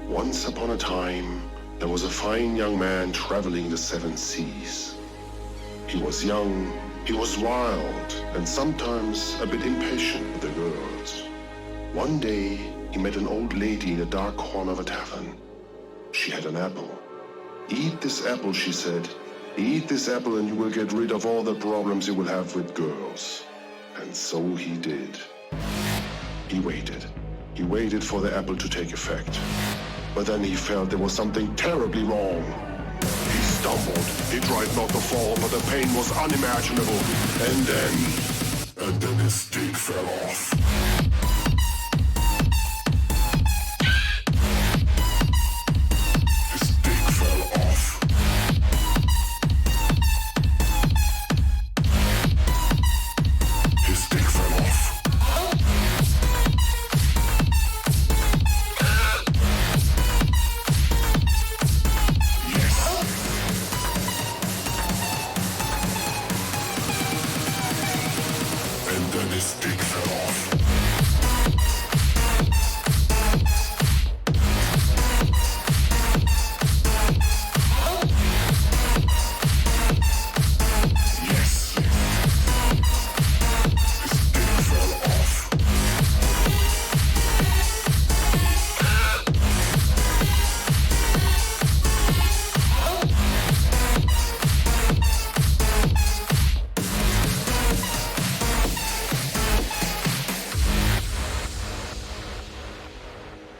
Once upon a time, there was a fine young man traveling the seven seas. He was young, he was wild, and sometimes a bit impatient with the girls. One day, he met an old lady in a dark corner of a tavern. She had an apple. "Eat this apple," she said. "Eat this apple and you will get rid of all the problems you will have with girls." And so he did. He waited. He waited for the apple to take effect. But then he felt there was something terribly wrong. He stumbled. He tried not to fall, but the pain was unimaginable. And then his stick fell off.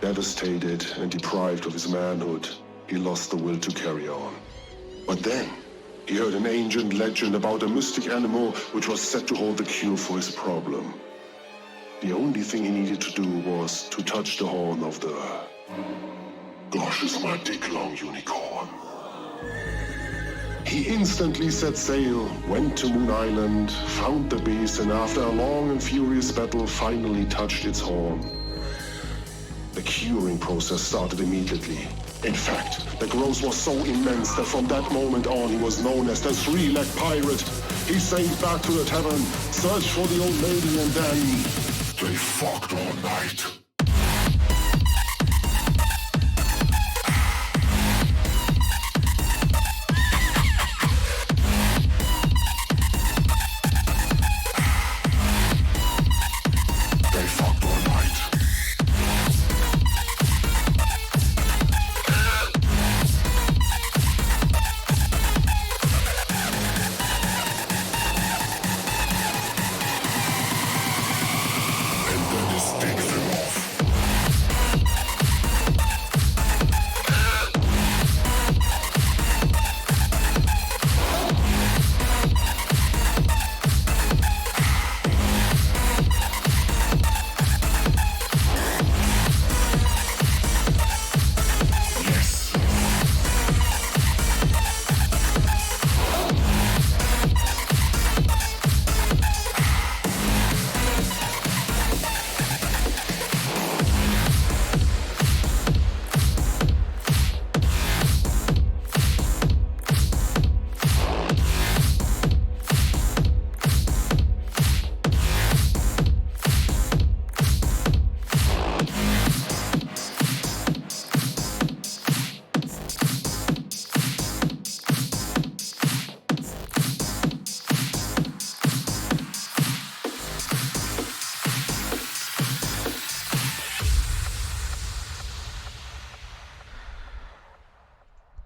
Devastated and deprived of his manhood, he lost the will to carry on. But then, he heard an ancient legend about a mystic animal which was said to hold the cure for his problem. The only thing he needed to do was to touch the horn of the... Gosh, is my dick long unicorn. He instantly set sail, went to Moon Island, found the beast, and after a long and furious battle, finally touched its horn. The curing process started immediately. In fact, the growth was so immense that from that moment on he was known as the three-legged pirate. He sailed back to the tavern, searched for the old lady, and then... they fucked all night.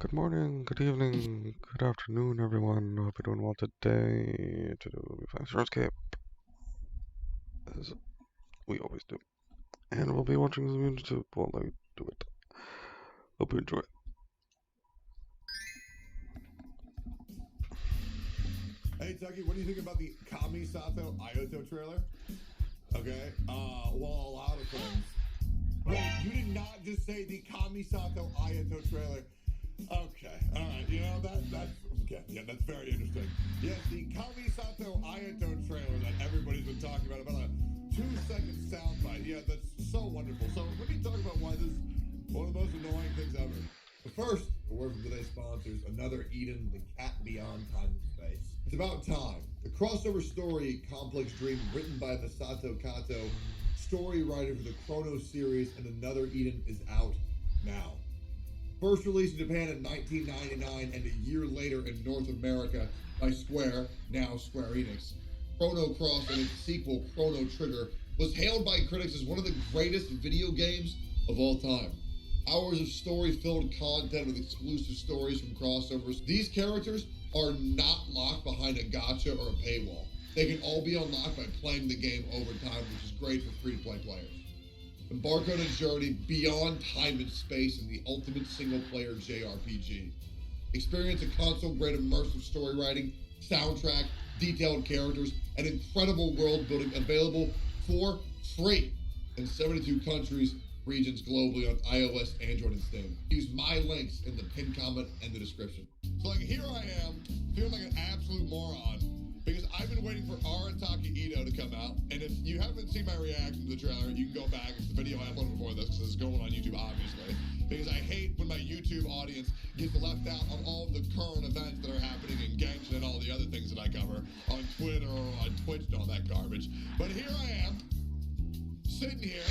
Good morning, good evening, good afternoon, everyone. Hope you're doing well today. Today we'll be playing Runescape, as we always do. And we'll be watching some YouTube while I do it. Hope you enjoy. Hey, Tucky, what do you think about the Kami Sato Ayato trailer? Okay, well, a lot of things. Wait, you did not just say the Kami Sato Ayato trailer. Okay, all right, you know, that's okay, yeah, that's very interesting. Yes, the Kami Sato Ayato trailer that everybody's been talking about a 2-second soundbite. Yeah, that's so wonderful. So let me talk about why this is one of the most annoying things ever. But first, a word from today's sponsors, Another Eden, the cat beyond time and space. It's about time. The crossover story, Complex Dream, written by the Sato Kato, story writer for the Chrono series and Another Eden is out. now. First released in Japan in 1999 and a year later in North America by Square, now Square Enix, Chrono Cross and its sequel Chrono Trigger was hailed by critics as one of the greatest video games of all time. Hours of story-filled content with exclusive stories from crossovers. These characters are not locked behind a gacha or a paywall. They can all be unlocked by playing the game over time, which is great for free-to-play players. Embark on a journey beyond time and space in the ultimate single-player JRPG. Experience a console-grade immersive story writing, soundtrack, detailed characters, and incredible world building available for free in 72 countries, regions globally on iOS, Android, and Steam. Use my links in the pinned comment and the description. So like here I am, feeling like an absolute moron, because I've been waiting for Arataki Ito to come out, and if you haven't seen my reaction to the trailer, you can go back. It's the video I uploaded before this, because it's going on YouTube, obviously. Because I hate when my YouTube audience gets left out on all of the current events that are happening in Genshin and all the other things that I cover on Twitter or on Twitch and all that garbage. But here I am, sitting here,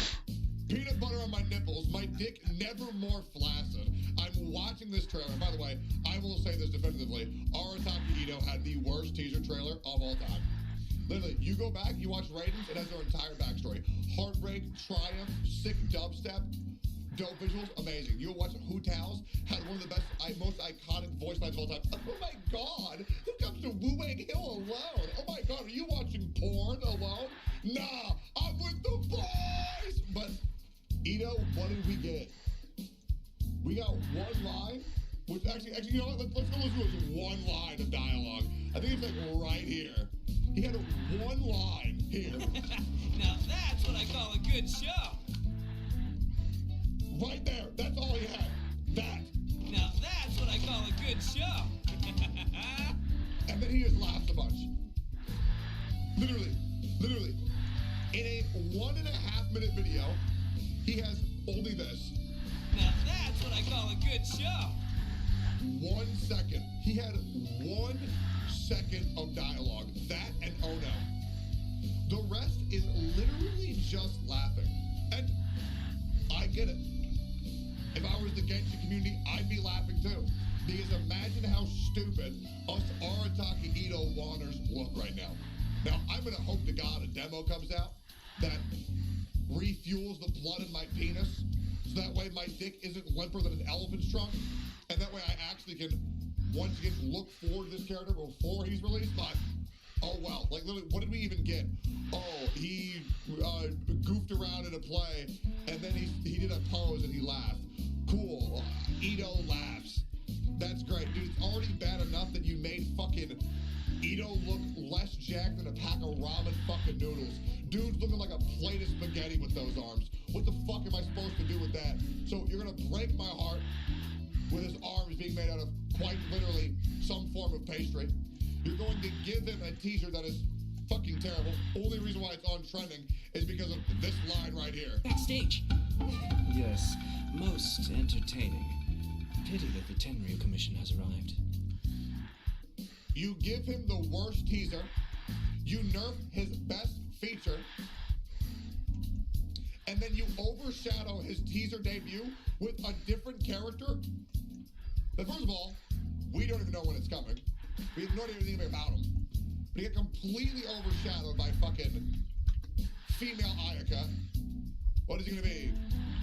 peanut butter on my nipples, my dick never more flaccid. I'm watching this trailer. By the way, I will say this definitively. Arataki Ito had the worst teaser trailer of all time. Literally, you go back, you watch Ratings, it has their entire backstory. Heartbreak, triumph, sick dubstep, dope visuals, amazing. You'll watch Hu Tao's, had one of the best, most iconic voice lines of all time. Oh my god, who comes to Wu Wang Hill alone? Oh my god, are you watching porn alone? Nah, I'm with the boys! But Ito, what did we get? We got one line, which actually, you know what? Let's go listen to this one line of dialogue. I think it's like right here. He had one line here. Now that's what I call a good show. Right there. That's all he had. That. Now that's what I call a good show. And then he just laughs a bunch. Literally. In a 1.5 minute video, he has only this. Now that's what I call a good show. 1 second. He had 1 second of dialogue. That and oh no. The rest is literally just laughing. And I get it. If I was the Genshin community, I'd be laughing too. Because imagine how stupid us Arataki Ito wanners look right now. Now, I'm gonna hope to God a demo comes out that refuels the blood in my penis, so that way my dick isn't limper than an elephant's trunk, and that way I actually can once again look forward to this character before he's released. But oh well, like literally, what did we even get? Oh, he goofed around in a play, and then he did a pose and he laughed. Cool. Ito laughs. That's great, dude. It's already bad enough that you made fucking Ito look less jacked than a pack of ramen fucking noodles. Dude's looking like a plate of spaghetti with those arms. What the fuck am I supposed to do with that? So you're gonna break my heart with his arms being made out of quite literally some form of pastry. You're going to give him a t-shirt that is fucking terrible. Only reason why it's on trending is because of this line right here. Backstage. Yes, most entertaining. Pity that the Tenryu Commission has arrived. You give him the worst teaser. You nerf his best feature. And then you overshadow his teaser debut with a different character. But first of all, we don't even know when it's coming. We have no idea anything about him. But he got completely overshadowed by fucking female Ayaka. What is he gonna be?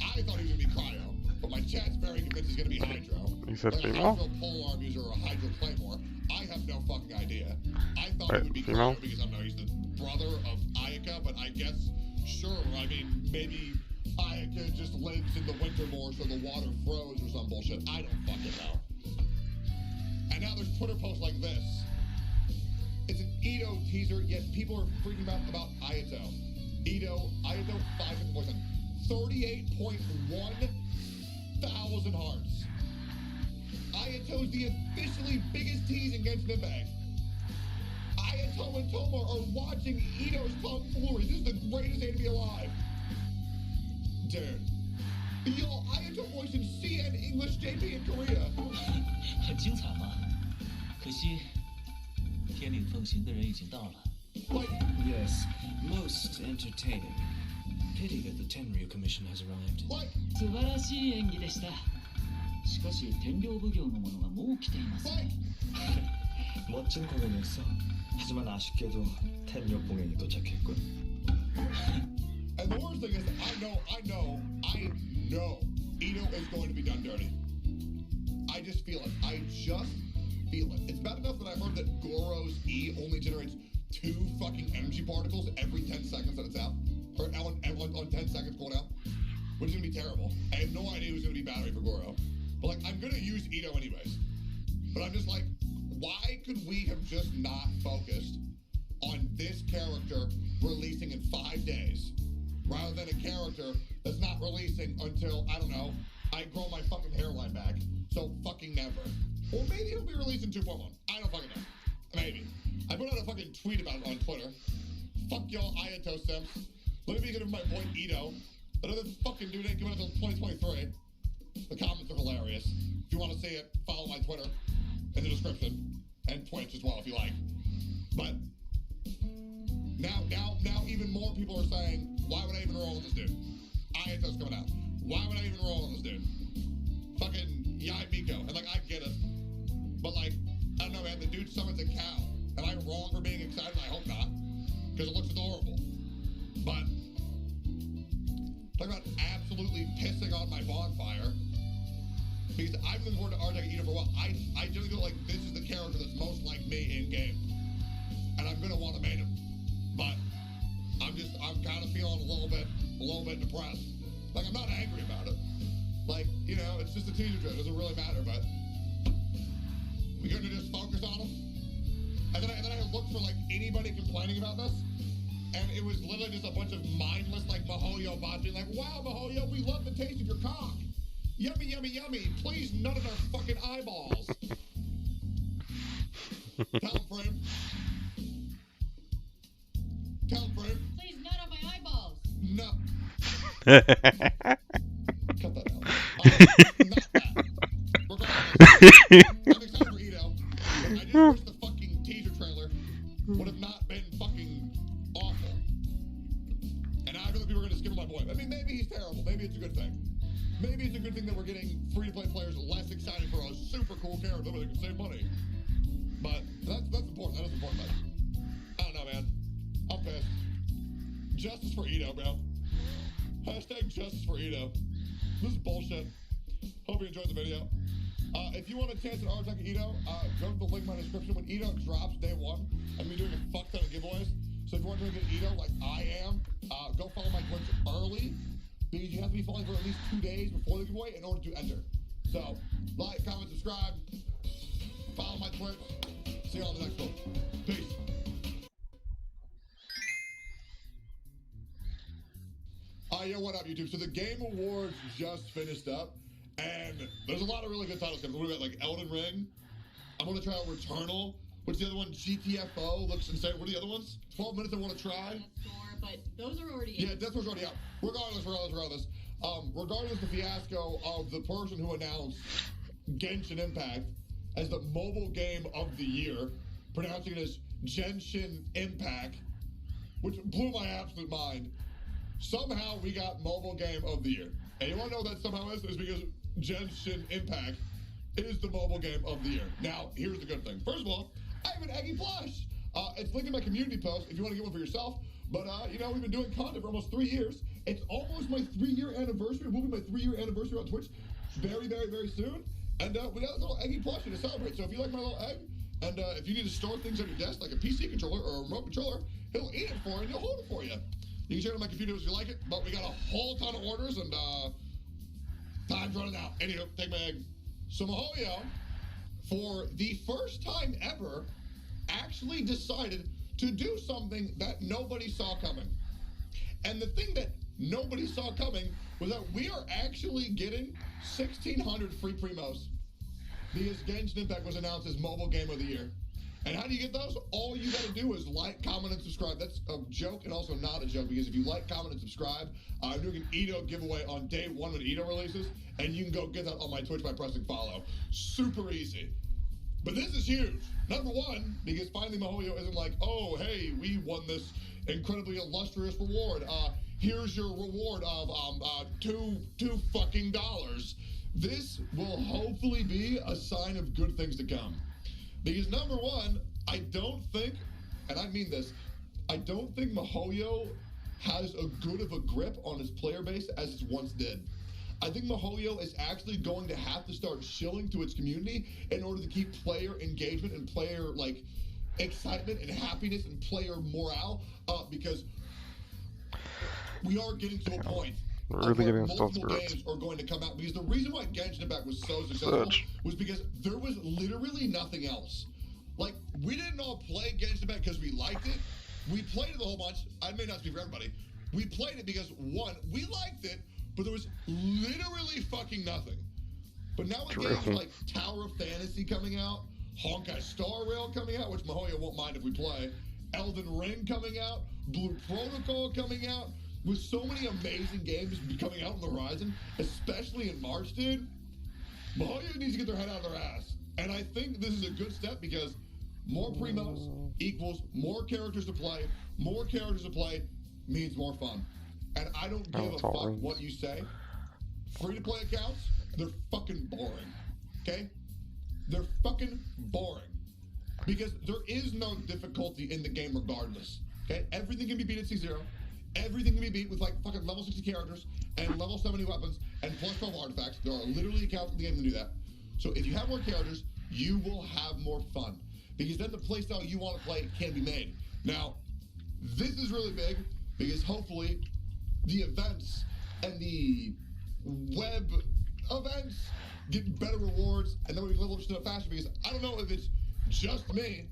I thought he was gonna be Cryo, but my chat's very convinced he's gonna be Hydro. You said like female? A Hydro polearm user or a Hydro Claymore. I have no fucking idea. I thought Wait, he would be female? Cryo because I know he's the brother of Ayaka, but I guess, sure, I mean, maybe Ayaka just lives in the winter more so the water froze or some bullshit. I don't fucking know. And now there's Twitter posts like this. It's an Ito teaser, yet people are freaking out about Ayato. Ayato 5 38.1 thousand hearts. Ayato's the officially biggest tease in Genshin Impact. Ayato and Tomo are watching Ito's tomfoolery. This is the greatest anime alive. Dude. Yo, Ayato voiced in CN English JP in Korea. 很精彩嘛，可惜天领奉行的人已经到了。 Like, Yes, most entertaining. Pity that the Tenryu Commission has arrived. Like, 素晴らしい演技でした。しかし天領奉行の者がもう来ていますね。 멋진 공연이었어. 하지만 아쉽게도 텐력봉행이 도착했군. and the worst thing is, I know Ito is going to be done dirty. I just feel it. It's bad enough that I've heard that Goro's E only generates 2 fucking energy particles every 10 seconds that it's out. Or on 10 seconds cooldown. Which is going to be terrible. I have no idea who's going to be battery for Goro. But, like, I'm going to use Ito anyways. But I'm just like, why could we have just not focused on this character releasing in 5 days rather than a character that's not releasing until, I don't know, I grow my fucking hairline back. So fucking never. Or maybe it'll be released in 2.1. I don't fucking know. Maybe. I put out a fucking tweet about it on Twitter. Fuck y'all Ayato simps. Let me give my boy Ito. Another fucking dude ain't coming until 2023. The comments are hilarious. If you want to see it, follow my Twitter in the description. And Twitch as well if you like. But now even more people are saying, why would I even roll on this dude? Ayato's coming out. Why would I even roll on this dude? Fucking Yai Miko. And like, I get it. But like, I don't know, man, the dude summons a cow. Am I wrong for being excited? I hope not. Because it looks adorable. But talk about absolutely pissing on my bonfire. Because I've been looking forward to Artaki Ito for a while. I generally feel like this is the character that's most like me in game. And I'm gonna want to main him. But I'm kind of feeling a little bit depressed. Like, I'm not angry about it. Like, you know, it's just a teaser trailer. It doesn't really matter, but we're gonna just focus on him. And then I looked for like anybody complaining about this. And it was literally just a bunch of mindless like Mahoyo bots being like, wow, Mahoyo, we love the taste of your cock. Yummy, yummy, yummy. Please nut at our fucking eyeballs. Tell him, Frame. Tell him, Frame. Please nut on my eyeballs. No. Cut that out. Not that. Regardless, I'm excited for Ito. But I just wish the fucking teaser trailer would have not been fucking awful. And I really think people are going to skip my boy. I mean, maybe he's terrible. Maybe it's a good thing. Maybe it's a good thing that we're getting free-to-play players less excited for a super cool character where they can save money. But that's important. That is important. But I don't know, man. I'm pissed. Justice for Ito, bro. Hashtag justice for Ito. This is bullshit. Hope you enjoyed the video. If you want a chance at Artaki Ito, go to the link in my description. When Ito drops day 1, I'm going to be doing a fuck ton of giveaways. So if you want to get Ito like I am, go follow my Twitch early. Because you have to be following for at least 2 days before the giveaway in order to enter. So, like, comment, subscribe, follow my Twitch. See you all in the next one. Peace. Yo, what up, YouTube? So the Game Awards just finished up, and there's a lot of really good titles coming. We got like Elden Ring. I'm gonna try out Returnal. What's the other one? GTFO looks insane. What are the other ones? 12 minutes I want to try. Death's Door, but those are already Yeah, Death Door's already out. Regardless, the fiasco of the person who announced Genshin Impact as the mobile game of the year, pronouncing it as Genshin Impact, which blew my absolute mind. Somehow we got mobile game of the year. And you want to know what that somehow is? It's because Genshin Impact is the mobile game of the year. Now, here's the good thing. First of all, I have an Eggy plush. It's linked in my community post if you want to get one for yourself. But, you know, we've been doing content for almost 3 years. It's almost my 3-year anniversary. It will be my 3-year anniversary on Twitch very, very, very soon. And we got a little Eggy plushie to celebrate. So if you like my little egg, and if you need to store things on your desk, like a PC controller or a remote controller, he'll eat it for you and he'll hold it for you. You can share it on my computer if you like it, but we got a whole ton of orders, and time's running out. Anywho, take my egg. So Mahoyo, for the first time ever, actually decided to do something that nobody saw coming. And the thing that nobody saw coming was that we are actually getting 1,600 free primos because Genshin Impact was announced as mobile game of the year. And how do you get those? All you gotta do is like, comment, and subscribe. That's a joke and also not a joke, because if you like, comment, and subscribe, I'm doing an Ito giveaway on day 1 when Ito releases, and you can go get that on my Twitch by pressing follow. Super easy. But this is huge. Number 1, because finally Mahoyo isn't like, oh, hey, we won this incredibly illustrious reward. here's your reward of two fucking dollars. This will hopefully be a sign of good things to come. Because number one, I don't think, and I mean this, I don't think MiHoYo has a good of a grip on his player base as it once did. I think MiHoYo is actually going to have to start shilling to its community in order to keep player engagement and player like excitement and happiness and player morale up, because we are getting to a point Really of where getting installed multiple spirits. games are going to come out. Because the reason why Genshin Impact was so successful was because there was literally nothing else. Like, we didn't all play Genshin Impact because we liked it. We played it a whole bunch. I may not speak for everybody. We played it because, one, we liked it, but there was literally fucking nothing. But now with True. games like Tower of Fantasy coming out, Honkai Star Rail coming out, which MiHoYo won't mind if we play, Elden Ring coming out, Blue Protocol coming out, with so many amazing games coming out on the horizon, especially in March, dude, MiHoYo needs to get their head out of their ass. And I think this is a good step because more primos equals more characters to play. More characters to play means more fun. And I don't give a fuck what you say. Free-to-play accounts, they're fucking boring. Okay? They're fucking boring. Because there is no difficulty in the game regardless. Okay? Everything can be beat at C0. Everything can be beat with like fucking level 60 characters and level 70 weapons and plus 12 artifacts. There are literally accounts in the game to do that. So if you have more characters, you will have more fun. Because then the playstyle you want to play can be made. Now, this is really big because hopefully the events and the web events get better rewards and then we can level up shit up faster, because I don't know if it's just me,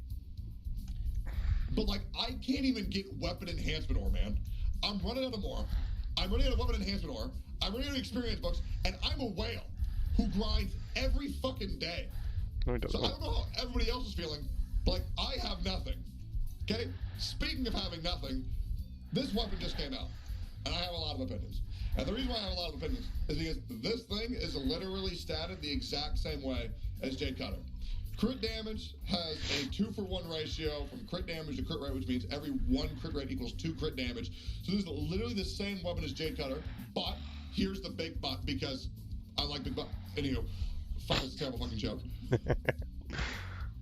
but like I can't even get weapon enhancement ore, man. I'm running out of ore. I'm running out of weapon enhancement ore. I'm running out of experience books, and I'm a whale who grinds every fucking day. No, he doesn't. So I don't know how everybody else is feeling, but like I have nothing. Okay? Speaking of having nothing, this weapon just came out, and I have a lot of opinions. And the reason why I have a lot of opinions is because this thing is literally statted the exact same way as Jade Cutter. Crit damage has a 2-for-1 ratio from crit damage to crit rate, which means every 1 crit rate equals 2 crit damage. So this is literally the same weapon as Jade Cutter, but here's the big but, because I like big but. Anywho, fuck, it's a terrible fucking joke.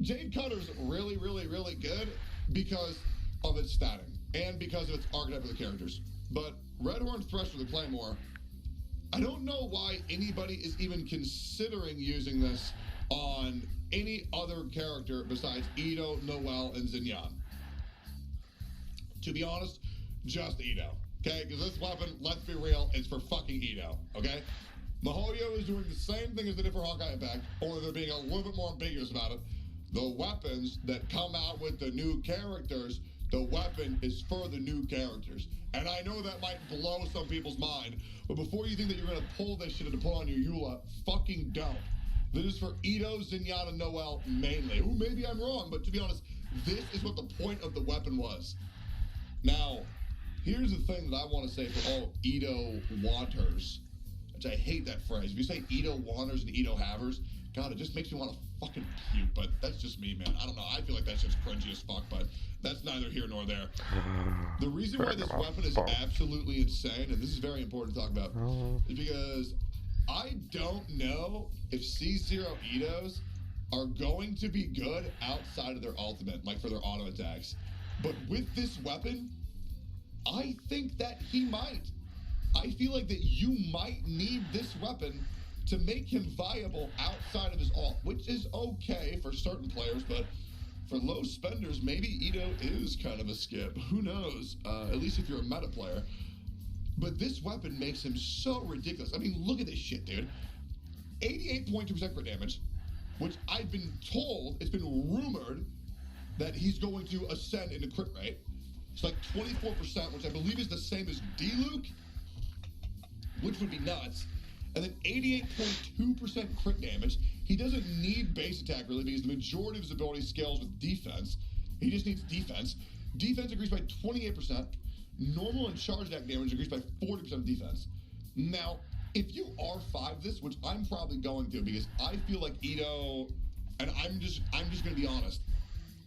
Jade Cutter's really, really, really good because of its statting and because of its archetype of the characters. But Redhorn Thresher, the Claymore, I don't know why anybody is even considering using this on any other character besides Ito, Noelle, and Xinyan. To be honest, just Ito. Okay? Because this weapon, let's be real, is for fucking Ito. Okay? MiHoYo is doing the same thing as they did for Honkai Impact, only they're being a little bit more ambiguous about it. The weapons that come out with the new characters, the weapon is for the new characters. And I know that might blow some people's mind, but before you think that you're going to pull this shit to put on your Eula, fucking don't. This is for Ito, Xinyan, and Noelle mainly. Ooh, maybe I'm wrong, but to be honest, this is what the point of the weapon was. Now, here's the thing that I want to say for all Ito wanters, which I hate that phrase. If you say Ito wanters and Ito havers, God, it just makes me want to fucking puke, but that's just me, man. I don't know. I feel like that's just cringy as fuck, but that's neither here nor there. The reason why this weapon is absolutely insane, and this is very important to talk about, is because I don't know if C0 Itos are going to be good outside of their ultimate, like for their auto attacks. But with this weapon, I think that he might. I feel like that you might need this weapon to make him viable outside of his ult, which is okay for certain players, but for low spenders, maybe Ito is kind of a skip. Who knows? At least if you're a meta player. But this weapon makes him so ridiculous. I mean, look at this shit, dude. 88.2% crit damage, which I've been told, it's been rumored that he's going to ascend into crit rate. It's like 24%, which I believe is the same as D-Luke, which would be nuts. And then 88.2% crit damage. He doesn't need base attack really because the majority of his ability scales with defense. He just needs defense. Defense increased by 28%. Normal and charge attack damage increased by 40% defense. Now, if you R5 this, which I'm probably going to because I feel like Ito, and I'm just going to be honest.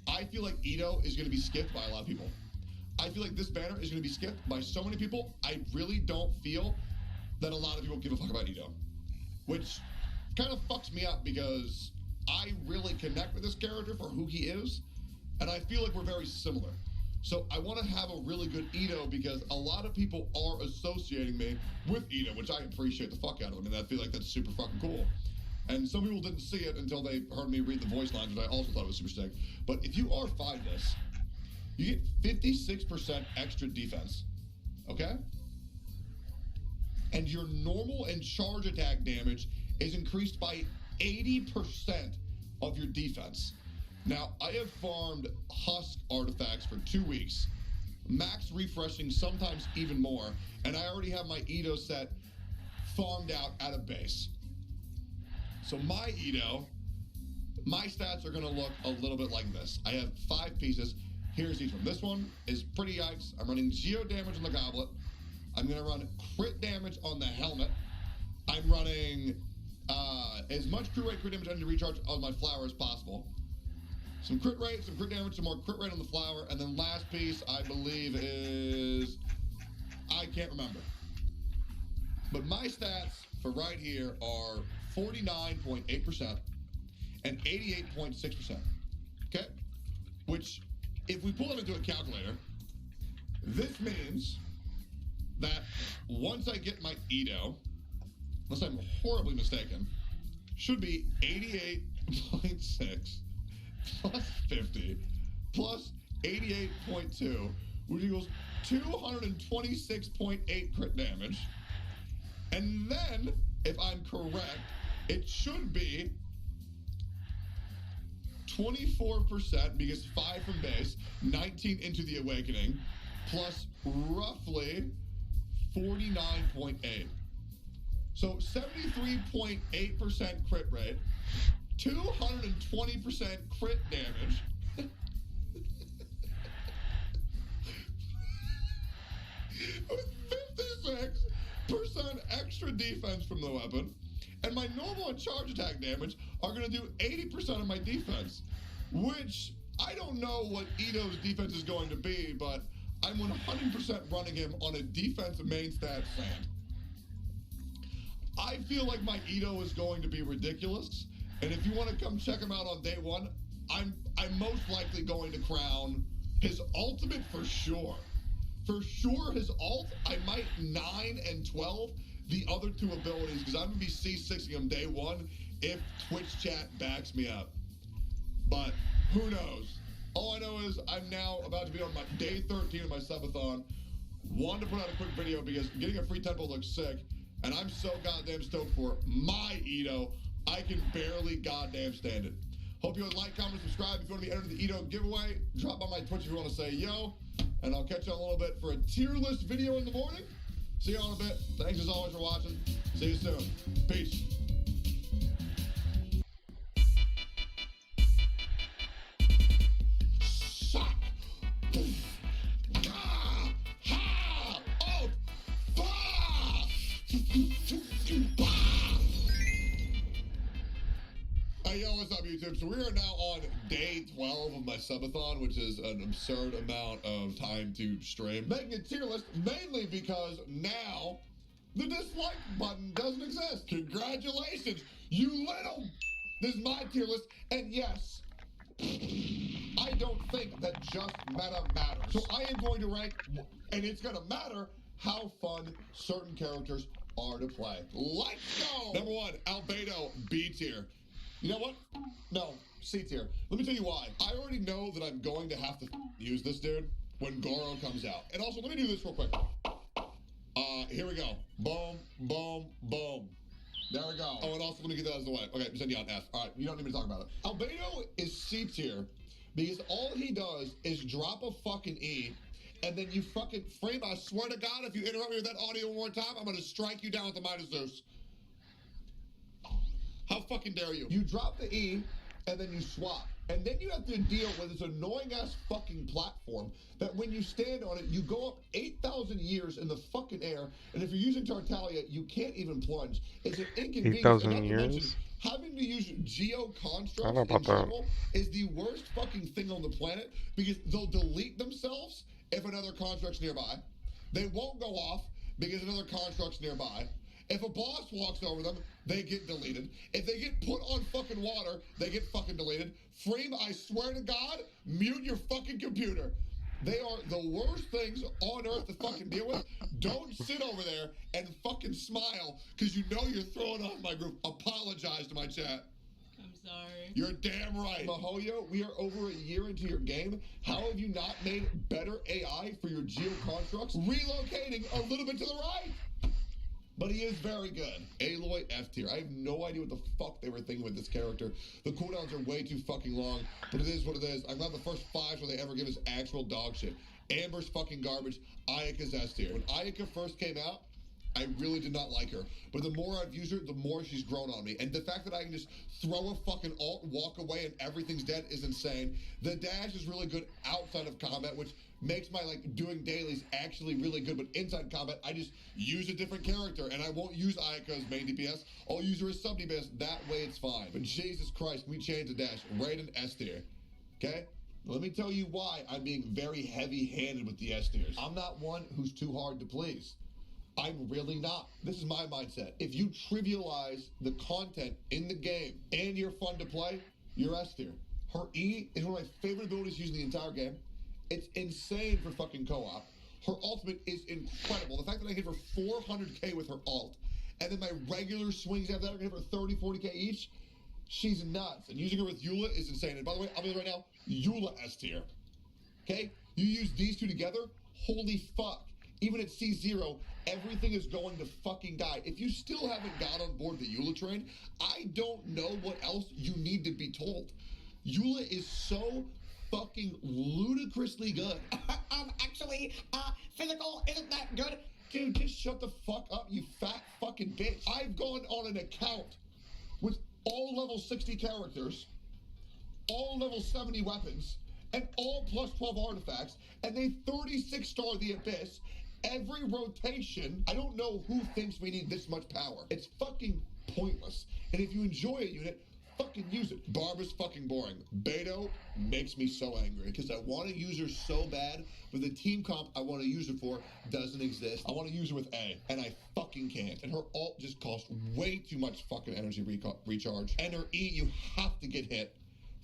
I feel like Ito is going to be skipped by a lot of people. I feel like this banner is going to be skipped by so many people. I really don't feel that a lot of people give a fuck about Ito, which kind of fucks me up because I really connect with this character for who he is, and I feel like we're very similar. So I want to have a really good Ito because a lot of people are associating me with Ito, which I appreciate the fuck out of him, and I feel like that's super fucking cool. And some people didn't see it until they heard me read the voice lines, which I also thought was super sick. But if you R5 this, you get 56% extra defense, okay? And your normal and charge attack damage is increased by 80% of your defense. Now, I have farmed Husk artifacts for 2 weeks, max refreshing sometimes even more, and I already have my Ito set farmed out at a base. So my Ito, my stats are gonna look a little bit like this. I have 5 pieces. Here's each one. This one is pretty yikes. I'm running geo damage on the goblet. I'm gonna run crit damage on the helmet. I'm running as much crit rate, crit damage, and recharge on my flower as possible. Some crit rate, some crit damage, some more crit rate on the flower, and then last piece I believe is, I can't remember. But my stats for right here are 49.8% and 88.6%. Okay? Which, if we pull them into a calculator, this means that once I get my Ito, unless I'm horribly mistaken, should be 88.6 plus 50 plus 88.2, which equals 226.8 crit damage. And then, if I'm correct, it should be 24% because 5 from base, 19 into the awakening, plus roughly 49.8. So 73.8% crit rate, 220% crit damage, 56% extra defense from the weapon, and my normal and charge attack damage are going to do 80% of my defense, which I don't know what Ito's defense is going to be, but I'm 100% running him on a defense main stat sand. I feel like my Ito is going to be ridiculous, and if you want to come check him out on day one, I'm most likely going to crown his ultimate for sure. For sure, his ult, I might 9 and 12 the other 2 abilities, because I'm going to be C6ing him day one if Twitch chat backs me up. But who knows? All I know is I'm now about to be on my day 13 of my subathon. Wanted to put out a quick video because getting a free tempo looks sick, and I'm so goddamn stoked for my Ito, I can barely goddamn stand it. Hope you guys like, comment, subscribe. If you want to be entered in the Ito giveaway, drop by my Twitch if you want to say yo, and I'll catch you in a little bit for a tier list video in the morning. See you all in a bit. Thanks as always for watching. See you soon. Peace. Suck. Ah, ha, oh, bah. Hey, yo, what's up, YouTube? So we are now on day 12 of my subathon, which is an absurd amount of time to stream. Making a tier list mainly because now the dislike button doesn't exist. Congratulations, you little... This is my tier list, and yes, I don't think that just meta matters. So I am going to rank, and it's going to matter how fun certain characters are to play. Let's go! Number 1, Albedo, B tier. You know what? No, C tier. Let me tell you why. I already know that I'm going to have to use this dude when Goro comes out. And also, let me do this real quick. Here we go. Boom, boom, boom. There we go. Oh, and also, let me get that out of the way. Okay, send you on F. All right, you don't need me to talk about it. Albedo is C tier because all he does is drop a fucking E, and then you fucking frame. I swear to God, if you interrupt me with that audio one more time, I'm gonna strike you down with the Midas Zeus. How fucking dare you? You drop the E, and then you swap. And then you have to deal with this annoying-ass fucking platform that when you stand on it, you go up 8,000 years in the fucking air, and if you're using Tartaglia, you can't even plunge. It's an inconvenience. 8,000 years? Having to use geo I constructs don't know in about that. general is the worst fucking thing on the planet because they'll delete themselves if another construct's nearby. They won't go off because another construct's nearby. If a boss walks over them, they get deleted. If they get put on fucking water, they get fucking deleted. Freem, I swear to God, mute your fucking computer. They are the worst things on earth to fucking deal with. Don't sit over there and fucking smile because you know you're throwing off my group. Apologize to my chat. I'm sorry. You're damn right. Mahoyo, we are over a year into your game. How have you not made better AI for your geoconstructs? Relocating a little bit to the right. But he is very good. Aloy F tier. I have no idea what the fuck they were thinking with this character. The cooldowns are way too fucking long, but it is what it is. I'm glad the first 5 so they ever give us actual dog shit. Amber's fucking garbage. Ayaka's S tier. When Ayaka first came out, I really did not like her. But the more I've used her, the more she's grown on me. And the fact that I can just throw a fucking ult, walk away, and everything's dead is insane. The dash is really good outside of combat, which makes my, like, doing dailies actually really good. But inside combat, I just use a different character. And I won't use Ayaka as main DPS. I'll use her as sub DPS. That way it's fine. But Jesus Christ, we changed the dash. Raiden S tier. Okay? Let me tell you why I'm being very heavy-handed with the S tiers. I'm not one who's too hard to please. I'm really not. This is my mindset. If you trivialize the content in the game and you're fun to play, you're S tier. Her E is one of my favorite abilities used in the entire game. It's insane for fucking co-op. Her ultimate is incredible. The fact that I hit her 400k with her ult, and then my regular swings after that are gonna hit her 30, 40k each, she's nuts. And using her with Eula is insane. And by the way, I'll be right now, Eula S tier. Okay? You use these two together, holy fuck. Even at C0, everything is going to fucking die. If you still haven't got on board the Eula train, I don't know what else you need to be told. Eula is so fucking ludicrously good. Actually, physical isn't that good. Dude, just shut the fuck up, you fat fucking bitch. I've gone on an account with all level 60 characters, all level 70 weapons, and all plus 12 artifacts, and they 36-star the Abyss. Every rotation, I don't know who thinks we need this much power. It's fucking pointless. And if you enjoy a unit, fucking use it. Barbara's fucking boring. Beto makes me so angry because I want to use her so bad, but the team comp I want to use her for doesn't exist. I want to use her with A, and I fucking can't. And her ult just costs way too much fucking energy recharge. And her E, you have to get hit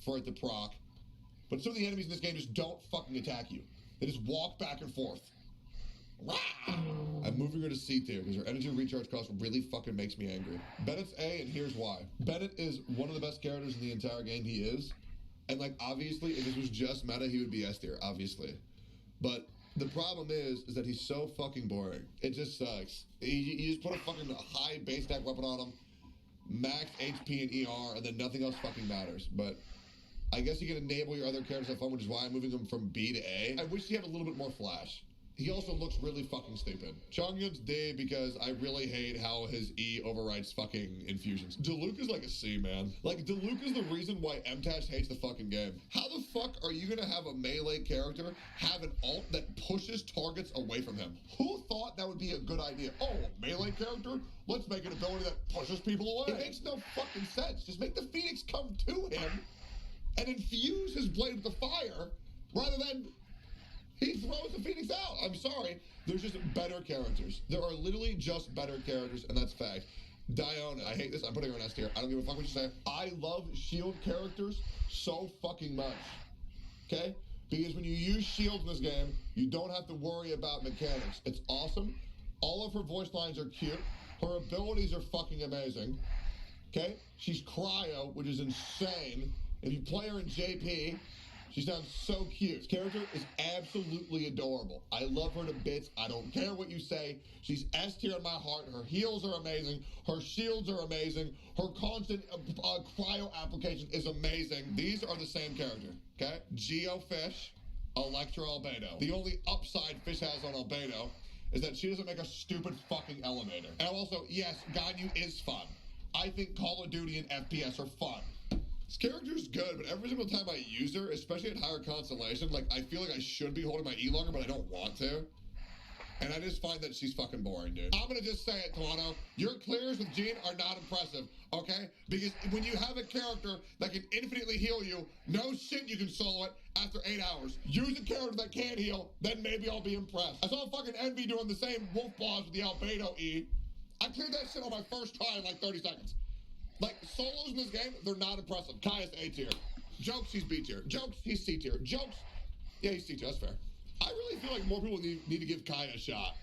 for it to proc. But some of the enemies in this game just don't fucking attack you. They just walk back and forth. I'm moving her to C tier because her energy recharge cost really fucking makes me angry. Bennett's A, and here's why. Bennett is one of the best characters in the entire game. He is. And, like, obviously, if this was just meta, he would be S tier, obviously. But the problem is that he's so fucking boring. It just sucks. You just put a fucking high base stack weapon on him, max HP and ER, and then nothing else fucking matters. But I guess you can enable your other characters to have fun, which is why I'm moving him from B to A. I wish he had a little bit more flash. He also looks really fucking stupid. Chongyun's D because I really hate how his E overrides fucking infusions. Diluc is like a C, man. Like, Diluc is the reason why MTash hates the fucking game. How the fuck are you gonna have a melee character have an ult that pushes targets away from him? Who thought that would be a good idea? Oh, a melee character? Let's make an ability that pushes people away. It makes no fucking sense. Just make the Phoenix come to him and infuse his blade with the fire rather than he throws the Phoenix out. I'm sorry. There's just better characters. There are literally just better characters, and that's fact. Diona, I hate this. I'm putting her in S tier. I don't give a fuck what you say. I love shield characters so fucking much. Okay? Because when you use shields in this game, you don't have to worry about mechanics. It's awesome. All of her voice lines are cute. Her abilities are fucking amazing. Okay? She's cryo, which is insane. If you play her in JP, she sounds so cute. This character is absolutely adorable. I love her to bits. I don't care what you say. She's S tier in my heart. Her heals are amazing. Her shields are amazing. Her constant cryo application is amazing. These are the same character, okay? Geofish, Electra Albedo. The only upside Fish has on Albedo is that she doesn't make a stupid fucking elevator. And also, yes, Ganyu is fun. I think Call of Duty and FPS are fun. This character is good, but every single time I use her, especially at higher constellation, like, I feel like I should be holding my E longer, but I don't want to. And I just find that she's fucking boring, dude. I'm gonna just say it, Toronto. Your clears with Jean are not impressive, okay? Because when you have a character that can infinitely heal you, no shit you can solo it after 8 hours. Use a character that can't heal, then maybe I'll be impressed. I saw fucking Envy doing the same wolf boss with the Albedo E. I cleared that shit on my first try in like 30 seconds. Like, solos in this game, they're not impressive. Kaya's A tier. Jokes, he's B tier. Jokes, he's C tier. Jokes, yeah, he's C tier, that's fair. I really feel like more people need to give Kaya a shot.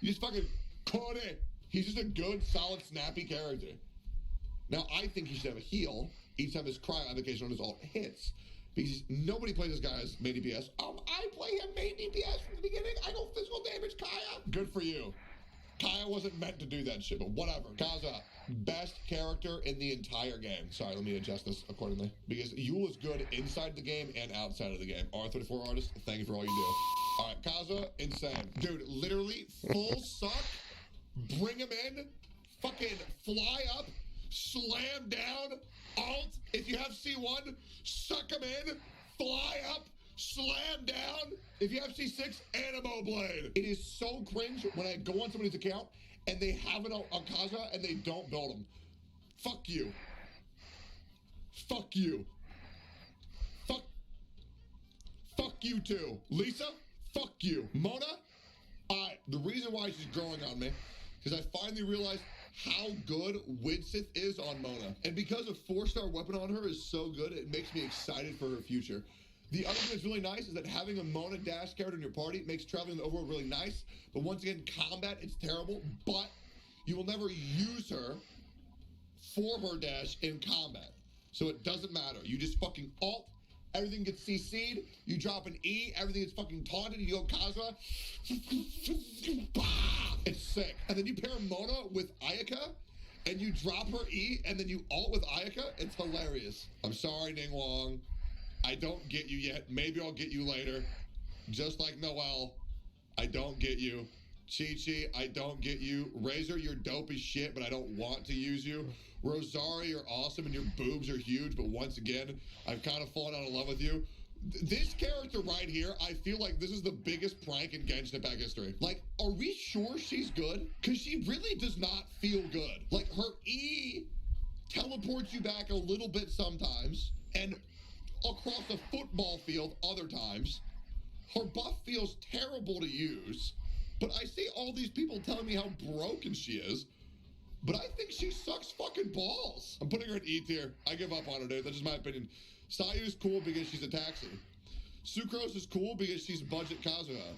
You just fucking caught it. He's just a good, solid, snappy character. Now, I think he should have a heal each time his cryo application on his ult hits. Because nobody plays this guy as main DPS. I play him main DPS from the beginning. I go physical damage, Kaya. Good for you. Kaya wasn't meant to do that shit, but whatever. Kaza, best character in the entire game. Sorry, let me adjust this accordingly. Because Yule is good inside the game and outside of the game. R34 artist, thank you for all you do. All right, Kaza, insane. Dude, literally full suck, bring him in, fucking fly up, slam down, alt. If you have C1, suck him in, fly up, slam down. If you have C6, Animo Blade. It is so cringe when I go on somebody's account and they have an Akaza and they don't build them. Fuck you. Fuck you. Fuck you too. Lisa, fuck you. Mona, the reason why she's growing on me, because I finally realized how good Widsith is on Mona. And because a 4-star weapon on her is so good, it makes me excited for her future. The other thing that's really nice is that having a Mona dash character in your party makes traveling in the overworld really nice. But once again, combat, it's terrible. But you will never use her for her dash in combat. So it doesn't matter. You just fucking ult. Everything gets CC'd. You drop an E. Everything gets fucking taunted. You go Kaza. It's sick. And then you pair Mona with Ayaka. And you drop her E. And then you ult with Ayaka. It's hilarious. I'm sorry, Ning Wong. I don't get you yet. Maybe I'll get you later. Just like Noel, I don't get you. Chi-Chi, I don't get you. Razor, you're dope as shit, but I don't want to use you. Rosario, you're awesome and your boobs are huge, but once again, I've kind of fallen out of love with you. This character right here, I feel like this is the biggest prank in Genshin Impact history. Like, are we sure she's good? Because she really does not feel good. Like, her E teleports you back a little bit sometimes, and across a football field other times. Her buff feels terrible to use, but I see all these people telling me how broken she is, but I think she sucks fucking balls. I'm putting her in E tier. I give up on her, dude. That's just my opinion. Sayu's cool because she's a taxi. Sucrose is cool because she's budget Kazuha.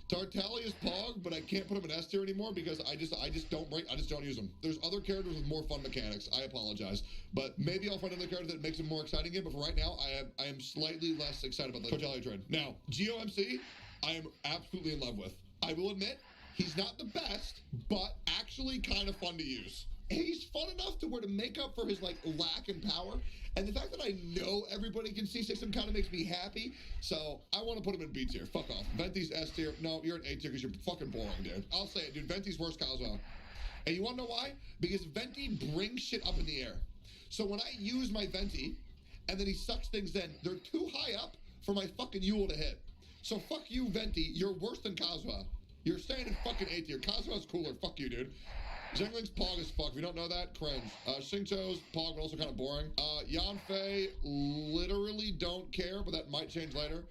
Tartalia's Pog, but I can't put him in S tier anymore because I just don't use them. There's other characters with more fun mechanics. I apologize, but maybe I'll find another character that makes it more exciting again. But for right now, I am slightly less excited about the Tartalia trend. Now, GOMC, I am absolutely in love with. I will admit, he's not the best, but actually kind of fun to use. He's fun enough to where to make up for his like lack in power. And the fact that I know everybody can C6 him kind of makes me happy. So I want to put him in B tier. Fuck off. Venti's S tier. No, you're in A tier because you're fucking boring, dude. I'll say it, dude. Venti's worst Kazuha. And you want to know why? Because Venti brings shit up in the air. So when I use my Venti, and then he sucks things in, they're too high up for my fucking Yule to hit. So fuck you, Venti. You're worse than Kazuha. You're staying in fucking A tier. Kazuha's cooler. Fuck you, dude. Zhengling's Pog as fuck. If you don't know that, cringe. Xingqiu's Pog, but also kind of boring. Yanfei, literally don't care, but that might change later.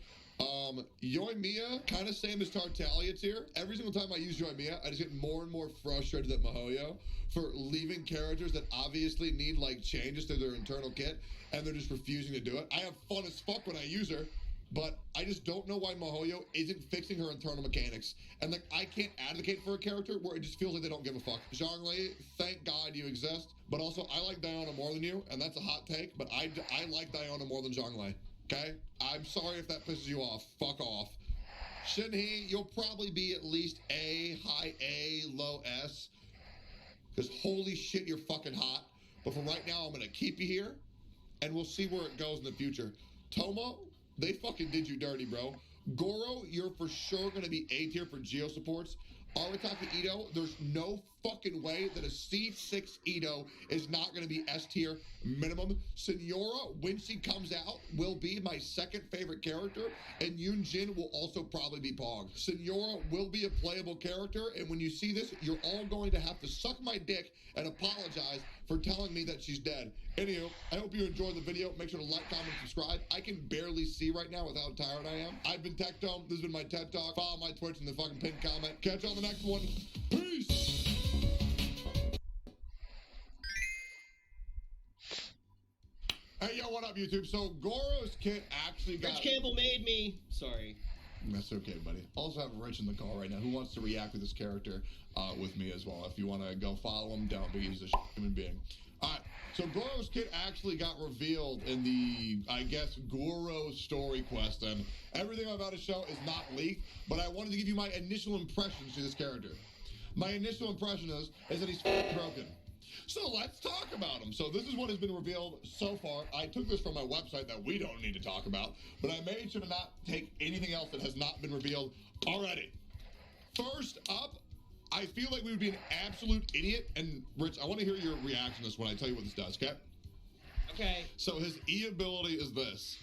Yoimiya, kind of same as Tartalia tier. Every single time I use Yoimiya, I just get more and more frustrated at Mihoyo for leaving characters that obviously need like changes to their internal kit, and they're just refusing to do it. I have fun as fuck when I use her, but I just don't know why Mihoyo isn't fixing her internal mechanics. And like, I can't advocate for a character where it just feels like they don't give a fuck. Zhongli, thank God you exist. But also, I like Diona more than you, and that's a hot take, but I like Diona more than Zhongli, okay? I'm sorry if that pisses you off. Fuck off. Shinhee, you'll probably be at least A, high A, low S. Because holy shit, you're fucking hot. But for right now, I'm going to keep you here, and we'll see where it goes in the future. Tomo, they fucking did you dirty, bro. Goro, you're for sure going to be A tier for Geo supports. Arataki Ito, there's no fucking way that a C6 Ito is not going to be S tier minimum. Senora, when she comes out, will be my second favorite character, and Yoon Jin will also probably be Pog. Senora will be a playable character, and when you see this, you're all going to have to suck my dick and apologize for telling me that she's dead. Anywho, I hope you enjoyed the video. Make sure to like, comment, subscribe. I can barely see right now with how tired I am. I've been Tech Dome. This has been my TED Talk. Follow my Twitch in the fucking pinned comment. Catch you on the next one. Peace! Hey, yo, what up, YouTube? So, Goro's kit actually got... Rich Campbell made me. Sorry. That's okay, buddy. Also have Rich in the call right now who wants to react to this character with me as well. If you want to go follow him, don't be. He's a human being. Alright, so Goro's kit actually got revealed in the, I guess, Goro story quest, and everything I'm about to show is not leaked, but I wanted to give you my initial impressions to this character. My initial impression is that he's broken. So let's talk about him. So this is what has been revealed so far. I took this from my website that we don't need to talk about, but I made sure to not take anything else that has not been revealed already. First up, I feel like we would be an absolute idiot, and Rich, I want to hear your reaction to this when I tell you what this does, okay? Okay. So his E ability is this.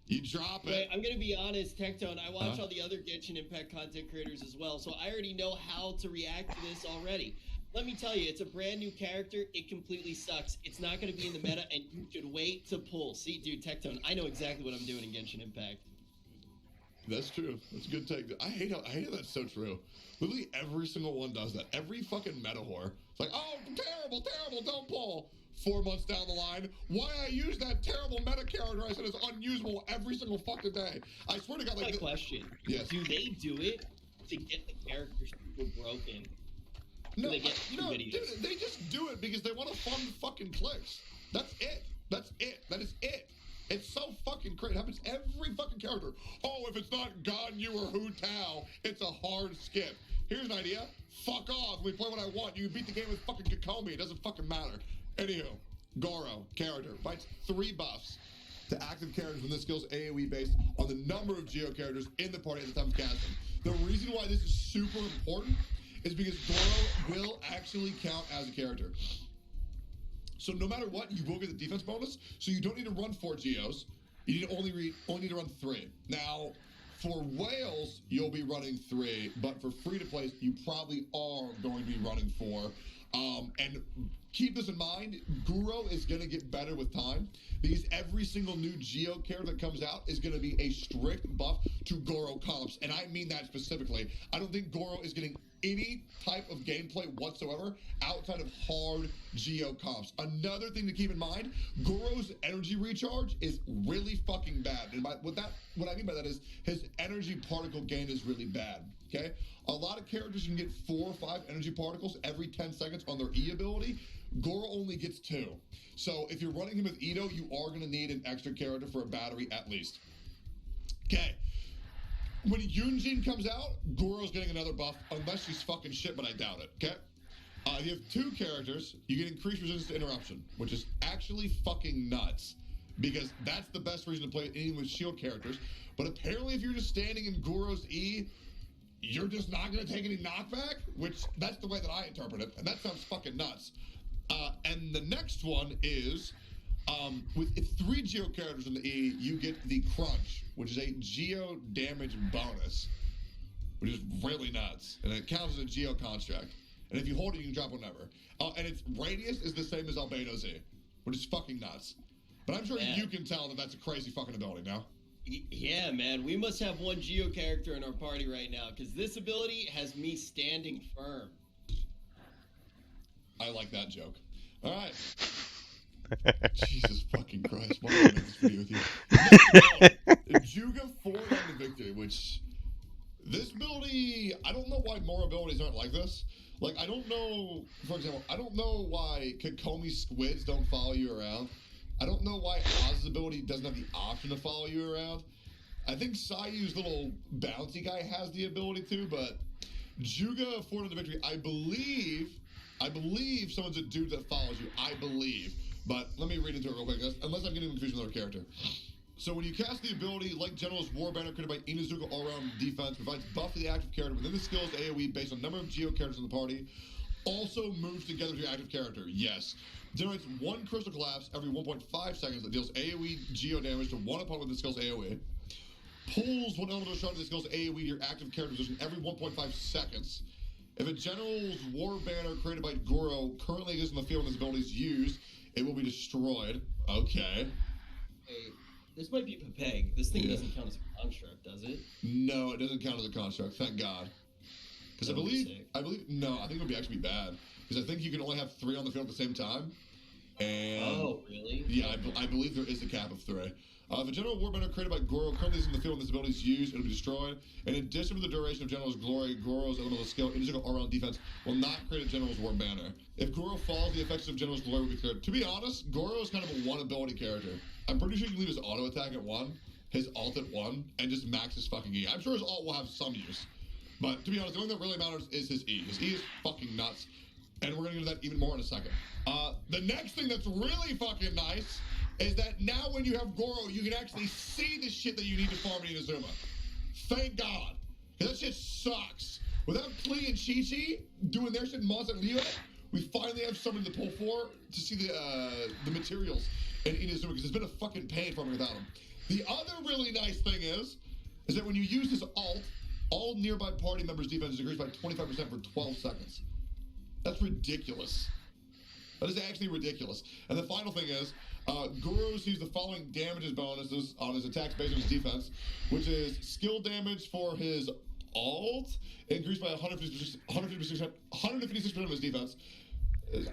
You drop it. Wait, I'm gonna be honest, Tectone. I watch all the other Genshin Impact content creators as well, so I already know how to react to this already. Let me tell you, it's a brand new character. It completely sucks. It's not going to be in the meta, and you should wait to pull. See, dude, Tectone, I know exactly what I'm doing in Genshin Impact. That's true. That's a good take. I hate how that's so true. Literally every single one does that. Every fucking meta whore. It's like, oh, terrible, terrible, don't pull. 4 months down the line, why I use that terrible meta character I said is unusable every single fucking day. I swear to God, like. My question. Yes. Do they do it to get the characters super broken? No, they get dude, they just do it because they want to fund fucking clicks. That's it. That's it. That is it. It's so fucking great. It happens every fucking character. Oh, if it's not Ganyu or Hu Tao, it's a hard skip. Here's an idea. Fuck off. We play what I want. You can beat the game with fucking Kikomi. It doesn't fucking matter. Anywho, Goro, character, fights 3 buffs to active characters when this skill's AoE based on the number of Geo characters in the party at the time of casting. The reason why this is super important is because Goro will actually count as a character. So no matter what, you will get the defense bonus, so you don't need to run 4 Geos. You need to only need to run 3. Now, for whales, you'll be running 3, but for free-to-play, you probably are going to be running 4. And keep this in mind, Goro is going to get better with time because every single new Geo character that comes out is going to be a strict buff to Goro comps. And I mean that specifically. I don't think Goro is getting any type of gameplay whatsoever outside of hard Geo comps. Another thing to keep in mind, Goro's energy recharge is really fucking bad. And what I mean by that is his energy particle gain is really bad, okay? A lot of characters can get 4 or 5 energy particles every 10 seconds on their E ability. Goro only gets 2. So if you're running him with Ito, you are going to need an extra character for a battery at least. Okay. When Yunjin comes out, Goro's getting another buff, unless she's fucking shit, but I doubt it, okay? If you have 2 characters, you get increased resistance to interruption, which is actually fucking nuts, because that's the best reason to play anything with shield characters. But apparently if you're just standing in Goro's E, you're just not going to take any knockback, which that's the way that I interpret it, and that sounds fucking nuts. And the next one is, with 3 Geo characters in the E, you get the Crunch, which is a Geo damage bonus, which is really nuts, and it counts as a Geo construct. And if you hold it, you can drop whenever. And its radius is the same as Albedo Z, which is fucking nuts. But I'm sure you can tell that that's a crazy fucking ability now. Yeah, man, we must have one Geo character in our party right now, because this ability has me standing firm. I like that joke. All right. Jesus fucking Christ. Why did I make this video with you? Juga 4 on the victory, which... This ability... I don't know why more abilities aren't like this. Like, I don't know... For example, I don't know why Kikomi squids don't follow you around. I don't know why Oz's ability doesn't have the option to follow you around. I think Sayu's little bouncy guy has the ability to, but Juga 4 on the victory, I believe someone's a dude that follows you. I believe. But let me read into it real quick, unless I'm getting confused with another character. So when you cast the ability, like General's Warbanner created by Inuzuka all-around defense, provides buff to the active character within the skill's AoE based on number of Geo characters in the party. Also moves together with your active character. Yes. Generates 1 crystal collapse every 1.5 seconds that deals AoE geo damage to one opponent with the skill's AoE. Pulls one elemental shard of the skill's AoE to your active character position every 1.5 seconds. If a general's war banner created by Goro currently exists in the field and this ability is used, it will be destroyed. Okay. Hey, this might be a peg. This thing doesn't count as a construct, does it? No, it doesn't count as a construct. Thank God. Because I believe, no, I think it would be actually bad. Because I think you can only have 3 on the field at the same time. And oh, really? Yeah, I believe there is a cap of 3. If a general warbender created by Goro currently is in the field and this ability is used, it will be destroyed. In addition to the duration of General's glory, Goro's elemental skill, individual all-around defense will not create a General's war banner. If Goro falls, the effects of General's glory will be cleared. To be honest, Goro is kind of a 1 ability character. I'm pretty sure you can leave his auto attack at 1, his ult at 1, and just max his fucking E. I'm sure his ult will have some use. But to be honest, the only thing that really matters is his E. His E is fucking nuts. And we're going to get into that even more in a second. The next thing that's really fucking nice is that now when you have Goro, you can actually see the shit that you need to farm in Inazuma. Thank God. Because that shit sucks. Without Klee and Chi-Chi doing their shit in Monster Leo, we finally have somebody to pull for to see the materials in Inazuma, because it's been a fucking pain farming without him. The other really nice thing is that when you use his ult, all nearby party members' defense is increased by 25% for 12 seconds. That's ridiculous. That is actually ridiculous. And the final thing is, Goro receives the following damages bonuses on his attacks based on his defense, which is skill damage for his ult, increased by 156% of his defense.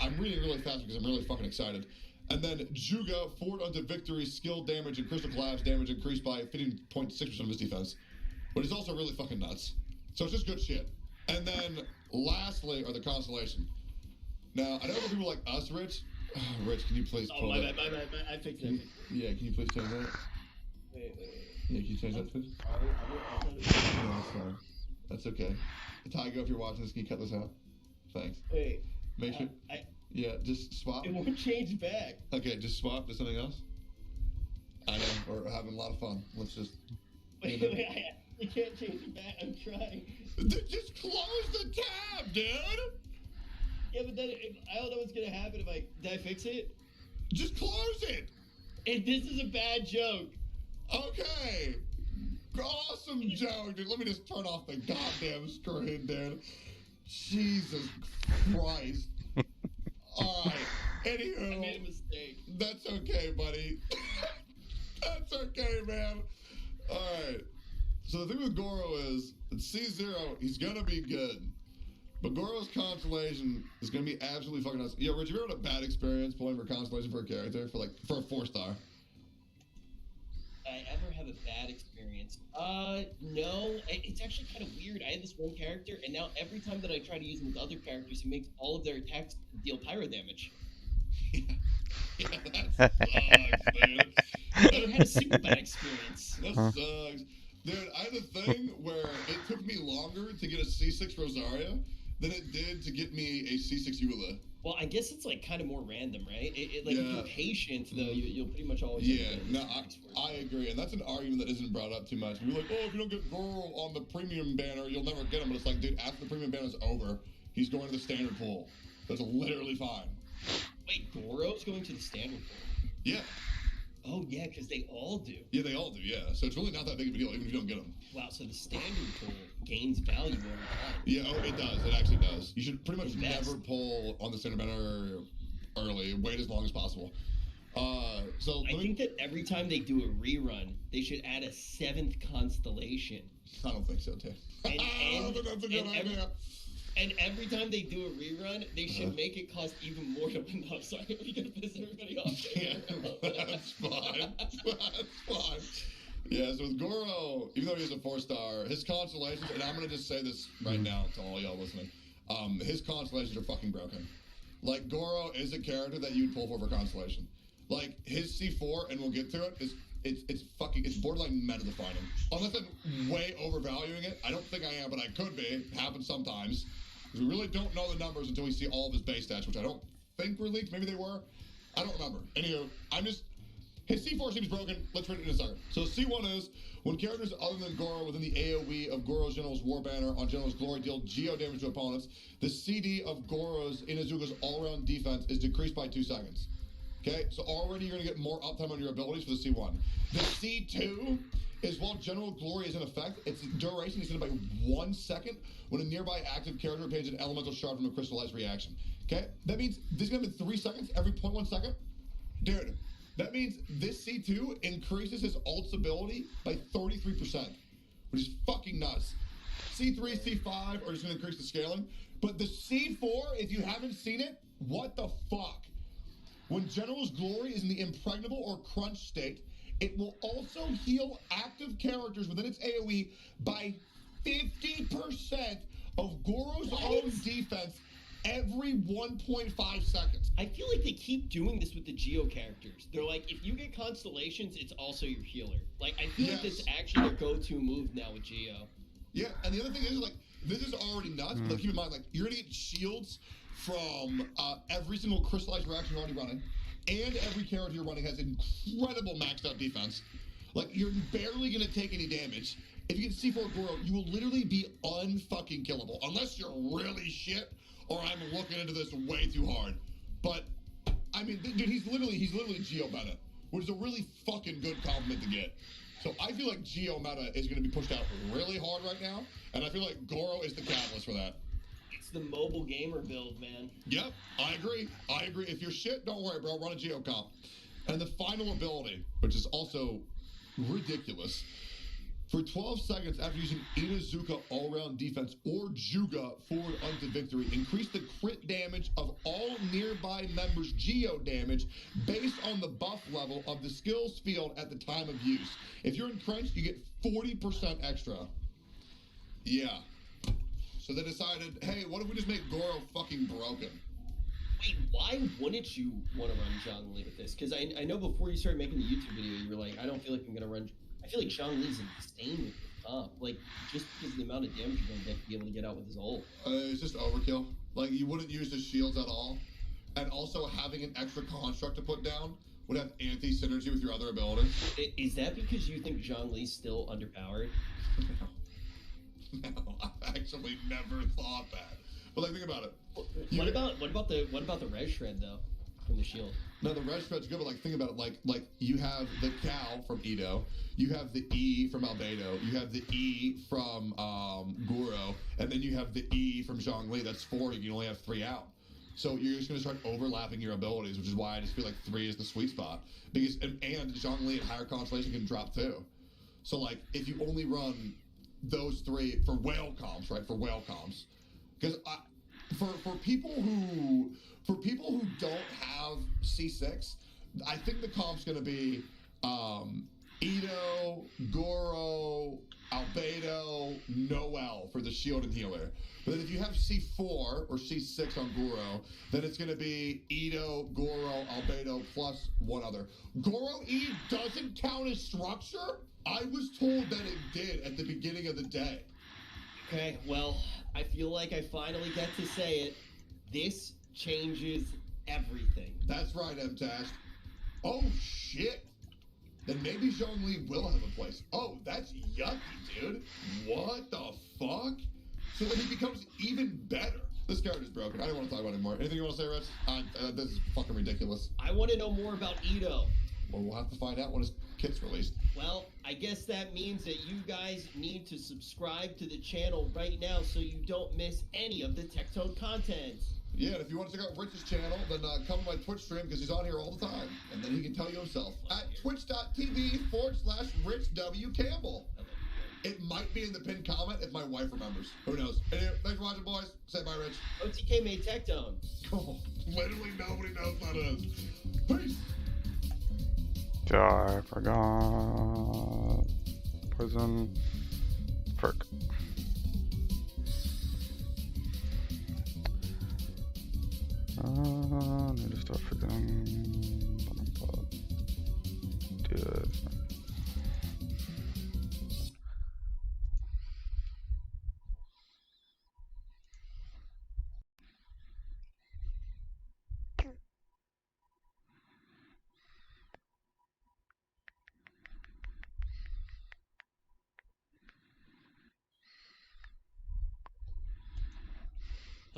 I'm reading really fast because I'm really fucking excited. And then Juga, forward unto victory, skill damage and crystal collapse damage increased by 15.6% of his defense, which is also really fucking nuts. So it's just good shit. And then lastly are the constellation. Now, I know for people like us, Rich. Rich, can you please pull my that? bad. I fixed it. Yeah, can you please change that? Wait. Yeah, can you change that, please? No, that's fine. That's okay. Tygo, if you're watching this, can you cut this out? Thanks. Wait. Make sure. Yeah, just swap. It won't change back. Okay, just swap to something else. I know, we're having a lot of fun. Let's just. Wait, you can't change it back. I'm trying. Just close the tab, dude! Yeah, but then I don't know what's gonna happen if did I fix it? Just close it! This is a bad joke. Okay. Awesome joke, dude. Let me just turn off the goddamn screen, dude. Jesus Christ. Alright. Anywho. I made a mistake. That's okay, buddy. That's okay, man. Alright. So the thing with Goro is, at C0, he's gonna be good. But Goro's Constellation is gonna be absolutely fucking nuts. Yo, Rich, you ever had a bad experience pulling for Constellation for a character? For a 4-star? I ever have a bad experience? No. It's actually kind of weird. I had this one character, and now every time that I try to use him with other characters, he makes all of their attacks deal pyro damage. Yeah, that sucks, dude. I never had a single bad experience. That sucks. Dude, I had a thing where it took me longer to get a C6 Rosaria than it did to get me a C6 Eula. Well, I guess it's like kind of more random, right? If you're patient, though, you'll pretty much always. Yeah, no, I agree, and that's an argument that isn't brought up too much. We're like, oh, if you don't get Goro on the premium banner, you'll never get him. But it's like, dude, after the premium banner's over, he's going to the standard pool. That's literally fine. Wait, Goro's going to the standard pool? Yeah. Oh, yeah, because they all do. Yeah, they all do, yeah. So it's really not that big of a deal, even if you don't get them. Wow, so the standard pool gains value over time. Yeah, oh, it does. It actually does. You should pretty much never pull on the standard banner early. Wait as long as possible. I think that every time they do a rerun, they should add a 7th constellation. I don't think so, Tim. I don't think that's a good idea. And every time they do a rerun, they should make it cost even more to win. No, sorry, we're gonna piss everybody off. Yeah, that's fine. That's fine. Yeah, so with Goro, even though he's a 4-star, his constellations, and I'm gonna just say this right now to all y'all listening, his constellations are fucking broken. Like, Goro is a character that you'd pull for constellation. Like, his C4, and we'll get to it, it's borderline meta defining. Unless I'm way overvaluing it. I don't think I am, but I could be. It happens sometimes. Because we really don't know the numbers until we see all of his base stats, which I don't think were leaked. Maybe they were. I don't remember. Anywho, His C4 seems broken. Let's read it in a second. So C1 is when characters other than Goro within the AoE of Goro's General's War Banner on General's Glory deal geo damage to opponents, the CD of Goro's Inazuka's all-around defense is decreased by 2 seconds. Okay, so already you're going to get more uptime on your abilities for the C1. The C2 is while General Glory is in effect, its duration is going to be 1 second when a nearby active character obtains an elemental shard from a crystallized reaction. Okay, that means this is going to be 3 seconds every 0.1 second. Dude, that means this C2 increases his ult's ability by 33%, which is fucking nuts. C3, C5 are just going to increase the scaling, but the C4, if you haven't seen it, what the fuck? When General's Glory is in the impregnable or crunch state, it will also heal active characters within its AoE by 50% of Goro's own defense every 1.5 seconds. I feel like they keep doing this with the Geo characters. They're like, if you get constellations, it's also your healer. Like, I feel like this is actually their go-to move now with Geo. Yeah, and the other thing is, like, this is already nuts, but keep in mind, like, you're gonna get shields from every single crystallized reaction you're already running, and every character you're running has incredible maxed out defense. Like, you're barely gonna take any damage. If you get C4 Goro, you will literally be unfucking killable, unless you're really shit, or I'm looking into this way too hard. But, I mean, dude, he's literally Geo meta, which is a really fucking good compliment to get. So I feel like Geo meta is going to be pushed out really hard right now, and I feel like Goro is the catalyst for that. It's the mobile gamer build, man. Yep, I agree. If you're shit, don't worry, bro. Run a Geo comp. And the final ability, which is also ridiculous. For 12 seconds after using Inazuka all-round defense or Juga forward unto victory, increase the crit damage of all nearby members' Geo damage based on the buff level of the skills field at the time of use. If you're entrenched, you get 40% extra. Yeah. So they decided, hey, what if we just make Goro fucking broken? Wait, why wouldn't you want to run Zhongli with this? Because I know before you started making the YouTube video, you were like, I don't feel like I'm going to run... I feel like Zhongli's insane with the comp. Like, just because of the amount of damage you're going to be able to get out with his ult. It's just overkill. Like, you wouldn't use his shields at all. And also having an extra construct to put down would have anti-synergy with your other abilities. Is that because you think Zhongli's still underpowered? No, I've actually never thought that. But like, think about it. What about the res shred though, from the shield? No, the res shred's good, but like, think about it. Like you have the Cal from Ito, you have the E from Albedo, you have the E from Goro, and then you have the E from Zhongli. That's 4. You can only have 3 out. So you're just going to start overlapping your abilities, which is why I just feel like 3 is the sweet spot. Because and Zhongli at higher constellation can drop too. So like, if you only run those 3 for whale comps, right? For whale comps, because for people who don't have C6, I think the comp's going to be Ito, Goro, Albedo, Noel for the shield and healer. But then if you have C4 or C6 on Goro, then it's going to be Ito, Goro, Albedo, plus 1 other. Goro E doesn't count as structure? I was told that it did at the beginning of the day. Okay, well, I feel like I finally get to say it. This changes everything. That's right, MTash. Oh, shit. Then maybe Zhongli will have a place. Oh, that's yucky, dude. What the fuck? So then he becomes even better. This character's broken. I don't want to talk about it anymore. Anything you want to say, Rich? This is fucking ridiculous. I want to know more about Ito. Well, we'll have to find out when his kit's released. Well, I guess that means that you guys need to subscribe to the channel right now so you don't miss any of the Tectone content. Yeah, and if you want to check out Rich's channel, then come to my Twitch stream because he's on here all the time. And then he can tell you himself at twitch.tv/Rich W. Campbell. It might be in the pinned comment if my wife remembers. Who knows? Anyway, thanks for watching, boys. Say bye, Rich. OTK made Tectone. Oh, literally nobody knows what it is. Peace. I forgot. Poison. Frick. Need to start forgetting. Do this.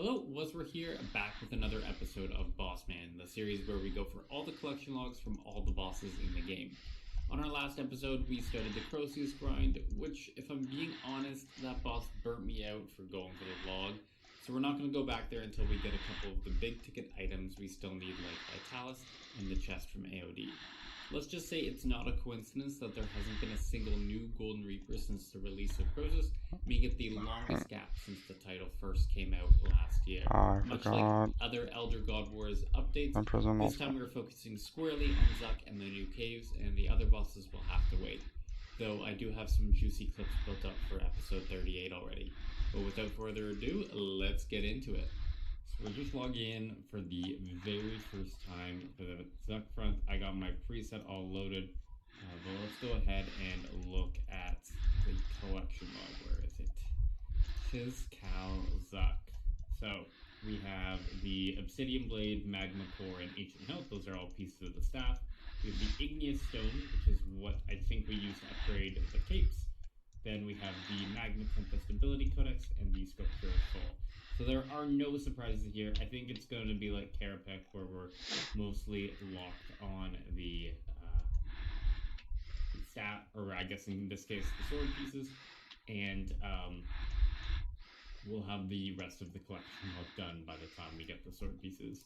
Hello, Wazra here, back with another episode of Boss Man, the series where we go for all the collection logs from all the bosses in the game. On our last episode, we started the Crozius grind, which, if I'm being honest, that boss burnt me out for going for the log, so we're not going to go back there until we get a couple of the big ticket items we still need, like Vitalis and the chest from AOD. Let's just say it's not a coincidence that there hasn't been a single new Golden Reaper since the release of Crozius, making it the longest gap since the title first came out last year. I Much forgot. like other Elder God Wars updates, I'm prison this also. time we're focusing squarely on Zuck and the new caves, and the other bosses will have to wait. Though I do have some juicy clips built up for episode 38 already. But without further ado, let's get into it. So we're just logging in for the very first time for the Zuck front. I got my preset all loaded, but let's go ahead and look at the collection log. Where is it? Chiz Cal Zuck. So we have the Obsidian Blade, Magma Core, and Ancient Health. Those are all pieces of the staff. We have the Igneous Stone, which is what I think we use to upgrade the capes. Then we have the Magma Tempest Ability Codex and the Sculpture of Soul. So there are no surprises here. I think it's going to be like Karapek, where we're mostly locked on the stat, or I guess in this case, the sword pieces, and we'll have the rest of the collection log done by the time we get the sword pieces.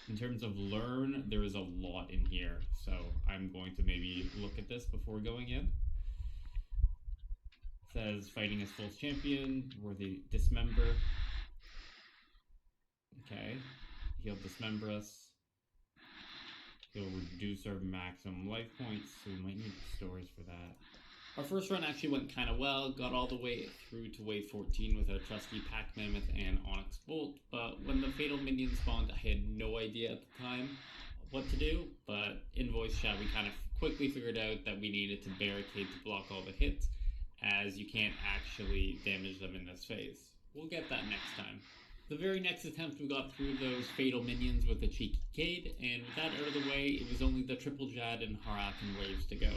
In terms of learn, there is a lot in here, so I'm going to maybe look at this before going in. It says fighting as False Champion, worthy dismember. Okay, he'll dismember us. He'll reduce our maximum life points, so we might need stores for that. Our first run actually went kind of well, got all the way through to wave 14 with our trusty Pack Mammoth and Onyx Bolt, but when the Fatal Minion spawned, I had no idea at the time what to do, but in voice chat we kind of quickly figured out that we needed to barricade to block all the hits, as you can't actually damage them in this phase. We'll get that next time. The very next attempt, we got through those Fatal Minions with a cheeky Cade, and with that out of the way, it was only the Triple Jad and Harakan waves to go.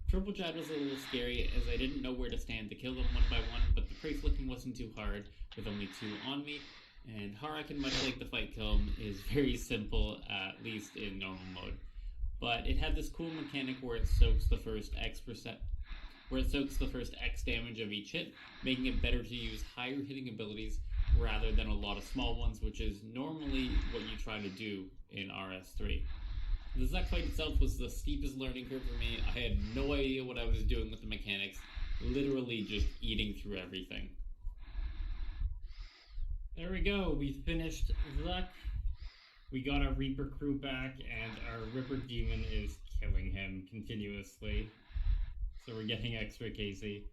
Triple Jad was a little scary, as I didn't know where to stand to kill them one by one, but the prey flicking wasn't too hard, with only 2 on me, and Harakan, much like the fight kiln, is very simple, at least in normal mode. But it had this cool mechanic where it soaks the first X damage of each hit, making it better to use higher hitting abilities rather than a lot of small ones, which is normally what you try to do in RS3. The Zuck fight itself was the steepest learning curve for me. I had no idea what I was doing with the mechanics, literally just eating through everything. There we go, we finished Zuck. We got our Reaper crew back, and our Ripper Demon is killing him continuously. So we're getting extra Casey.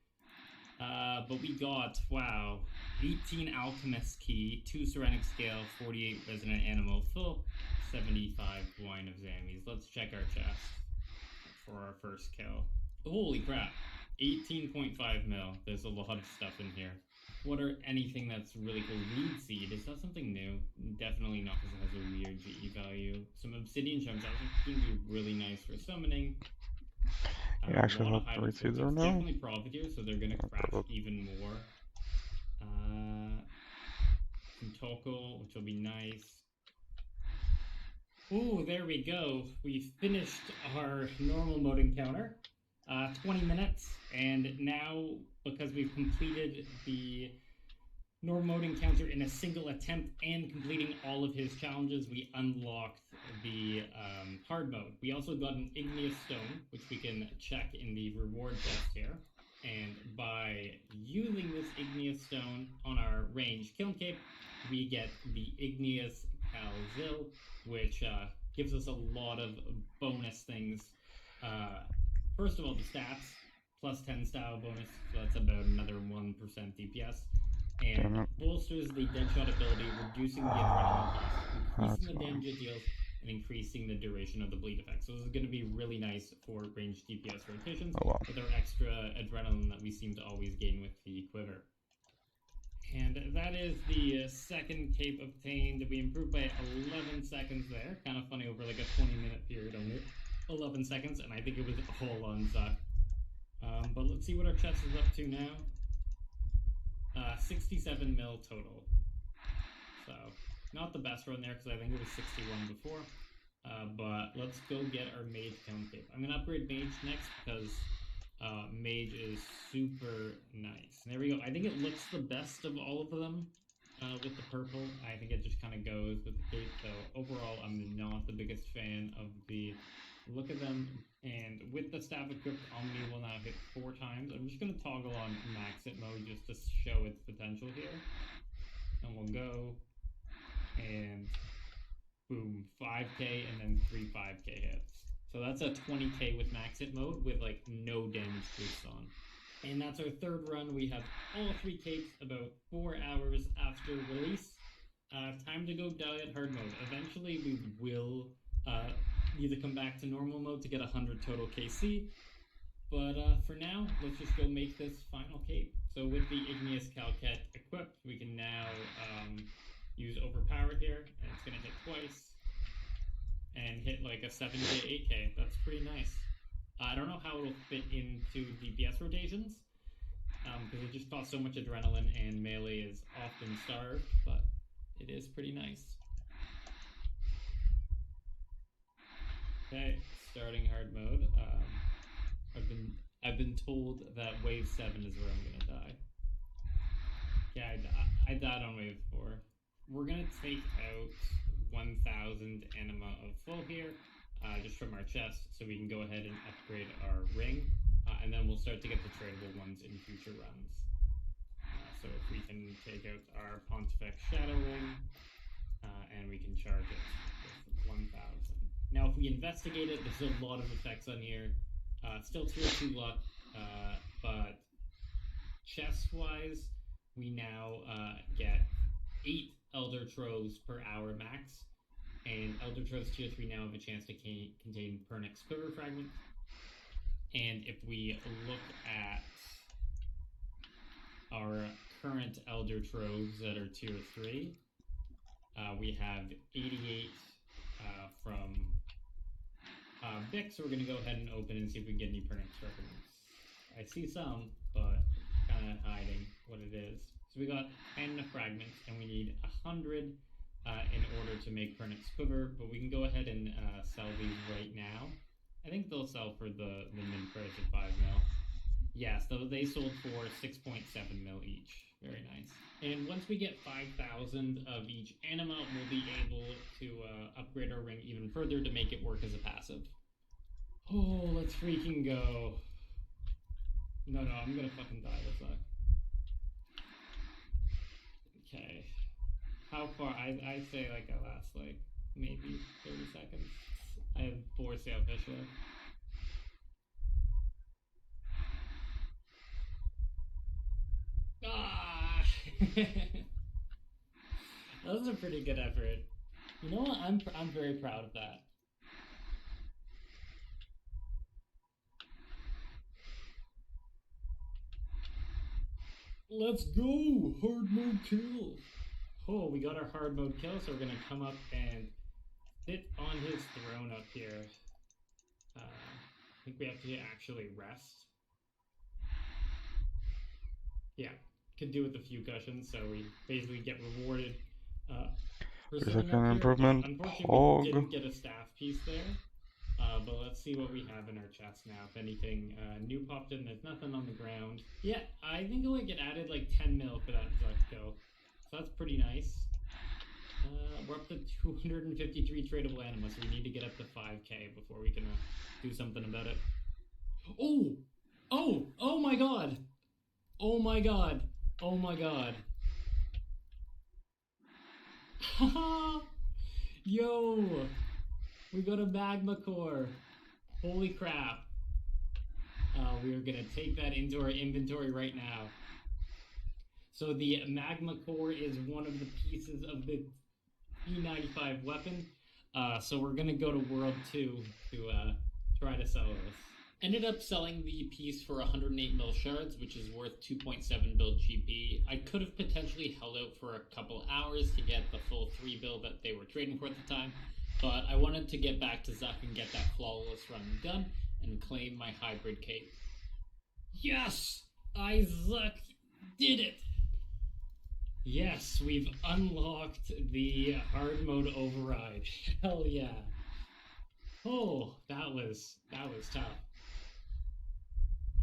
But we got, wow, 18 Alchemist Key, 2 Serenic Scale, 48 Resonant Animal, full 75 Wine of Zammies. Let's check our chest for our first kill. Holy crap, 18.5 mil. There's a lot of stuff in here. What are anything that's really cool? Reed Seed, is that something new? Definitely not, because it has a weird GE value. Some Obsidian Chunks, that would be really nice for summoning. You actually hope the Reed Seeds are new? Definitely profit here, so they're gonna craft even more. Some Tokol, which will be nice. Ooh, there we go. We finished our normal mode encounter. 20 minutes, and now, because we've completed the normal mode encounter in a single attempt and completing all of his challenges, we unlocked the hard mode. We also got an Igneous Stone, which we can check in the reward chest here. And by using this Igneous Stone on our ranged kiln cape, we get the Igneous Calzil, which gives us a lot of bonus things. First of all, the stats, plus 10 style bonus, so that's about another 1% DPS. And bolsters the Deadshot ability, reducing the adrenaline cost, increasing the damage it deals, and increasing the duration of the bleed effect. So this is going to be really nice for ranged DPS rotations with our extra adrenaline that we seem to always gain with the Quiver. And that is the second cape obtained. We improved by 11 seconds there. Kind of funny, over like a 20-minute period only. 11 seconds, and I think it was all on Zuck. But let's see what our chest is up to now. 67 mil total. So, not the best run there, because I think it was 61 before. But let's go get our Mage Cone Cape. I'm going to upgrade Mage next, because Mage is super nice. And there we go. I think it looks the best of all of them with the purple. I think it just kind of goes with the cape. So overall, I'm not the biggest fan of the look of them. And with the Staff equipped, Omni will now hit 4 times. I'm just going to toggle on Max It mode just to show its potential here. And we'll go, and boom, 5k and then 3 5k hits. So that's a 20k with Max It mode with like no damage boost on. And that's our third run. We have all 3 capes about 4 hours after release. Time to go diet hard mode. Eventually we will either come back to normal mode to get 100 total KC. But for now, let's just go make this final cape. So with the Igneous Calquette equipped, we can now use Overpower here, and it's going to hit twice. And hit like a 7k, 8k. That's pretty nice. I don't know how it'll fit into DPS rotations, because it just costs so much adrenaline and melee is often starved, but it is pretty nice. Okay, starting hard mode. I've been told that wave 7 is where I'm gonna die. Yeah, I died on wave 4. We're gonna take out 1,000 anima of full here, just from our chest, so we can go ahead and upgrade our ring, and then we'll start to get the tradable ones in future runs. So if we can take out our Pontifex Shadow Ring, and we can charge it with 1,000. Now if we investigate it, there's a lot of effects on here. Still tier 2 luck, but chest-wise, we now get 8 Elder Troves per hour max, and Elder Troves tier 3 now have a chance to contain Pernix Quiver Fragment. And if we look at our current Elder Troves that are tier 3, we have 88 from Bix, so we're going to go ahead and open and see if we can get any Pernix Fragments. I see some, but kind of hiding what it is. So we got 10 fragments, and we need 100 in order to make Pernix Quiver, but we can go ahead and sell these right now. I think they'll sell for the min price of 5 mil. Yes, they sold for 6.7 mil each. Very nice. And once we get 5,000 of each anima, we'll be able to upgrade our ring even further to make it work as a passive. Oh, let's freaking go. No, I'm gonna fucking die this time. Okay. How far? I'd say like I last like maybe 30 seconds. I have 4 sailfish left. Ah! That was a pretty good effort. You know what? I'm very proud of that. Let's go! Hard mode kill! Oh, we got our hard mode kill, so we're gonna come up and sit on his throne up here. I think we have to actually rest. Yeah, could do with a few cushions, so we basically get rewarded for sitting up here. Improvement. Unfortunately, we didn't get a staff piece there. But let's see what we have in our chest now. If anything new popped in, there's nothing on the ground. Yeah, I think it added like 10 mil for that Zuck kill. So that's pretty nice. We're up to 253 tradable anima, so we need to get up to 5k before we can do something about it. Oh my god! Oh my god! Oh my god! Haha! Yo! We got a magma core. Holy crap. We are going to take that into our inventory right now. So the magma core is one of the pieces of the P95 weapon. So we're going to go to World 2 to try to sell this. Ended up selling the piece for 108 mil shards, which is worth 2.7 build GP. I could have potentially held out for a couple hours to get the full 3 build that they were trading for at the time. But I wanted to get back to Zuck and get that flawless run done and claim my hybrid cape. Yes! Zuck did it! Yes, we've unlocked the hard mode override. Hell yeah. Oh, that was tough.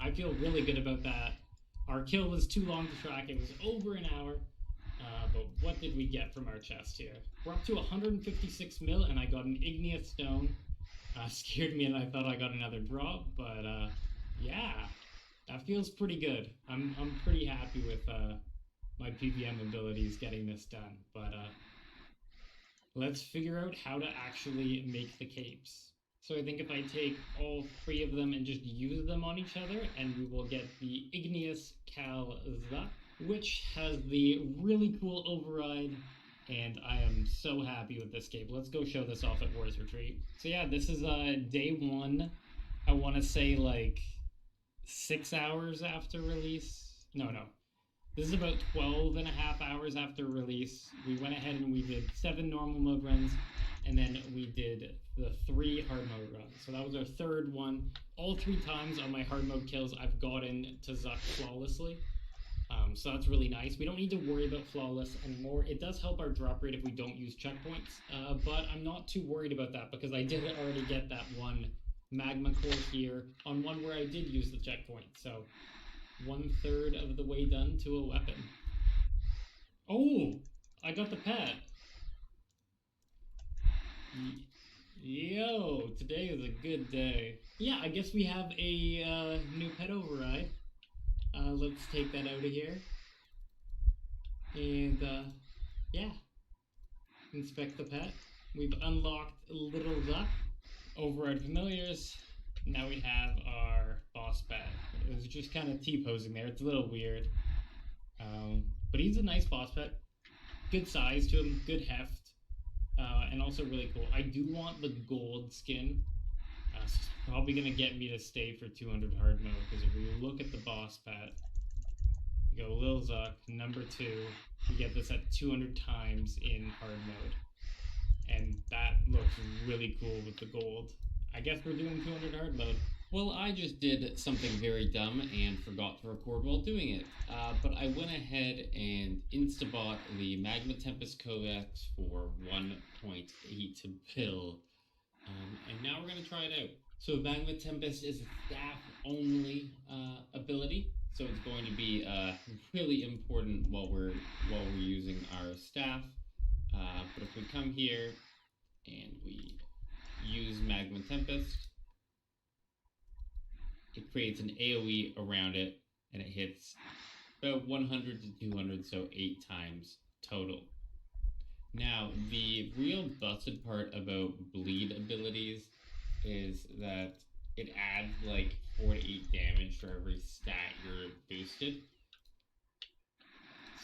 I feel really good about that. Our kill was too long to track. It was over an hour. But what did we get from our chest here? We're up to 156 mil, and I got an igneous stone. Scared me, and I thought I got another drop. But yeah, that feels pretty good. I'm pretty happy with my PVM abilities getting this done. But let's figure out how to actually make the capes. So I think if I take all three of them and just use them on each other, and we will get the Igneous Calza, which has the really cool override, and I am so happy with this cape. Let's go show this off at War's Retreat. So yeah, this is day one. I want to say like 6 hours after release. No. This is about 12 and a half hours after release. We went ahead and we did 7 normal mode runs, and then we did the 3 hard mode runs. So that was our third one. All 3 times on my hard mode kills, I've gotten to Zuck flawlessly. So that's really nice. We don't need to worry about flawless anymore. It does help our drop rate if we don't use checkpoints, but I'm not too worried about that because I did already get that one magma core here on one where I did use the checkpoint. So 1/3 of the way done to a weapon. Oh, I got the pet. Yo, today is a good day. Yeah, I guess we have a new pet override. Let's take that out of here. And yeah, inspect the pet. We've unlocked Little Zuck, override familiars. Now we have our boss pet. It was just kind of T-posing there. It's a little weird. But he's a nice boss pet. Good size to him, good heft, and also really cool. I do want the gold skin. It's probably going to get me to stay for 200 hard mode, because if we look at the boss pet, you go Lil Zuck, number 2, you get this at 200 times in hard mode. And that looks really cool with the gold. I guess we're doing 200 hard mode. Well, I just did something very dumb and forgot to record while doing it. But I went ahead and insta-bought the Magma Tempest Codex for 1.8 bill. And now we're going to try it out. So Magma Tempest is a staff-only ability. So it's going to be really important while we're using our staff. But if we come here and we use Magma Tempest, it creates an AoE around it, and it hits about 100 to 200, so 8 times total. Now, the real busted part about bleed abilities is that it adds like 4 to 8 damage for every stat you're boosted.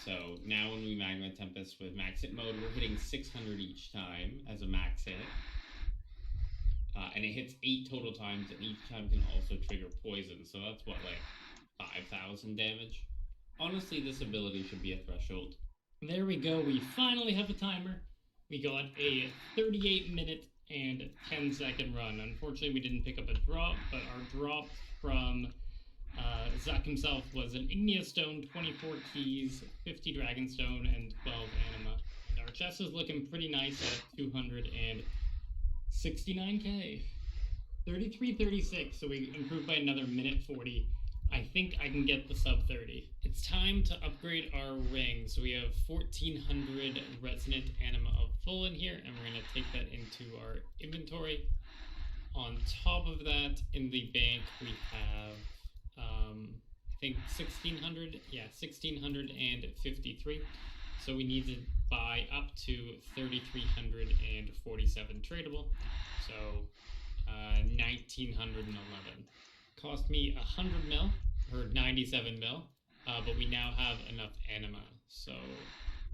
So now when we Magma Tempest with max hit mode, we're hitting 600 each time as a max hit. And it hits 8 total times, and each time can also trigger poison. So that's what, like 5,000 damage? Honestly, this ability should be a threshold. There we go. We finally have a timer. We got a 38-minute and 10-second run. Unfortunately, we didn't pick up a drop, but our drop from Zuck himself was an Igneous Stone, 24 keys, 50 Dragonstone, and 12 Anima. And our chest is looking pretty nice at 269k. 33:36, so we improved by another minute 40. I think I can get the sub 30. It's time to upgrade our ring. So we have 1400 Resonant Anima of full in here, and we're going to take that into our inventory. On top of that, in the bank, we have, I think 1600. Yeah, 1653. So we need to buy up to 3347 tradable. So 1911. Cost me 100 mil, or 97 mil, but we now have enough anima. So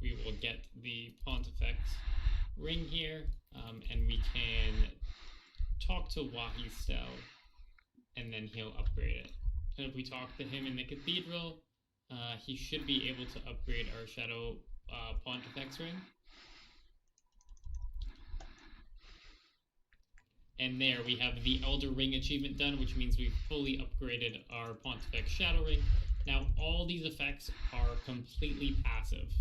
we will get the Pontifex ring here, and we can talk to Wahi's Stell, and then he'll upgrade it. And if we talk to him in the cathedral, he should be able to upgrade our Shadow Pontifex ring. And there we have the Elder Ring achievement done, which means we've fully upgraded our Pontifex Shadow Ring. Now all these effects are completely passive.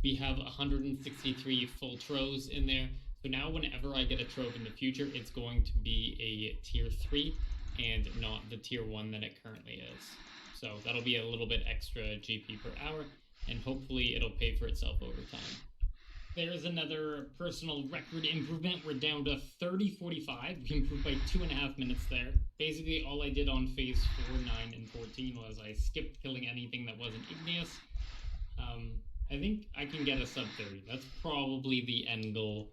We have 163 full troves in there. So now whenever I get a trove in the future, it's going to be a tier 3 and not the tier 1 that it currently is. So that'll be a little bit extra GP per hour, and hopefully it'll pay for itself over time. There's another personal record improvement. We're down to 30:45. We improved by 2.5 minutes there. Basically, all I did on phase 4, 9, and 14 was I skipped killing anything that wasn't igneous. I think I can get a sub 30. That's probably the end goal.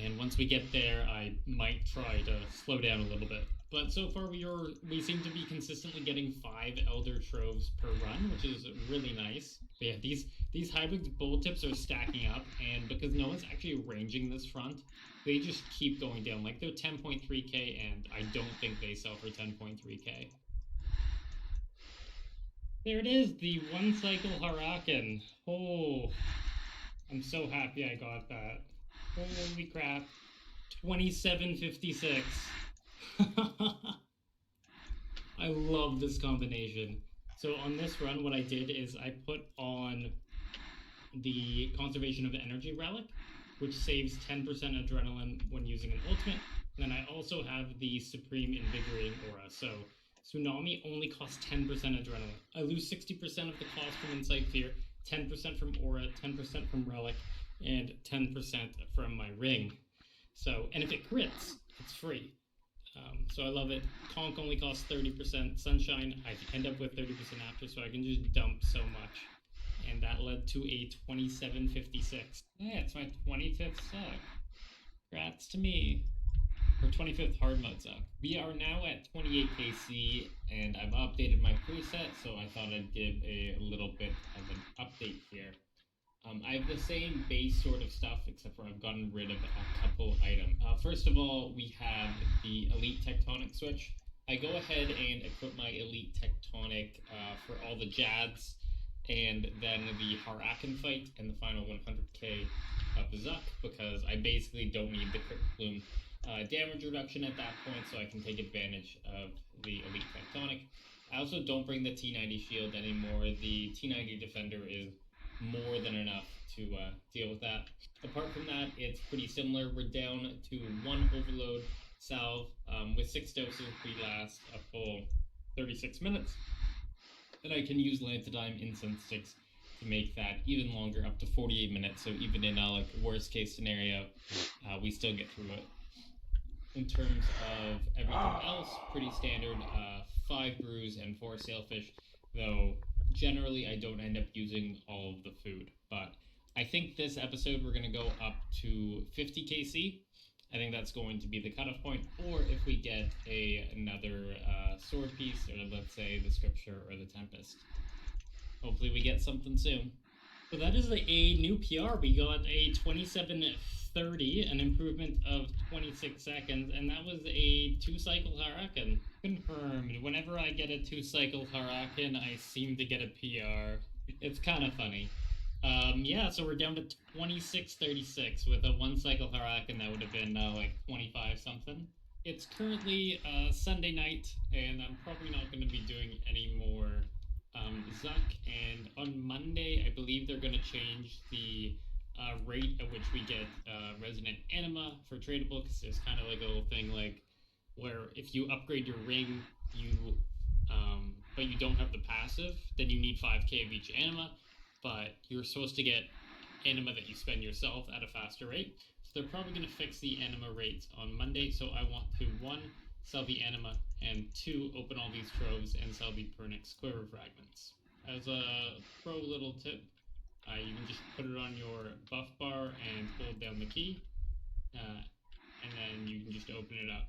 And once we get there, I might try to slow down a little bit. But so far, we seem to be consistently getting 5 Elder Troves per run, which is really nice. But yeah, these hybrid bull tips are stacking up, and because no one's actually ranging this front, they just keep going down. Like, they're 10.3k, and I don't think they sell for 10.3k. There it is, the one cycle Harakan. Oh, I'm so happy I got that. Holy crap. 2756. I love this combination. So on this run, what I did is I put on the Conservation of Energy Relic, which saves 10% adrenaline when using an ultimate. And then I also have the Supreme Invigorating Aura. So Tsunami only costs 10% adrenaline. I lose 60% of the cost from Insight Fear, 10% from Aura, 10% from Relic, and 10% from my ring. So, and if it crits, it's free. So I love it. Conk only costs 30%. Sunshine, I end up with 30% after, so I can just dump so much. And that led to a 2756. Yeah, it's my 25th suck. Congrats to me. Or 25th hard mode suck. We are now at 28 KC, and I've updated my preset, so I thought I'd give a little bit of an update here. I have the same base sort of stuff, except for I've gotten rid of a couple items. First of all, we have the Elite Tectonic switch. I go ahead and equip my Elite Tectonic for all the Jads, and then the Harakan fight, and the final 100k of Zuck, because I basically don't need the Crypt Plume damage reduction at that point, so I can take advantage of the Elite Tectonic. I also don't bring the T90 shield anymore. The T90 Defender is more than enough to deal with that. Apart from that, it's pretty similar. We're down to 1 overload salve. With 6 doses, we last a full 36 minutes. And I can use Lantidime Incense Sticks to make that even longer, up to 48 minutes. So even in a worst case scenario, we still get through it. In terms of everything else, pretty standard. 5 brews and 4 sailfish, though generally I don't end up using all of the food. But I think this episode we're going to go up to 50 KC. I think that's going to be the cutoff point. Or if we get another sword piece, or let's say the Scripture or the Tempest. Hopefully we get something soon. So that is a new PR. We got a 27:30, an improvement of 26 seconds, and that was a 2-cycle Harakan. Confirmed. Whenever I get a 2-cycle Harakan, I seem to get a PR. It's kind of funny. Yeah, so we're down to 26:36 with a 1-cycle Harakan. That would have been like 25 something. It's currently Sunday night, and I'm probably not going to be doing any more Zuck. And on Monday, I believe they're going to change the rate at which we get Resident Anima for tradable, because there's kind of like a little thing like where if you upgrade your ring, but you don't have the passive, then you need 5k of each anima, but you're supposed to get anima that you spend yourself at a faster rate. So they're probably going to fix the anima rates on Monday, so I want to 1, sell the anima, and 2, open all these troves and sell the Pernix Quiver Fragments. As a pro little tip, you can just put it on your buff bar and hold down the key, and then you can just open it up.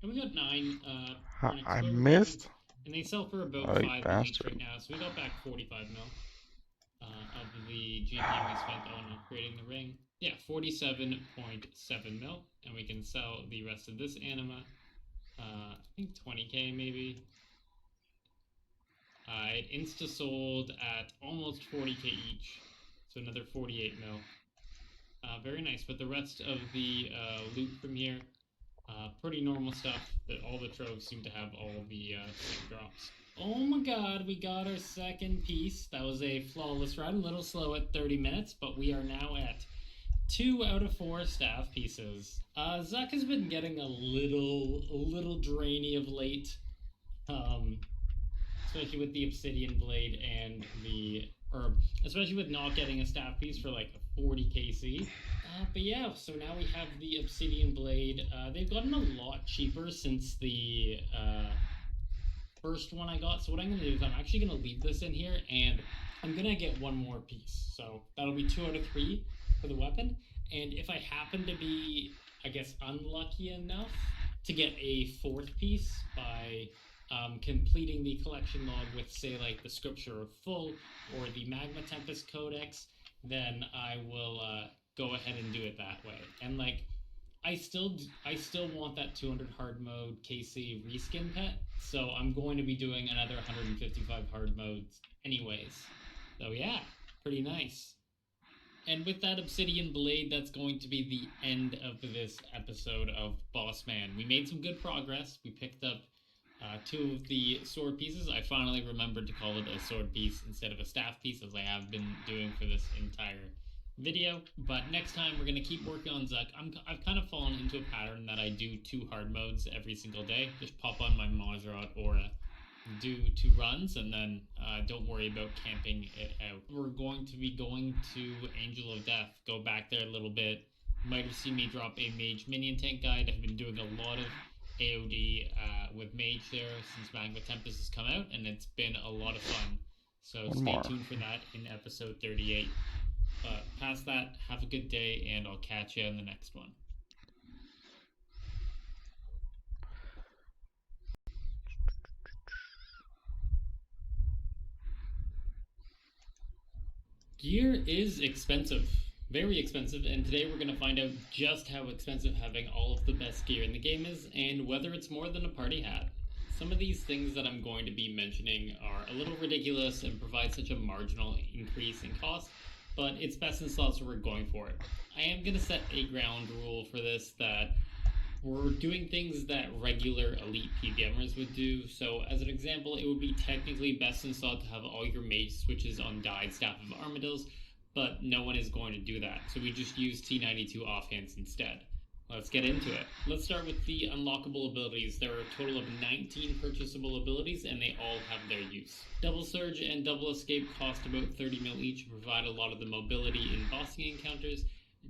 And we got 9 Pernix I Quiver missed. Fragments, and they sell for about Oh, 5 each bastard. right now, so we got back 45 mil of the GP we spent on upgrading the ring. Yeah, 47.7 mil, and we can sell the rest of this anima. I think 20k maybe. It insta sold at almost 40k each, so another 48 mil. Very nice, but the rest of the loot from here, pretty normal stuff. That all the troves seem to have all the same drops. Oh my god, we got our second piece. That was a flawless run, a little slow at 30 minutes, but we are now at 2 out of 4 staff pieces. Zuck has been getting a little drainy of late. Especially with the obsidian blade and especially with not getting a staff piece for like a 40 KC. But yeah, so now we have the obsidian blade. They've gotten a lot cheaper since the first one I got. So what I'm gonna do is I'm actually gonna leave this in here, and I'm gonna get one more piece. So that'll be 2 out of 3 for the weapon. And if I happen to be, I guess, unlucky enough to get a 4th piece by completing the collection log with, say, like the Scripture of Full or the Magma Tempest Codex, then I will go ahead and do it that way. And like, I still want that 200 hard mode KC reskin pet, so I'm going to be doing another 155 hard modes anyways. So yeah, pretty nice. And with that obsidian blade, that's going to be the end of this episode of Boss Man. We made some good progress. We picked up 2 of the sword pieces. I finally remembered to call it a sword piece instead of a staff piece, as I have been doing for this entire video. But next time we're going to keep working on Zuck. I've kind of fallen into a pattern that I do 2 hard modes every single day. Just pop on my Mazerot aura, do 2 runs, and then don't worry about camping it out. We're going to be going to Angel of Death. Go back there a little bit. You might have seen me drop a mage minion tank guide. I've been doing a lot of AOD with mage there since Magma Tempest has come out, and it's been a lot of fun. So stay tuned for that in episode 38. But past that, have a good day, and I'll catch you in the next one. Gear is expensive, very expensive, and today we're going to find out just how expensive having all of the best gear in the game is, and whether it's more than a party hat. Some of these things that I'm going to be mentioning are a little ridiculous and provide such a marginal increase in cost, but it's best in slots, so we're going for it. I am going to set a ground rule for this that we're doing things that regular elite PVMers would do. So as an example, it would be technically best in slot to have all your mage switches on dyed Staff of Armadillos, but no one is going to do that. So we just use T92 offhands instead. Let's get into it. Let's start with the unlockable abilities. There are a total of 19 purchasable abilities, and they all have their use. Double Surge and Double Escape cost about 30 mil each, and provide a lot of the mobility in bossing encounters.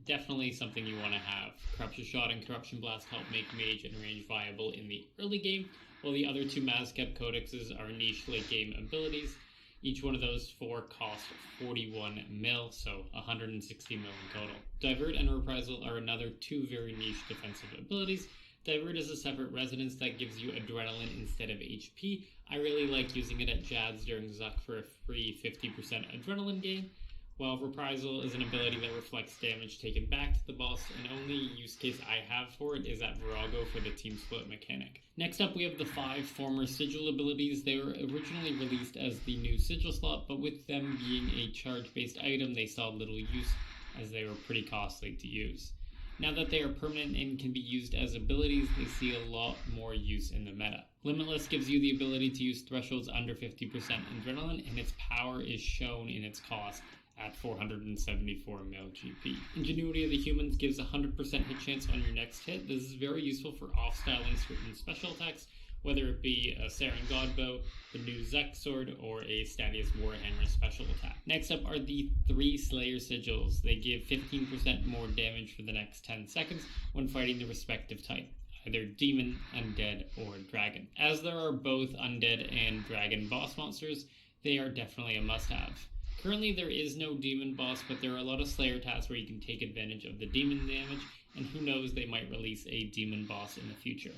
Definitely something you want to have. Corruption Shot and Corruption Blast help make mage and range viable in the early game, while the other 2 Mazkep Codexes are niche late game abilities. Each one of those 4 cost 41 mil, so 160 mil in total. Divert and Reprisal are another 2 very niche defensive abilities. Divert is a separate resonance that gives you adrenaline instead of HP. I really like using it at Jads during Zuck for a free 50% adrenaline gain, while Reprisal is an ability that reflects damage taken back to the boss, and only use case I have for it is at Virago for the team split mechanic. Next up, we have the 5 former Sigil abilities. They were originally released as the new Sigil slot, but with them being a charge-based item, they saw little use as they were pretty costly to use. Now that they are permanent and can be used as abilities, they see a lot more use in the meta. Limitless gives you the ability to use thresholds under 50% adrenaline, and its power is shown in its cost at 474 mil GP. Ingenuity of the Humans gives 100% hit chance on your next hit. This is very useful for off-styling certain special attacks, whether it be a Saren Godbow, the new Zek Sword, or a Stadius Warhammer special attack. Next up are the 3 Slayer Sigils. They give 15% more damage for the next 10 seconds when fighting the respective type, either Demon, Undead, or Dragon. As there are both Undead and Dragon boss monsters, they are definitely a must-have. Currently there is no demon boss, but there are a lot of Slayer tasks where you can take advantage of the demon damage, and who knows, they might release a demon boss in the future.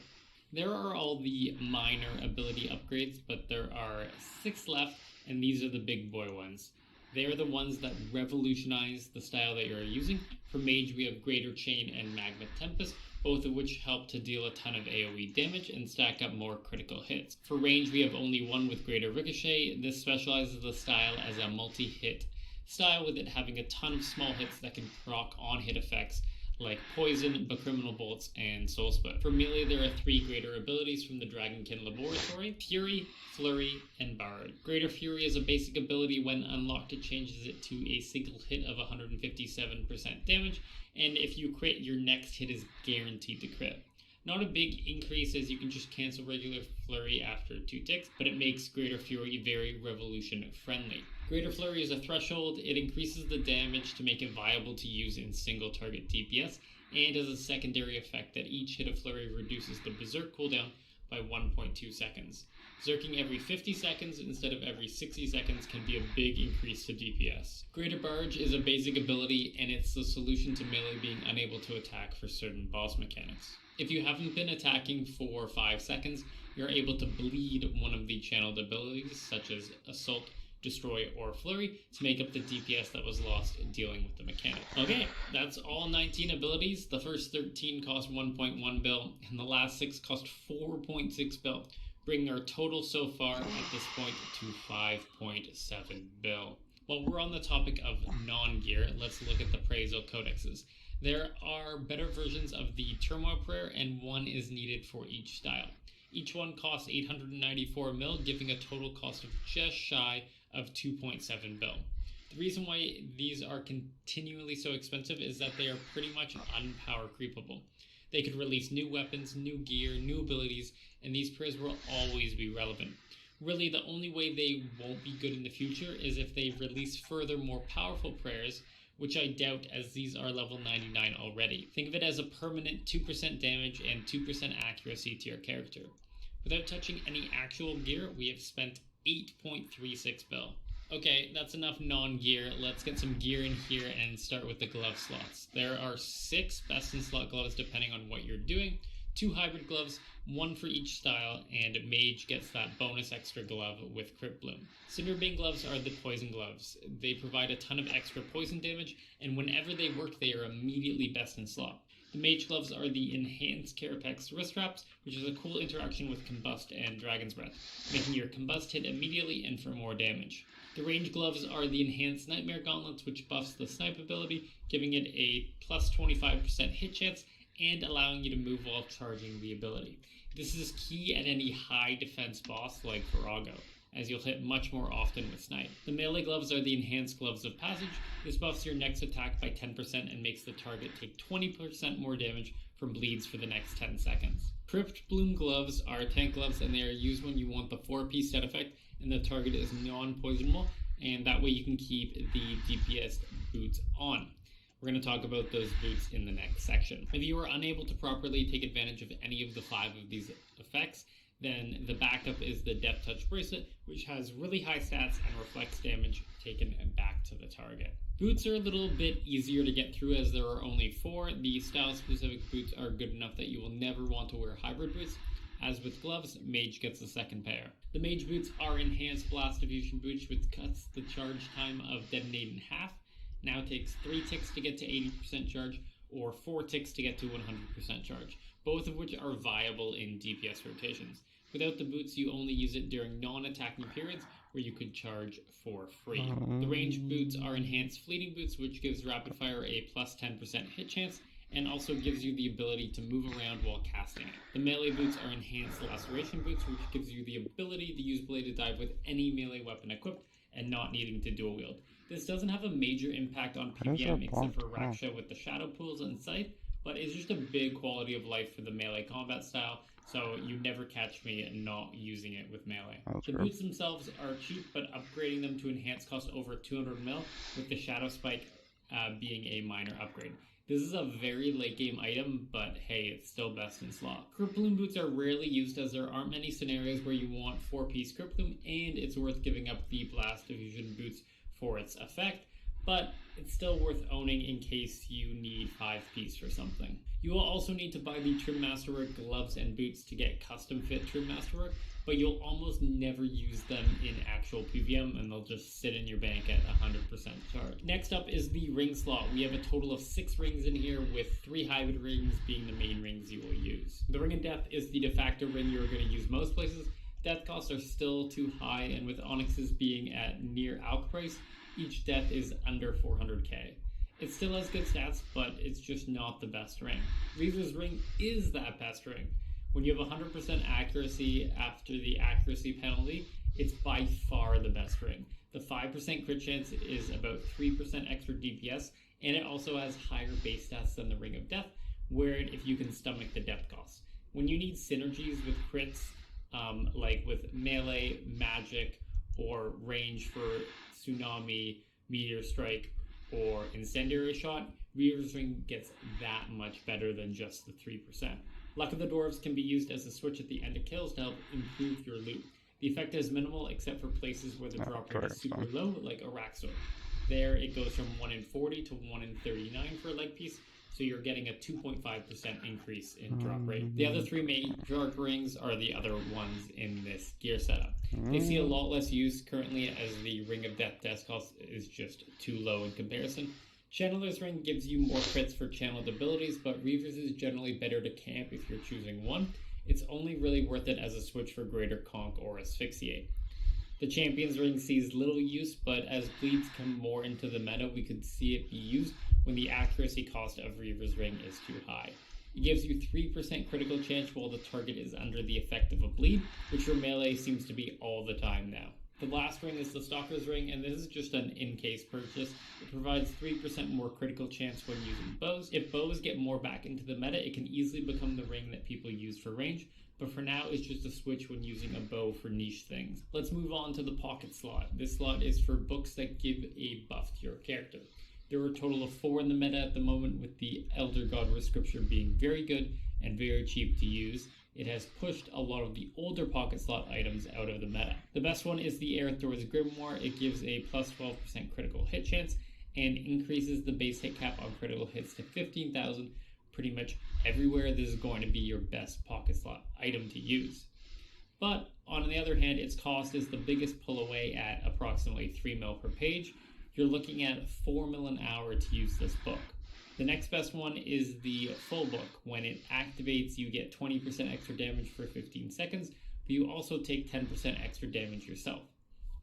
There are all the minor ability upgrades, but there are 6 left, and these are the big boy ones. They are the ones that revolutionize the style that you're using. For Mage, we have Greater Chain and Magma Tempest, both of which help to deal a ton of AoE damage and stack up more critical hits. For range, we have only one with Greater Ricochet. This specializes the style as a multi-hit style, with it having a ton of small hits that can proc on hit effects like Poison, Criminal Bolts, and Soul Split. For melee, there are 3 greater abilities from the Dragonkin Laboratory: Fury, Flurry, and Barrage. Greater Fury is a basic ability. When unlocked, it changes it to a single hit of 157% damage, and if you crit, your next hit is guaranteed to crit. Not a big increase, as you can just cancel regular Flurry after 2 ticks, but it makes Greater Fury very Revolution friendly. Greater Flurry is a threshold. It increases the damage to make it viable to use in single target DPS, and as a secondary effect that each hit of Flurry reduces the Berserk cooldown by 1.2 seconds. Zerking every 50 seconds instead of every 60 seconds can be a big increase to DPS. Greater Barrage is a basic ability, and it's the solution to melee being unable to attack for certain boss mechanics. If you haven't been attacking for 5 seconds, you're able to bleed one of the channeled abilities, such as Assault, Destroy, or Flurry, to make up the DPS that was lost in dealing with the mechanic. Okay, that's all 19 abilities. The first 13 cost 1.1 bill, and the last 6 cost 4.6 bill, bringing our total so far at this point to 5.7 bill. While we're on the topic of non-gear, let's look at the Praeso codexes. There are better versions of the Turmoil Prayer, and one is needed for each style. Each one costs 894 mil, giving a total cost of just shy of 2.7 bill. The reason why these are continually so expensive is that they are pretty much unpower creepable. They could release new weapons, new gear, new abilities, and these prayers will always be relevant. Really, the only way they won't be good in the future is if they release further more powerful prayers, which I doubt, as these are level 99 already. Think of it as a permanent 2% damage and 2% accuracy to your character. Without touching any actual gear, we have spent 8.36 bill. Okay, that's enough non-gear. Let's get some gear in here and start with the glove slots. There are 6 best in slot gloves depending on what you're doing, 2 hybrid gloves, 1 for each style, and Mage gets that bonus extra glove with Crypt Bloom. Cinderbane gloves are the poison gloves. They provide a ton of extra poison damage, and whenever they work, they are immediately best in slot. The Mage gloves are the enhanced Carapax wrist wraps, which is a cool interaction with Combust and Dragon's Breath, making your Combust hit immediately and for more damage. The range gloves are the enhanced Nightmare gauntlets, which buffs the snipe ability, giving it a plus 25% hit chance and allowing you to move while charging the ability. This is key at any high defense boss like Virago, as you'll hit much more often with snipe. The melee gloves are the enhanced gloves of passage. This buffs your next attack by 10% and makes the target take 20% more damage from bleeds for the next 10 seconds. Crypt Bloom gloves are tank gloves, and they are used when you want the 4-piece set effect and the target is non-poisonable, and that way you can keep the DPS boots on. We're going to talk about those boots in the next section. If you are unable to properly take advantage of any of the 5 of these effects, then the backup is the Depth Touch Bracelet, which has really high stats and reflects damage taken back to the target. Boots are a little bit easier to get through as there are only 4. The style-specific boots are good enough that you will never want to wear hybrid boots. As with gloves, Mage gets the second pair. The Mage boots are enhanced Blast Diffusion boots, which cuts the charge time of Detonate in half. Now takes 3 ticks to get to 80% charge, or 4 ticks to get to 100% charge, both of which are viable in DPS rotations. Without the boots, you only use it during non-attacking periods where you could charge for free. The ranged boots are enhanced Fleeting boots, which gives Rapid Fire a plus 10% hit chance, and also gives you the ability to move around while casting it. The melee boots are enhanced Laceration boots, which gives you the ability to use Bladed Dive with any melee weapon equipped and not needing to dual wield. This doesn't have a major impact on PVM except for Raksha with the Shadow Pools and Scythe, but it's just a big quality of life for the melee combat style, so you never catch me not using it with melee. The boots themselves are cheap, but upgrading them to enhanced cost over 200 mil, with the Shadow Spike being a minor upgrade. This is a very late game item, but hey, it's still best in slot. Crypt Bloom boots are rarely used as there aren't many scenarios where you want 4-piece Crypt Bloom, and it's worth giving up the Blast Diffusion boots for its effect, but it's still worth owning in case you need 5-piece for something. You will also need to buy the Trim Masterwork gloves and boots to get custom fit Trim Masterwork, but you'll almost never use them in actual PVM and they'll just sit in your bank at 100% charge. Next up is the ring slot. We have a total of 6 rings in here, with 3 hybrid rings being the main rings you will use. The Ring of Death is the de facto ring you're going to use most places. Death costs are still too high, and with Onyx's being at near alch price, each death is under 400k. It still has good stats, but it's just not the best ring. Reaver's Ring is that best ring. When you have 100% accuracy after the accuracy penalty, it's by far the best ring. The 5% crit chance is about 3% extra DPS, and it also has higher base stats than the Ring of Death, where if you can stomach the death cost. When you need synergies with crits, like with melee, magic, or range for Tsunami, Meteor Strike, or Incendiary Shot, Reaver's Ring gets that much better than just the 3%. Luck of the Dwarves can be used as a switch at the end of kills to help improve your loot. The effect is minimal except for places where the drop rate is super low, like Araxor. There it goes from 1 in 40 to 1 in 39 for a leg piece, so you're getting a 2.5% increase in drop rate. The other three major rings are the other ones in this gear setup. They see a lot less use currently as the Ring of Death death cost is just too low in comparison. Channeler's Ring gives you more crits for channeled abilities, but Reaver's is generally better to camp if you're choosing one. It's only really worth it as a switch for Greater Conk or Asphyxiate. The Champion's Ring sees little use, but as bleeds come more into the meta, we could see it be used when the accuracy cost of Reaver's Ring is too high. It gives you 3% critical chance while the target is under the effect of a bleed, which for melee seems to be all the time now. The last ring is the Stalker's Ring, and this is just an in-case purchase. It provides 3% more critical chance when using bows. If bows get more back into the meta, it can easily become the ring that people use for range, but for now it's just a switch when using a bow for niche things. Let's move on to the pocket slot. This slot is for books that give a buff to your character. There are a total of 4 in the meta at the moment, with the Elder God Scripture being very good and very cheap to use. It has pushed a lot of the older pocket slot items out of the meta. The best one is the Erethdor's Grimoire. It gives a plus 12% critical hit chance and increases the base hit cap on critical hits to 15,000. Pretty much everywhere this is going to be your best pocket slot item to use. But on the other hand, its cost is the biggest pull away at approximately 3 mil per page. You're looking at 4 mil an hour to use this book. The next best one is the full book. When it activates, you get 20% extra damage for 15 seconds, but you also take 10% extra damage yourself.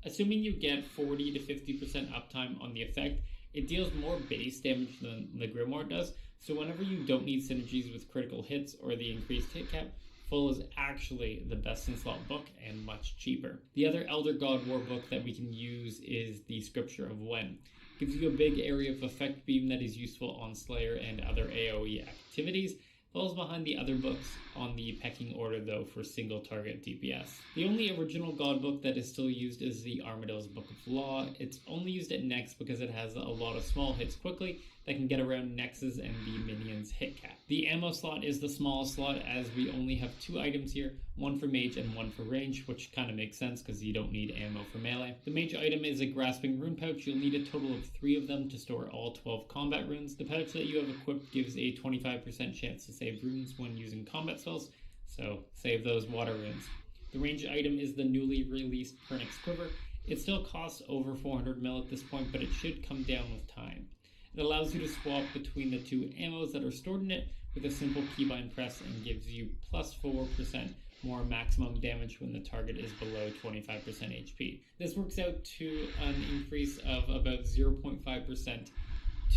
Assuming you get 40 to 50% uptime on the effect, it deals more base damage than the Grimoire does, so whenever you don't need synergies with critical hits or the increased hit cap, full is actually the best in slot book and much cheaper. The other Elder God War book that we can use is the Scripture of Wen. Gives you a big area of effect beam that is useful on Slayer and other AoE activities. Falls behind the other books on the pecking order though for single target DPS. The only original god book that is still used is the Armadale's Book of Law. It's only used at Nex because it has a lot of small hits quickly that can get around Nex's and the minions hit cap. The ammo slot is the smallest slot as we only have 2 items here, one for mage and one for range, which kind of makes sense because you don't need ammo for melee. The mage item is a grasping rune pouch. You'll need a total of 3 of them to store all 12 combat runes. The pouch that you have equipped gives a 25% chance to save runes when using combat spells, so save those water runes. The range item is the newly released Pernix Quiver. It still costs over 400 mil at this point, but it should come down with time. It allows you to swap between the 2 ammos that are stored in it with a simple keybind press and gives you plus 4% more maximum damage when the target is below 25% HP. This works out to an increase of about 0.5%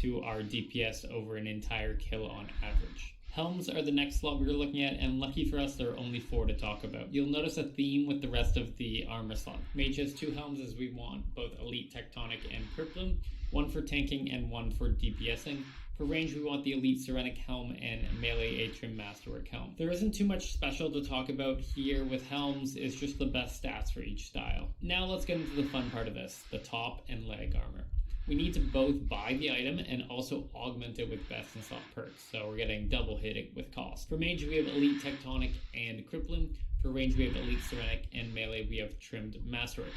to our DPS over an entire kill on average. Helms are the next slot we're looking at, and lucky for us, there are only 4 to talk about. You'll notice a theme with the rest of the armor slot. Mage has 2 helms as we want both Elite Tectonic and Crippling, one for tanking and one for DPSing. For range, we want the Elite Serenic Helm and Melee Atrium Masterwork Helm. There isn't too much special to talk about here with helms, it's just the best stats for each style. Now let's get into the fun part of this, the top and leg armor. We need to both buy the item and also augment it with best in slot perks, so we're getting double hitting with cost. For mage, we have Elite Tectonic and Crippling. For range, we have Elite Serenic, and melee, we have Trimmed Masterwork.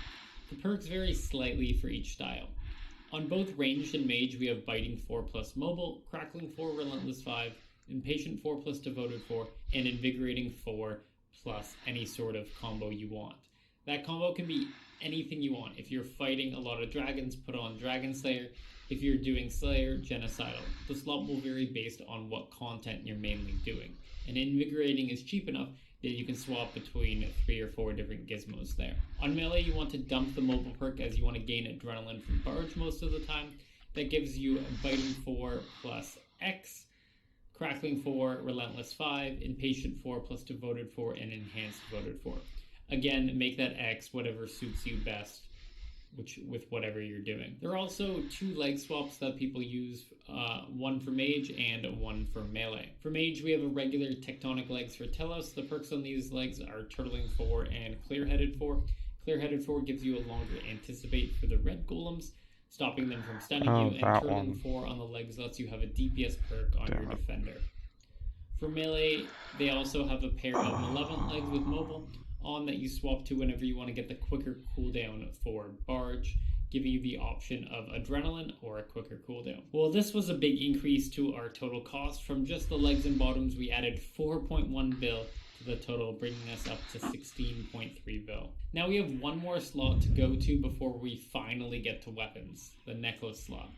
The perks vary slightly for each style. On both ranged and mage, we have Biting 4 plus Mobile, Crackling 4, Relentless 5, Impatient 4 plus Devoted 4, and Invigorating 4 plus any sort of combo you want. That combo can be anything you want. If you're fighting a lot of dragons, put on Dragon Slayer. If you're doing Slayer, Genocidal. The slot will vary based on what content you're mainly doing. And Invigorating is cheap enough that you can swap between 3 or 4 different gizmos there. On melee, you want to dump the mobile perk as you want to gain adrenaline from Barge most of the time. that gives you Biting 4 plus X, Crackling 4, Relentless 5, Impatient 4 plus Devoted 4, and Enhanced Devoted 4. Again, make that X whatever suits you best, with whatever you're doing. There are also 2 leg swaps that people use, one for mage and one for melee. For mage, we have a regular Tectonic legs for Telos. The perks on these legs are Turtling 4 and Clear-Headed 4. Clear-Headed 4 gives you a longer Anticipate for the red golems, stopping them from stunning you, and Turtling 4 on the legs lets you have a DPS perk on your defender. For melee, they also have a pair of Malevolent legs with mobile on that you swap to whenever you want to get the quicker cooldown for Barge, giving you the option of Adrenaline or a quicker cooldown. Well, this was a big increase to our total cost. From just the legs and bottoms, we added 4.1 bill to the total, bringing us up to 16.3 bill. Now we have one more slot to go to before we finally get to weapons, the necklace slot.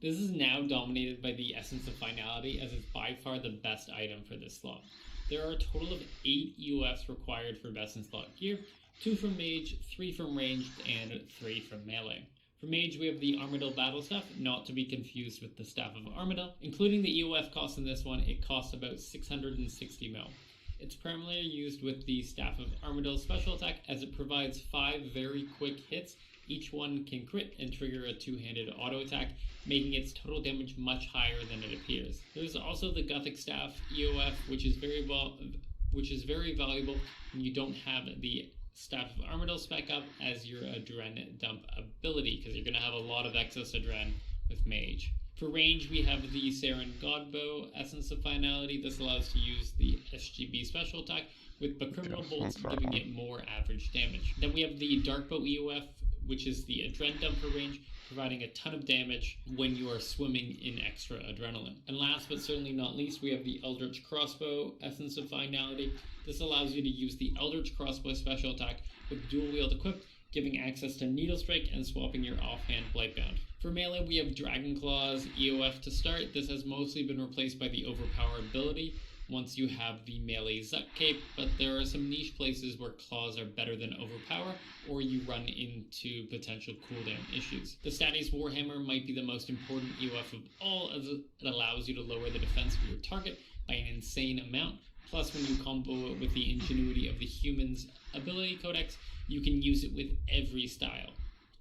This is now dominated by the Essence of Finality, as it's by far the best item for this slot. There are a total of 8 EOFs required for best in slot gear, 2 from mage, 3 from ranged, and 3 from melee. For mage, we have the Armadyl Battle Staff, not to be confused with the Staff of Armadyl. Including the EOF cost in this one, it costs about 660 mil. It's primarily used with the Staff of Armadyl special attack, as it provides 5 very quick hits. Each one can crit and trigger a 2-handed auto attack, making its total damage much higher than it appears. There's also the Gothic Staff EOF, which is very valuable when you don't have the Staff of Armadyl spec up as your Adren dump ability, because you're going to have a lot of excess Adren with Mage. For range, we have the Saren Godbow Essence of Finality. This allows to use the SGB special attack with the Criminal Bolts, giving it more average damage. Then we have the Darkbow EOF, which is the Adren dump for range, providing a ton of damage when you are swimming in extra adrenaline. And last but certainly not least, we have the Eldritch Crossbow Essence of Finality. This allows you to use the Eldritch Crossbow special attack with dual wield equipped, giving access to Needle Strike and swapping your offhand Blightbound. For melee, we have Dragon Claws EOF to start. This has mostly been replaced by the Overpower ability once you have the melee Zuck Cape, but there are some niche places where claws are better than Overpower, or you run into potential cooldown issues. The Statius Warhammer might be the most important EOF of all, as it allows you to lower the defense of your target by an insane amount. Plus, when you combo it with the Ingenuity of the Human's ability codex, you can use it with every style.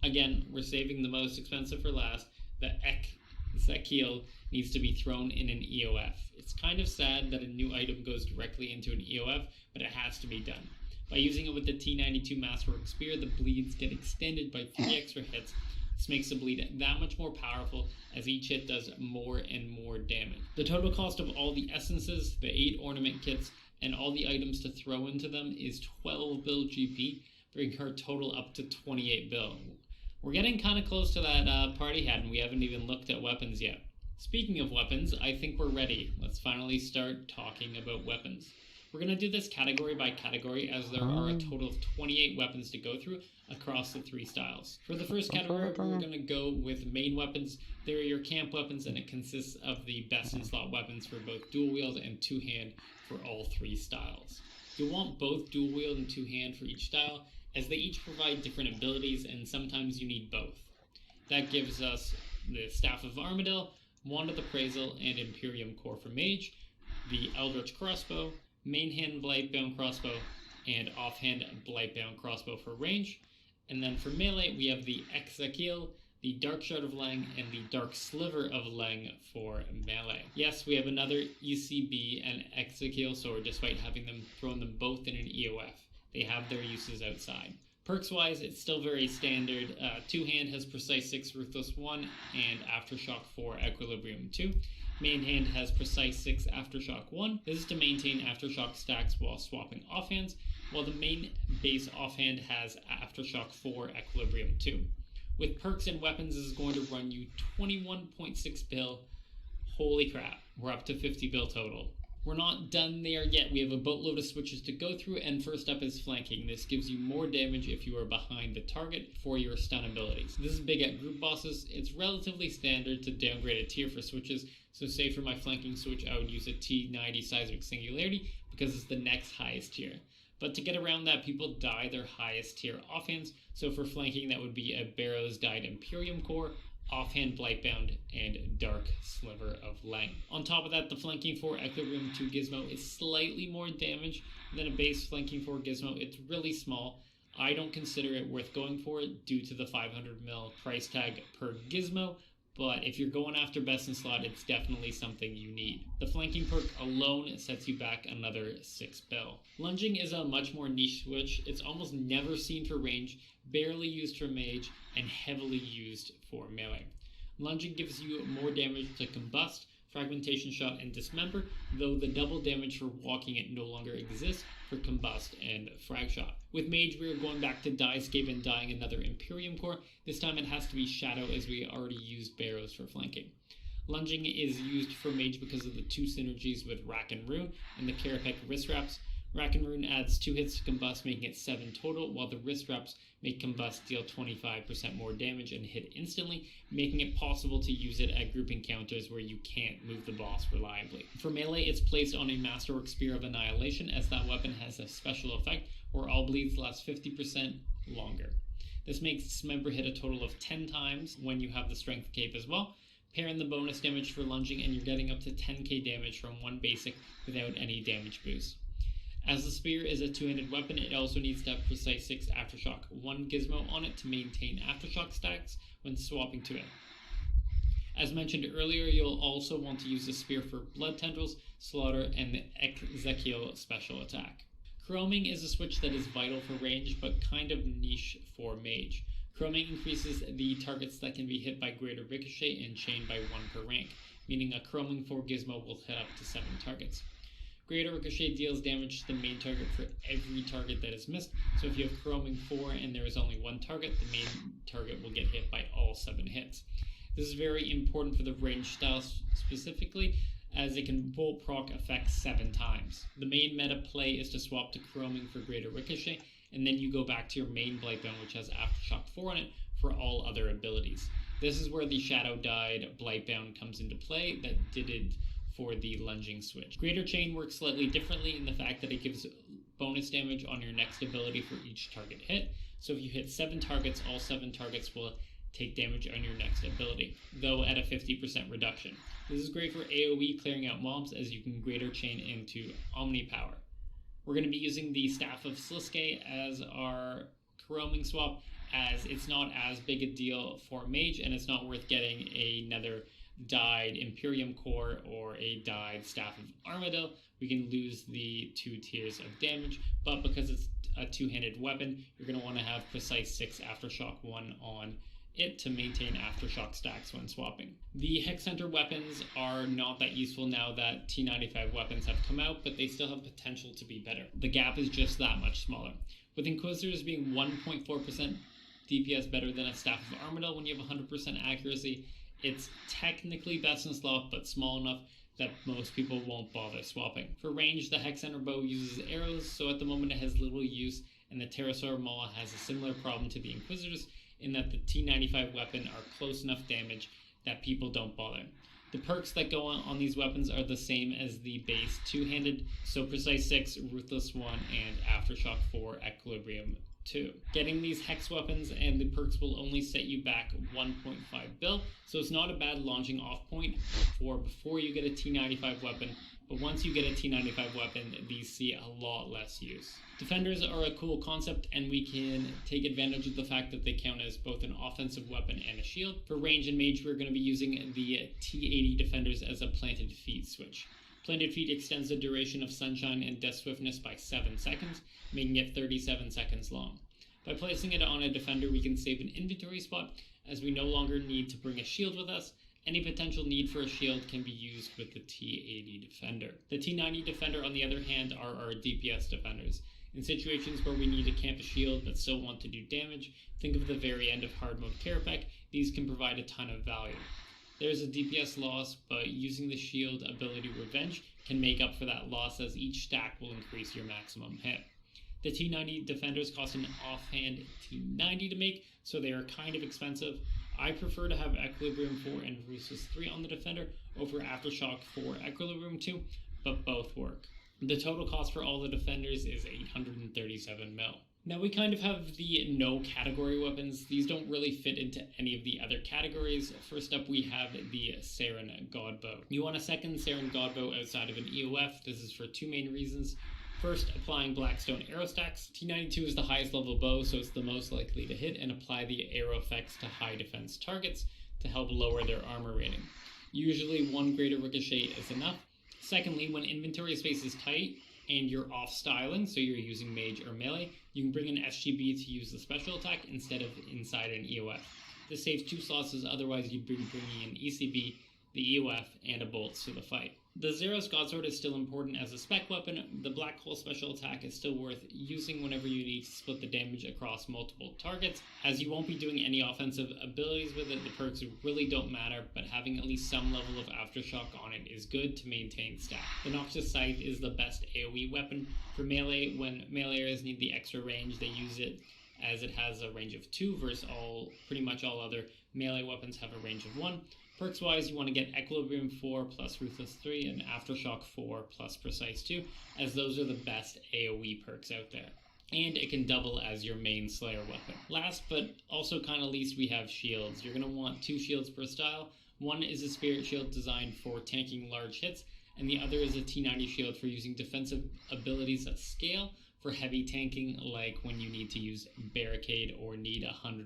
Again, we're saving the most expensive for last. The Ezekiel needs to be thrown in an EOF. It's kind of sad that a new item goes directly into an EOF, but it has to be done. By using it with the T92 Masterwork Spear, the bleeds get extended by 3 extra hits. This makes the bleed that much more powerful, as each hit does more and more damage. The total cost of all the essences, the 8 ornament kits, and all the items to throw into them is 12 bill GP, bringing our total up to 28 bill. We're getting kind of close to that party hat, and we haven't even looked at weapons yet. Speaking of weapons, I think we're ready. Let's finally start talking about weapons. We're going to do this category by category, as there are a total of 28 weapons to go through across the 3 styles. For the first category, we're going to go with main weapons. They're your camp weapons, and it consists of the best in slot weapons for both dual wield and 2-hand for all 3 styles. You'll want both dual wield and 2-hand for each style, as they each provide different abilities, and sometimes you need both. That gives us the Staff of Armadyl, Wand of Appraisal, and Imperium Core for Mage, the Eldritch Crossbow, Main Hand Blightbound Crossbow, and Offhand Blightbound Crossbow for range. And then for melee, we have the Ezekiel, the Dark Shard of Leng, and the Dark Sliver of Leng for melee. Yes, we have another ECB and Ezekiel sword, despite having thrown them both in an EOF. They have their uses outside. Perks-wise, it's still very standard. 2-hand has Precise 6, Ruthless 1, and Aftershock 4, Equilibrium 2. Main hand has Precise 6, Aftershock 1. This is to maintain Aftershock stacks while swapping offhands, while the main base offhand has Aftershock 4, Equilibrium 2. With perks and weapons, this is going to run you 21.6 bill. Holy crap, we're up to 50 bill total. We're not done there yet. We have a boatload of switches to go through, and first up is flanking. This gives you more damage if you are behind the target for your stun abilities. This is big at group bosses. It's relatively standard to downgrade a tier for switches, so say for my flanking switch, I would use a T90 Seismic Singularity because it's the next highest tier. But to get around that, people dye their highest tier offhands, so for flanking that would be a Barrows dyed Imperium Core, offhand Blightbound, and Dark Sliver of Lang. On top of that, the flanking 4 Equilibrium 2 gizmo is slightly more damage than a base flanking 4 gizmo. It's really small. I don't consider it worth going for it due to the 500 mil price tag per gizmo, but if you're going after best in slot, it's definitely something you need. The flanking perk alone sets you back another 6 bill. Lunging is a much more niche switch. It's almost never seen for range, barely used for mage, and heavily used for melee. Lunging gives you more damage to combust, fragmentation shot, and dismember, though the double damage for walking it no longer exists for combust and frag shot. With mage, we are going back to Diescape and dying another Imperium core. This time it has to be Shadow, as we already used Barrows for flanking. Lunging is used for mage because of the 2 synergies with Rack and Rune and the Carapac wrist wraps. Rack and Rune adds 2 hits to combust, making it 7 total, while the wrist wraps make combust deal 25% more damage and hit instantly, making it possible to use it at group encounters where you can't move the boss reliably. For melee, it's placed on a Masterwork Spear of Annihilation, as that weapon has a special effect where all bleeds last 50% longer. This makes Dismember hit a total of 10 times when you have the Strength Cape as well. Pair in the bonus damage for lunging and you're getting up to 10k damage from one basic without any damage boost. As the spear is a 2-handed weapon, it also needs to have Precise 6 Aftershock 1 gizmo on it to maintain Aftershock stacks when swapping to it. As mentioned earlier, you'll also want to use the spear for Blood Tendrils, Slaughter, and the Ezekiel special attack. Chroming is a switch that is vital for range, but kind of niche for mage. Chroming increases the targets that can be hit by greater ricochet and chain by 1 per rank, meaning a Chroming 4 gizmo will hit up to 7 targets. Greater Ricochet deals damage to the main target for every target that is missed, so if you have Chroming 4 and there is only 1 target, the main target will get hit by all 7 hits. This is very important for the range style specifically, as it can full proc effect 7 times. The main meta play is to swap to Chroming for Greater Ricochet, and then you go back to your main Blightbound, which has Aftershock 4 on it, for all other abilities. This is where the Shadow Dyed Blightbound comes into play that did it for the lunging switch. Greater Chain works slightly differently in the fact that it gives bonus damage on your next ability for each target hit. So if you hit 7 targets, all 7 targets will take damage on your next ability, though at a 50% reduction. This is great for AoE clearing out mobs, as you can Greater Chain into Omni Power. We're going to be using the Staff of Sliske as our Chroming swap, as it's not as big a deal for mage, and it's not worth getting another dyed Imperium core or a dyed Staff of Armadillo. We can lose the 2 tiers of damage, but because it's a 2-handed weapon, you're going to want to have Precise 6 Aftershock 1 on it to maintain Aftershock stacks when swapping. The Hex Hunter weapons are not that useful now that T95 weapons have come out, but they still have potential to be better. The gap is just that much smaller. With Inquisitors being 1.4% DPS better than a Staff of Armadillo when you have 100% accuracy, it's technically best in slot, but small enough that most people won't bother swapping. For range, the Hex Hunter bow uses arrows, so at the moment it has little use, and the Pterosaur Maw has a similar problem to the Inquisitors in that the T95 weapon are close enough damage that people don't bother. The perks that go on these weapons are the same as the base 2-handed, so Precise 6, Ruthless 1, and Aftershock 4, Equilibrium 2. Getting these hex weapons and the perks will only set you back 1.5 bill, so it's not a bad launching off point for before you get a T95 weapon, but once you get a T95 weapon, these see a lot less use. Defenders are a cool concept, and we can take advantage of the fact that they count as both an offensive weapon and a shield. For range and mage, we're going to be using the T80 Defenders as a Planted Feet switch. Planted Feet extends the duration of Sunshine and Death Swiftness by 7 seconds, making it 37 seconds long. By placing it on a defender, we can save an inventory spot, as we no longer need to bring a shield with us. Any potential need for a shield can be used with the T80 Defender. The T90 Defender, on the other hand, are our DPS defenders. In situations where we need to camp a shield but still want to do damage, think of the very end of hard mode Carapac. These can provide a ton of value. There's a DPS loss, but using the shield ability Revenge can make up for that loss, as each stack will increase your maximum hit. The T90 Defenders cost an offhand T90 to make, so they are kind of expensive. I prefer to have Equilibrium 4 and Ruthless 3 on the Defender over Aftershock 4 Equilibrium 2, but both work. The total cost for all the Defenders is 837 mil. Now we kind of have the no category weapons. These don't really fit into any of the other categories. First up, we have the Saren Godbow. You want a second Saren Godbow outside of an EOF. This is for two main reasons. First, applying Blackstone arrow stacks. T92 is the highest level bow, so it's the most likely to hit and apply the arrow effects to high defense targets to help lower their armor rating. Usually one greater ricochet is enough. Secondly, when inventory space is tight and you're off styling, so you're using mage or melee, you can bring an SGB to use the special attack instead of inside an EOF. This saves 2 slots, as otherwise you'd be bringing an ECB, the EOF, and a bolts to the fight. The Zeros Godsword is still important as a spec weapon. The Black Hole special attack is still worth using whenever you need to split the damage across multiple targets, as you won't be doing any offensive abilities with it. The perks really don't matter, but having at least some level of aftershock on it is good to maintain stat. The Noxious Scythe is the best AoE weapon. For melee, when meleeers need the extra range, they use it, as it has a range of 2 versus pretty much all other melee weapons have a range of 1. Perks wise, you want to get Equilibrium 4 plus Ruthless 3 and Aftershock 4 plus Precise 2, as those are the best AoE perks out there. And it can double as your main Slayer weapon. Last but also kind of least, we have shields. You're going to want 2 shields per style. One is a Spirit Shield designed for tanking large hits, and the other is a T90 shield for using defensive abilities at scale for heavy tanking, like when you need to use Barricade or need 100%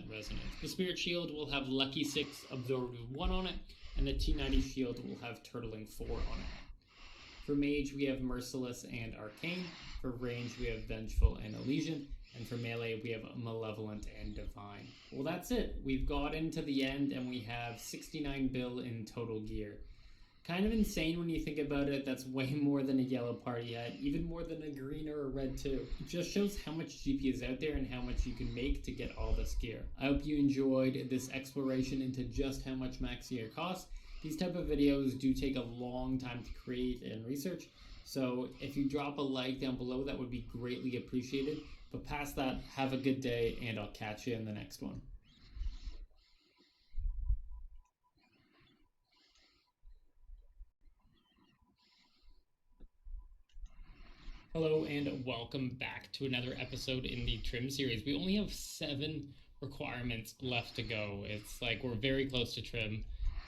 resonance. The Spirit Shield will have Lucky 6 Absorptive 1 on it, and the T90 shield will have Turtling 4 on it. For Mage, we have Merciless and Arcane. For Range, we have Vengeful and Elysian. And for Melee, we have Malevolent and Divine. Well, that's it. We've got into the end, and we have 69 bill in total gear. Kind of insane when you think about it. That's way more than a yellow party hat, even more than a green or a red too. It just shows how much GP is out there and how much you can make to get all this gear. I hope you enjoyed this exploration into just how much max gear costs. These type of videos do take a long time to create and research, so if you drop a like down below, that would be greatly appreciated. But past that, have a good day, and I'll catch you in the next one. Hello and welcome back to another episode in the Trim series. We only have 7 requirements left to go. It's like we're very close to Trim,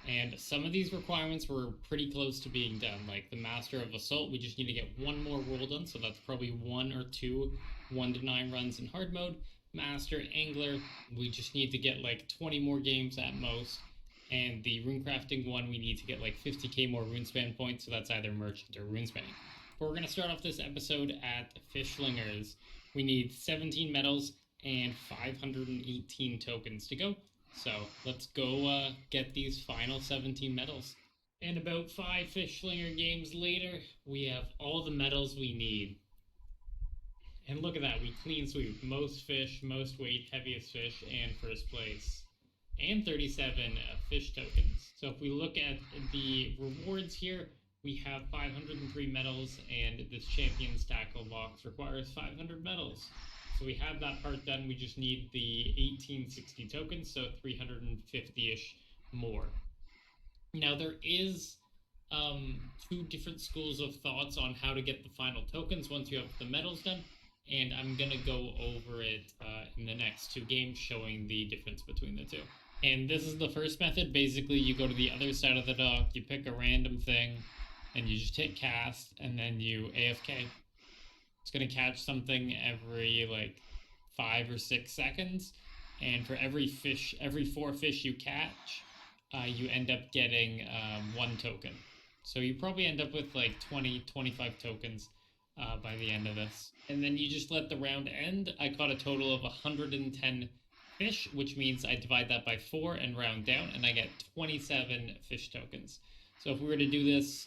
and some of these requirements were pretty close to being done. Like the Master of Assault, we just need to get 1 more roll done, so that's probably 1 or 2 1-to-9 runs in hard mode. Master Angler, we just need to get like 20 more games at most. And the runecrafting one, we need to get like 50k more runespan points, so that's either merchant or runespanning. But we're going to start off this episode at Fishslingers. We need 17 medals and 518 tokens to go. So let's go get these final 17 medals. And about 5 Fishslinger games later, we have all the medals we need. And look at that, we clean sweep. Most fish, most weight, heaviest fish, and first place. And 37 fish tokens. So if we look at the rewards here, we have 503 medals, and this Champion's Tackle box requires 500 medals. So we have that part done. We just need the 1860 tokens, so 350-ish more. Now there is 2 different schools of thoughts on how to get the final tokens once you have the medals done, and I'm going to go over it in the next 2 games, showing the difference between the 2. And this is the first method. Basically, you go to the other side of the dock, you pick a random thing, and you just hit cast, and then you AFK. It's going to catch something every like 5 or 6 seconds, and for every 4 fish you catch, you end up getting 1 token. So you probably end up with like 20-25 tokens by the end of this. And then you just let the round end. I caught a total of 110 fish, which means I divide that by 4 and round down, and I get 27 fish tokens. So if we were to do this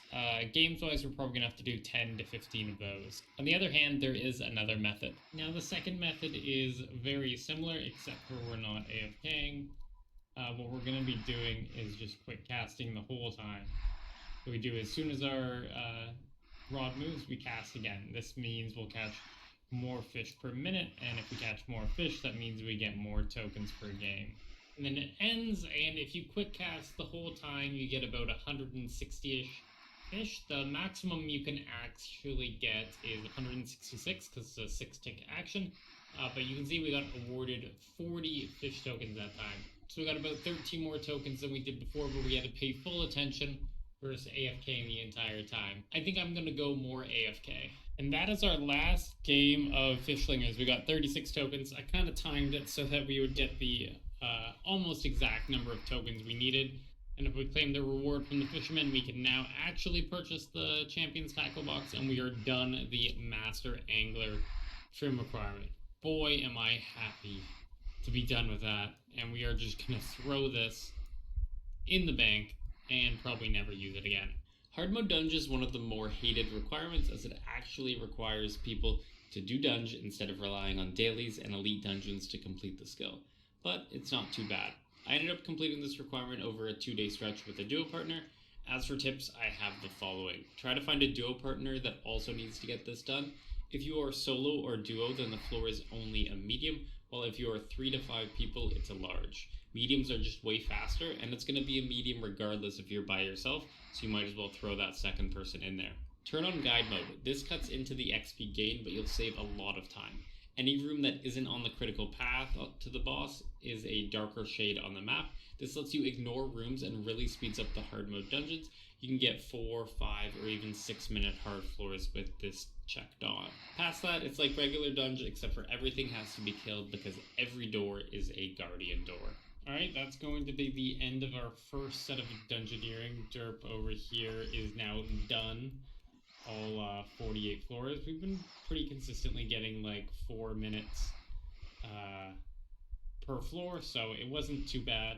games-wise, we're probably going to have to do 10 to 15 of those. On the other hand, there is another method. Now, the second method is very similar, except for we're not AFKing. What we're going to be doing is just quick casting the whole time. What we do as soon as our rod moves, we cast again. This means we'll catch more fish per minute, and if we catch more fish, that means we get more tokens per game. And then it ends, and if you quick cast the whole time, you get about 160-ish fish. The maximum you can actually get is 166, because it's a 6-tick action. but you can see we got awarded 40 fish tokens that time. So we got about 13 more tokens than we did before, but we had to pay full attention versus AFKing the entire time. I think I'm going to go more AFK. And that is our last game of Fishlingers. We got 36 tokens. I kind of timed it so that we would get the almost exact number of tokens we needed. And if we claim the reward from the fishermen, we can now actually purchase the Champions Tackle Box, and we are done the Master Angler trim requirement. Boy, am I happy to be done with that. And we are just going to throw this in the bank and probably never use it again. Hard mode dungeon is one of the more hated requirements, as it actually requires people to do dungeon instead of relying on dailies and elite dungeons to complete the skill. But it's not too bad. I ended up completing this requirement over a 2-day stretch with a duo partner. As for tips, I have the following. Try to find a duo partner that also needs to get this done. If you are solo or duo, then the floor is only a medium, while if you are 3 to 5 people, it's a large. Mediums are just way faster, and it's going to be a medium regardless if you're by yourself, so you might as well throw that second person in there. Turn on guide mode. This cuts into the XP gain, but you'll save a lot of time. Any room that isn't on the critical path up to the boss is a darker shade on the map. This lets you ignore rooms and really speeds up the hard mode dungeons. You can get 4, 5, or even 6-minute hard floors with this checked on. Past that, it's like regular dungeon, except for everything has to be killed because every door is a guardian door. Alright, that's going to be the end of our first set of dungeoneering. Derp over here is now done. All 48 floors. We've been pretty consistently getting like 4 minutes per floor, so it wasn't too bad.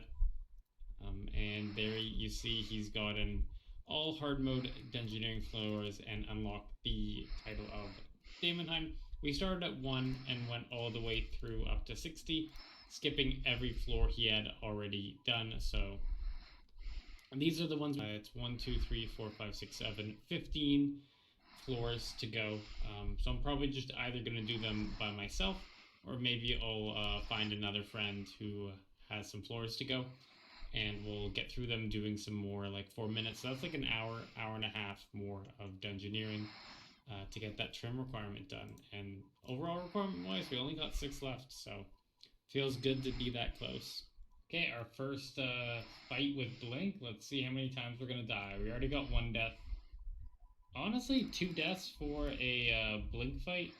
And there you see he's gotten all hard mode dungeoneering floors and unlocked the title of Daemonheim. We started at 1 and went all the way through up to 60, skipping every floor he had already done. So and these are the ones. It's 1, 2, 3, 4, 5, 6, 7, 15 floors to go. So I'm probably just either going to do them by myself, or maybe I'll find another friend who has some floors to go, and we'll get through them doing some more, like 4 minutes. So that's like an hour, hour and a half more of dungeoneering to get that trim requirement done. And overall requirement-wise, we only got 6 left, so feels good to be that close. Okay, our first fight with Blink. Let's see how many times we're going to die. We already got 1 death. Honestly, 2 deaths for a Blink fight,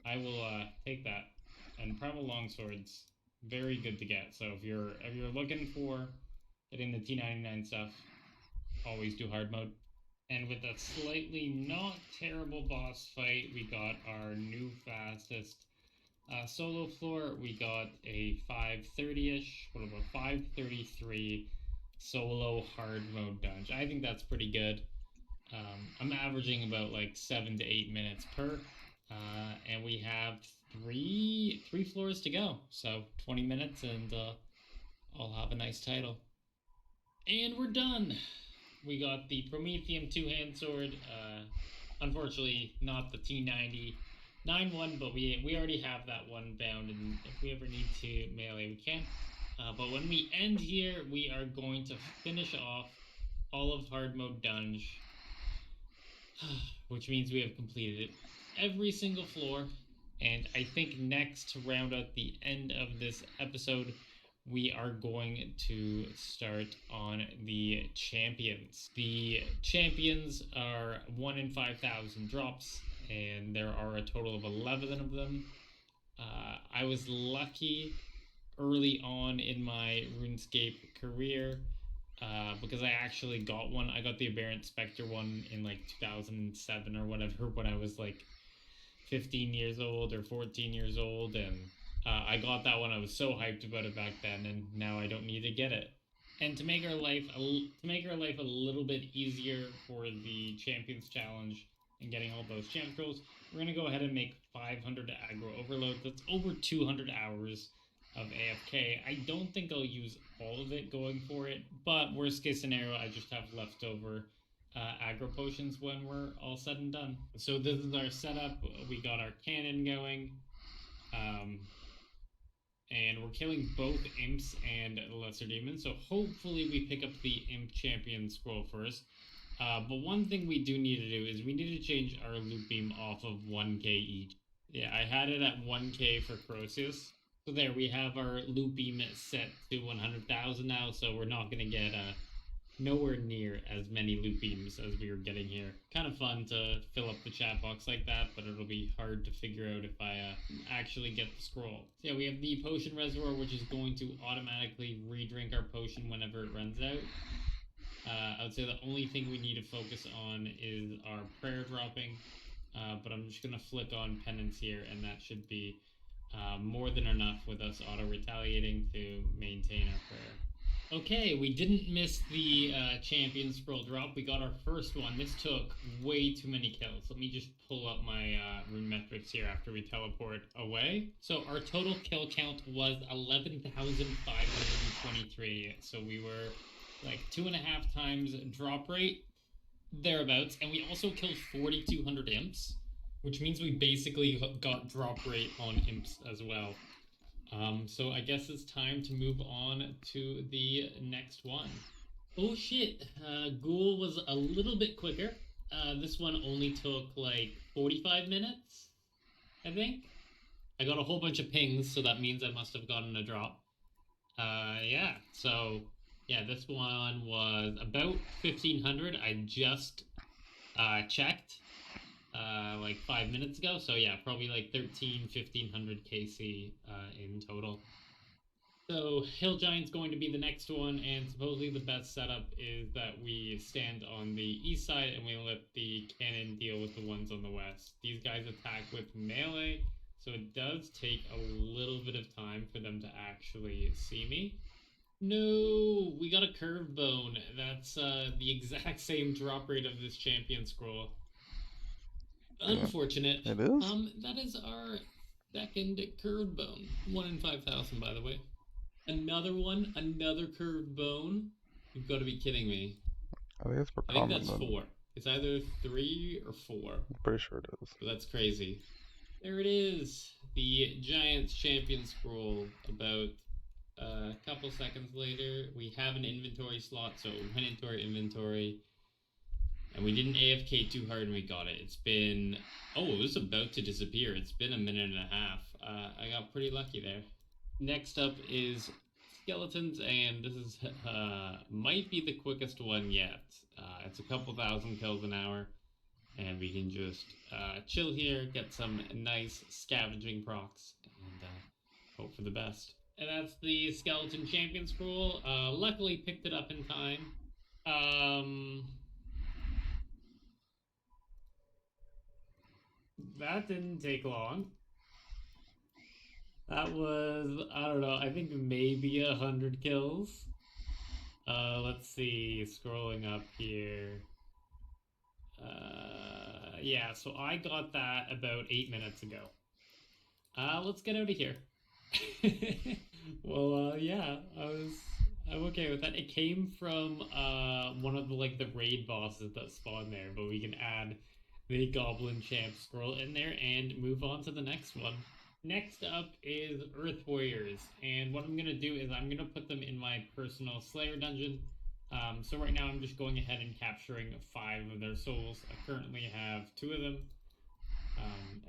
I will take that. And Primal Longsword's very good to get. So if you're looking for getting the T99 stuff, always do hard mode. And with a slightly not terrible boss fight, we got our new fastest solo floor. We got a 5:30ish, what about 5:33 solo hard mode dungeon. I think that's pretty good. I'm averaging about like 7 to 8 minutes per, and we have three floors to go. So 20 minutes, and I'll have a nice title. And we're done. We got the Prometheum 2-hand sword. Unfortunately, not the T99 one, but we already have that one bound, and if we ever need to melee, we can. But when we end here, we are going to finish off all of hard mode dungeon, which means we have completed every single floor. And I think next, to round out the end of this episode, we are going to start on the champions. The champions are 1 in 5,000 drops, and there are a total of 11 of them. I was lucky early on in my RuneScape career because I actually got one. I got the Aberrant Spectre one in like 2007 or whatever, when I was like 15 years old or 14 years old, and I got that one. I was so hyped about it back then, and now I don't need to get it. And to make our life a little bit easier for the Champions Challenge and getting all those champ scrolls, we're gonna go ahead and make 500 aggro overload. That's over 200 hours of AFK. I don't think I'll use all of it going for it, but worst case scenario, I just have leftover aggro potions when we're all said and done. So this is our setup. We got our cannon going, and we're killing both imps and lesser demons, so hopefully we pick up the imp champion scroll first. But one thing we do need to do is we need to change our loop beam off of 1k each. Yeah, I had it at 1k for Croesus. So there, we have our loop beam set to 100,000 now, so we're not going to get nowhere near as many loop beams as we were getting here. Kind of fun to fill up the chat box like that, but it'll be hard to figure out if I actually get the scroll. So yeah, we have the potion reservoir, which is going to automatically re-drink our potion whenever it runs out. I would say the only thing we need to focus on is our prayer dropping, but I'm just going to flick on penance here, and that should be more than enough with us auto-retaliating to maintain our prayer. Okay, we didn't miss the champion scroll drop. We got our first one. This took way too many kills. Let me just pull up my rune metrics here after we teleport away. So our total kill count was 11,523. So we were like 2.5 times drop rate, thereabouts. And we also killed 4,200 imps, which means we basically got drop rate on imps as well. So I guess it's time to move on to the next one. Oh shit, Ghoul was a little bit quicker. This one only took like 45 minutes, I think. I got a whole bunch of pings, so that means I must have gotten a drop. Yeah, so yeah, this one was about 1,500. I just checked like 5 minutes ago, so yeah, probably like 1,500 KC in total. So Hill Giant's going to be the next one, and supposedly the best setup is that we stand on the east side and we let the cannon deal with the ones on the west. These guys attack with melee, so it does take a little bit of time for them to actually see me. No, we got a curve bone. That's the exact same drop rate of this champion scroll. Unfortunate. It is? That is our second curved bone. 1 in 5,000, by the way. Another one, another curved bone. You've got to be kidding me. I think it's for I think common. that's 4. It's either 3 or 4. I'm pretty sure it is. So that's crazy. There it is. The Giants Champion Scroll. About a couple seconds later, we have an inventory slot, so we went into our inventory. And we didn't AFK too hard and we got it. It's been... Oh, it was about to disappear. It's been a minute and a half. I got pretty lucky there. Next up is skeletons, and this is might be the quickest one yet. It's a couple thousand kills an hour, and we can just chill here, get some nice scavenging procs, and hope for the best. And that's the Skeleton Champion Scroll. Luckily picked it up in time. That didn't take long. That was, I don't know, I think maybe 100 kills. Let's see, scrolling up here. Yeah, so I got that about 8 minutes ago. Let's get out of here. Well, yeah, I'm okay with that. It came from one of the raid bosses that spawned there, but we can add the Goblin Champ scroll in there and move on to the next one. Next up is Earth Warriors, and what I'm going to do is I'm going to put them in my personal Slayer dungeon. So right now I'm just going ahead and capturing 5 of their souls. I currently have 2 of them,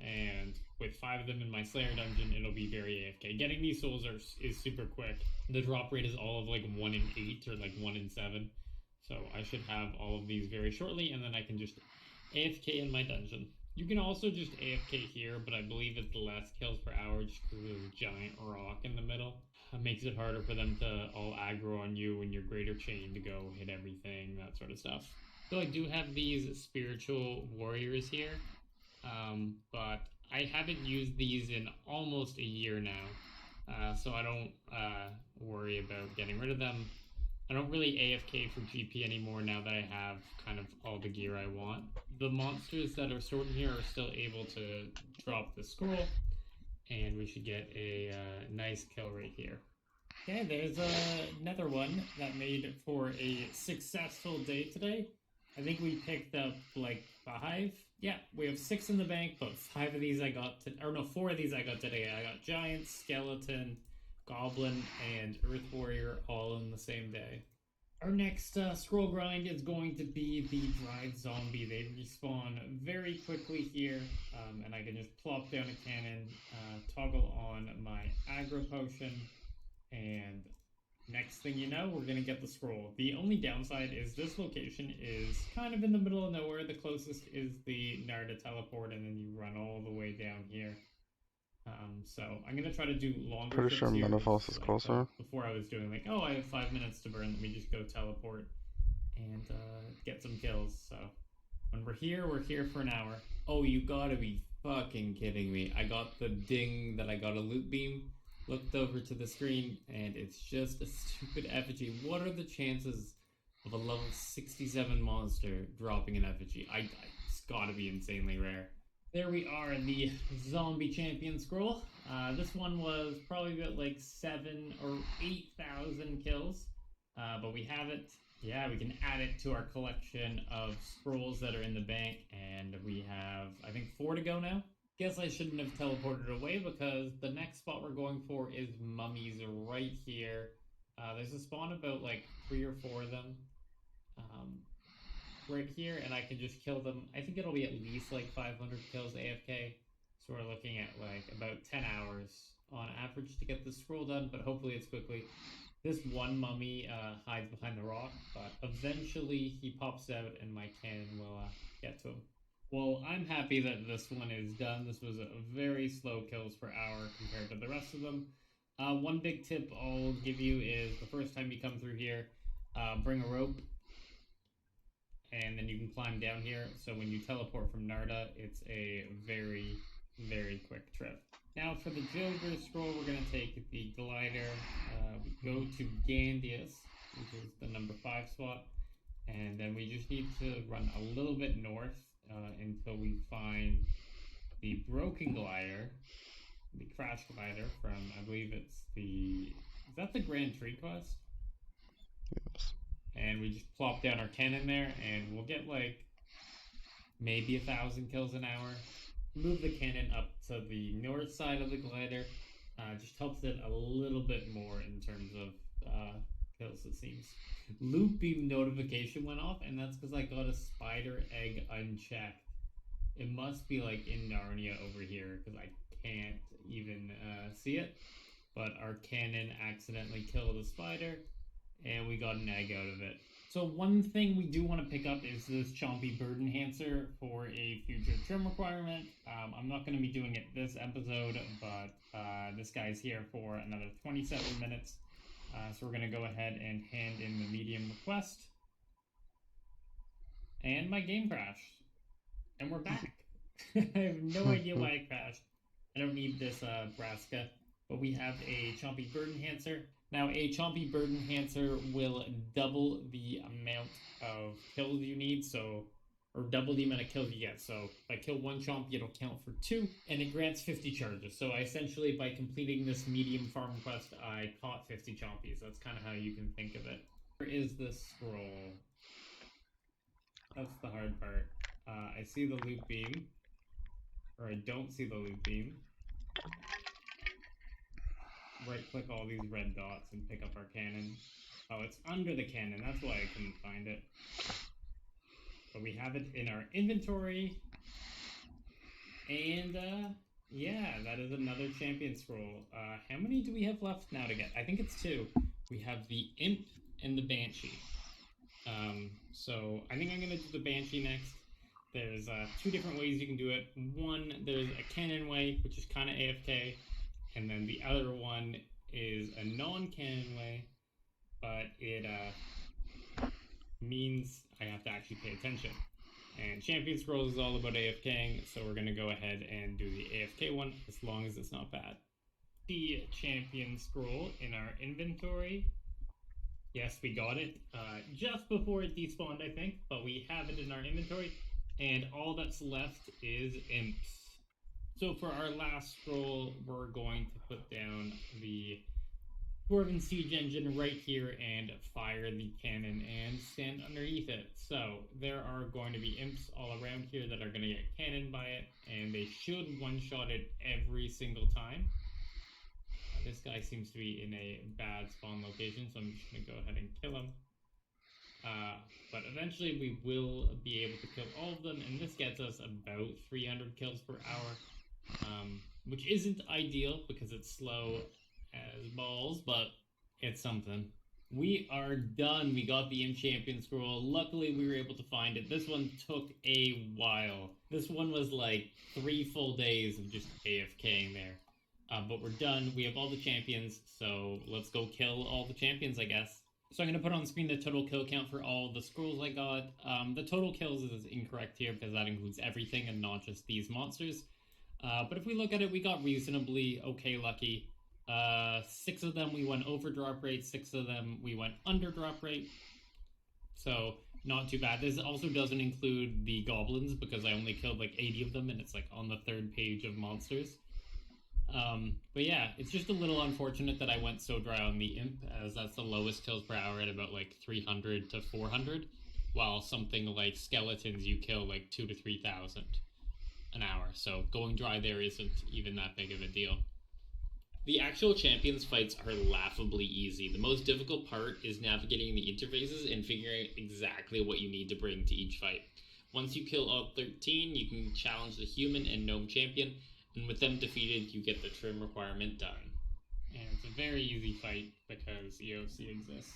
and with 5 of them in my Slayer dungeon, it'll be very AFK. Getting these souls is super quick. The drop rate is all of 1 in 8 or 1 in 7, so I should have all of these very shortly, and then I can just AFK in my dungeon. You can also just AFK here, but I believe it's less kills per hour just because there's a giant rock in the middle. It makes it harder for them to all aggro on you and your greater chain to go hit everything, that sort of stuff. So I do have these spiritual warriors here, but I haven't used these in almost a year now, so I don't worry about getting rid of them. I don't really AFK for GP anymore now that I have kind of all the gear I want. The monsters that are stored in here are still able to drop the scroll, and we should get a nice kill rate here. Okay, there's another one that made for a successful day today. I think we picked up 5. Yeah, we have 6 in the bank, but 5 of these I got, 4 of these I got today. I got Giant, Skeleton, Goblin, and Earth Warrior all in the same day. Our next scroll grind is going to be the dried zombie. They respawn very quickly here, and I can just plop down a cannon, toggle on my aggro potion, and next thing you know, we're gonna get the scroll. The only downside is this location is kind of in the middle of nowhere. The closest is the Narda teleport, and then you run all the way down here. So I'm gonna try to do longer Pretty trips sure here. Metaphos is Like, closer. before I was doing like, oh, I have 5 minutes to burn. Let me just go teleport and get some kills. So when we're here for an hour. Oh, you gotta be fucking kidding me. I got the ding that I got a loot beam, looked over to the screen, and it's just a stupid effigy. What are the chances of a level 67 monster dropping an effigy? It's gotta be insanely rare. There we are, the zombie champion scroll. This one was probably about like 7 or 8,000 kills, but we have it. Yeah, we can add it to our collection of scrolls that are in the bank, and we have, I think, 4 to go now. Guess I shouldn't have teleported away because the next spot we're going for is mummies right here. There's a spawn about like 3 or 4 of them right here, and I can just kill them. I think it'll be at least like 500 kills AFK. So we're looking at like about 10 hours on average to get this scroll done, but hopefully it's quickly. This one mummy hides behind the rock, but eventually he pops out and my cannon will get to him. Well, I'm happy that this one is done. This was a very slow kills per hour compared to the rest of them. One big tip I'll give you is the first time you come through here, bring a rope, and then you can climb down here. So when you teleport from Narda, it's a very, very quick trip. Now for the Joker scroll, we're going to take the glider. We go to Gandius, which is the number 5 spot. And then we just need to run a little bit north until we find the broken glider, the crash glider from, I believe it's the... Is that the Grand Tree quest? Yes. And we just plop down our cannon there, and we'll get like maybe 1,000 kills an hour. Move the cannon up to the north side of the glider. Just helps it a little bit more in terms of kills, it seems. Loot beam notification went off, and that's because I got a spider egg unchecked. It must be like in Narnia over here, because I can't even see it. But our cannon accidentally killed a spider, and we got an egg out of it. So one thing we do want to pick up is this Chompy Bird Enhancer for a future trim requirement. I'm not going to be doing it this episode, but this guy's here for another 27 minutes. So we're going to go ahead and hand in the medium request. And my game crashed. And we're back. I have no idea why it crashed. I don't need this Brassica, but we have a Chompy Bird Enhancer. Now, a Chompy Bird Enhancer will double the amount of kills you need, or double the amount of kills you get. So if I kill one Chompy, it'll count for 2, and it grants 50 charges. So essentially, by completing this medium farm quest, I caught 50 Chompies. That's kind of how you can think of it. Where is this scroll? That's the hard part. I see the loot beam, or I don't see the loot beam. Right-click all these red dots and pick up our cannon. Oh, it's under the cannon. That's why I couldn't find it. But we have it in our inventory. And, yeah, that is another champion scroll. How many do we have left now to get? I think it's 2. We have the Imp and the Banshee. So I think I'm going to do the Banshee next. There's 2 different ways you can do it. One, there's a cannon way, which is kind of AFK. And then the other one is a non-cannon way, but it means I have to actually pay attention. And Champion Scrolls is all about AFKing, so we're going to go ahead and do the AFK one, as long as it's not bad. The Champion Scroll in our inventory. Yes, we got it just before it despawned, I think, but we have it in our inventory, and all that's left is Imps. So for our last scroll, we're going to put down the Dwarven Siege Engine right here and fire the cannon and stand underneath it. So there are going to be imps all around here that are going to get cannoned by it, and they should one-shot it every single time. This guy seems to be in a bad spawn location, so I'm just going to go ahead and kill him. but eventually we will be able to kill all of them, and this gets us about 300 kills per hour, which isn't ideal because it's slow as balls, but it's something. We are done. We got the Imp Champion Scroll. Luckily, we were able to find it. This one took a while. This one was like 3 full days of just AFKing there. But we're done. We have all the champions, so let's go kill all the champions, I guess. So I'm going to put on screen the total kill count for all the scrolls I got. The total kills is incorrect here because that includes everything and not just these monsters. But if we look at it, we got reasonably okay lucky. 6 of them we went over drop rate, 6 of them we went under drop rate. So not too bad. This also doesn't include the goblins because I only killed like 80 of them and it's like on the 3rd page of monsters. But yeah, it's just a little unfortunate that I went so dry on the Imp, as that's the lowest kills per hour at about like 300 to 400, while something like skeletons you kill like 2 to 3,000 an hour. So going dry there isn't even that big of a deal. The actual champions fights are laughably easy. The most difficult part is navigating the interfaces and figuring out exactly what you need to bring to each fight. Once you kill all 13, you can challenge the human and gnome champion, and with them defeated, you get the trim requirement done. And it's a very easy fight because EOC exists.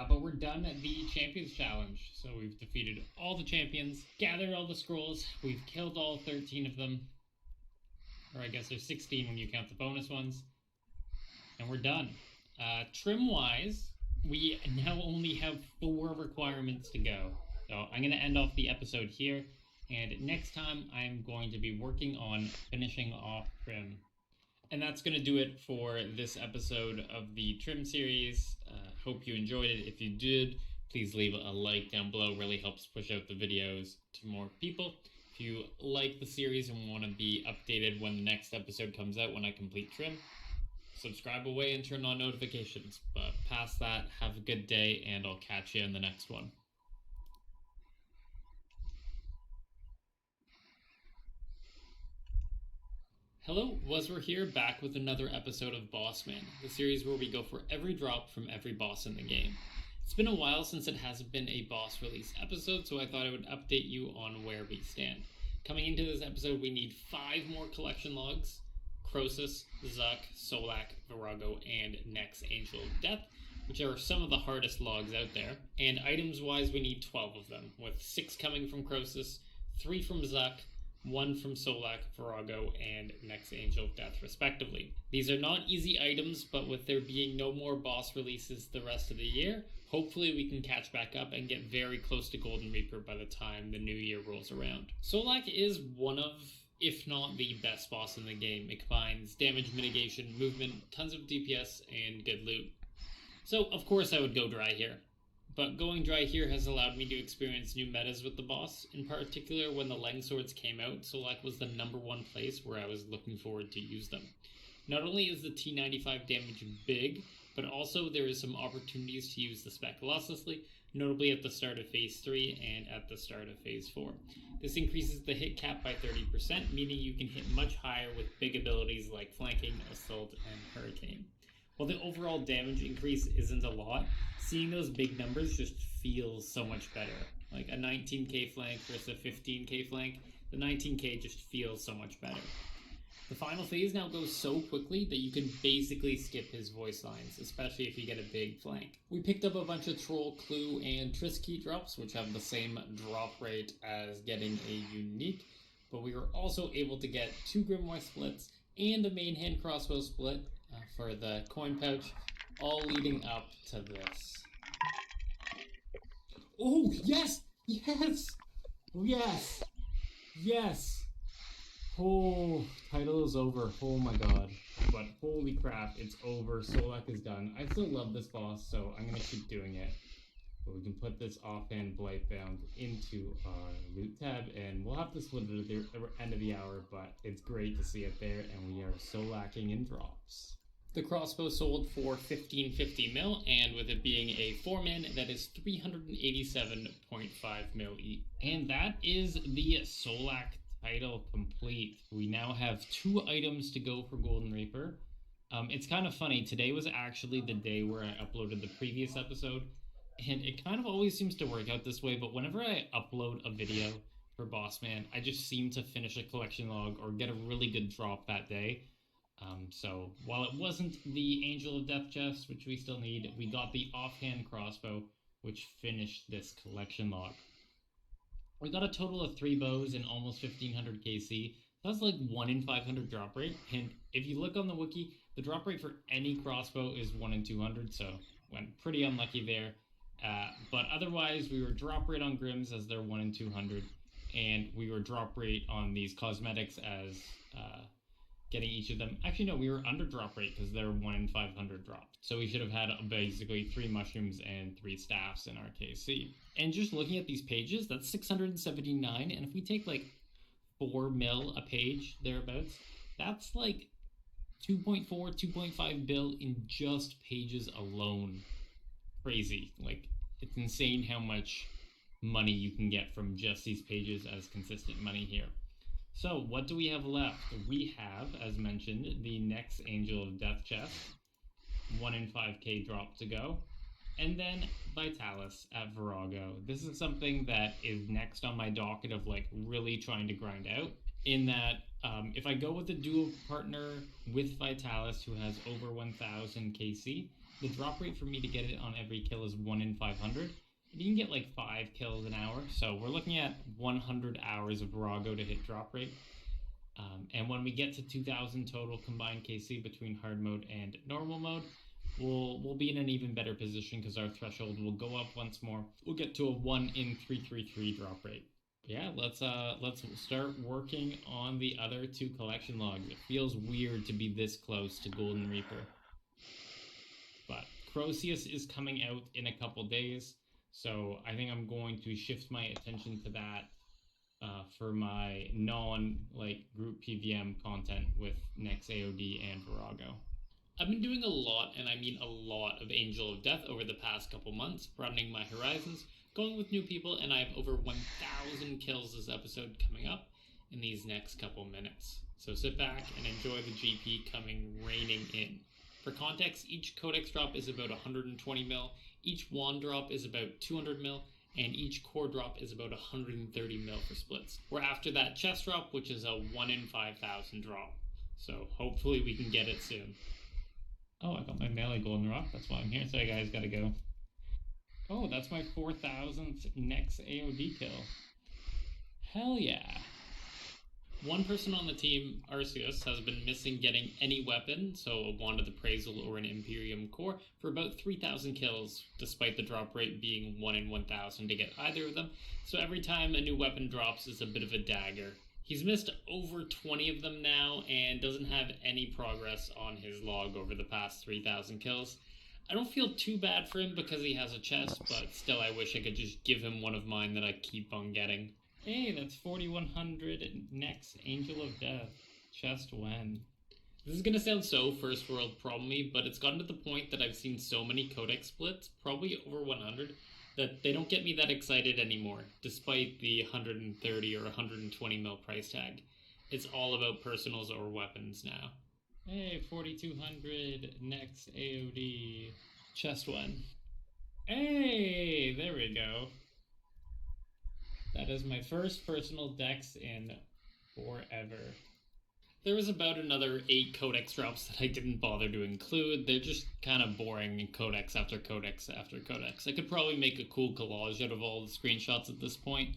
But we're done at the Champions Challenge. So we've defeated all the champions, gathered all the scrolls, we've killed all 13 of them. Or I guess there's 16 when you count the bonus ones. And we're done. Trim-wise, we now only have 4 requirements to go. So I'm going to end off the episode here. And next time, I'm going to be working on finishing off trim. And that's going to do it for this episode of the trim series. Hope you enjoyed it. If you did, please leave a like down below. It really helps push out the videos to more people. If you like the series and want to be updated when the next episode comes out when I complete trim, subscribe away and turn on notifications. But past that, have a good day, and I'll catch you in the next one. Hello, Wazwer here, back with another episode of Bossman, the series where we go for every drop from every boss in the game. It's been a while since it hasn't been a boss release episode, so I thought I would update you on where we stand. Coming into this episode, we need 5 more collection logs: Croesus, Zuck, Solak, Virago, and Nex, Angel of Death, which are some of the hardest logs out there. And items-wise, we need 12 of them, with 6 coming from Croesus, 3 from Zuck, 1 from Solak, Virago, and Nex Angel of Death, respectively. These are not easy items, but with there being no more boss releases the rest of the year, hopefully we can catch back up and get very close to Golden Reaper by the time the new year rolls around. Solak is one of, if not the best boss in the game. It combines damage mitigation, movement, tons of DPS, and good loot. So, of course I would go dry here. But going dry here has allowed me to experience new metas with the boss. In particular, when the Leng Swords came out, Solak was the #1 place where I was looking forward to use them. Not only is the T95 damage big, but also there is some opportunities to use the spec losslessly, notably at the start of Phase 3 and at the start of Phase 4. This increases the hit cap by 30%, meaning you can hit much higher with big abilities like Flanking, Assault, and Hurricane. While the overall damage increase isn't a lot, seeing those big numbers just feels so much better. Like a 19k flank versus a 15k flank, the 19k just feels so much better. The final phase now goes so quickly that you can basically skip his voice lines, especially if you get a big flank. We picked up a bunch of Troll, Clue, and Triss key drops, which have the same drop rate as getting a unique, but we were also able to get 2 Grimoire splits and a main hand crossbow split for the coin pouch, all leading up to this. Oh, yes! Yes! Yes! Yes! Oh, title is over. Oh my god. But holy crap, it's over. Solak is done. I still love this boss, so I'm gonna keep doing it. But we can put this offhand Blightbound into our loot tab, and we'll have to split it at the end of the hour, but it's great to see it there, and we are so lacking in drops. The crossbow sold for 1550 mil, and with it being a 4-man, that is 387.5 mil each. And that is the Solak title complete. We now have 2 items to go for Golden Reaper. It's kind of funny, today was actually the day where I uploaded the previous episode, And it kind of always seems to work out this way, but whenever I upload a video for Bossman, I just seem to finish a collection log or get a really good drop that day. So while it wasn't the Angel of Death chest, which we still need, we got the offhand crossbow, which finished this collection log. We got a total of 3 bows and almost 1500 KC. That's like 1 in 500 drop rate. And if you look on the wiki, the drop rate for any crossbow is 1 in 200, so went pretty unlucky there. But otherwise, we were drop rate on Grims as they're 1 in 200, and we were drop rate on these cosmetics as getting each of them. Actually, no, we were under drop rate because they're 1 in 500 drop. So we should have had basically 3 mushrooms and 3 staffs in our KC. And just looking at these pages, that's 679. And if we take like 4 mil a page thereabouts, that's like 2.4, 2.5 bill in just pages alone. Crazy. Like, it's insane how much money you can get from just these pages as consistent money here. So what do we have left? We have, as mentioned, the next Angel of Death chest, 1 in 5k drop to go, and then Vitalis at Virago. This is something that is next on my docket of like really trying to grind out, in that if I go with a duo partner with Vitalis who has over 1000 KC, the drop rate for me to get it on every kill is 1 in 500. You can get like 5 kills an hour, so we're looking at 100 hours of Virago to hit drop rate. And when we get to 2000 total combined KC between hard mode and normal mode, we'll be in an even better position because our threshold will go up once more. We'll get to a 1 in 333 drop rate. Yeah, let's start working on the other 2 collection logs. It feels weird to be this close to Golden Reaper, but Croceus is coming out in a couple days. So I think I'm going to shift my attention to that for my group PVM content with next AOD and Virago. I've been doing a lot, and I mean a lot, of Angel of Death over the past couple months, broadening my horizons, going with new people, and I have over 1000 kills this episode coming up in these next couple minutes. So sit back and enjoy the GP coming raining in. For context, each codex drop is about 120 mil, each wand drop is about 200 mil, and each core drop is about 130 mil for splits. We're after that chest drop, which is a 1 in 5000 drop. So hopefully we can get it soon. Oh, I got my melee golden rock, that's why I'm here. Sorry guys, gotta go. Oh, that's my 4000th next AOD kill. Hell yeah. One person on the team, Arceus, has been missing getting any weapon, so a Wand of Appraisal or an Imperium Core, for about 3000 kills, despite the drop rate being 1 in 1000 to get either of them, so every time a new weapon drops is a bit of a dagger. He's missed over 20 of them now, and doesn't have any progress on his log over the past 3000 kills. I don't feel too bad for him because he has a chest, but still I wish I could just give him one of mine that I keep on getting. Hey, that's 4100 next Angel of Death. Chest when? This is gonna sound so first world problem-y, but it's gotten to the point that I've seen so many codex splits, probably over 100, that they don't get me that excited anymore, despite the 130 or 120 mil price tag. It's all about personals or weapons now. Hey, 4200 next AOD. Chest one. Hey, there we go. That is my first personal dex in forever. There was about another 8 codex drops that I didn't bother to include. They're just kind of boring in codex after codex after codex. I could probably make a cool collage out of all the screenshots at this point,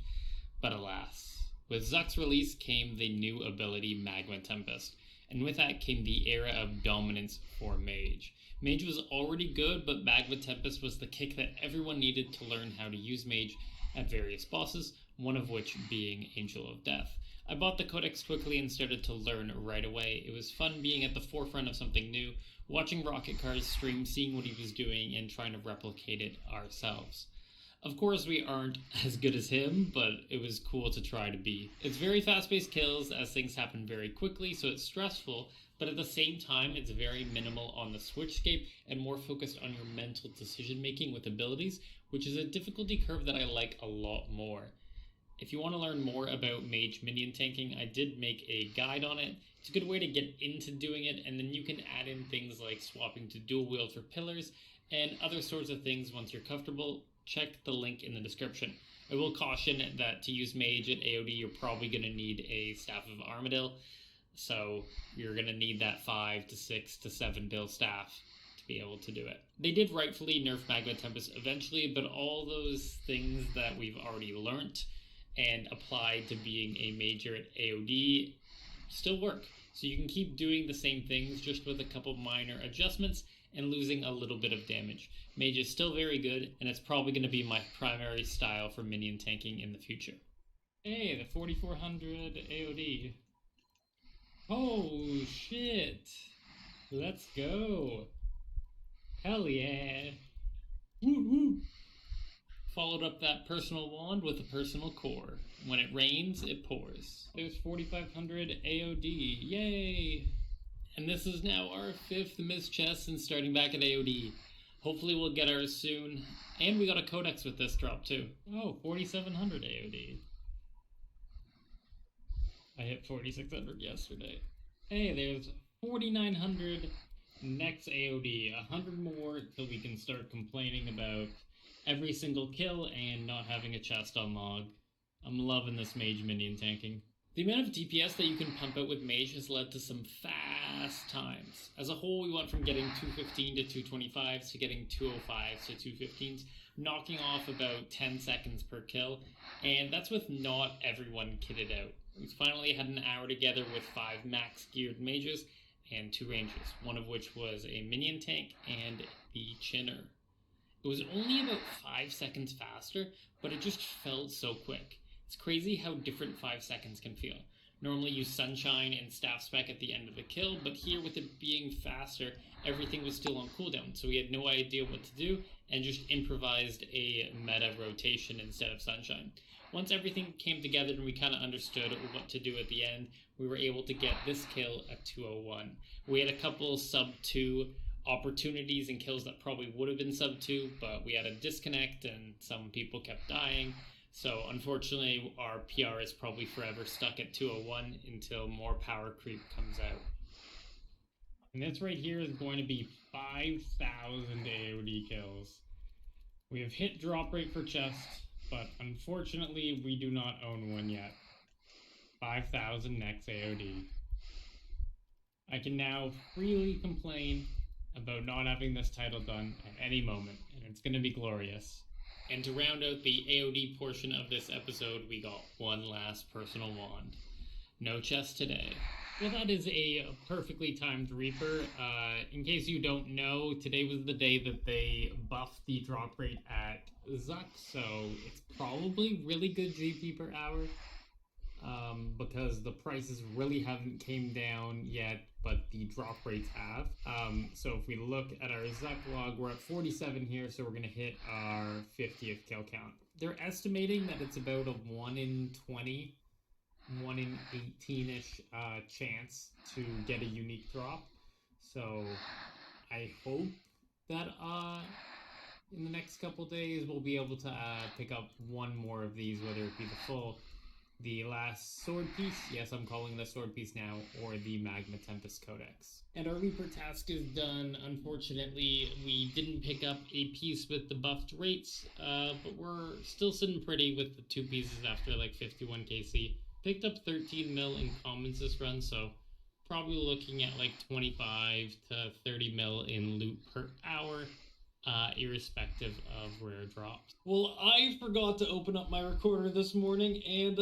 but alas. With Zuck's release came the new ability Magma Tempest, and with that came the era of dominance for Mage. Mage was already good, but Magma Tempest was the kick that everyone needed to learn how to use Mage at various bosses, one of which being Angel of Death. I bought the codex quickly and started to learn right away. It was fun being at the forefront of something new, watching Rocket Cars stream, seeing what he was doing, and trying to replicate it ourselves. Of course, we aren't as good as him, but it was cool to try to be. It's very fast-paced kills as things happen very quickly, so it's stressful, but at the same time, it's very minimal on the switchscape and more focused on your mental decision-making with abilities, which is a difficulty curve that I like a lot more. If you want to learn more about mage minion tanking, I did make a guide on it. It's a good way to get into doing it, and then you can add in things like swapping to dual wield for pillars and other sorts of things once you're comfortable. check the link in the description. I will caution that to use Mage at AOD, you're probably going to need a Staff of Armadil. So you're going to need that 5 to 6 to 7 bill staff to be able to do it. They did rightfully nerf Magma Tempest eventually, but all those things that we've already learnt and applied to being a major at AOD still work. So you can keep doing the same things just with a couple minor adjustments and losing a little bit of damage. Mage is still very good, and it's probably going to be my primary style for minion tanking in the future. Hey, the 4400 AOD. Oh shit! Let's go! Hell yeah! Woo woo! Followed up that personal wand with a personal core. When it rains, it pours. There's 4500 AOD. Yay! And this is now our 5th missed chest and starting back at AOD. Hopefully we'll get ours soon. And we got a codex with this drop too. Oh, 4700 AOD. I hit 4600 yesterday. Hey, there's 4900 next AOD. 100 more till we can start complaining about every single kill and not having a chest on log. I'm loving this mage minion tanking. The amount of DPS that you can pump out with mage has led to some fast times. As a whole, we went from getting 215 to 225s to getting 205s to 215s, knocking off about 10 seconds per kill, and that's with not everyone kitted out. We finally had an hour together with 5 max geared mages and 2 rangers, one of which was a minion tank and the chinner. It was only about 5 seconds faster, but it just felt so quick. It's crazy how different 5 seconds can feel. Normally use Sunshine and Staff Spec at the end of a kill, but here with it being faster, everything was still on cooldown, so we had no idea what to do and just improvised a meta rotation instead of Sunshine. Once everything came together and we kind of understood what to do at the end, we were able to get this kill at 201. We had a couple sub 2 opportunities and kills that probably would have been sub 2, but we had a disconnect and some people kept dying. So unfortunately, our PR is probably forever stuck at 201 until more power creep comes out. And this right here is going to be 5,000 AOD kills. We have hit drop rate for chest, but unfortunately we do not own one yet. 5,000 next AOD. I can now freely complain about not having this title done at any moment, and it's going to be glorious. And to round out the AOD portion of this episode, we got one last personal wand. No chest today. Well, that is a perfectly timed Reaper. In case you don't know, today was the day that they buffed the drop rate at Zuck, so it's probably really good GP per hour. Because the prices really haven't came down yet, but the drop rates have. So if we look at our Zuck log, we're at 47 here, so we're going to hit our 50th kill count. They're estimating that it's about a 1 in 20, 1 in 18-ish chance to get a unique drop. So I hope that in the next couple days we'll be able to pick up one more of these, whether it be the last sword piece, yes, I'm calling this sword piece now, or the Magma Tempest Codex. And our Reaper task is done. Unfortunately, we didn't pick up a piece with the buffed rates, but we're still sitting pretty with the 2 pieces after like 51 KC. Picked up 13 mil in commons this run, so probably looking at like 25 to 30 mil in loot per hour. Irrespective of rare drops. Well, I forgot to open up my recorder this morning, and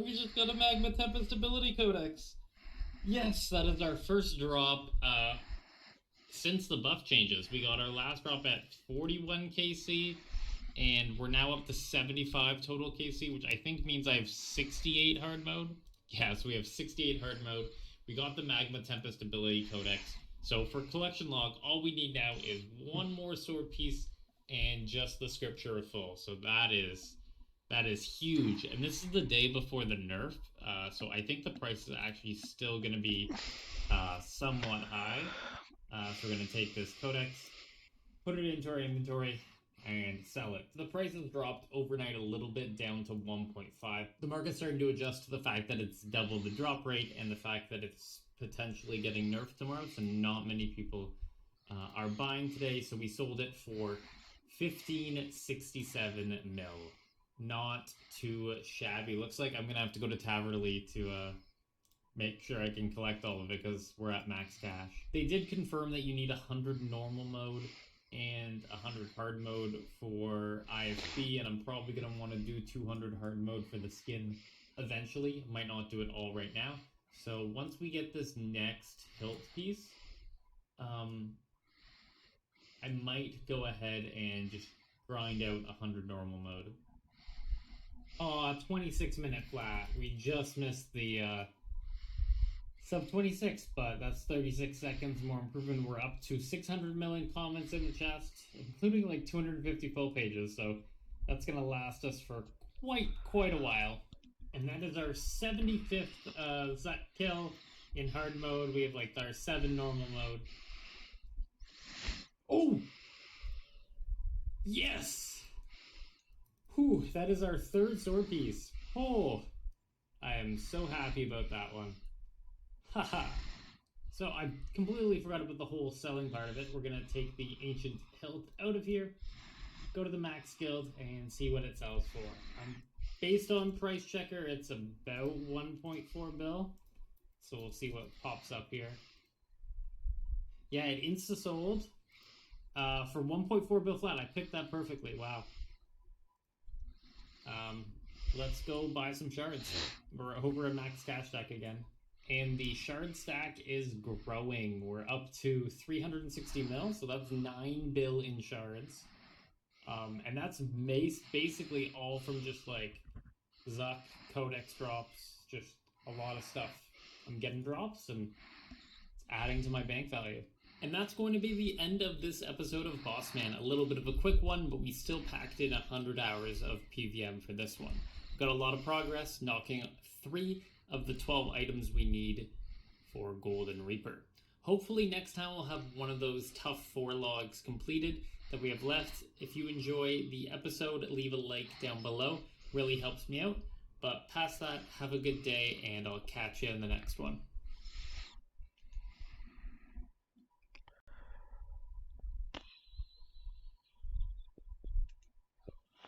we just got a Magma Tempest ability codex. Yes, that is our first drop since the buff changes. We got our last drop at 41 KC, and we're now up to 75 total KC, which I think means I have 68 hard mode. Yeah, so we have 68 hard mode. We got the Magma Tempest ability codex. So for collection log, all we need now is one more sword piece and just the scripture of full. So that is huge. And this is the day before the nerf. So I think the price is actually still going to be somewhat high. So we're going to take this codex, put it into our inventory, and sell it. The price has dropped overnight a little bit down to 1.5. The market's starting to adjust to the fact that it's double the drop rate and the fact that it's potentially getting nerfed tomorrow, so not many people are buying today. So we sold it for 1567 mil. Not too shabby. Looks like I'm gonna have to go to Taverley to make sure I can collect all of it because we're at max cash. They did confirm that you need 100 normal mode and 100 hard mode for IFB, and I'm probably gonna want to do 200 hard mode for the skin eventually. Might not do it all right now. So once we get this next hilt piece, I might go ahead and just grind out 100 normal mode. Aw, 26-minute flat. We just missed the sub 26, but that's 36 seconds more improvement. We're up to 600 million comments in the chest, including like 250 full pages, so that's gonna last us for quite a while. And that is our 75th Zut kill in hard mode. We have like our 7 normal mode. Oh! Yes! Whew, that is our 3rd sword piece. Oh! I am so happy about that one. Haha. So I completely forgot about the whole selling part of it. We're gonna take the ancient hilt out of here, go to the max guild, and see what it sells for. Based on price checker, it's about 1.4 bill. So we'll see what pops up here. Yeah, it insta sold for 1.4 bill flat. I picked that perfectly. Wow. Let's go buy some shards. We're over a max cash stack again. And the shard stack is growing. We're up to 360 mil, so that's 9 bill in shards. And that's basically all from just like Zuck, Codex drops, just a lot of stuff. I'm getting drops and it's adding to my bank value. And that's going to be the end of this episode of Boss Man. A little bit of a quick one, but we still packed in 100 hours of PVM for this one. Got a lot of progress, knocking 3 of the 12 items we need for Golden Reaper. Hopefully next time we'll have one of those tough 4 logs completed that we have left. If you enjoy the episode, leave a like down below. Really helps me out. But past that, have a good day, and I'll catch you in the next one.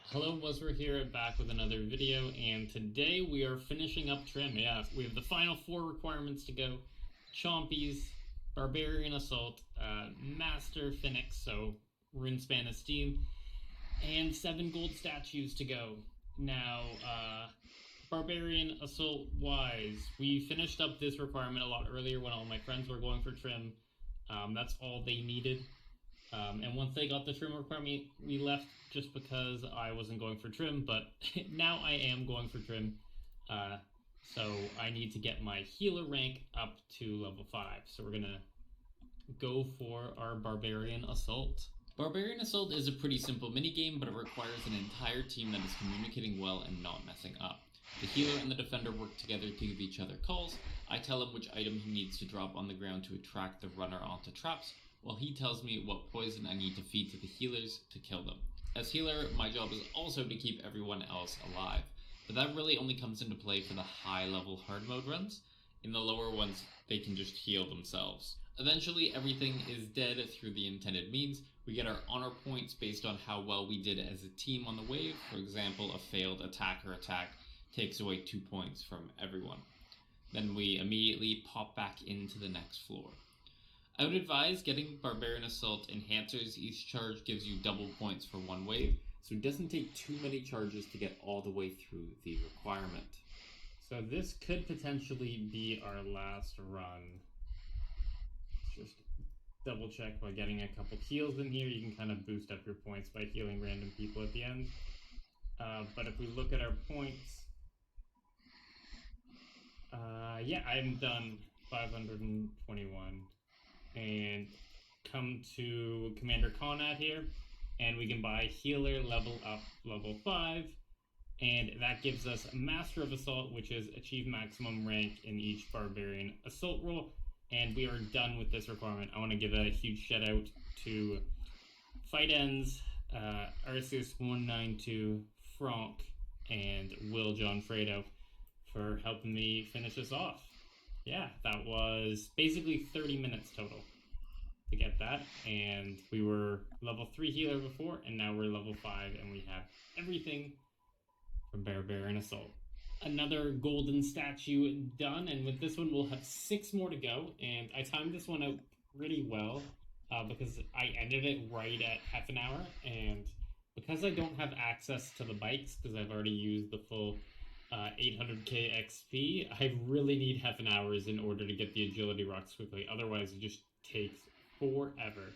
Hello, Wuzzer here, back with another video, and today we are finishing up trim. Yeah, we have the final 4 requirements to go. Chompies, Barbarian Assault, Master Phoenix, so Runespan Esteem, and 7 gold statues to go. Now, Barbarian Assault wise, we finished up this requirement a lot earlier when all my friends were going for trim. That's all they needed. And once they got the trim requirement, we left just because I wasn't going for trim, but now I am going for trim. So I need to get my healer rank up to level 5. So we're gonna go for our Barbarian Assault. Barbarian Assault is a pretty simple minigame, but it requires an entire team that is communicating well and not messing up. The healer and the defender work together to give each other calls. I tell him which item he needs to drop on the ground to attract the runner onto traps, while he tells me what poison I need to feed to the healers to kill them. As healer, my job is also to keep everyone else alive, but that really only comes into play for the high level hard mode runs. In the lower ones, they can just heal themselves. Eventually, everything is dead through the intended means. We get our honor points based on how well we did as a team on the wave. For example, a failed attacker attack takes away 2 points from everyone. Then we immediately pop back into the next floor. I would advise getting Barbarian Assault Enhancers. Each charge gives you double points for 1 wave, so it doesn't take too many charges to get all the way through the requirement. So this could potentially be our last run. Just double check by getting a couple heals in here. You can kind of boost up your points by healing random people at the end. But if we look at our points, yeah, I'm done 521. And come to Commander Conrad here, and we can buy healer level up level 5, and that gives us Master of Assault, which is achieve maximum rank in each Barbarian Assault role, and we are done with this requirement. I want to give a huge shout out to Fight Ends, Arceus192, Frank, and Will John Fredo for helping me finish this off. Yeah, that was basically 30 minutes total. to get that, and we were level 3 healer before, and now we're level 5, and we have everything from Barbarian Assault. Another golden statue done, and with this one we'll have 6 more to go, and I timed this one out pretty well because I ended it right at half an hour, and because I don't have access to the bikes because I've already used the full 800k XP, I really need half an hour in order to get the agility rocks quickly, otherwise it just takes forever.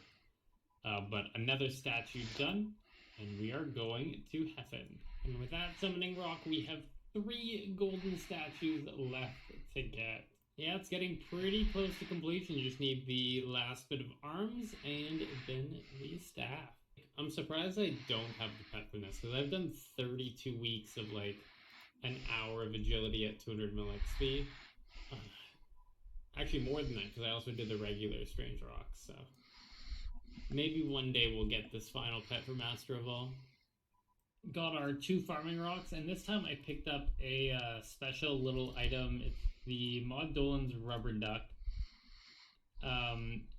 But another statue done, and we are going to heaven. And with that summoning rock, we have 3 golden statues left to get. Yeah, it's getting pretty close to completion. You just need the last bit of arms and then the staff. I'm surprised I don't have the pet for this, because I've done 32 weeks of like an hour of agility at 200 mil XP. Actually more than that, because I also did the regular strange rocks, so maybe one day we'll get this final pet for Master of All. Got our 2 farming rocks, and this time I picked up a special little item. It's the Mod Dolan's rubber duck.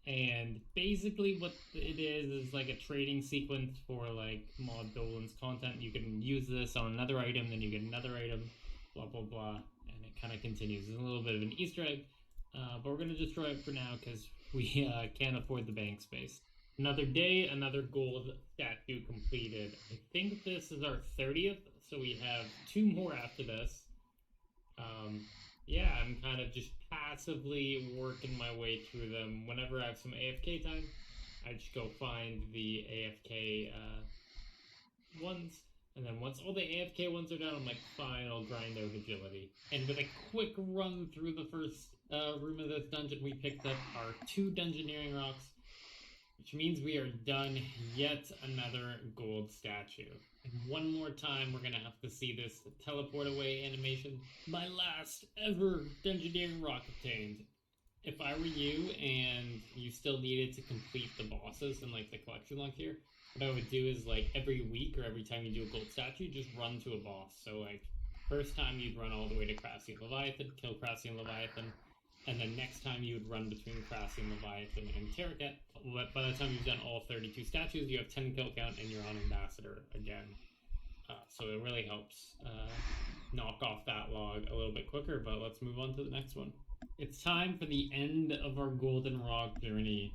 And basically what it is like a trading sequence for like Mod Dolan's content. You can use this on another item, then you get another item, blah blah blah, and it kind of continues. It's a little bit of an Easter egg, but we're going to destroy it for now because we can't afford the bank space. Another day, another gold statue completed. I think this is our 30th, so we have 2 more after this. Yeah, I'm kind of just passively working my way through them. Whenever I have some AFK time, I just go find the AFK ones, and then once all the AFK ones are done, I'm like, fine, I'll grind out agility. And with a quick run through the first room of this dungeon, we picked up our 2 dungeoneering rocks, which means we are done yet another gold statue. And one more time, we're gonna have to see this teleport away animation. My last ever dungeoneering rock obtained. If I were you and you still needed to complete the bosses and like the collection log here, what I would do is like every week or every time you do a gold statue, just run to a boss. So like first time you'd run all the way to Crassian Leviathan, kill Crassian Leviathan, and then next time you would run between Crassian Leviathan and Terraket. By the time you've done all 32 statues, you have 10 kill count and you're on Ambassador again. So it really helps knock off that log a little bit quicker, but let's move on to the next one. It's time for the end of our golden rock journey.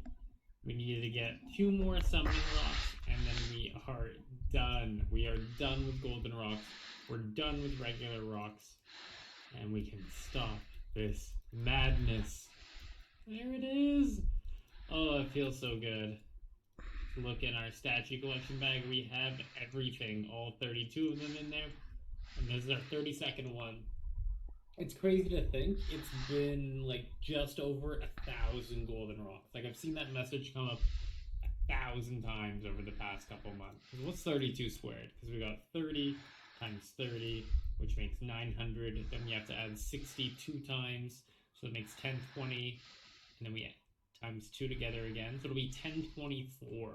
We needed to get 2 more summoning rocks, and then we are done. We are done with golden rocks. We're done with regular rocks, and we can stop this madness. There it is. Oh, it feels so good. Look in our statue collection bag. We have everything, all 32 of them in there. And this is our 32nd one. It's crazy to think it's been like just over 1,000 golden rocks. Like I've seen that message come up 1,000 times over the past couple months. What's 32 squared? Because we got 30 times 30, which makes 900. Then we have to add 62 times, so it makes 1020. And then we add times 2 together again, so it'll be 1024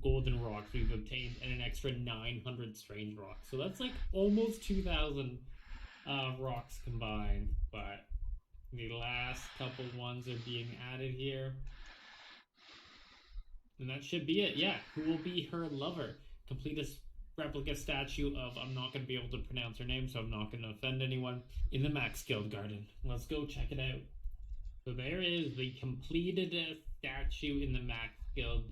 golden rocks we've obtained, and an extra 900 strange rocks. So that's like almost 2,000 rocks combined, but the last couple ones are being added here. And that should be it. Yeah, who will be her lover? Complete a replica statue of, I'm not going to be able to pronounce her name, so I'm not going to offend anyone, in the Max Guild Garden. Let's go check it out. So there is the completed statue in the Max Guild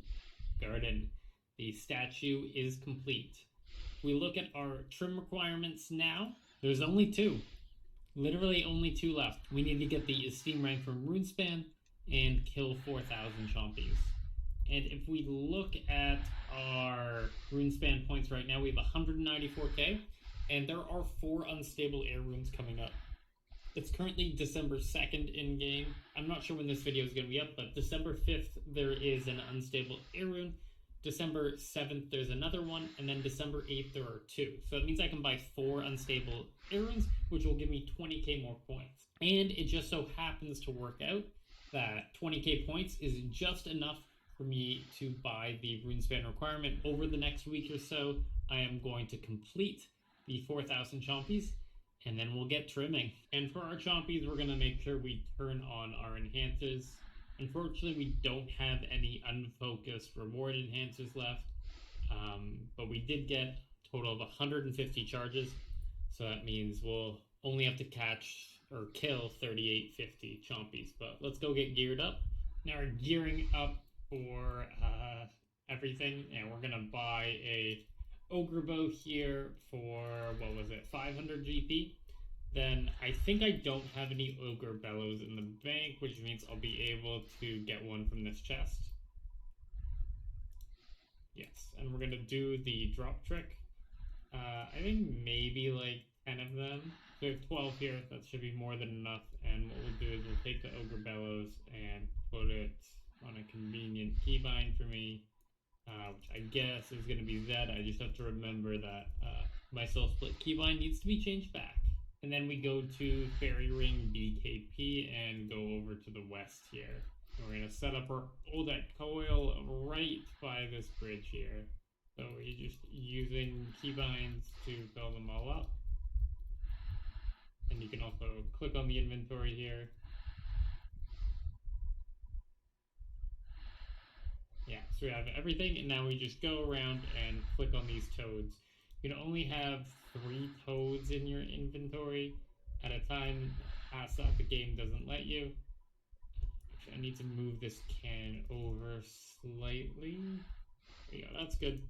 Garden. The statue is complete. We look at our trim requirements now. There's only 2. Literally only 2 left. We need to get the esteem rank from Runespan and kill 4,000 chompies. And if we look at our Runespan points right now, we have 194k, and there are 4 unstable air runes coming up. It's currently December 2nd in-game. I'm not sure when this video is going to be up, but December 5th there is an unstable air rune. December 7th there's another one, and then December 8th there are 2. So that means I can buy 4 unstable air runes, which will give me 20k more points. And it just so happens to work out that 20k points is just enough for me to buy the Runespan requirement. Over the next week or so, I am going to complete the 4,000 chompies, and then we'll get trimming. And for our chompies, we're going to make sure we turn on our enhancers Unfortunately, we don't have any unfocused reward enhancers left, but we did get a total of 150 charges, so that means we'll only have to catch or kill 3850 chompies. But let's go get geared up. Now we're gearing up for everything, and we're gonna buy a ogre bow here for, what was it, 500 GP. Then I think I don't have any ogre bellows in the bank, which means I'll be able to get one from this chest. Yes, and we're gonna do the drop trick. I think maybe like 10 of them. So we have 12 here, that should be more than enough. And what we'll do is we'll take the ogre bellows and put it on a convenient keybind for me, which I guess is gonna be Z. I just have to remember that my self split keybind needs to be changed back. And then we go to Fairy Ring BKP and go over to the west here. We're going to set up our Oldet coil right by this bridge here. So we're just using keybinds to fill them all up. And you can also click on the inventory here. Yeah, so we have everything, and now we just go around and click on these toads. You can only have 3 toads in your inventory at a time. Past that, the game doesn't let you. Actually, I need to move this can over slightly. There you go, that's good.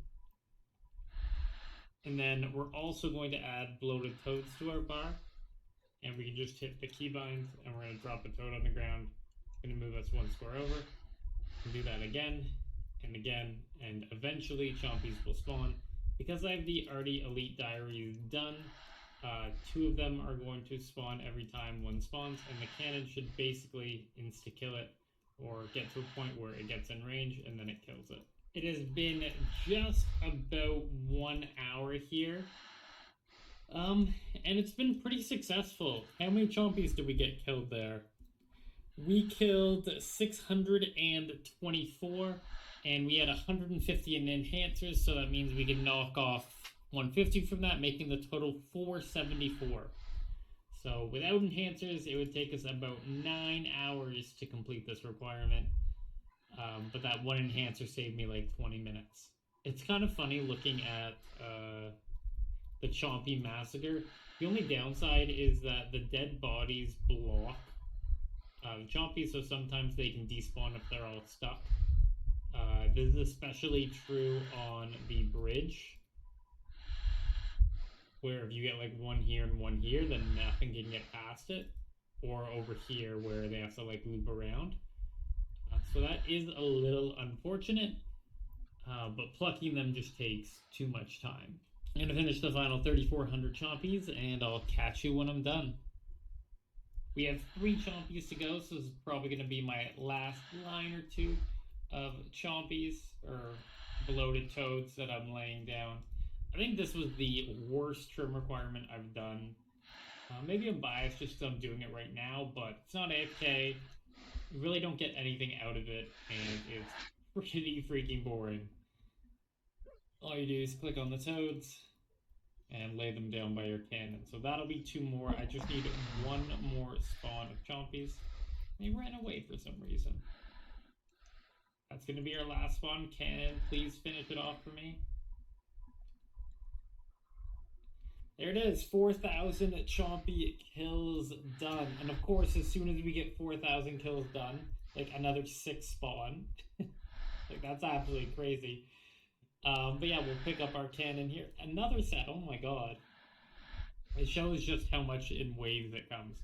And then we're also going to add bloated toads to our bar. And we can just hit the keybinds, and we're going to drop a toad on the ground. It's going to move us 1 square over. And do that again, and again, and eventually chompies will spawn. Because I have the already elite diaries done, 2 of them are going to spawn every time 1 spawns, and the cannon should basically insta-kill it, or get to a point where it gets in range, and then it kills it. It has been just about 1 hour here, and it's been pretty successful. How many chompies did we get killed there? We killed 624, and we had 150 in enhancers, so that means we can knock off 150 from that, making the total 474. So without enhancers, it would take us about 9 hours to complete this requirement, but that 1 enhancer saved me like 20 minutes. It's kind of funny looking at the Chompy Massacre. The only downside is that the dead bodies block chompies, so sometimes they can despawn if they're all stuck. This is especially true on the bridge, where if you get like 1 here and 1 here, then nothing can get past it, or over here where they have to like loop around. So that is a little unfortunate, but plucking them just takes too much time. I'm gonna finish the final 3,400 chompies, and I'll catch you when I'm done. We have 3 chompies to go, so this is probably going to be my last line or 2 of chompies, or bloated toads that I'm laying down. I think this was the worst trim requirement I've done. Maybe I'm biased just because I'm doing it right now, but it's not AFK. You really don't get anything out of it, and it's pretty freaking boring. All you do is click on the toads and lay them down by your cannon. So that'll be 2 more. I just need 1 more spawn of chompies. They ran away for some reason. That's going to be our last spawn. Cannon, please finish it off for me. There it is, 4,000 chompy kills done. And of course, as soon as we get 4,000 kills done, like another 6 spawn. Like, that's absolutely crazy. But yeah, we'll pick up our cannon here. Another set, oh my god. It shows just how much in waves it comes.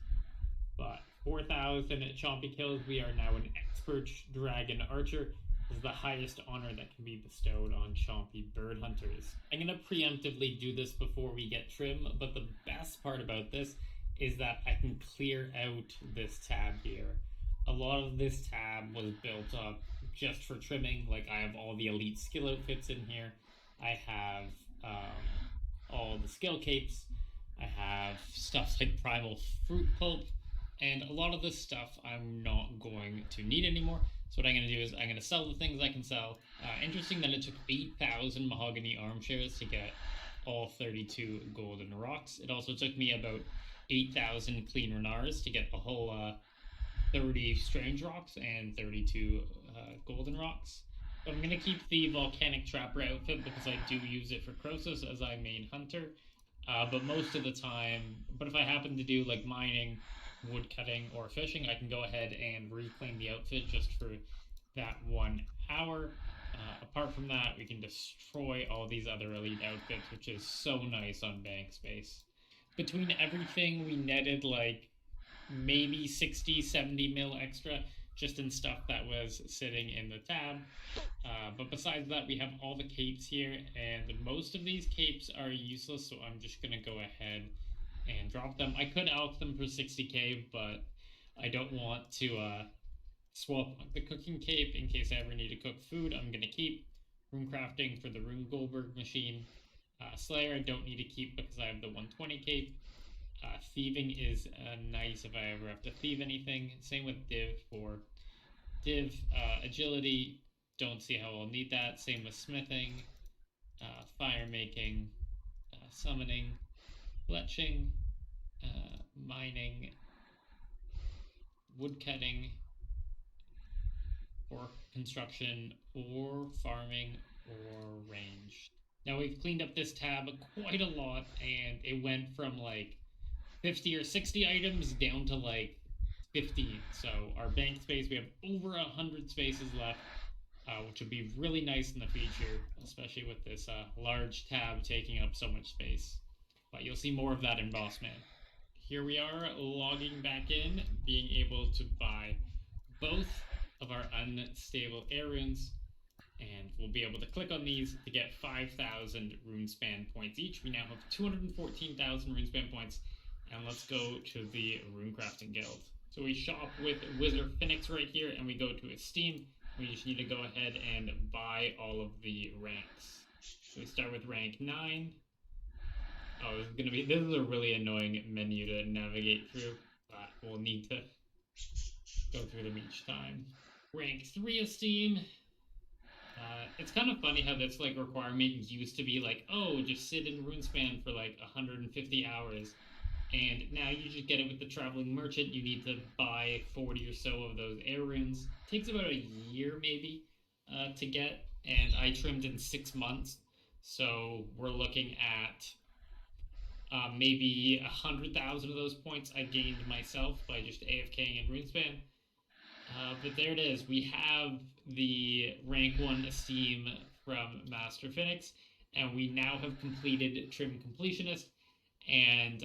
But 4,000 chompy kills, we are now an expert dragon archer. This is the highest honor that can be bestowed on chompy bird hunters. I'm going to preemptively do this before we get trim, but the best part about this is that I can clear out this tab here. A lot of this tab was built up just for trimming. Like, I have all the elite skill outfits in here. I have all the skill capes. I have stuff like primal fruit pulp. And a lot of this stuff I'm not going to need anymore. So what I'm going to do is I'm going to sell the things I can sell. Interesting that it took 8,000 mahogany armchairs to get all 32 golden rocks. It also took me about 8,000 clean renars to get the whole 30 strange rocks and 32 golden rocks. But I'm going to keep the volcanic trapper outfit because I do use it for Croesus as I main hunter. But most of the time, but if I happen to do like mining, wood cutting, or fishing, I can go ahead and reclaim the outfit just for that 1 hour. Apart from that, we can destroy all these other elite outfits, which is so nice on bank space. Between everything, we netted like maybe 60, 70 mil extra just in stuff that was sitting in the tab. But besides that, we have all the capes here, and most of these capes are useless, so I'm just going to go ahead and drop them. I could alch them for 60k, but I don't want to swap the cooking cape in case I ever need to cook food. I'm going to keep rune crafting for the rune Goldberg machine. Slayer I don't need to keep because I have the 120 cape. Thieving is nice if I ever have to thieve anything. Same with div for div. Agility, don't see how I'll need that. Same with smithing, fire making, summoning, fletching, mining, woodcutting, or construction, or farming, or range. Now we've cleaned up this tab quite a lot, and it went from like 50 or 60 items down to like 15. So our bank space, we have over 100 spaces left, which would be really nice in the future, especially with this large tab taking up so much space. But you'll see more of that in Boss Man. Here we are logging back in, being able to buy both of our unstable air runes, and we'll be able to click on these to get 5,000 rune span points each. We now have 214,000 rune span points, and let's go to the rune crafting guild. So we shop with Wizard Phoenix right here, and we go to Esteem. We just need to go ahead and buy all of the ranks. So we start with rank 9. Oh, this is a really annoying menu to navigate through, but we'll need to go through them each time. Rank 3 Esteem. It's kind of funny how this like requirement used to be like, oh, just sit in RuneSpan for like 150 hours. And now you just get it with the Traveling Merchant. You need to buy 40 or so of those air runes. It takes about a year maybe to get, and I trimmed in 6 months. So we're looking at maybe 100,000 of those points I gained myself by just AFKing in RuneSpan. But there it is. We have the rank 1 Esteem from Master Phoenix, and we now have completed Trim Completionist, and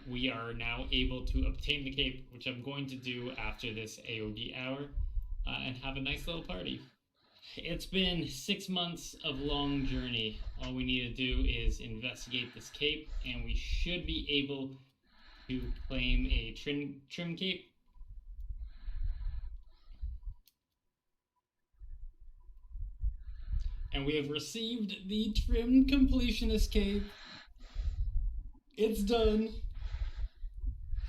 we are now able to obtain the cape, which I'm going to do after this AOD hour, and have a nice little party. It's been 6 months of long journey. All we need to do is investigate this cape, and we should be able to claim a trim cape. And we have received the Trim Completionist cape. It's done.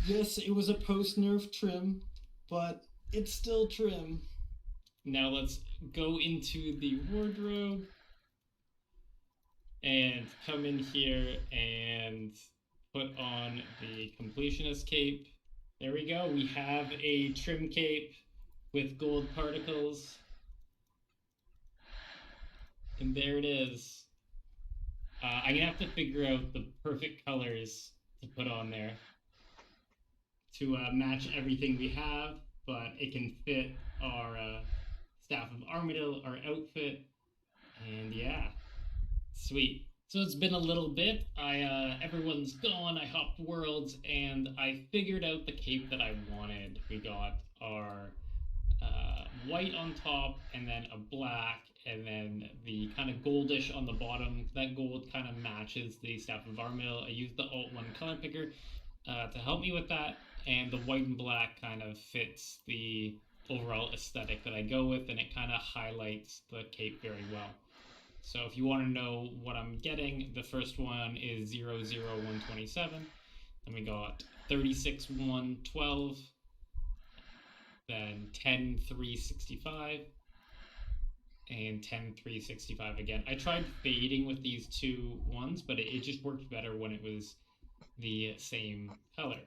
Yes, it was a post-nerf trim, but it's still trim. Now let's go into the wardrobe and come in here and put on the Completionist cape. There we go. We have a trim cape with gold particles. And there it is. I'm gonna have to figure out the perfect colors to put on there to match everything we have, but it can fit our Staff of Armadillo, our outfit, and yeah, sweet. So it's been a little bit. Everyone's gone. I hopped worlds, and I figured out the cape that I wanted. We got our white on top, and then a black, and then the kind of goldish on the bottom. That gold kind of matches the Staff of Armadillo. I used the Alt-1 color picker to help me with that, and the white and black kind of fits the overall aesthetic that I go with, and it kind of highlights the cape very well. So if you want to know what I'm getting, the first one is 00127, then we got 36112, then 10365, and 10365 again. I tried fading with these two ones, but it just worked better when it was the same color.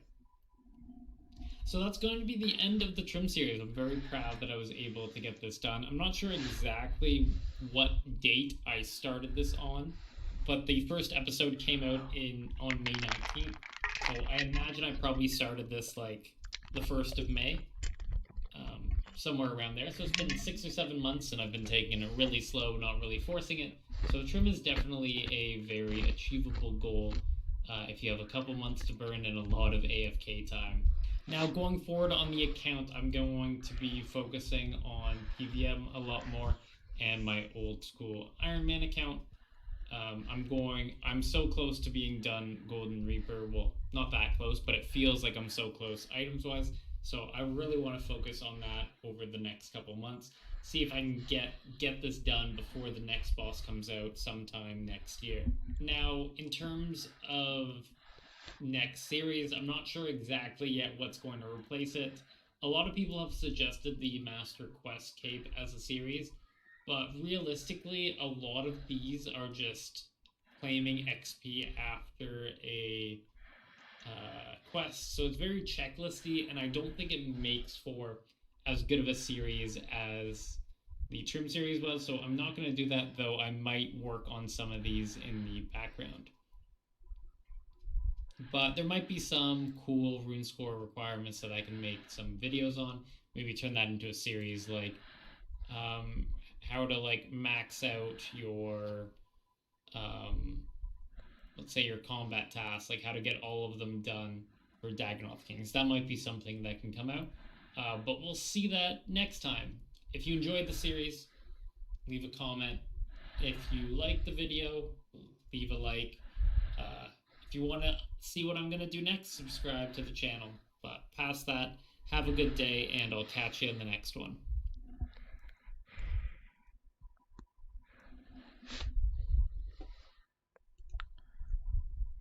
So that's going to be the end of the trim series. I'm very proud that I was able to get this done. I'm not sure exactly what date I started this on, but the first episode came out on May 19th. So I imagine I probably started this like the 1st of May, somewhere around there. So it's been 6 or 7 months, and I've been taking it really slow, not really forcing it. So trim is definitely a very achievable goal if you have a couple months to burn and a lot of AFK time. Now, going forward on the account, I'm going to be focusing on PVM a lot more and my old school Iron Man account. I'm so close to being done Golden Reaper. Well, not that close, but it feels like I'm so close items-wise. So I really want to focus on that over the next couple months. See if I can get this done before the next boss comes out sometime next year. Now, in terms of next series, I'm not sure exactly yet what's going to replace it. A lot of people have suggested the Master Quest Cape as a series, but realistically, a lot of these are just claiming XP after a quest, so it's very checklisty, and I don't think it makes for as good of a series as the trim series was, so I'm not going to do that, though I might work on some of these in the background. But there might be some cool rune score requirements that I can make some videos on, maybe turn that into a series, like how to like max out your let's say your combat tasks, like how to get all of them done for Dagonoth Kings. That might be something that can come out, but we'll see that next time. If you enjoyed the series, leave a comment. If you liked the video, leave a like. If you want to see what I'm going to do next, subscribe to the channel. But past that, have a good day, and I'll catch you in the next one.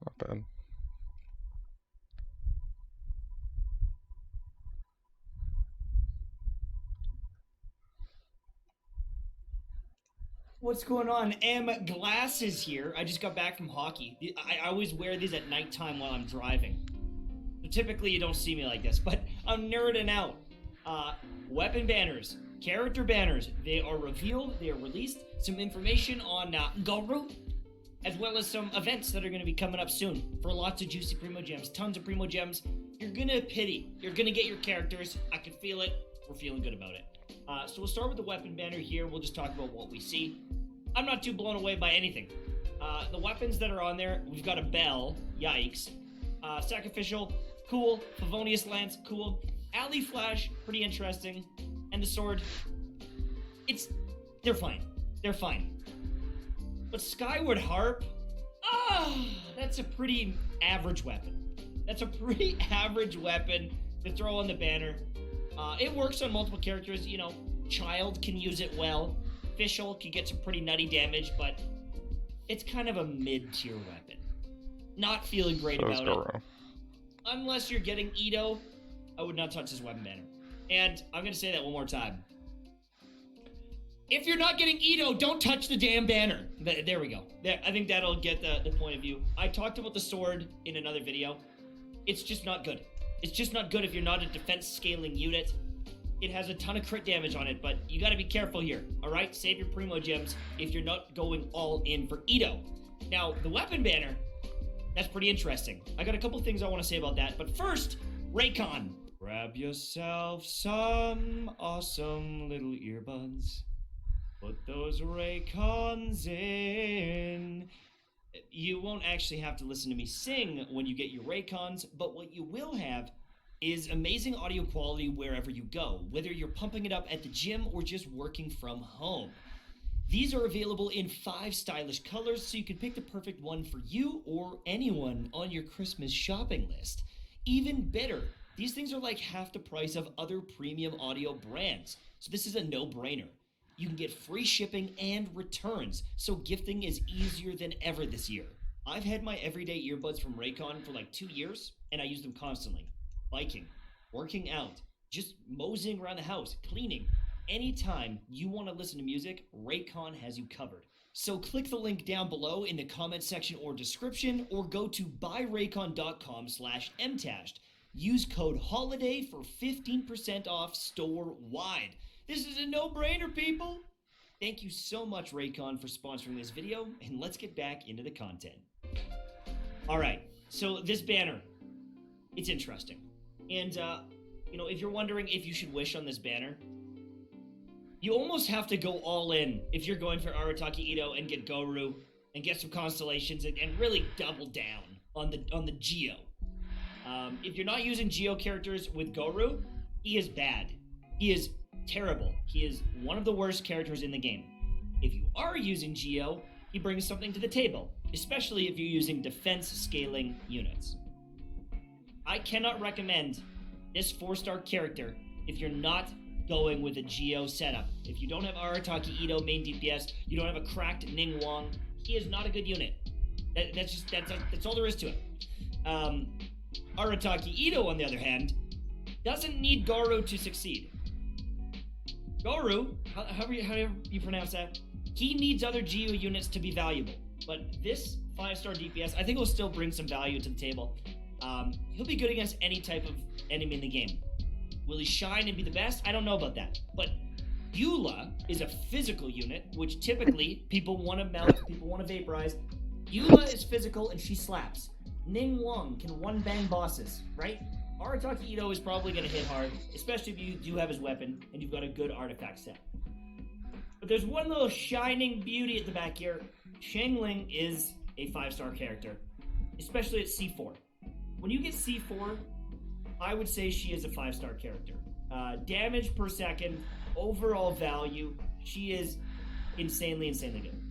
Not bad. What's going on? Glasses here. I just got back from hockey. I always wear these at nighttime while I'm driving. Typically, you don't see me like this, but I'm nerding out. Weapon banners, character banners, they are revealed, they are released. Some information on Guru, as well as some events that are going to be coming up soon for lots of juicy Primo Gems, tons of Primo Gems. You're going to pity. You're going to get your characters. I can feel it. We're feeling good about it. So we'll start with the weapon banner here. We'll just talk about what we see. I'm not too blown away by anything. The weapons that are on there, we've got a bell. Yikes. Sacrificial, cool. Favonius Lance, cool. Alley Flash, pretty interesting. And the sword, they're fine. They're fine. But Skyward Harp, that's a pretty average weapon. That's a pretty average weapon to throw on the banner. It works on multiple characters. You know, Child can use it well. Fischl can get some pretty nutty damage, but it's kind of a mid-tier weapon. Not feeling great about it. Unless you're getting Ito, I would not touch this weapon banner. And I'm going to say that one more time. If you're not getting Ito, don't touch the damn banner. There we go. I think that'll get the point of view. I talked about the sword in another video. It's just not good. It's just not good if you're not a defense scaling unit. It has a ton of crit damage on it, but you gotta be careful here, alright? Save your Primo Gems if you're not going all in for Ito. Now, the weapon banner, that's pretty interesting. I got a couple things I want to say about that, but first, Raycon. Grab yourself some awesome little earbuds. Put those Raycons in. You won't actually have to listen to me sing when you get your Raycons, but what you will have is amazing audio quality wherever you go, whether you're pumping it up at the gym or just working from home. These are available in 5 stylish colors, so you can pick the perfect one for you or anyone on your Christmas shopping list. Even better, these things are like half the price of other premium audio brands, so this is a no-brainer. You can get free shipping and returns, so gifting is easier than ever this year. I've had my everyday earbuds from Raycon for like 2 years, and I use them constantly. Biking, working out, just moseying around the house, cleaning. Anytime you want to listen to music, Raycon has you covered. So click the link down below in the comment section or description, or go to buyraycon.com/mtashed use code HOLIDAY for 15% off store-wide. This is a no-brainer, people! Thank you so much, Raycon, for sponsoring this video, and let's get back into the content. Alright, so this banner, it's interesting. And, if you're wondering if you should wish on this banner, you almost have to go all in if you're going for Arataki Ito and get Goru and get some constellations and really double down on the Geo. If you're not using Geo characters with Goru, he is bad. He is terrible. He is one of the worst characters in the game. If you are using Geo, he brings something to the table, especially if you're using defense scaling units. I cannot recommend this 4-star character if you're not going with a Geo setup. If you don't have Arataki Ito main DPS, you don't have a cracked Ning Wong, he is not a good unit. That's all there is to it. Arataki Ito, on the other hand, doesn't need Goru to succeed. Goru, however you pronounce that, he needs other Geo units to be valuable. But this 5-star DPS, I think will still bring some value to the table. He'll be good against any type of enemy in the game. Will he shine and be the best? I don't know about that. But Eula is a physical unit, which typically people want to melt, people want to vaporize. Eula is physical and she slaps. Ning Wong can one-bang bosses, right? Arataki Ito is probably going to hit hard, especially if you do have his weapon and you've got a good artifact set. But there's one little shining beauty at the back here. Xiangling is a 5-star character, especially at C4. When you get C4, I would say she is a 5-star character. Damage per second, overall value, she is insanely good.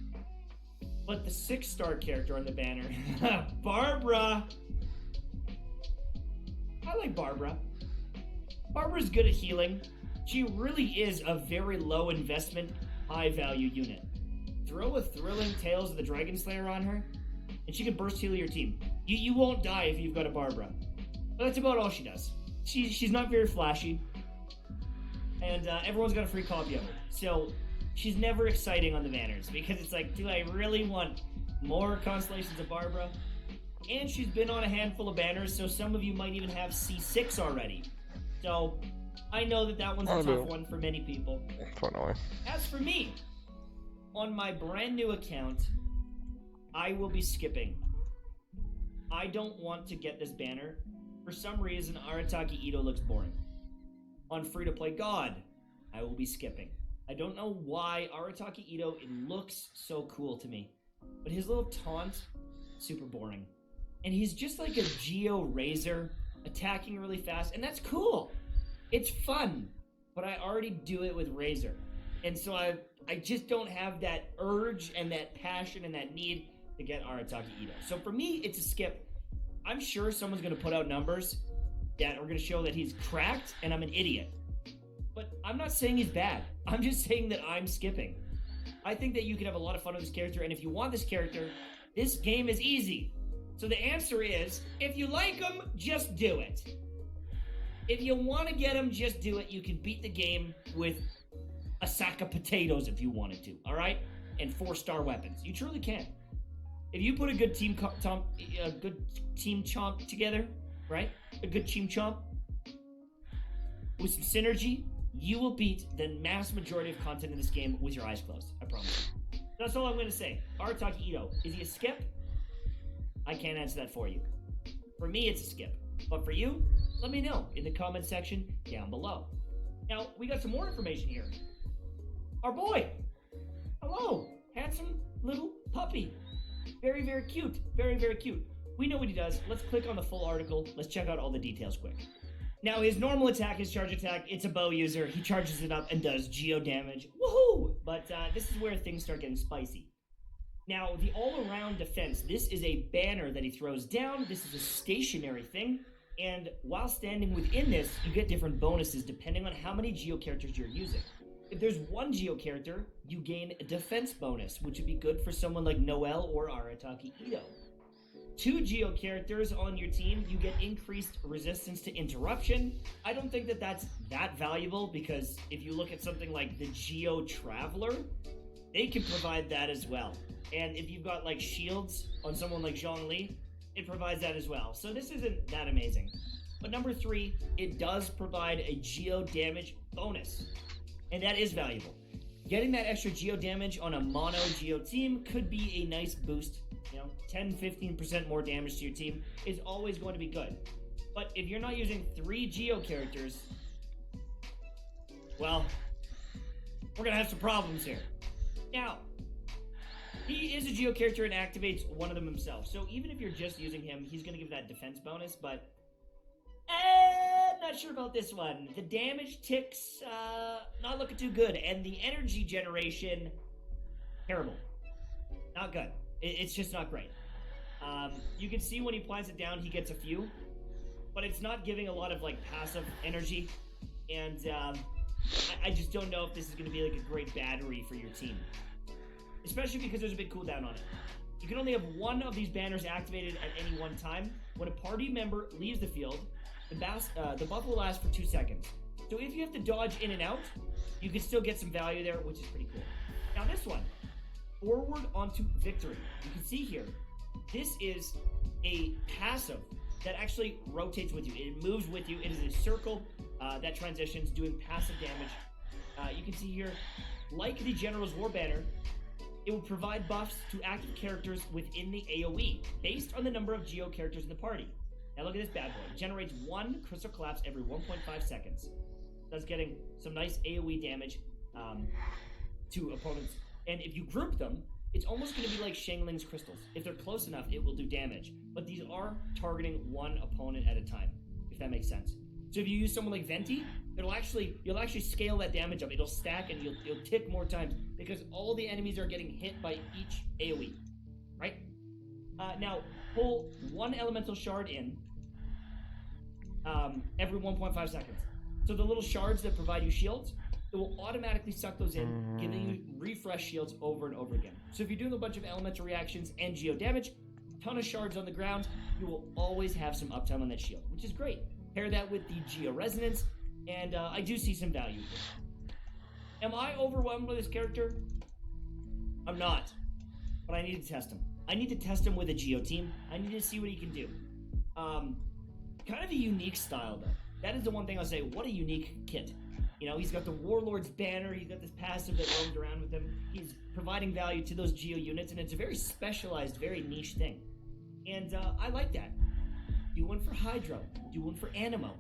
But the 6-star character on the banner, Barbara. I like Barbara. Barbara's good at healing. She really is a very low investment, high value unit. Throw a thrilling Tales of the Dragon Slayer on her, and she can burst heal your team. You won't die if you've got a Barbara. But that's about all she does. She's not very flashy, and everyone's got a free copy of her. So she's never exciting on the banners because it's like, do I really want more constellations of Barbara? And she's been on a handful of banners, so some of you might even have C6 already. So I know that one's a tough one for many people. Finally. As for me, on my brand new account, I will be skipping. I don't want to get this banner. For some reason, Arataki Ito looks boring. On free-to-play God, I will be skipping. I don't know why Arataki Ito, it looks so cool to me. But his little taunt, super boring. And he's just like a Geo Razor, attacking really fast, and that's cool. It's fun, but I already do it with Razor. And so I just don't have that urge and that passion and that need to get Arataki Ito. So for me, it's a skip. I'm sure someone's going to put out numbers that are going to show that he's cracked and I'm an idiot. But I'm not saying he's bad. I'm just saying that I'm skipping. I think that you can have a lot of fun with this character, and if you want this character, this game is easy. So the answer is, if you like him, just do it. If you want to get him, just do it. You can beat the game with a sack of potatoes if you wanted to, all right? And 4-star weapons. You truly can. If you put a good team chomp together, right? A good team chomp with some synergy, you will beat the mass majority of content in this game with your eyes closed. I promise. That's all I'm going to say. Arataki Ito, is he a skip? I can't answer that for you. For me, it's a skip. But for you, let me know in the comment section down below. Now, we got some more information here. Our boy! Hello! Handsome little puppy. Very, very cute. Very, very cute. We know what he does. Let's click on the full article. Let's check out all the details quick. Now, his normal attack, his charge attack, it's a bow user. He charges it up and does geo damage. Woohoo! But this is where things start getting spicy. Now, the all-around defense, this is a banner that he throws down. This is a stationary thing. And while standing within this, you get different bonuses depending on how many geo characters you're using. If there's one geo character, you gain a defense bonus, which would be good for someone like Noel or Arataki Ito. 2 geo characters on your team, you get increased resistance to interruption. I don't think that that's that valuable, because if you look at something like the Geo Traveler, they can provide that as well. And if you've got like shields on someone like Zhongli, it provides that as well. So this isn't that amazing. But number 3, it does provide a geo damage bonus, and that is valuable. Getting that extra geo damage on a mono geo team could be a nice boost. 10-15% more damage to your team is always going to be good. But if you're not using 3 geo characters, well, we're gonna have some problems here. Now, he is a geo character and activates one of them himself. So even if you're just using him, he's gonna give that defense bonus, but I'm not sure about this one. The damage ticks, not looking too good, and the energy generation, terrible. Not good. It's just not great. You can see when he plants it down, he gets a few, but it's not giving a lot of passive energy, and I just don't know if this is going to be a great battery for your team, especially because there's a big cooldown on it. You can only have one of these banners activated at any one time. When a party member leaves the field, the buff will last for 2 seconds. So if you have to dodge in and out, you can still get some value there, which is pretty cool. Now this one, forward onto victory. You can see here, this is a passive that actually rotates with you. It moves with you. It is a circle that transitions, doing passive damage. You can see here, like the General's War Banner, it will provide buffs to active characters within the AoE, based on the number of geo characters in the party. Now look at this bad boy. It generates 1 Crystal Collapse every 1.5 seconds. That's getting some nice AoE damage to opponents. And if you group them, it's almost going to be like Shangling's crystals. If they're close enough, it will do damage. But these are targeting one opponent at a time, if that makes sense. So if you use someone like Venti, you'll actually scale that damage up. It'll stack and you'll tick more times because all the enemies are getting hit by each AoE, right? Now pull 1 elemental shard in every 1.5 seconds. So the little shards that provide you shields, it will automatically suck those in, giving you refresh shields over and over again. So if you're doing a bunch of elemental reactions and geo damage, ton of shards on the ground, you will always have some uptime on that shield, which is great. Pair that with the geo resonance, and I do see some value here. Am I overwhelmed by this character? I'm not, but I need to test him. I need to test him with a geo team. I need to see what he can do. Kind of a unique style, though. That is the one thing I'll say. What a unique kit. He's got the Warlord's banner. He's got this passive that roams around with him. He's providing value to those geo units, and it's a very specialized, very niche thing. And I like that. Do one for Hydro. Do one for Animo.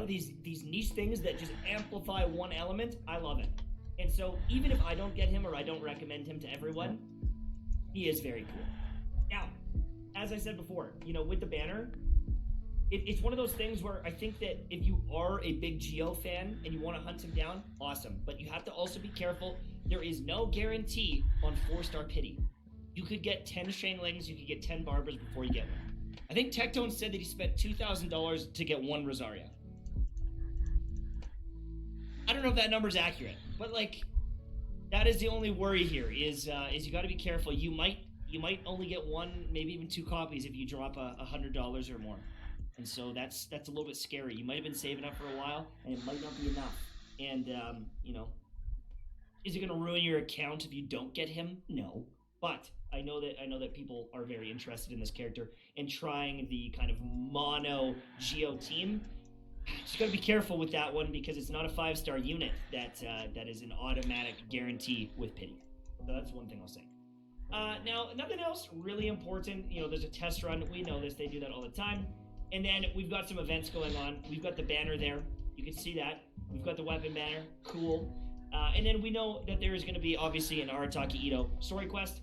These niche things that just amplify one element. I love it. And so even if I don't get him or I don't recommend him to everyone, he is very cool. Now, as I said before, with the banner, it's one of those things where I think that if you are a big Geo fan and you want to hunt him down, awesome. But you have to also be careful. There is no guarantee on 4-star pity. You could get 10 Shanglings, you could get 10 Barbers before you get one. I think Tectone said that he spent $2,000 to get 1 Rosaria. I don't know if that number's accurate, but that is the only worry here is you got to be careful. You might only get 1, maybe even 2 copies if you drop $100 or more. And so that's a little bit scary. You might have been saving up for a while, and it might not be enough. And is it going to ruin your account if you don't get him? No. But I know that people are very interested in this character and trying the kind of mono Geo team. Just got to be careful with that one because it's not a 5-star unit that is an automatic guarantee with pity. So that's one thing I'll say. Now, nothing else really important. There's a test run. We know this. They do that all the time. And then we've got some events going on. We've got the banner there. You can see that. We've got the weapon banner. Cool. And then we know that there is going to be, obviously, an Arataki Ito story quest.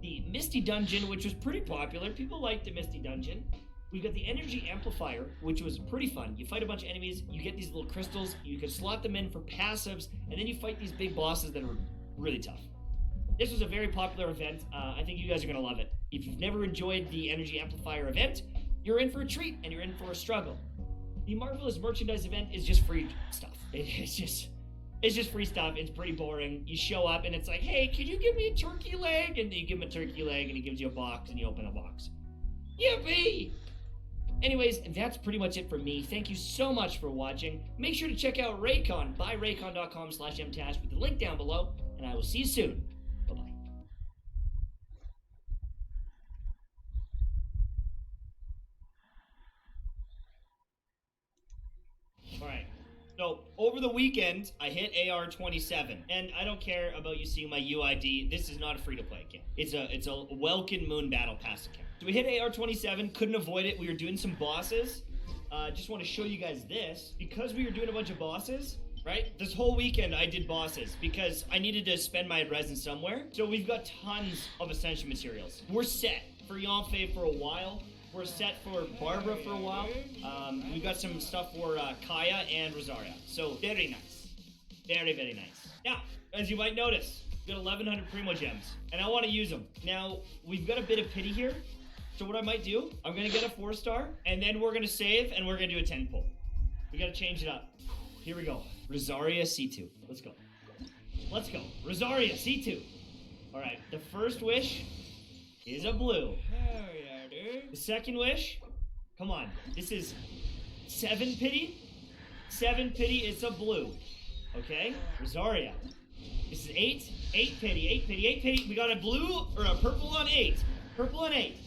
The Misty Dungeon, which was pretty popular. People liked the Misty Dungeon. We've got the Energy Amplifier, which was pretty fun. You fight a bunch of enemies. You get these little crystals. You can slot them in for passives. And then you fight these big bosses that are really tough. This was a very popular event. I think you guys are going to love it. If you've never enjoyed the Energy Amplifier event, you're in for a treat, and you're in for a struggle. The Marvelous Merchandise event is just free stuff. It's just free stuff. It's pretty boring. You show up, and it's like, hey, can you give me a turkey leg? And then you give him a turkey leg, and he gives you a box, and you open a box. Yippee! Anyways, that's pretty much it for me. Thank you so much for watching. Make sure to check out Raycon, buyraycon.com/mtash with the link down below, and I will see you soon. So, over the weekend, I hit AR 27, and I don't care about you seeing my UID. This is not a free-to-play account. It's a Welkin Moon Battle Pass account. So we hit AR 27, couldn't avoid it. We were doing some bosses. Just want to show you guys this. Because we were doing a bunch of bosses, right? This whole weekend I did bosses because I needed to spend my resin somewhere. So we've got tons of Ascension materials. We're set for Yonfei for a while. We're set for Barbara for a while. We got some stuff for Kaya and Rosaria. So very nice. Very, very nice. Now, as you might notice, we got 1,100 Primo Gems, and I want to use them. Now, we've got a bit of pity here. So what I might do, I'm going to get a 4-star, and then we're going to save, and we're going to do a 10 pull. We got to change it up. Here we go. Rosaria C2. Let's go. Let's go. Rosaria C2. All right, the first wish is a blue. The second wish, come on. This is 7 pity. 7 pity, it's a blue. Okay, Rosaria. This is 8. 8 pity, 8 pity, 8 pity. We got a blue or a purple on 8. Purple on 8.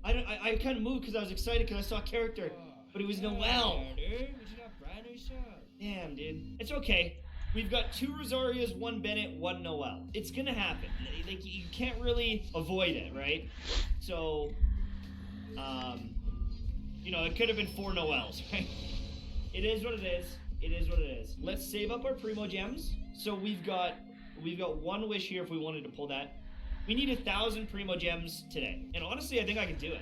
I kind of moved because I was excited because I saw a character, but it was Noelle. Damn, dude. It's okay. We've got 2 Rosarias, 1 Bennett, 1 Noelle. It's gonna happen. Like, you can't really avoid it, right? So, you know, it could have been 4 Noelles, right? It is what it is. It is what it is. Let's save up our Primo Gems. So we've got 1 wish here if we wanted to pull that. We need 1,000 Primo Gems today. And honestly, I think I can do it.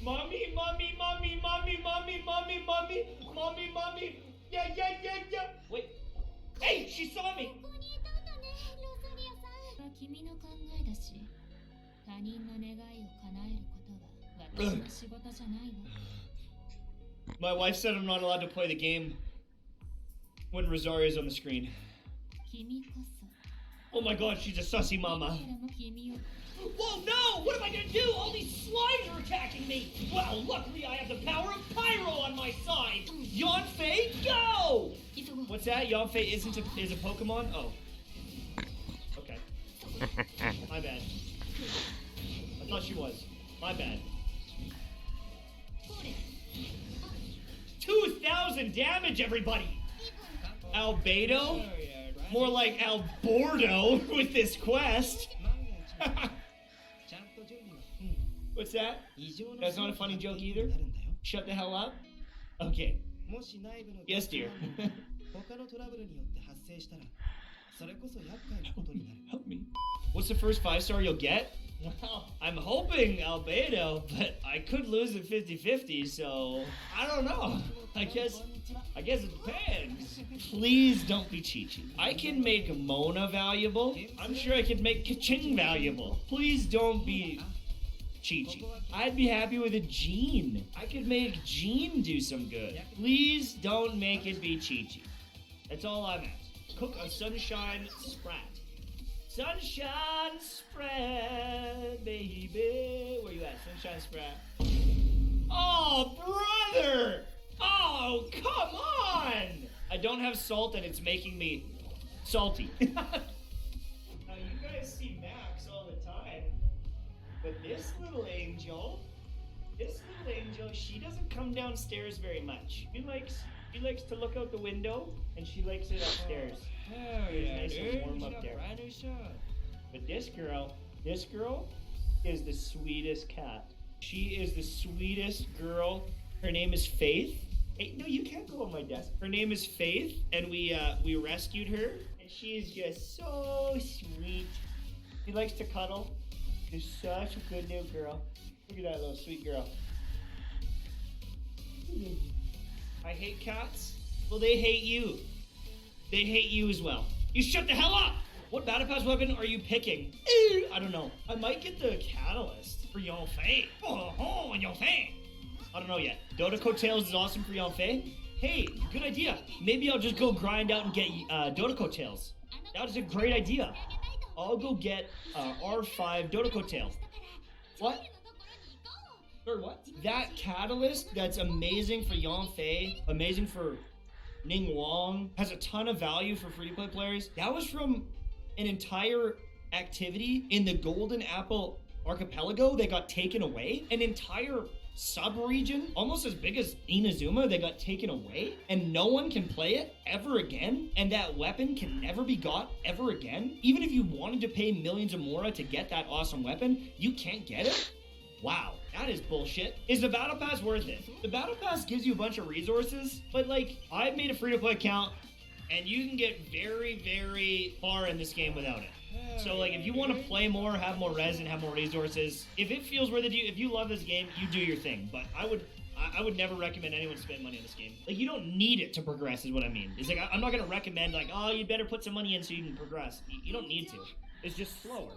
Mommy, mommy, mommy, mommy, mommy, mommy, mommy, mommy, mommy. Yeah. Wait. Hey, she saw me. My wife said I'm not allowed to play the game when Rosaria's on the screen. Oh my god, she's a sussy mama. Whoa, no! What am I gonna do? All these slimes are attacking me! Well, luckily I have the power of Pyro on my side! Yonfei, go! What's that? Yonfei is a Pokemon? Oh. Okay. My bad. I thought she was. My bad. 2,000 damage, everybody! Albedo? More like Albordo with this quest. What's that? That's not a funny joke either? Shut the hell up? Okay. Yes, dear. Help me. What's the first 5-star you'll get? Well, I'm hoping Albedo, but I could lose at 50-50, so I don't know. I guess it depends. Please don't be Chi-Chi. I can make Mona valuable. I'm sure I could make Kaching valuable. Please don't be Chi-Chi. I'd be happy with a Jean. I could make Jean do some good. Please don't make it be Chi-Chi. That's all I'm asking. Cook a Sunshine Sprat. Sunshine Spread, baby. Where you at? Sunshine Sprat. Oh, brother! Oh, come on! I don't have salt and it's making me salty. Now, you guys see Max all the time. But this little angel, she doesn't come downstairs very much. She likes to look out the window, and she likes it upstairs. It's nice and warm up there. But this girl is the sweetest cat. She is the sweetest girl. Her name is Faith. Hey, no, you can't go on my desk. Her name is Faith, and we rescued her, and she is just so sweet. She likes to cuddle. She's such a good new girl. Look at that little sweet girl. I hate cats. Well, they hate you. They hate you as well. You shut the hell up! What Battle Pass weapon are you picking? I don't know. I might get the Catalyst for Yonfei. Oh, Yonfei! I don't know yet. Dodoko Tails is awesome for Yonfei. Hey, good idea. Maybe I'll just go grind out and get Dodoko Tails. That was a great idea. I'll go get R5 Dodoko Tails. What? Or what? That Catalyst that's amazing for Yonfei, amazing for Ning Wong, has a ton of value for free-to-play players. That was from an entire activity in the Golden Apple Archipelago that got taken away. An entire sub-region, almost as big as Inazuma, that got taken away, and no one can play it ever again, and that weapon can never be got ever again? Even if you wanted to pay millions of mora to get that awesome weapon, you can't get it? Wow, that is bullshit. Is the Battle Pass worth it? The Battle Pass gives you a bunch of resources, but like, I've made a free-to-play account, and you can get very, very far in this game without it. So like, if you want to play more, have more res, and have more resources, if it feels worth it to you, if you love this game, you do your thing. But I would never recommend anyone spend money on this game. Like, you don't need it to progress, is what I mean. It's like, I'm not gonna recommend like, oh, you better put some money in so you can progress. You don't need to. It's just slower.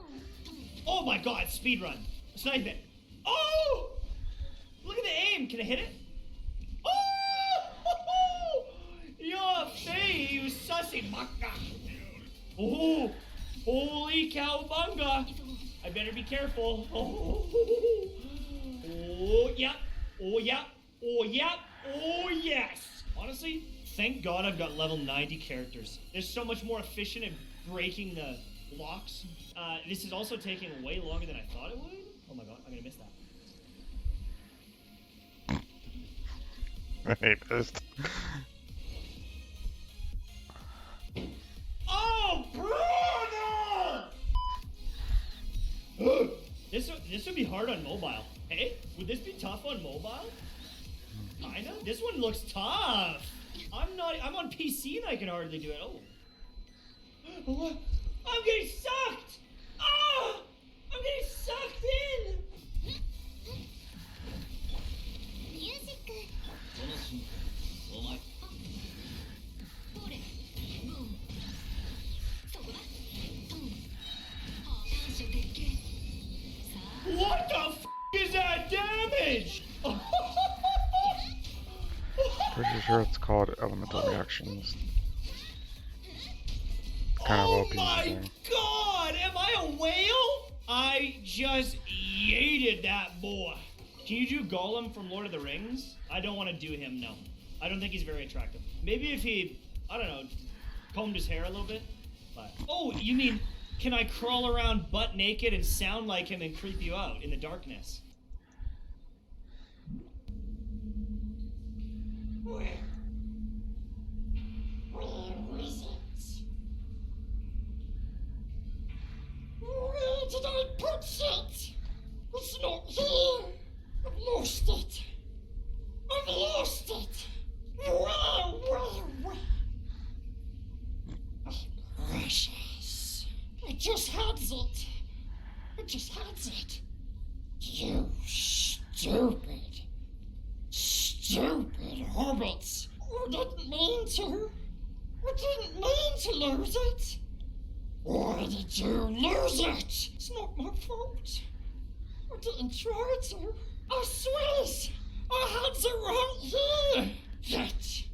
Oh my god, speedrun. Snipe it. Oh! Look at the aim. Can I hit it? Oh! Your face, you sussy maka. Oh! Holy cowabunga! I better be careful. Oh, yeah. Oh, yeah. Oh, yeah. Oh, yes. Honestly, thank God I've got level 90 characters. They're so much more efficient at breaking the blocks. This is also taking way longer than I thought it would. Oh my God, I'm gonna miss that. I hate this. Oh, Bruno! This would be hard on mobile. Hey, would this be tough on mobile? Kinda. This one looks tough. I'm on PC and I can hardly do it. Oh, I'm getting sucked. Oh, I'm getting sucked in. What the f is that damage? Pretty sure it's called elemental reactions. Kind of Oh OP. my god! Am I a whale? I just yeeted that boy. Can you do Gollum from Lord of the Rings? I don't want to do him, no. I don't think he's very attractive. Maybe if he, I don't know, combed his hair a little bit. But oh, you mean, can I crawl around butt naked and sound like him and creep you out in the darkness? Where is it? Where did I put it? It's not here. I've lost it. I've lost it. Where? Precious. It just has it. It just has it. You stupid hobbits. I didn't mean to. I didn't mean to lose it. Why did you lose it? It's not my fault. I didn't try to. I swear I had it right here. Yet,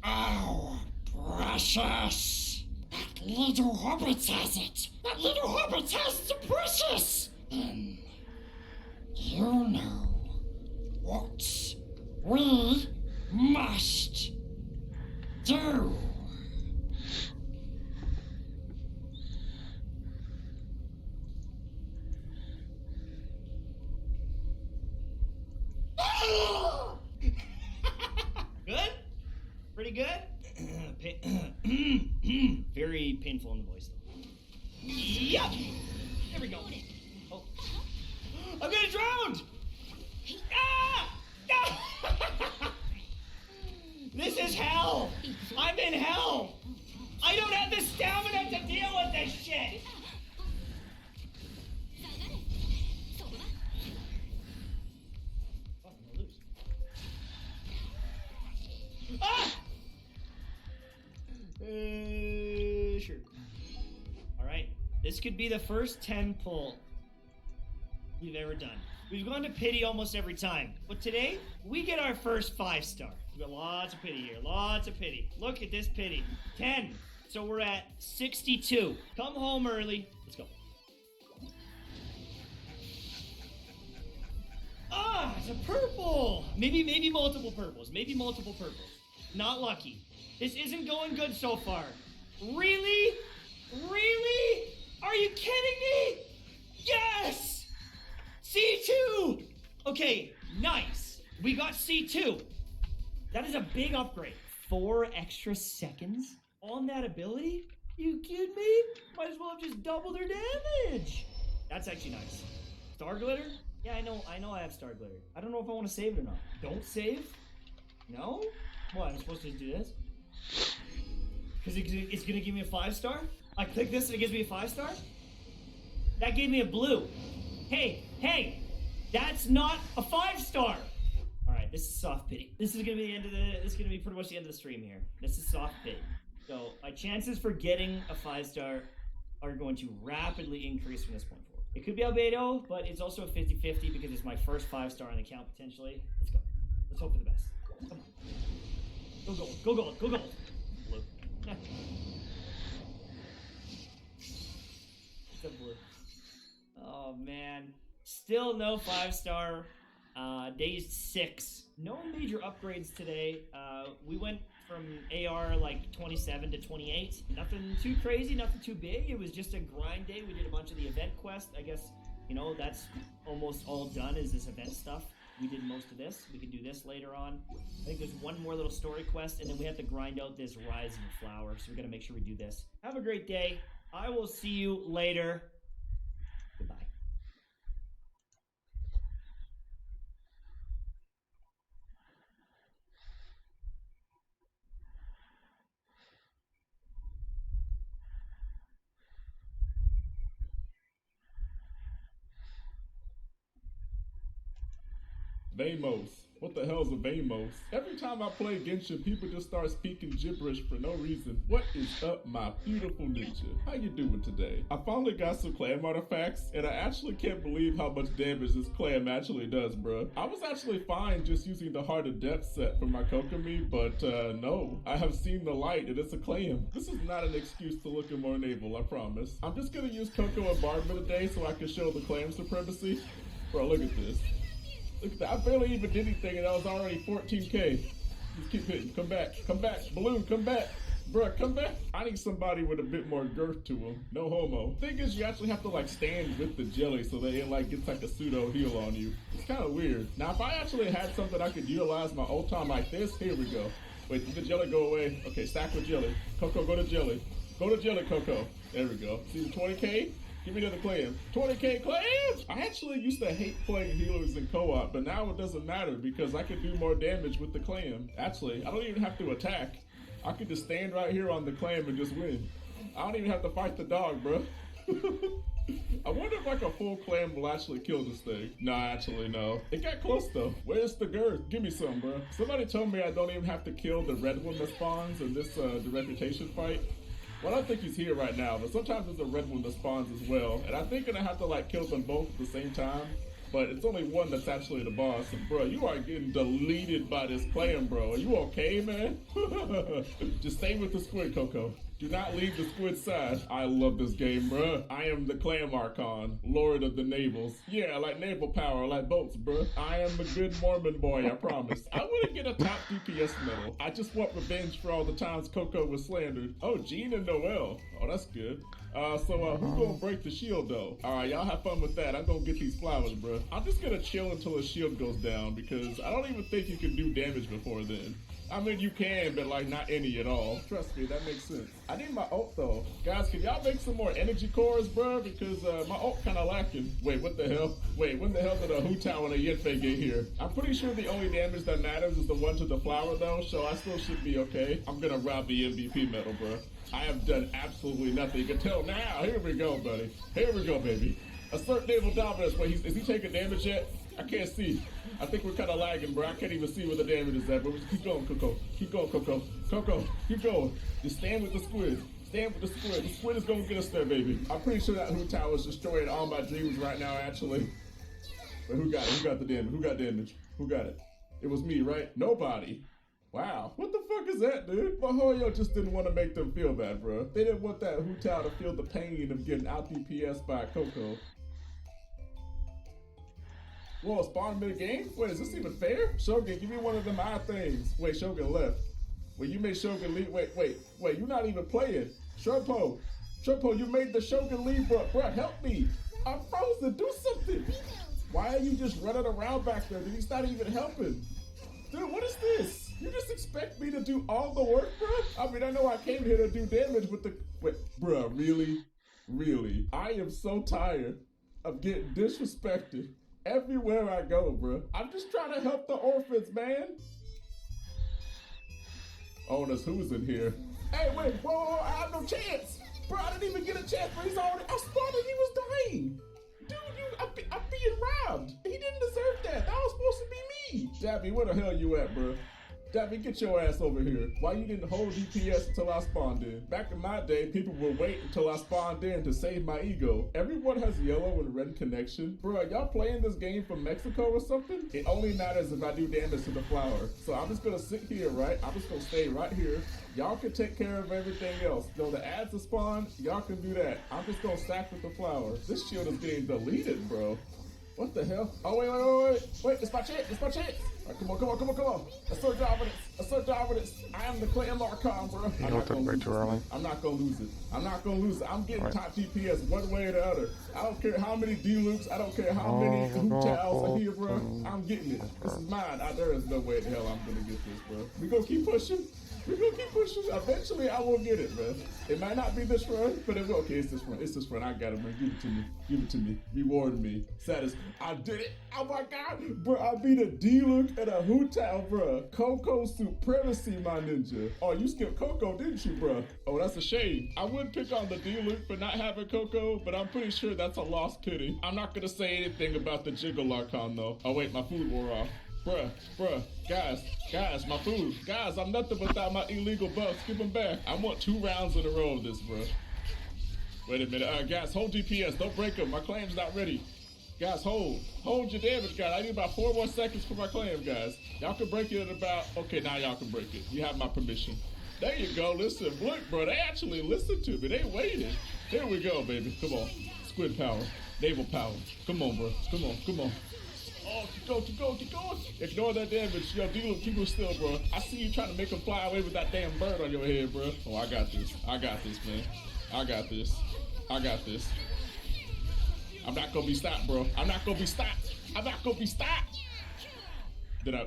oh, precious. That little hobbit has it. That little hobbit has the precious. Then, you know what we must do. Good? Pretty good? Very painful in the voice, though. Yep! There we go. Oh. I'm gonna drown! Ah! Ah! This is hell! I'm in hell! I don't have the stamina to deal with this shit! Ah! Sure. Alright. This could be the first 10 pull we've ever done. We've gone to pity almost every time. But today, we get our first 5-star. We've got lots of pity here. Lots of pity. Look at this pity. 10. So we're at 62. Come home early. Let's go. Ah, it's a purple. Maybe multiple purples. Maybe multiple purples. Not lucky. This isn't going good so far. Really? Really? Are you kidding me? Yes! C2! Okay, nice. We got C2. That is a big upgrade. 4 extra seconds on that ability? You kidding me? Might as well have just doubled their damage. That's actually nice. Star Glitter? Yeah, I know I have Star Glitter. I don't know if I want to save it or not. Don't save? No? What, I'm supposed to do this? Because it's going to give me a 5-star? I click this and it gives me a 5-star? That gave me a blue. Hey, that's not a 5-star. All right, this is soft pity. This is gonna be the end of this is gonna be pretty much the end of the stream here. This is soft pity. So my chances for getting a 5-star are going to rapidly increase from this point forward. It could be Albedo, but it's also a 50-50 because it's my first 5-star on the account potentially. Let's go. Let's hope for the best. Come on. Go gold. Go gold. Go gold. Blue. It's a blue. Oh man. Still no 5-star. Day 6. No major upgrades today. We went from AR like 27 to 28. Nothing too crazy, nothing too big. It was just a grind day. We did a bunch of the event quest. I guess, that's almost all done is this event stuff. We did most of this. We can do this later on. I think there's one more little story quest, and then we have to grind out this Rising Flower. So we got to make sure we do this. Have a great day. I will see you later. Goodbye. Vamos. What the hell's a Vamos? Every time I play Genshin, people just start speaking gibberish for no reason. What is up, my beautiful ninja? How you doing today? I finally got some clam artifacts, and I actually can't believe how much damage this clam actually does, bro. I was actually fine just using the Heart of Depth set for my Kokomi, but no. I have seen the light, and it's a clam. This is not an excuse to look more naval, I promise. I'm just gonna use Coco and Bardman today so I can show the clam supremacy. Bro, look at this. Look at that. I barely even did anything and I was already 14k. Just keep hitting. Come back. Come back. Balloon, come back. Bruh, come back. I need somebody with a bit more girth to him. No homo. Thing is, you actually have to like stand with the jelly so that it like gets like a pseudo heal on you. It's kind of weird. Now, if I actually had something I could utilize my ult time like this, here we go. Wait, did the jelly go away? Okay, stack with jelly. Coco, go to jelly. Go to jelly, Coco. There we go. See the 20k? Give me another clam. 20k clams! I actually used to hate playing healers in co-op, but now it doesn't matter because I can do more damage with the clam. Actually, I don't even have to attack. I could just stand right here on the clam and just win. I don't even have to fight the dog, bro. I wonder if like a full clam will actually kill this thing. Nah, actually no. It got close though. Where's the girth? Give me some, bro. Somebody told me I don't even have to kill the red one that spawns in this the reputation fight. Well, I don't think he's here right now, but sometimes there's a red one that spawns as well. And I think I have to like kill them both at the same time. But it's only one that's actually the boss. And bro, you are getting deleted by this clam, bro. Are you okay, man? Just stay with the squid, Coco. Do not leave the squid side. I love this game, bro. I am the Clam Archon, Lord of the Navels. Yeah, like naval power, like boats, bro. I am a good Mormon boy, I promise. I wouldn't get a top DPS medal. I just want revenge for all the times Coco was slandered. Oh, Jean and Noel. Oh, that's good. Who's gonna break the shield though? Alright, y'all have fun with that. I'm gonna get these flowers, bro. I'm just gonna chill until the shield goes down because I don't even think you can do damage before then. I mean, you can, but like not any at all. Trust me, that makes sense. I need my ult though. Guys, can y'all make some more energy cores, bro? Because my ult kind of lacking. Wait, what the hell? Wait, when the hell did a Hu Tao and a Yenfei get here? I'm pretty sure the only damage that matters is the one to the flower though, so I still should be okay. I'm gonna rob the MVP medal, bro. I have done absolutely nothing. You can tell now. Here we go, buddy. Here we go, baby. Assert naval dominance. Wait, is he taking damage yet? I can't see. I think we're kind of lagging, bro. I can't even see where the damage is at, but keep going, Coco. Keep going, Coco. Coco, keep going. Just stand with the squid. Stand with the squid. The squid is going to get us there, baby. I'm pretty sure that Hu Tao is destroying all my dreams right now, actually. But who got it? Who got the damage? Who got damage? Who got it? It was me, right? Nobody. Wow. What the fuck is that, dude? Mahoyo just didn't want to make them feel bad, bro. They didn't want that Hu Tao to feel the pain of getting out DPS by Coco. Whoa, spawn mid-game? Wait, is this even fair? Shogun, give me one of them eye things. Wait, Shogun left. Wait, you made Shogun leave. Wait, you're not even playing. Sherpo, you made the Shogun leave, bro. Bro, help me. I'm frozen. Do something. Why are you just running around back there? Dude, he's not even helping. Dude, what is this? You just expect me to do all the work, bro? I mean, I know I came here to do damage with the... Wait, bro, really? Really? I am so tired of getting disrespected everywhere I go, bro. I'm just trying to help the orphans, man. Oh, there's who's in here. Hey, wait, whoa, I have no chance. Bro, I didn't even get a chance, but he's already... I spotted he was dying. Dude, I'm being robbed. He didn't deserve that. That was supposed to be me. Dabby, where the hell you at, bro? Dabby, get your ass over here. Why you didn't hold DPS until I spawned in? Back in my day, people would wait until I spawned in to save my ego. Everyone has yellow and red connection. Bro, y'all playing this game from Mexico or something? It only matters if I do damage to the flower. So I'm just gonna sit here, right? I'm just gonna stay right here. Y'all can take care of everything else. Though the ads are spawned, y'all can do that. I'm just gonna stack with the flower. This shield is getting deleted, bro. What the hell? Oh, wait, it's my chance, All right, come on. Assert dominance. I am the Clan Larcon, bro. You know what, way too early. I'm not gonna lose it. I'm getting top DPS one way or the other. I don't care how many D-loops, I don't care how many Hootals are here, bro. I'm getting it. This is mine. There is no way in hell I'm gonna get this, bro. We gonna keep pushing. Eventually, I will get it, man. It might not be this run, but it will. Okay, it's this run. I got it, man. Give it to me. Reward me. I did it. Oh my God. Bro, I beat a D-Look and a Hootal, bro. Coco supremacy, my ninja. Oh, you skipped Coco, didn't you, bro? Oh, that's a shame. I would pick on the D-Look for not having Coco, but I'm pretty sure that's a lost pity. I'm not gonna say anything about the Jiggle Larcon, though. Oh, wait, my food wore off. Bruh, guys, my food. Guys, I'm nothing without my illegal bucks. Give them back. I want 2 rounds in a row of this, bro. Wait a minute. Guys, hold DPS. Don't break them. My claim's not ready. Guys, hold your damage, guys. I need about 4 more seconds for my claim, guys. Y'all can break it at about... Okay, now y'all can break it. You have my permission. There you go. Listen, look, bro. They actually listened to me. They waited. Here we go, baby. Come on. Squid power. Naval power. Come on, bro. Come on. Oh, keep going. Ignore that damage. Yo, D-Loop, keep it still, bro. I see you trying to make him fly away with that damn bird on your head, bro. Oh, I got this, man. I got this. I'm not gonna be stopped, bro. I'm not gonna be stopped.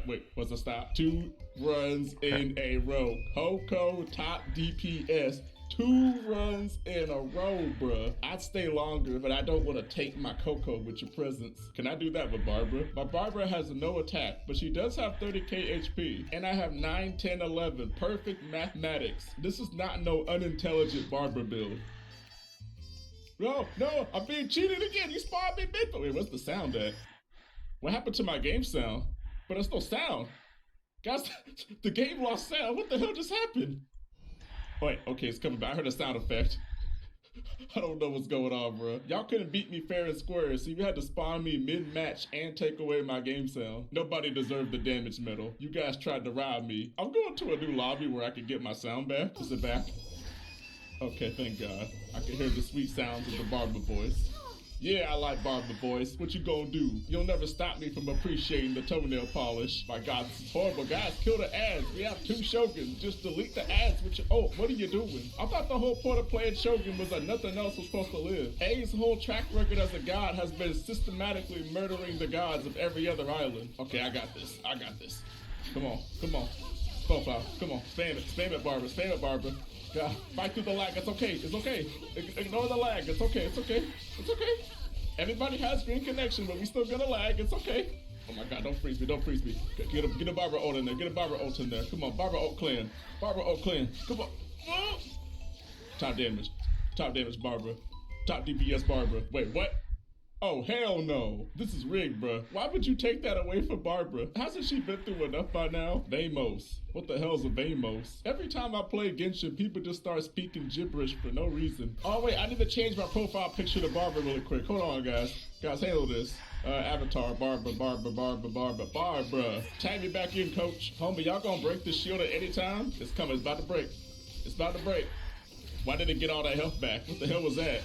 Wait, what's a stop? 2 runs in a row. Coco top DPS. 2 runs in a row, bruh. I'd stay longer, but I don't want to take my Coco with your presence. Can I do that with Barbara? My Barbara has no attack, but she does have 30k HP. And I have 9, 10, 11. Perfect mathematics. This is not no unintelligent Barbara build. No, I'm being cheated again. You spawned me mid. Wait, what's the sound at? What happened to my game sound? But there's no sound. Guys, the game lost sound. What the hell just happened? Wait, okay, it's coming back. I heard a sound effect. I don't know what's going on, bro. Y'all couldn't beat me fair and square, so you had to spawn me mid-match and take away my game sound. Nobody deserved the damage medal. You guys tried to rob me. I'm going to a new lobby where I can get my sound back. Is it back? Okay, thank God. I can hear the sweet sounds of the Barbara voice. Yeah, I like Barbara voice. What you gonna do? You'll never stop me from appreciating the toenail polish. My God, this is horrible. Guys, kill the ads. We have 2 Shoguns. Just delete the ads with your... Oh, what are you doing? I thought the whole point of playing Shogun was that nothing else was supposed to live. A's whole track record as a god has been systematically murdering the gods of every other island. Okay, I got this. Come on. Profile. Come on. Spam it, Barbara. God, fight through the lag. It's okay. Ignore the lag. It's okay. Everybody has green connection, but we still gonna lag. It's okay. Oh my God, don't freeze me. Get a Barbara ult in there. Come on, Barbara ult clan. Come on. Oh. Top damage, Barbara. Top DPS, Barbara. Wait, what? Oh, hell no. This is rigged, bruh. Why would you take that away from Barbara? Hasn't she been through enough by now? Vamos. What the hell's a Vamos? Every time I play Genshin, people just start speaking gibberish for no reason. Oh, wait, I need to change my profile picture to Barbara really quick. Hold on, guys. Guys, handle this. Avatar, Barbara. Tag me back in, coach. Homie, y'all gonna break this shield at any time? It's coming. It's about to break. Why did it get all that health back? What the hell was that?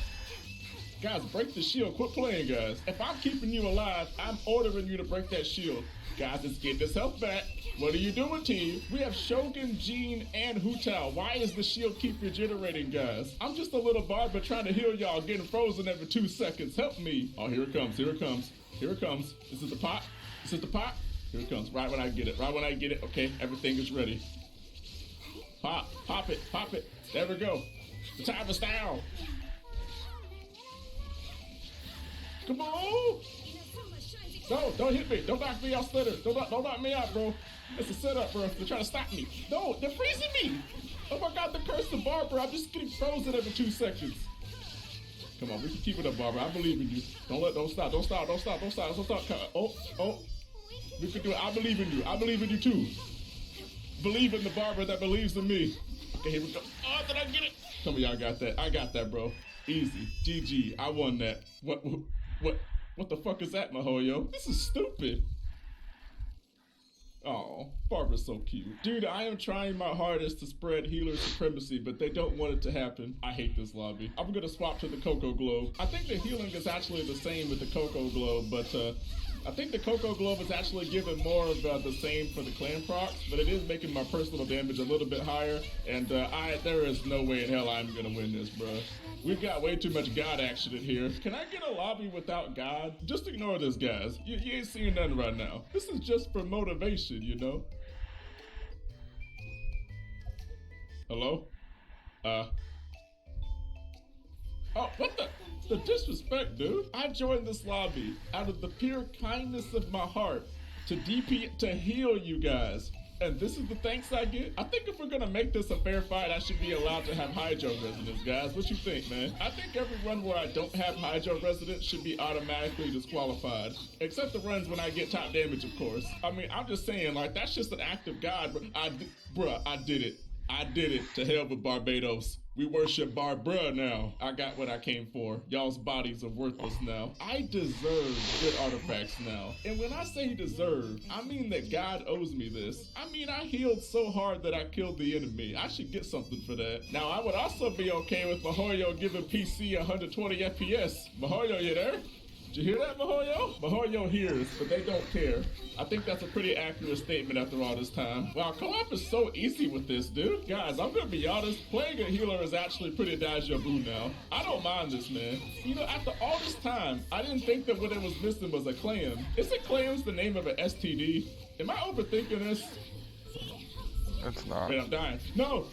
Guys, break the shield. Quit playing, guys. If I'm keeping you alive, I'm ordering you to break that shield. Guys, let's get this health back. What are you doing, team? We have Shogun, Jean, and Hootal. Why is the shield keep regenerating, guys? I'm just a little Barbara trying to heal y'all, getting frozen every 2 seconds. Help me. Oh, here it comes. This is the pot. Here it comes. Right when I get it. Right when I get it. Okay, everything is ready. Pop it, pop it. There we go. The time is now. Come on. No, don't hit me. Don't knock me out, Slitter. Don't knock me out, bro. It's a setup, bro. They're trying to stop me. No, they're freezing me. Oh my God, the curse of Barbara. I'm just getting frozen every 2 seconds. Come on, we can keep it up, Barbara. I believe in you. Don't stop. Oh. We can do it. I believe in you. I believe in you too. Believe in the Barbara that believes in me. Okay, here we go. Oh, did I get it? Come on, y'all got that. I got that, bro. Easy. GG. I won that. What the fuck is that, Mahoyo? This is stupid. Oh, Barbara's so cute. Dude, I am trying my hardest to spread healer supremacy, but they don't want it to happen. I hate this lobby. I'm gonna swap to the Cocoa Globe. I think the healing is actually the same with the Cocoa Globe, but I think the Cocoa Globe is actually giving more of the same for the clan procs, but it is making my personal damage a little bit higher, and there is no way in hell I'm gonna win this, bro. We've got way too much God action in here. Can I get a lobby without God? Just ignore this, guys. You ain't seeing nothing right now. This is just for motivation, you know? Hello? Oh, what the disrespect, dude? I joined this lobby out of the pure kindness of my heart to heal you guys. And this is the thanks I get? I think if we're gonna make this a fair fight, I should be allowed to have Hydro residents, guys. What you think, man? I think every run where I don't have Hydro residents should be automatically disqualified. Except the runs when I get top damage, of course. I mean, I'm just saying, like, that's just an act of God. I did it. I did it. To hell with Barbados. We worship Barbara now. I got what I came for. Y'all's bodies are worthless now. I deserve good artifacts now. And when I say deserve, I mean that God owes me this. I mean, I healed so hard that I killed the enemy. I should get something for that. Now, I would also be okay with Mahoyo giving PC 120 FPS. Mahoyo, you there? Did you hear that, Mahoyo? Mahoyo hears, but they don't care. I think that's a pretty accurate statement after all this time. Wow, co-op is so easy with this, dude. Guys, I'm gonna be honest, playing a healer is actually pretty deja vu now. I don't mind this, man. You know, after all this time, I didn't think that what it was missing was a clan. Isn't clans the name of an STD? Am I overthinking this? It's not. Wait, I'm dying. No!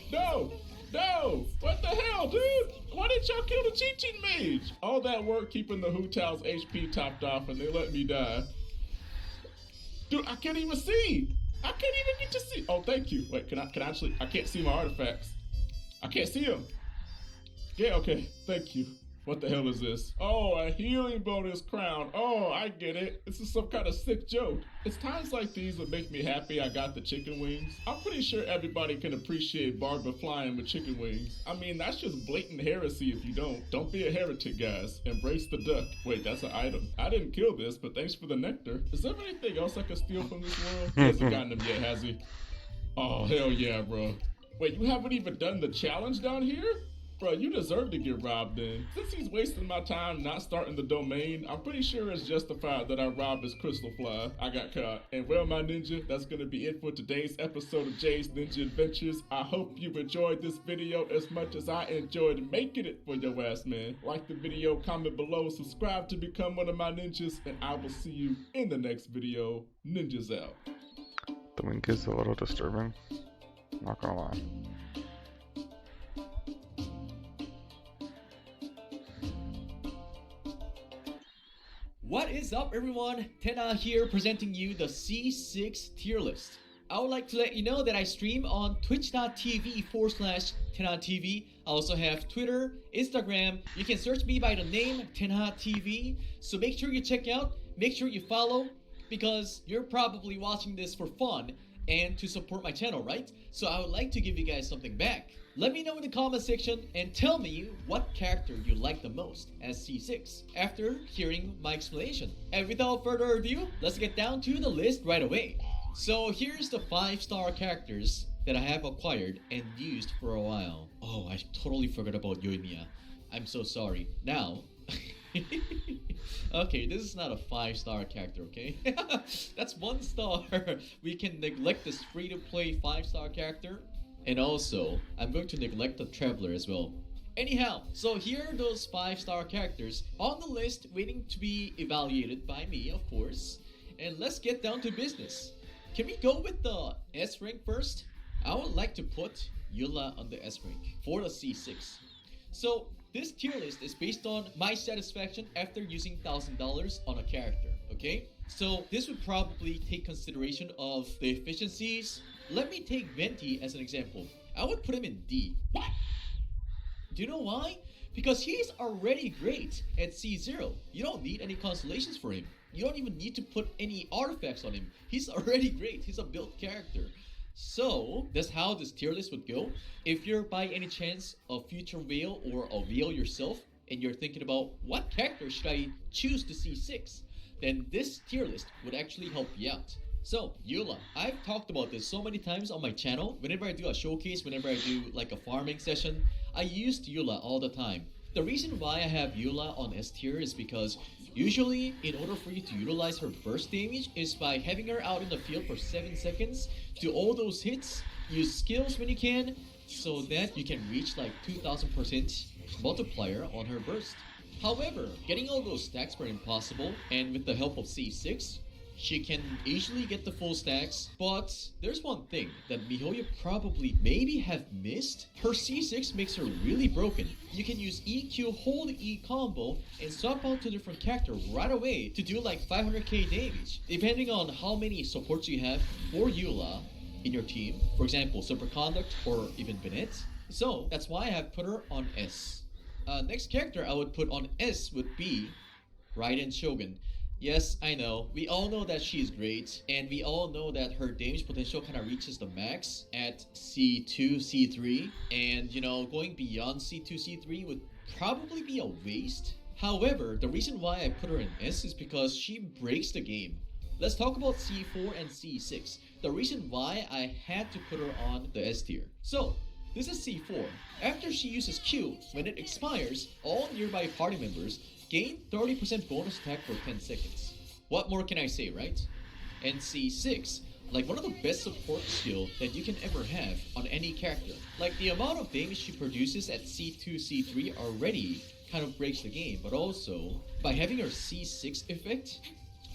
What the hell, dude? Why didn't y'all kill the Cheat Mage? All that work keeping the Hu Tao's HP topped off and they let me die. Dude, I can't even see. I can't even get to see. Oh, thank you. Wait, can I actually, I can't see my artifacts. I can't see them. Yeah, okay, thank you. What the hell is this? Oh, a healing bonus crown. Oh, I get it. This is some kind of sick joke. It's times like these that make me happy I got the chicken wings. I'm pretty sure everybody can appreciate Barbara flying with chicken wings. I mean, that's just blatant heresy if you don't. Don't be a heretic, guys. Embrace the duck. Wait, that's an item. I didn't kill this, but thanks for the nectar. Is there anything else I can steal from this world? He hasn't gotten them yet, has he? Oh, hell yeah, bro. Wait, you haven't even done the challenge down here? Bro, you deserve to get robbed then. Since he's wasting my time not starting the domain, I'm pretty sure it's justified that I robbed his crystal fly. I got caught. And well, my ninja, that's gonna be it for today's episode of Jay's Ninja Adventures. I hope you enjoyed this video as much as I enjoyed making it for your ass, man. Like the video, comment below, subscribe to become one of my ninjas, and I will see you in the next video. Ninjas out. The wink is a little disturbing. Not gonna lie. What is up, everyone? Tena here, presenting you the C6 tier list. I would like to let you know that I stream on twitch.tv/TenhaTV. I also have Twitter, Instagram. You can search me by the name TenhaTV. So make sure you check out, make sure you follow, because you're probably watching this for fun and to support my channel, right? So I would like to give you guys something back. Let me know in the comment section and tell me what character you like the most as C6 after hearing my explanation. And without further ado, let's get down to the list right away. So here's the 5-star characters that I have acquired and used for a while. Oh, I totally forgot about Yoimiya. I'm so sorry. Now, okay, this is not a 5-star character, okay? That's 1 star. We can neglect this free-to-play 5-star character. And also, I'm going to neglect the Traveler as well. Anyhow, so here are those 5-star characters on the list waiting to be evaluated by me, of course. and let's get down to business. Can we go with the S rank first? I would like to put Eula on the S rank for the C6. So this tier list is based on my satisfaction after using $1,000 on a character, okay? So this would probably take consideration of the efficiencies. Let me take Venti as an example. I would put him in D. What? Do you know why? Because he's already great at C0. You don't need any constellations for him. You don't even need to put any artifacts on him. He's already great. He's a built character. So that's how this tier list would go. If you're by any chance a future whale or a whale yourself, and you're thinking about what character should I choose to C6, then this tier list would actually help you out. So, Eula, I've talked about this so many times on my channel. Whenever I do a showcase, whenever I do like a farming session, I use Eula all the time. The reason why I have Eula on S tier is because usually, in order for you to utilize her burst damage is by having her out in the field for 7 seconds, do all those hits, use skills when you can, so that you can reach like 2000% multiplier on her burst. However, getting all those stacks were impossible, and with the help of C6, she can easily get the full stacks, but there's one thing that MiHoYo probably maybe have missed. Her C6 makes her really broken. You can use EQ hold E combo and swap out to a different character right away to do like 500k damage, depending on how many supports you have for Eula in your team. For example, Superconduct or even Bennett. So that's why I have put her on S. Next character I would put on S would be Raiden Shogun. Yes, I know. We all know that she is great, and we all know that her damage potential kind of reaches the max at C2, C3, and you know, going beyond C2, C3 would probably be a waste. However, the reason why I put her in S is because she breaks the game. Let's talk about C4 and C6. The reason why I had to put her on the S tier. So, this is C4. After she uses Q, when it expires, all nearby party members gain 30% bonus attack for 10 seconds. What more can I say, right? And C6, like one of the best support skill that you can ever have on any character. Like the amount of damage she produces at C2, C3 already kind of breaks the game, but also by having her C6 effect,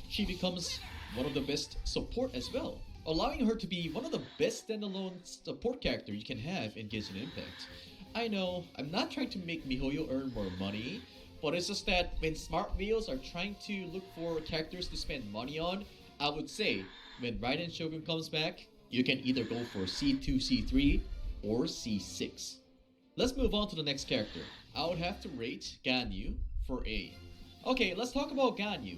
she becomes one of the best support as well, allowing her to be one of the best standalone support character you can have in Genshin Impact. I know, I'm not trying to make MiHoYo earn more money, but it's just that when smart whales are trying to look for characters to spend money on, I would say when Raiden Shogun comes back, you can either go for C2, C3, or C6. Let's move on to the next character. I would have to rate Ganyu for A. Okay, let's talk about Ganyu.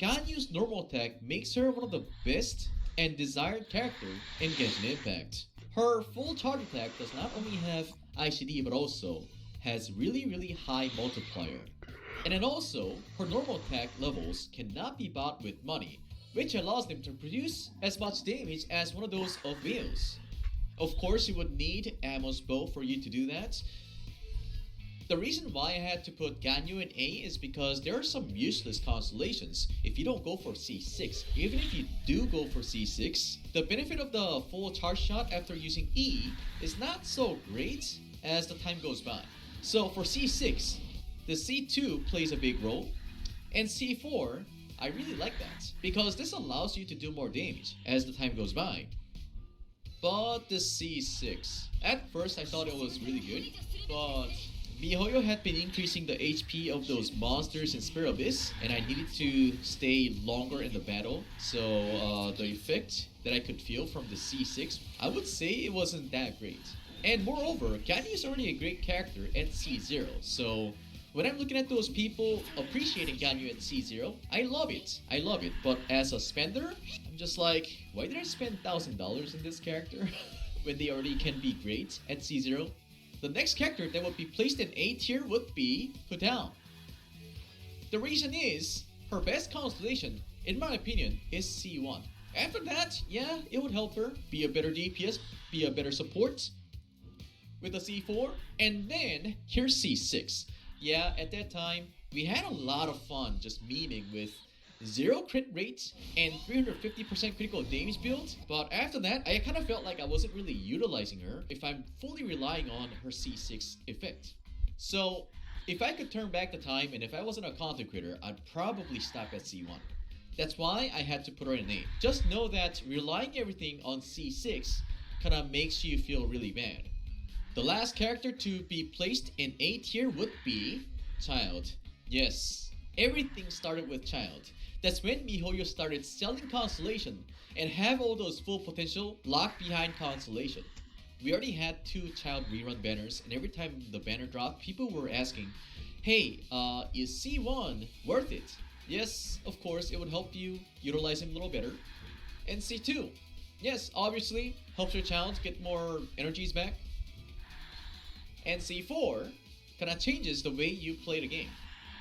Ganyu's normal attack makes her one of the best and desired character in Genshin Impact. Her full charge attack does not only have ICD but also has really high multiplier. And then also, her normal attack levels cannot be bought with money, which allows them to produce as much damage as one of those of Veils. Of course, you would need Ammo's bow for you to do that. The reason why I had to put Ganyu in A is because there are some useless constellations if you don't go for C6. Even if you do go for C6, the benefit of the full charge shot after using E is not so great as the time goes by. So for C6, the C2 plays a big role, and C4, I really like that, because this allows you to do more damage as the time goes by. But the C6, at first I thought it was really good, but MiHoYo had been increasing the HP of those monsters in Spirit Abyss, and I needed to stay longer in the battle, so the effect that I could feel from the C6, I would say it wasn't that great. And moreover, Ganyu is already a great character at C0, so when I'm looking at those people appreciating Ganyu at C0, I love it, but as a spender, I'm just like, why did I spend $1,000 in this character when they already can be great at C0? The next character that would be placed in A tier would be Putown. The reason is, her best constellation, in my opinion, is C1. After that, yeah, it would help her be a better DPS, be a better support with a C4, and then here's C6. Yeah, at that time, we had a lot of fun just memeing with 0 crit rate and 350% critical damage build, but after that, I kind of felt like I wasn't really utilizing her if I'm fully relying on her C6 effect. So, if I could turn back the time and if I wasn't a content creator, I'd probably stop at C1. That's why I had to put her in A. Just know that relying everything on C6 kinda makes you feel really bad. The last character to be placed in A tier would be Child. Yes, everything started with Child. That's when MiHoYo started selling Constellation and have all those full potential locked behind Constellation. We already had 2 Child rerun banners, and every time the banner dropped, people were asking, hey, is C1 worth it? Yes, of course, it would help you utilize him a little better. And C2, yes, obviously, helps your Child get more energies back. And C4 kinda changes the way you play the game.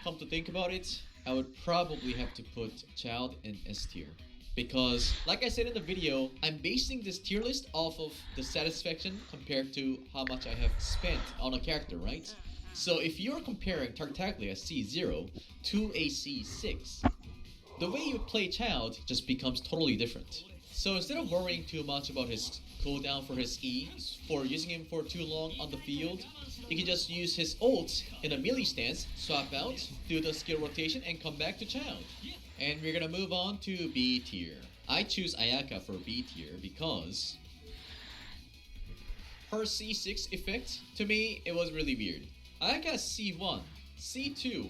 Come to think about it, I would probably have to put Child in S tier. Because, like I said in the video, I'm basing this tier list off of the satisfaction compared to how much I have spent on a character, right? So if you're comparing Tartaglia C0 to a C6, the way you play Child just becomes totally different. So instead of worrying too much about his cooldown for his E, for using him for too long on the field, you can just use his ult in a melee stance, swap out, do the skill rotation, and come back to Child. And we're gonna move on to B tier. I choose Ayaka for B tier because her C6 effect, to me, it was really weird. Ayaka's C1, C2,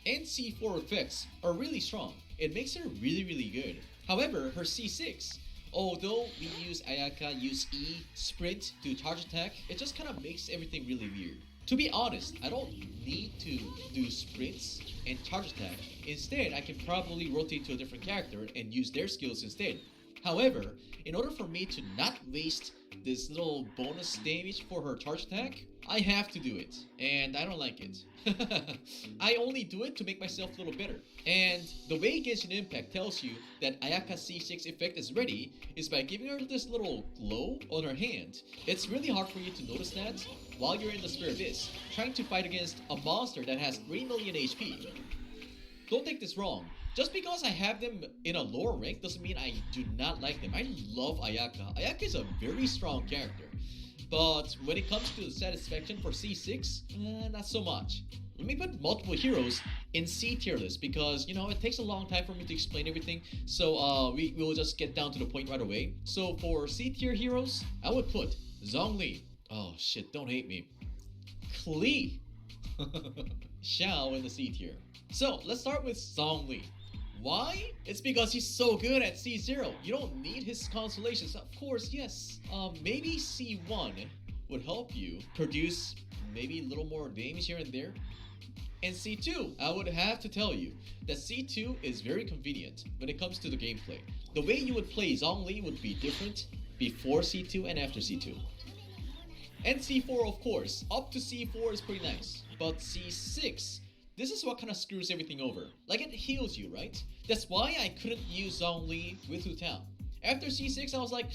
and C4 effects are really strong. It makes her really good. However, her C6, although we use Ayaka, use E, sprint to charge attack, it just kind of makes everything really weird. To be honest, I don't need to do sprints and charge attack. Instead, I can probably rotate to a different character and use their skills instead. However, in order for me to not waste this little bonus damage for her charge attack, I have to do it, and I don't like it. I only do it to make myself a little better. And the way Genshin Impact tells you that Ayaka's C6 effect is ready is by giving her this little glow on her hand. It's really hard for you to notice that while you're in the Spirit Abyss, trying to fight against a monster that has 3 million HP. Don't take this wrong. Just because I have them in a lower rank doesn't mean I do not like them. I love Ayaka. Ayaka is a very strong character. But when it comes to the satisfaction for C6, not so much. Let me put multiple heroes in C tier list because, you know, it takes a long time for me to explain everything. So we will just get down to the point right away. So for C tier heroes, I would put Zhongli. Oh shit, don't hate me. Klee. Xiao in the C tier. So let's start with Zhongli. Why? It's because he's so good at C0. You don't need his constellations. Of course, yes. Maybe C1 would help you produce maybe a little more damage here and there. And C2, I would have to tell you that C2 is very convenient when it comes to the gameplay. The way you would play Zhongli would be different before C2 and after C2. And C4, of course. Up to C4 is pretty nice. But C6, this is what kind of screws everything over. Like, it heals you, right? That's why I couldn't use Zhongli with Hu Tao. After C6, I was like,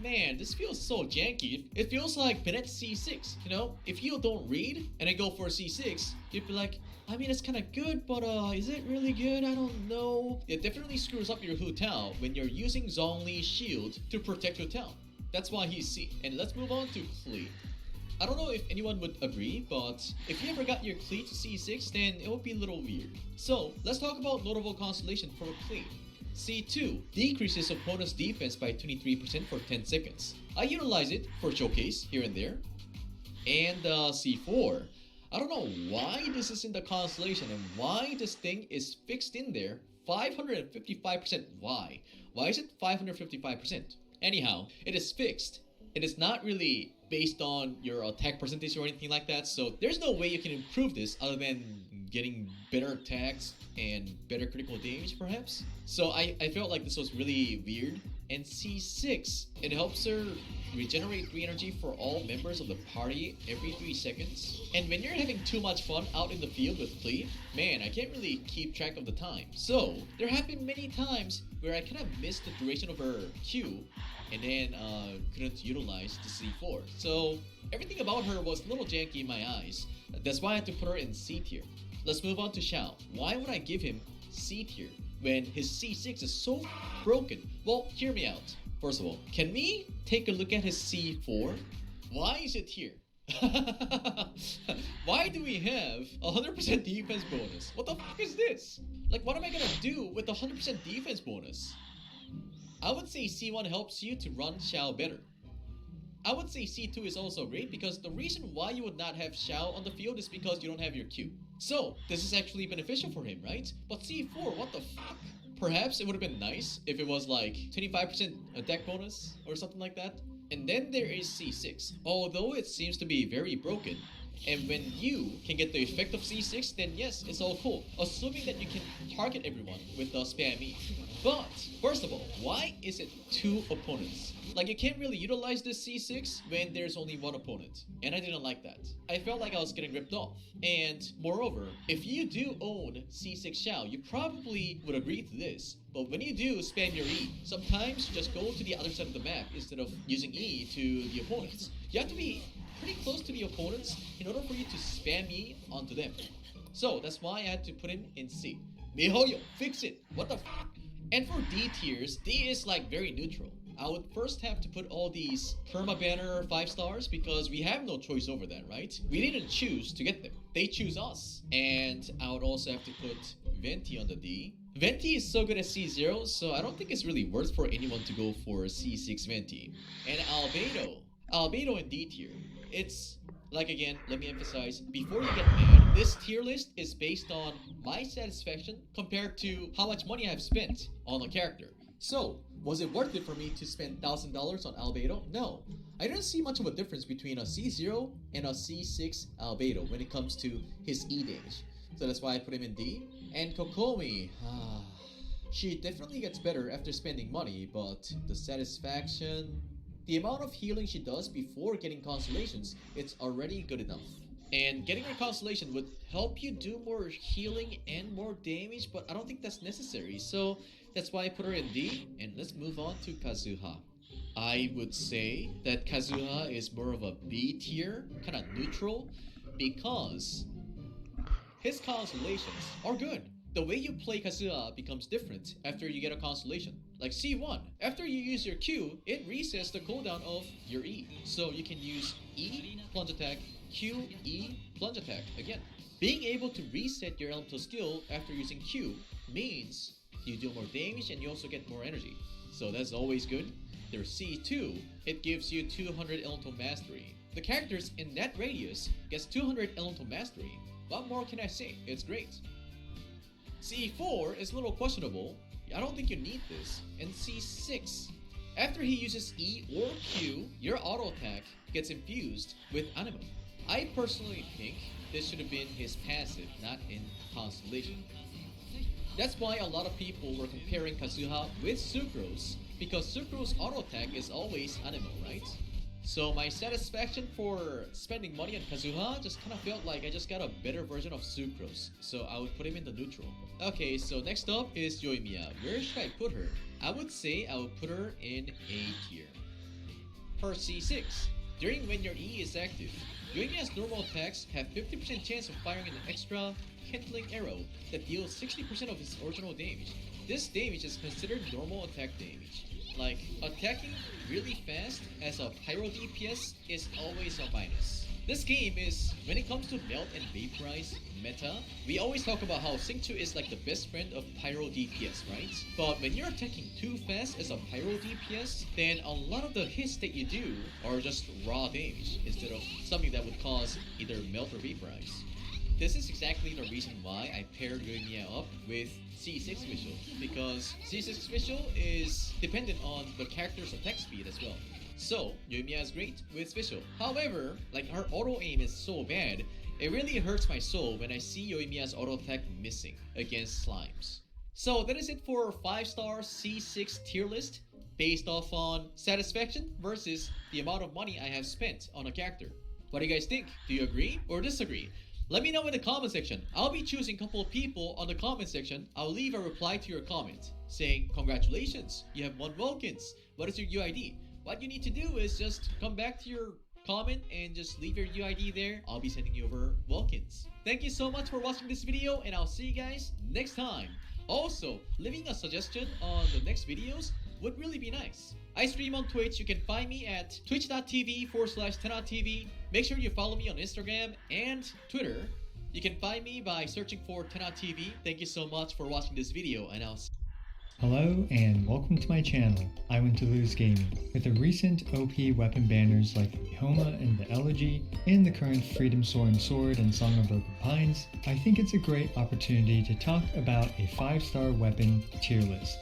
man, this feels so janky. It feels like Bennett C6, you know? If you don't read and I go for C6, you'd be like, I mean, it's kind of good, but is it really good? I don't know. It definitely screws up your Hu Tao when you're using Zhongli's shield to protect Hu Tao. That's why he's C. And let's move on to Klee. I don't know if anyone would agree, but if you ever got your Klee to C6, then it would be a little weird. So, let's talk about notable constellation for Klee. C2 decreases opponent's defense by 23% for 10 seconds. I utilize it for showcase here and there. And C4, I don't know why this is in the constellation and why this thing is fixed in there. 555%. Why? Why is it 555%? Anyhow, it is fixed. It is not really based on your attack percentage or anything like that, so there's no way you can improve this other than getting better attacks and better critical damage perhaps. So I felt like this was really weird. And C6, it helps her regenerate 3 energy for all members of the party every 3 seconds. And when you're having too much fun out in the field with Klee, man, I can't really keep track of the time. So there have been many times where I kind of missed the duration of her Q and then couldn't utilize the C4. So everything about her was a little janky in my eyes. That's why I had to put her in C tier. Let's move on to Xiao. Why would I give him C tier when his C6 is so broken? Well, hear me out. First of all, can we take a look at his C4? Why is it here? Why do we have a 100% defense bonus? What the fuck is this? Like, what am I gonna do with a 100% defense bonus? I would say C1 helps you to run Xiao better. I would say C2 is also great because the reason why you would not have Xiao on the field is because you don't have your Q. So, this is actually beneficial for him, right? But C4, what the fuck? Perhaps it would have been nice if it was like 25% attack bonus or something like that. And then there is C6. Although it seems to be very broken, and when you can get the effect of C6, then yes, it's all cool. Assuming that you can target everyone with the spam E. But, first of all, why is it 2 opponents? Like, you can't really utilize this C6 when there's only 1 opponent. And I didn't like that. I felt like I was getting ripped off. And, moreover, if you do own C6 Xiao, you probably would agree to this. But when you do spam your E, sometimes you just go to the other side of the map instead of using E to the opponents. You have to be pretty close to the opponents in order for you to spam E onto them. So, that's why I had to put him in C. Mihoyo, fix it! What the fuck? And for D tiers, D is like very neutral. I would first have to put all these perma banner 5 stars because we have no choice over that, right? We didn't choose to get them. They choose us. And I would also have to put Venti on the D. Venti is so good at C0, so I don't think it's really worth for anyone to go for C6 Venti. And Albedo in D tier. It's like, again, let me emphasize, before you get mad, this tier list is based on my satisfaction compared to how much money I've spent on a character. So, was it worth it for me to spend $1,000 on Albedo? No. I didn't see much of a difference between a C0 and a C6 Albedo when it comes to his E damage. So that's why I put him in D. And Kokomi, she definitely gets better after spending money, but the satisfaction... The amount of healing she does before getting constellations, it's already good enough. And getting her constellation would help you do more healing and more damage, but I don't think that's necessary. So that's why I put her in D, and let's move on to Kazuha. I would say that Kazuha is more of a B tier, kind of neutral, because his constellations are good. The way you play Kazuha becomes different after you get a constellation. Like C1, after you use your Q, it resets the cooldown of your E. So you can use E, plunge attack, Q, E, plunge attack again. Being able to reset your elemental skill after using Q means you do more damage and you also get more energy. So that's always good. There's C2, it gives you 200 elemental mastery. The characters in that radius gets 200 elemental mastery. What more can I say? It's great. C4 is a little questionable. I don't think you need this. And C6, after he uses E or Q, your auto attack gets infused with Anima. I personally think this should have been his passive, not in Constellation. That's why a lot of people were comparing Kazuha with Sucrose, because Sucrose auto attack is always Anima, right? So my satisfaction for spending money on Kazuha just kind of felt like I just got a better version of Sucrose. So I would put him in the neutral. Okay, so next up is Yoimiya. Where should I put her? I would say I would put her in A tier. For C6, during when your E is active, Yoimiya's normal attacks have 50% chance of firing an extra kindling arrow that deals 60% of its original damage. This damage is considered normal attack damage. Like, attacking really fast as a pyro DPS is always a minus. This game is, when it comes to melt and vaporize meta, we always talk about how Xingqiu is like the best friend of pyro DPS, right? But when you're attacking too fast as a pyro DPS, then a lot of the hits that you do are just raw damage instead of something that would cause either melt or vaporize. This is exactly the reason why I paired Yoimiya up with C6 Visual, because C6 Visual is dependent on the character's attack speed as well. So, Yoimiya is great with Visual. However, like her auto aim is so bad, it really hurts my soul when I see Yoimiya's auto attack missing against slimes. So that is it for 5-star C6 tier list, based off on satisfaction versus the amount of money I have spent on a character. What do you guys think? Do you agree or disagree? Let me know in the comment section. I'll be choosing a couple of people on the comment section. I'll leave a reply to your comment saying, congratulations, you have won Vulcans. What is your UID? What you need to do is just come back to your comment and just leave your UID there. I'll be sending you over Vulcans. Thank you so much for watching this video, and I'll see you guys next time. Also, leaving a suggestion on the next videos would really be nice. I stream on Twitch. You can find me at twitch.tv/10ottv. Make sure you follow me on Instagram and Twitter. You can find me by searching for 10ottv. Thank you so much for watching this video, and I'll see Hello and welcome to my channel, I Want to Lose Gaming. With the recent OP weapon banners like the Homa and the Elegy, and the current Freedom Soaring Sword and Song of Broken Pines, I think it's a great opportunity to talk about a 5-star weapon tier list.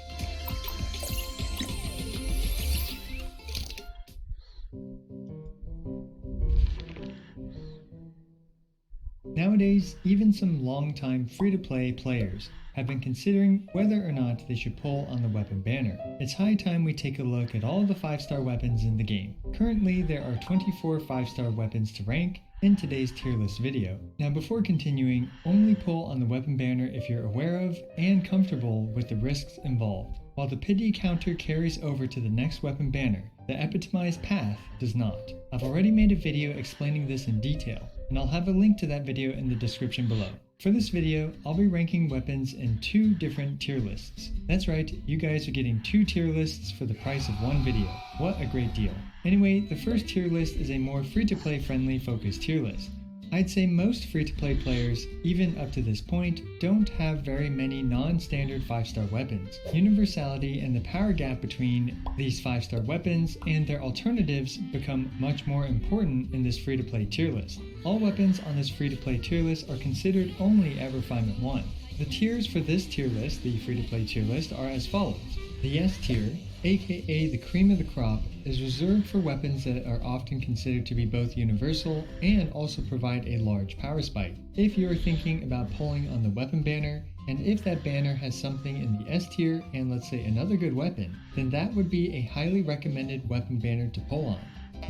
Nowadays, even some long-time free-to-play players have been considering whether or not they should pull on the weapon banner. It's high time we take a look at all the 5-star weapons in the game. Currently, there are 24 5-star weapons to rank in today's tier list video. Now before continuing, only pull on the weapon banner if you're aware of and comfortable with the risks involved. While the pity counter carries over to the next weapon banner, the epitomized path does not. I've already made a video explaining this in detail, and I'll have a link to that video in the description below. For this video, I'll be ranking weapons in 2 different tier lists. That's right, you guys are getting 2 tier lists for the price of 1 video. What a great deal. Anyway, the first tier list is a more free-to-play friendly focused tier list. I'd say most free-to-play players, even up to this point, don't have very many non-standard 5-star weapons. Universality and the power gap between these 5-star weapons and their alternatives become much more important in this free-to-play tier list. All weapons on this free-to-play tier list are considered only at Refinement 1. The tiers for this tier list, the free-to-play tier list, are as follows. The S tier, aka the cream of the crop, is reserved for weapons that are often considered to be both universal and also provide a large power spike. If you are thinking about pulling on the weapon banner, and if that banner has something in the S tier and let's say another good weapon, then that would be a highly recommended weapon banner to pull on.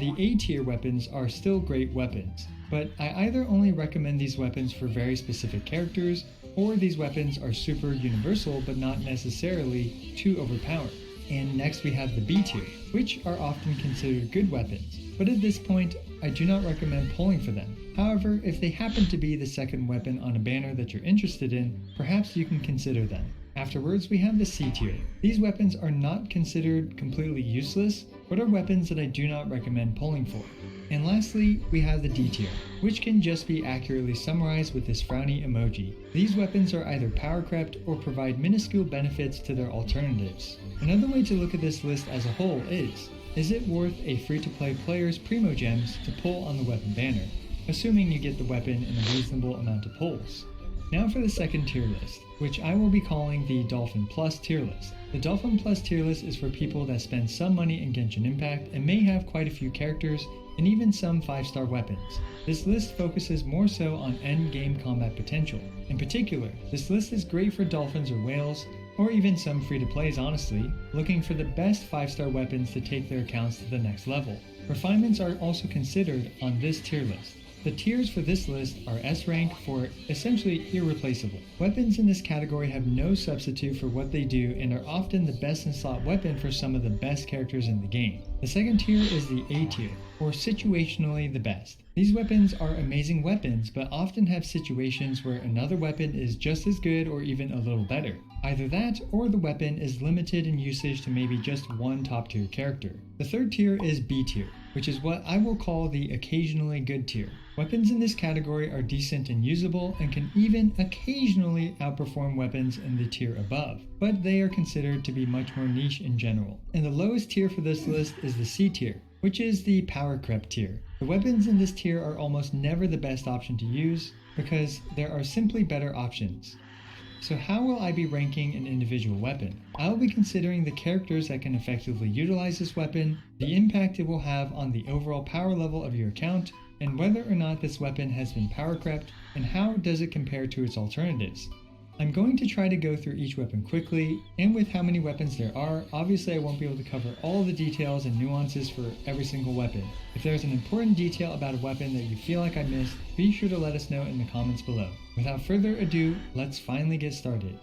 The A tier weapons are still great weapons, but I either only recommend these weapons for very specific characters, or these weapons are super universal but not necessarily too overpowered. And next we have the B tier, which are often considered good weapons, but at this point I do not recommend pulling for them. However, if they happen to be the second weapon on a banner that you're interested in, perhaps you can consider them. Afterwards we have the C tier. These weapons are not considered completely useless, but are weapons that I do not recommend pulling for. And lastly, we have the D tier, which can just be accurately summarized with this frowny emoji. These weapons are either power crept or provide minuscule benefits to their alternatives. Another way to look at this list as a whole is it worth a free-to-play player's primo gems to pull on the weapon banner, assuming you get the weapon in a reasonable amount of pulls? Now for the second tier list, which I will be calling the Dolphin Plus tier list. The Dolphin Plus tier list is for people that spend some money in Genshin Impact and may have quite a few characters and even some 5-star weapons. This list focuses more so on end-game combat potential. In particular, this list is great for dolphins or whales, or even some free-to-plays honestly, looking for the best 5-star weapons to take their accounts to the next level. Refinements are also considered on this tier list. The tiers for this list are S rank for essentially irreplaceable. Weapons in this category have no substitute for what they do and are often the best in slot weapon for some of the best characters in the game. The second tier is the A tier, or situationally the best. These weapons are amazing weapons, but often have situations where another weapon is just as good or even a little better. Either that, or the weapon is limited in usage to maybe just one top tier character. The third tier is B tier, which is what I will call the occasionally good tier. Weapons in this category are decent and usable and can even occasionally outperform weapons in the tier above, but they are considered to be much more niche in general. And the lowest tier for this list is the C tier, which is the power crept tier. The weapons in this tier are almost never the best option to use because there are simply better options. So how will I be ranking an individual weapon? I will be considering the characters that can effectively utilize this weapon, the impact it will have on the overall power level of your account, and whether or not this weapon has been power crept, and how does it compare to its alternatives. I'm going to try to go through each weapon quickly, and with how many weapons there are, obviously I won't be able to cover all the details and nuances for every single weapon. If there's an important detail about a weapon that you feel like I missed, be sure to let us know in the comments below. Without further ado, let's finally get started.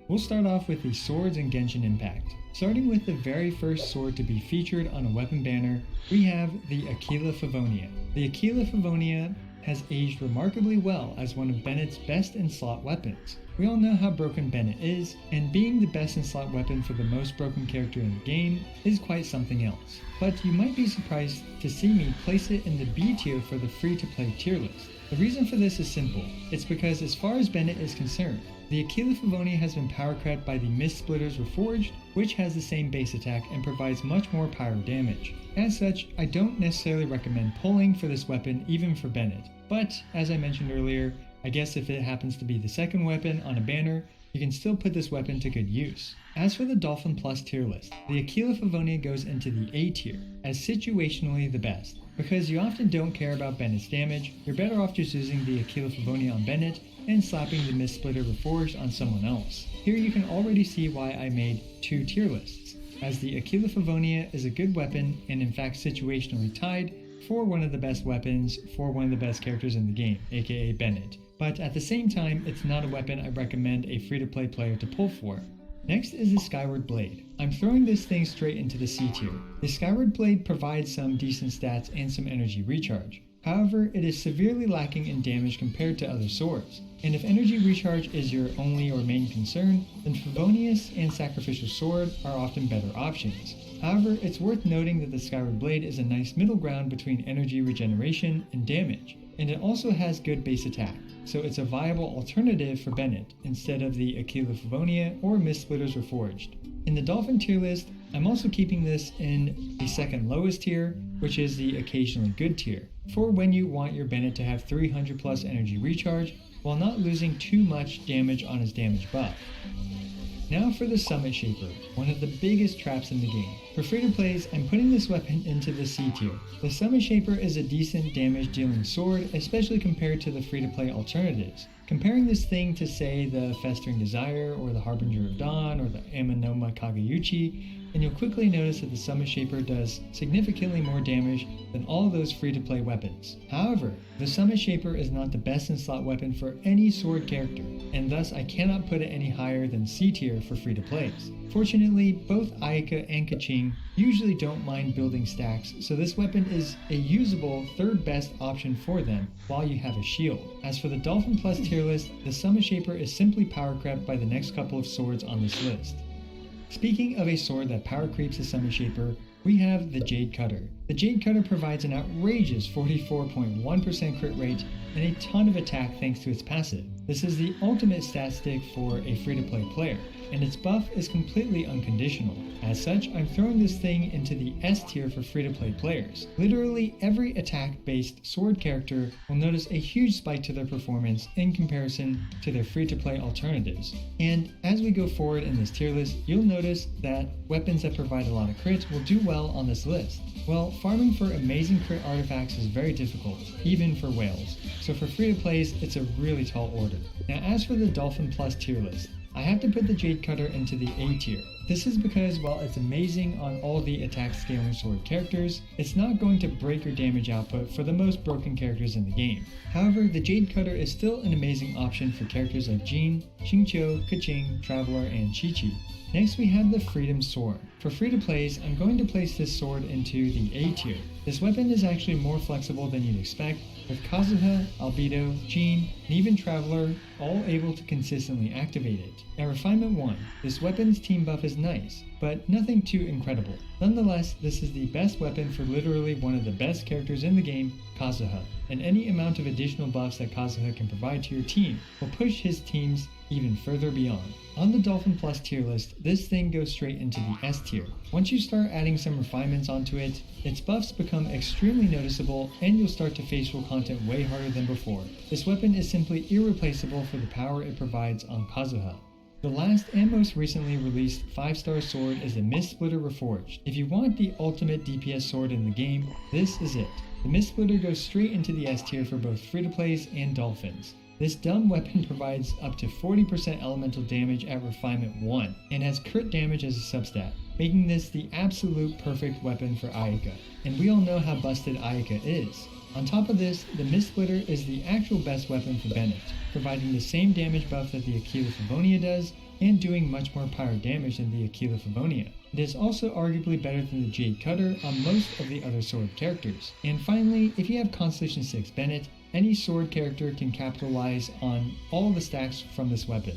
We'll start off with the swords in Genshin Impact. Starting with the very first sword to be featured on a weapon banner, we have the Aquila Favonia. The Aquila Favonia has aged remarkably well as one of Bennett's best in-slot weapons. We all know how broken Bennett is, and being the best in-slot weapon for the most broken character in the game is quite something else. But you might be surprised to see me place it in the B tier for the free-to-play tier list. The reason for this is simple. It's because as far as Bennett is concerned, the Aquila Favonia has been power crept by the Mist Splitters Reforged, which has the same base attack and provides much more pyro damage. As such, I don't necessarily recommend pulling for this weapon even for Bennett, but as I mentioned earlier, I guess if it happens to be the second weapon on a banner, you can still put this weapon to good use. As for the Dolphin Plus tier list, the Aquila Favonia goes into the A tier, as situationally the best. Because you often don't care about Bennett's damage, you're better off just using the Aquila Favonia on Bennett and slapping the Mist Splitter Reforged on someone else. Here you can already see why I made two tier lists, as the Aquila Favonia is a good weapon and in fact situationally tied for one of the best weapons for one of the best characters in the game, aka Bennett. But at the same time, it's not a weapon I recommend a free-to-play player to pull for. Next is the Skyward Blade. I'm throwing this thing straight into the C tier. The Skyward Blade provides some decent stats and some energy recharge. However, it is severely lacking in damage compared to other swords. And if energy recharge is your only or main concern, then Favonius and Sacrificial Sword are often better options. However, it's worth noting that the Skyward Blade is a nice middle ground between energy regeneration and damage, and it also has good base attack, so it's a viable alternative for Bennett instead of the Aquila Favonia or Mist Splitters Reforged. In the Dolphin tier list, I'm also keeping this in the second lowest tier, which is the occasionally good tier, for when you want your Bennett to have 300 plus energy recharge while not losing too much damage on his damage buff. Now for the Summit Shaper, one of the biggest traps in the game. For free-to-plays, I'm putting this weapon into the C tier. The Summit Shaper is a decent damage dealing sword, especially compared to the free-to-play alternatives. Comparing this thing to say the Festering Desire, or the Harbinger of Dawn, or the Amanoma Kageyuchi, and you'll quickly notice that the Summit Shaper does significantly more damage than all of those free-to-play weapons. However, the Summit Shaper is not the best in-slot weapon for any sword character, and thus I cannot put it any higher than C tier for free-to-plays. Fortunately, both Ayaka and Kaching usually don't mind building stacks, so this weapon is a usable third best option for them while you have a shield. As for the Dolphin Plus tier list, the Summit Shaper is simply power crept by the next couple of swords on this list. Speaking of a sword that power creeps the Summit Shaper, we have the Jade Cutter. The Jade Cutter provides an outrageous 44.1% crit rate and a ton of attack thanks to its passive. This is the ultimate stat stick for a free-to-play player, and its buff is completely unconditional. As such, I'm throwing this thing into the S tier for free-to-play players. Literally every attack-based sword character will notice a huge spike to their performance in comparison to their free-to-play alternatives. And as we go forward in this tier list, you'll notice that weapons that provide a lot of crits will do well on this list. Well, farming for amazing crit artifacts is very difficult, even for whales, so for free-to-plays, it's a really tall order. Now as for the Dolphin Plus tier list, I have to put the Jade Cutter into the A tier. This is because while it's amazing on all the attack scaling sword characters, it's not going to break your damage output for the most broken characters in the game. However, the Jade Cutter is still an amazing option for characters like Jean, Xingqiu, Kaching, Traveler, and Chi-Chi. Next we have the Freedom Sword. For free-to-plays, I'm going to place this sword into the A tier. This weapon is actually more flexible than you'd expect, with Kazuha, Albedo, Jean, and even Traveler all able to consistently activate it. At Refinement 1, this weapon's team buff is nice, but nothing too incredible. Nonetheless, this is the best weapon for literally one of the best characters in the game, Kazuha, and any amount of additional buffs that Kazuha can provide to your team will push his teams even further beyond. On the Dolphin Plus tier list, this thing goes straight into the S tier. Once you start adding some refinements onto it, its buffs become extremely noticeable and you'll start to face roll content way harder than before. This weapon is simply irreplaceable for the power it provides on Kazuha. The last and most recently released 5-star sword is the Mist Splitter Reforged. If you want the ultimate DPS sword in the game, this is it. The Mist Splitter goes straight into the S tier for both free-to-plays and dolphins. This dumb weapon provides up to 40% elemental damage at Refinement 1 and has crit damage as a substat, making this the absolute perfect weapon for Ayaka. And we all know how busted Ayaka is. On top of this, the Mist Splitter is the actual best weapon for Bennett, providing the same damage buff that the Aquila Favonia does and doing much more pyro damage than the Aquila Favonia. It is also arguably better than the Jade Cutter on most of the other sword characters. And finally, if you have Constellation 6 Bennett, any sword character can capitalize on all the stacks from this weapon.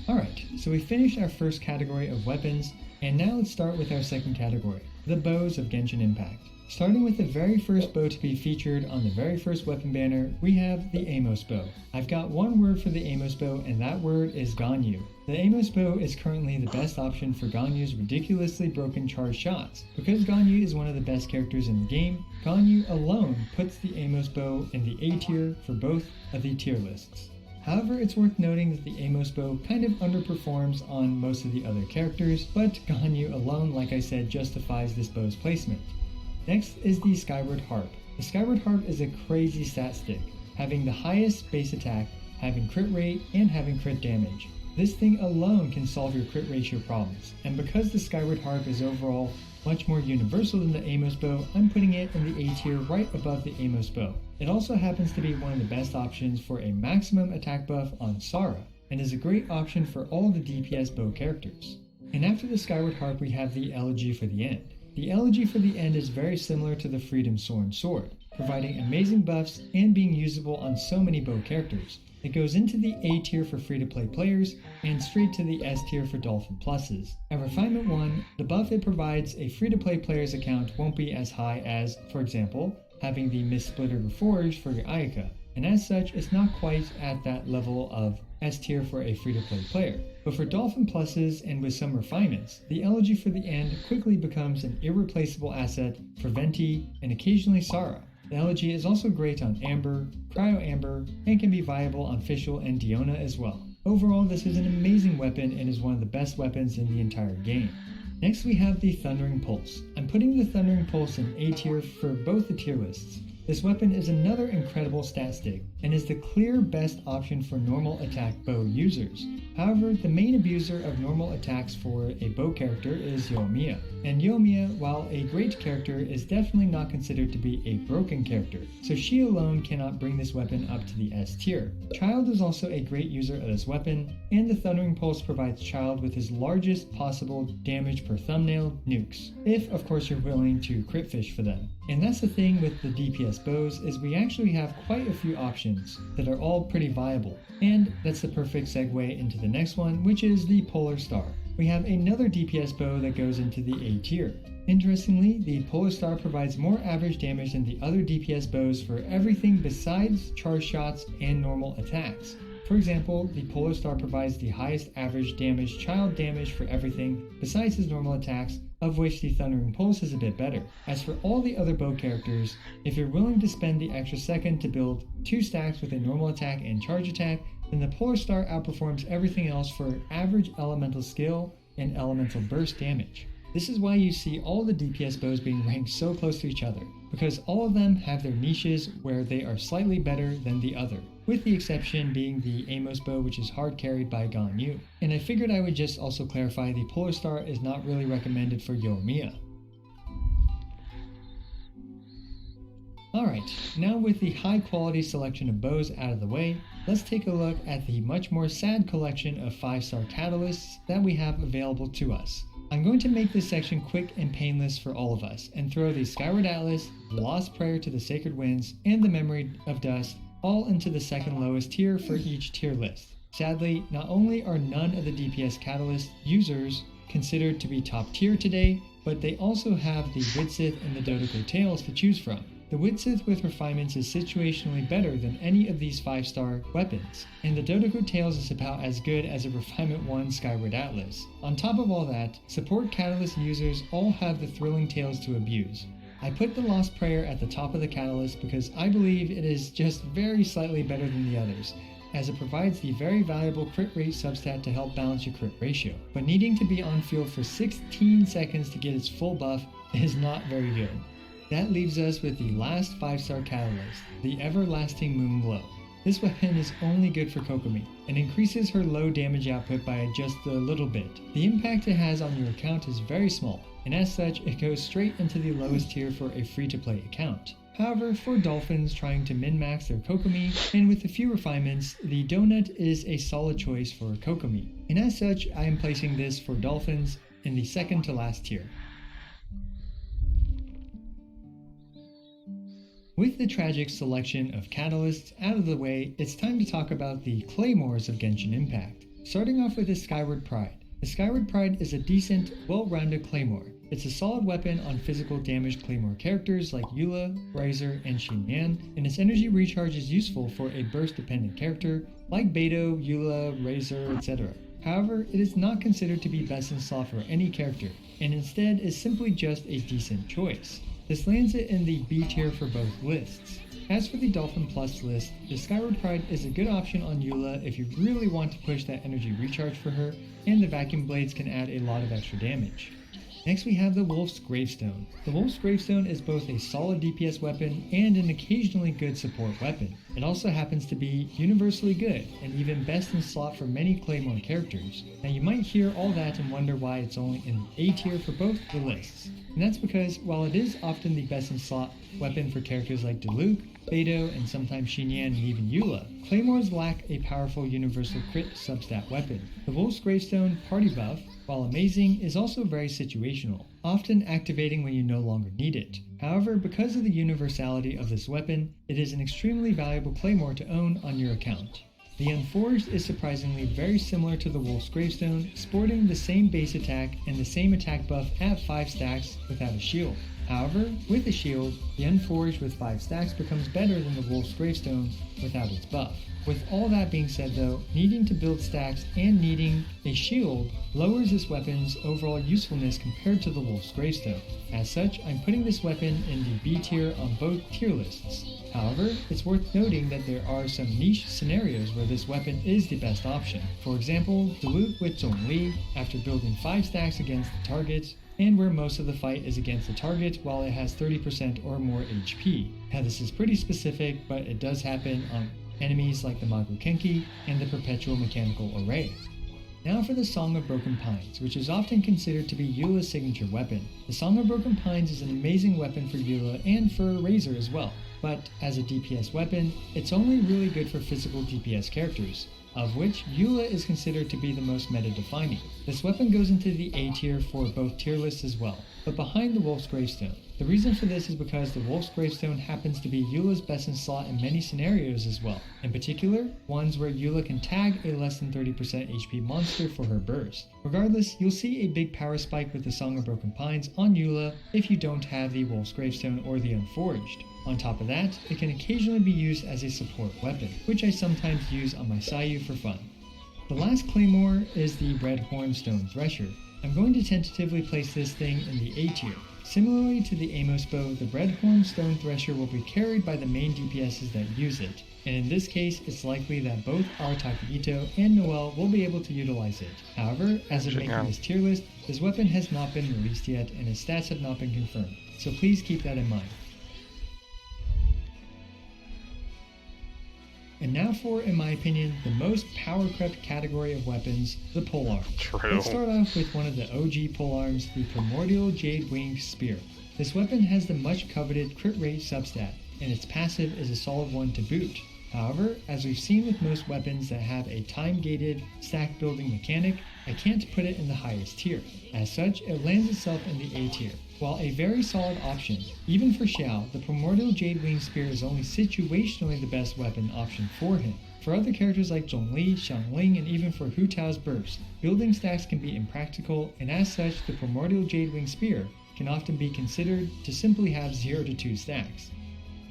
Alright, so we finished our first category of weapons, and now let's start with our second category, the bows of Genshin Impact. Starting with the very first bow to be featured on the very first weapon banner, we have the Amos bow. I've got one word for the Amos bow, and that word is Ganyu. The Amos bow is currently the best option for Ganyu's ridiculously broken charge shots. Because Ganyu is one of the best characters in the game, Ganyu alone puts the Amos bow in the A tier for both of the tier lists. However, it's worth noting that the Amos bow kind of underperforms on most of the other characters, but Ganyu alone, like I said, justifies this bow's placement. Next is the Skyward Harp. The Skyward Harp is a crazy stat stick, having the highest base attack, having crit rate, and having crit damage. This thing alone can solve your crit ratio problems, and because the Skyward Harp is overall much more universal than the Amos bow, I'm putting it in the A tier right above the Amos bow. It also happens to be one of the best options for a maximum attack buff on Sara, and is a great option for all the DPS bow characters. And after the Skyward Harp we have the Elegy for the End. The Elegy for the End is very similar to the Freedom Soren sword, providing amazing buffs and being usable on so many bow characters. It goes into the A tier for free-to-play players, and straight to the S tier for Dolphin Pluses. At Refinement 1, the buff it provides a free-to-play player's account won't be as high as, for example, having the Mist-Splitter Reforged for your Ayaka, and as such, it's not quite at that level of S tier for a free-to-play player. But for Dolphin Pluses and with some refinements, the Elegy for the End quickly becomes an irreplaceable asset for Venti and occasionally Sara. The Elegy is also great on Amber, Cryo Amber, and can be viable on Fischl and Diona as well. Overall, this is an amazing weapon and is one of the best weapons in the entire game. Next we have the Thundering Pulse. I'm putting the Thundering Pulse in A tier for both the tier lists. This weapon is another incredible stat stick, and is the clear best option for normal attack bow users. However, the main abuser of normal attacks for a bow character is Yoimiya. And Yoimiya, while a great character, is definitely not considered to be a broken character, so she alone cannot bring this weapon up to the S tier. Child is also a great user of this weapon, and the Thundering Pulse provides Child with his largest possible damage per thumbnail nukes, if of course you're willing to crit fish for them. And that's the thing with the DPS bows, is we actually have quite a few options that are all pretty viable. And that's the perfect segue into the next one, which is the Polar Star. We have another DPS bow that goes into the A tier. Interestingly, the Polar Star provides more average damage than the other DPS bows for everything besides charge shots and normal attacks. For example, the Polar Star provides the highest average child damage for everything besides his normal attacks, of which the Thundering Pulse is a bit better. As for all the other bow characters, if you're willing to spend the extra second to build 2 stacks with a normal attack and charge attack, then the Polar Star outperforms everything else for average elemental skill and elemental burst damage. This is why you see all the DPS bows being ranked so close to each other, because all of them have their niches where they are slightly better than the other, with the exception being the Amos bow, which is hard carried by Ganyu. And I figured I would just also clarify the Polar Star is not really recommended for Yoimiya. Alright, now with the high quality selection of bows out of the way, let's take a look at the much more sad collection of 5-star catalysts that we have available to us. I'm going to make this section quick and painless for all of us, and throw the Skyward Atlas, the Lost Prayer to the Sacred Winds, and the Memory of Dust all into the second lowest tier for each tier list. Sadly, not only are none of the DPS Catalyst users considered to be top tier today, but they also have the Widsith and the Dodoko Tails to choose from. The Widsith with refinements is situationally better than any of these 5-star weapons, and the Dodoko Tails is about as good as a Refinement 1 Skyward Atlas. On top of all that, support Catalyst users all have the Thrilling Tails to abuse. I put the Lost Prayer at the top of the Catalyst because I believe it is just very slightly better than the others, as it provides the very valuable crit rate substat to help balance your crit ratio. But needing to be on field for 16 seconds to get its full buff is not very good. That leaves us with the last 5-star catalyst, the Everlasting Moon Glow. This weapon is only good for Kokomi, and increases her low damage output by just a little bit. The impact it has on your account is very small, and as such it goes straight into the lowest tier for a free-to-play account. However, for dolphins trying to min-max their Kokomi, and with a few refinements, the Donut is a solid choice for Kokomi, and as such I am placing this for dolphins in the second to last tier. With the tragic selection of catalysts out of the way, it's time to talk about the claymores of Genshin Impact. Starting off with the Skyward Pride. The Skyward Pride is a decent, well-rounded claymore. It's a solid weapon on physical damage claymore characters like Eula, Razor, and Xinyan, and its energy recharge is useful for a burst-dependent character like Beidou, Eula, Razor, etc. However, it is not considered to be best in slot for any character, and instead is simply just a decent choice. This lands it in the B tier for both lists. As for the Dolphin Plus list, the Skyward Pride is a good option on Eula if you really want to push that energy recharge for her, and the Vacuum Blades can add a lot of extra damage. Next we have the Wolf's Gravestone. The Wolf's Gravestone is both a solid DPS weapon and an occasionally good support weapon. It also happens to be universally good, and even best in slot for many Claymore characters. Now you might hear all that and wonder why it's only in A tier for both the lists. And that's because while it is often the best in slot weapon for characters like Diluc, Beidou, and sometimes Xinyan and even Eula, Claymores lack a powerful universal crit substat weapon. The Wolf's Gravestone party buff, while amazing, is also very situational, often activating when you no longer need it. However, because of the universality of this weapon, it is an extremely valuable claymore to own on your account. The Unforged is surprisingly very similar to the Wolf's Gravestone, sporting the same base attack and the same attack buff at 5 stacks without a shield. However, with a shield, the Unforged with 5 stacks becomes better than the Wolf's Gravestone without its buff. With all that being said though, needing to build stacks and needing a shield lowers this weapon's overall usefulness compared to the Wolf's Gravestone. As such, I'm putting this weapon in the B tier on both tier lists. However, it's worth noting that there are some niche scenarios where this weapon is the best option. For example, Diluc with Zhongli after building 5 stacks against the target, and where most of the fight is against the target while it has 30% or more HP. Now this is pretty specific, but it does happen on enemies like the Magokenki and the Perpetual Mechanical Array. Now for the Song of Broken Pines, which is often considered to be Eula's signature weapon. The Song of Broken Pines is an amazing weapon for Eula and for Razor as well, but as a DPS weapon, it's only really good for physical DPS characters, of which Eula is considered to be the most meta-defining. This weapon goes into the A tier for both tier lists as well, but behind the Wolf's Gravestone. The reason for this is because the Wolf's Gravestone happens to be Eula's best in slot in many scenarios as well, in particular, ones where Eula can tag a less than 30% HP monster for her burst. Regardless, you'll see a big power spike with the Song of Broken Pines on Eula if you don't have the Wolf's Gravestone or the Unforged. On top of that, it can occasionally be used as a support weapon, which I sometimes use on my Sayu for fun. The last claymore is the Red Horn Stone Thresher. I'm going to tentatively place this thing in the A tier. Similarly to the Amos bow, the Red Horn Stone Thresher will be carried by the main DPSs that use it, and in this case it's likely that both Arataki Ito and Noelle will be able to utilize it. However, as of making this tier list, this weapon has not been released yet and its stats have not been confirmed, so please keep that in mind. And now for, in my opinion, the most power-crept category of weapons, the polearm. Let's start off with one of the OG polearms, the Primordial Jade Wing Spear. This weapon has the much coveted crit rate substat, and its passive is a solid one to boot. However, as we've seen with most weapons that have a time-gated stack building mechanic, I can't put it in the highest tier. As such, it lands itself in the A tier. While a very solid option, even for Xiao, the Primordial Jade Wing Spear is only situationally the best weapon option for him. For other characters like Zhongli, Xiangling, and even for Hu Tao's burst, building stacks can be impractical, and as such, the Primordial Jade Wing Spear can often be considered to simply have 0 to 2 stacks.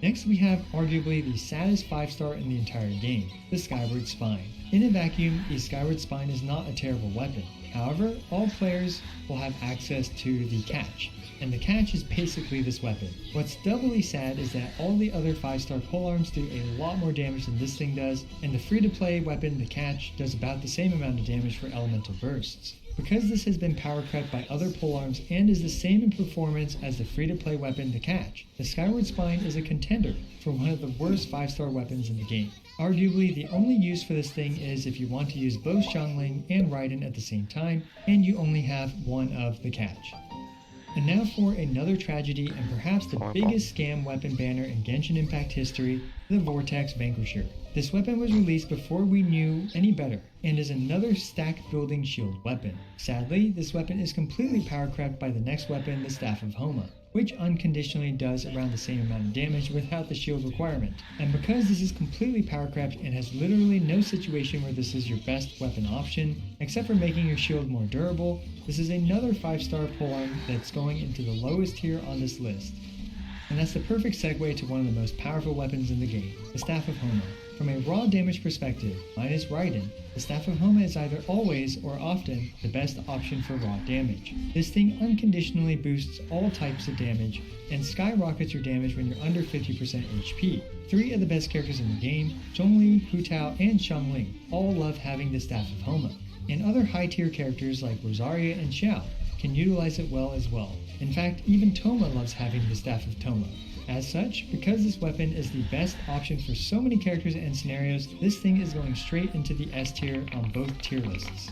Next we have arguably the saddest 5-star in the entire game, the Skyward Spine. In a vacuum, the Skyward Spine is not a terrible weapon. However, all players will have access to the catch, and the catch is basically this weapon. What's doubly sad is that all the other 5-star polearms do a lot more damage than this thing does, and the free-to-play weapon, the catch, does about the same amount of damage for elemental bursts. Because this has been power crept by other polearms and is the same in performance as the free-to-play weapon, the catch, the Skyward Spine is a contender for one of the worst 5-star weapons in the game. Arguably, the only use for this thing is if you want to use both Xiangling and Raiden at the same time, and you only have one of the catch. And now for another tragedy and perhaps the biggest scam weapon banner in Genshin Impact history, the Vortex Vanquisher. This weapon was released before we knew any better, and is another stack building shield weapon. Sadly, this weapon is completely power crept by the next weapon, the Staff of Homa. which unconditionally does around the same amount of damage without the shield requirement. And because this is completely power crept and has literally no situation where this is your best weapon option, except for making your shield more durable, this is another 5-star polearm that's going into the lowest tier on this list. And that's the perfect segue to one of the most powerful weapons in the game, the Staff of Homa. From a raw damage perspective, minus Raiden, the Staff of Homa is either always or often the best option for raw damage. This thing unconditionally boosts all types of damage and skyrockets your damage when you're under 50% HP. 3 of the best characters in the game, Zhongli, Hu Tao, and Xiangling, all love having the Staff of Homa. And other high tier characters like Rosaria and Xiao can utilize it well as well. In fact, even Toma loves having the Staff of Toma. As such, because this weapon is the best option for so many characters and scenarios, this thing is going straight into the S tier on both tier lists.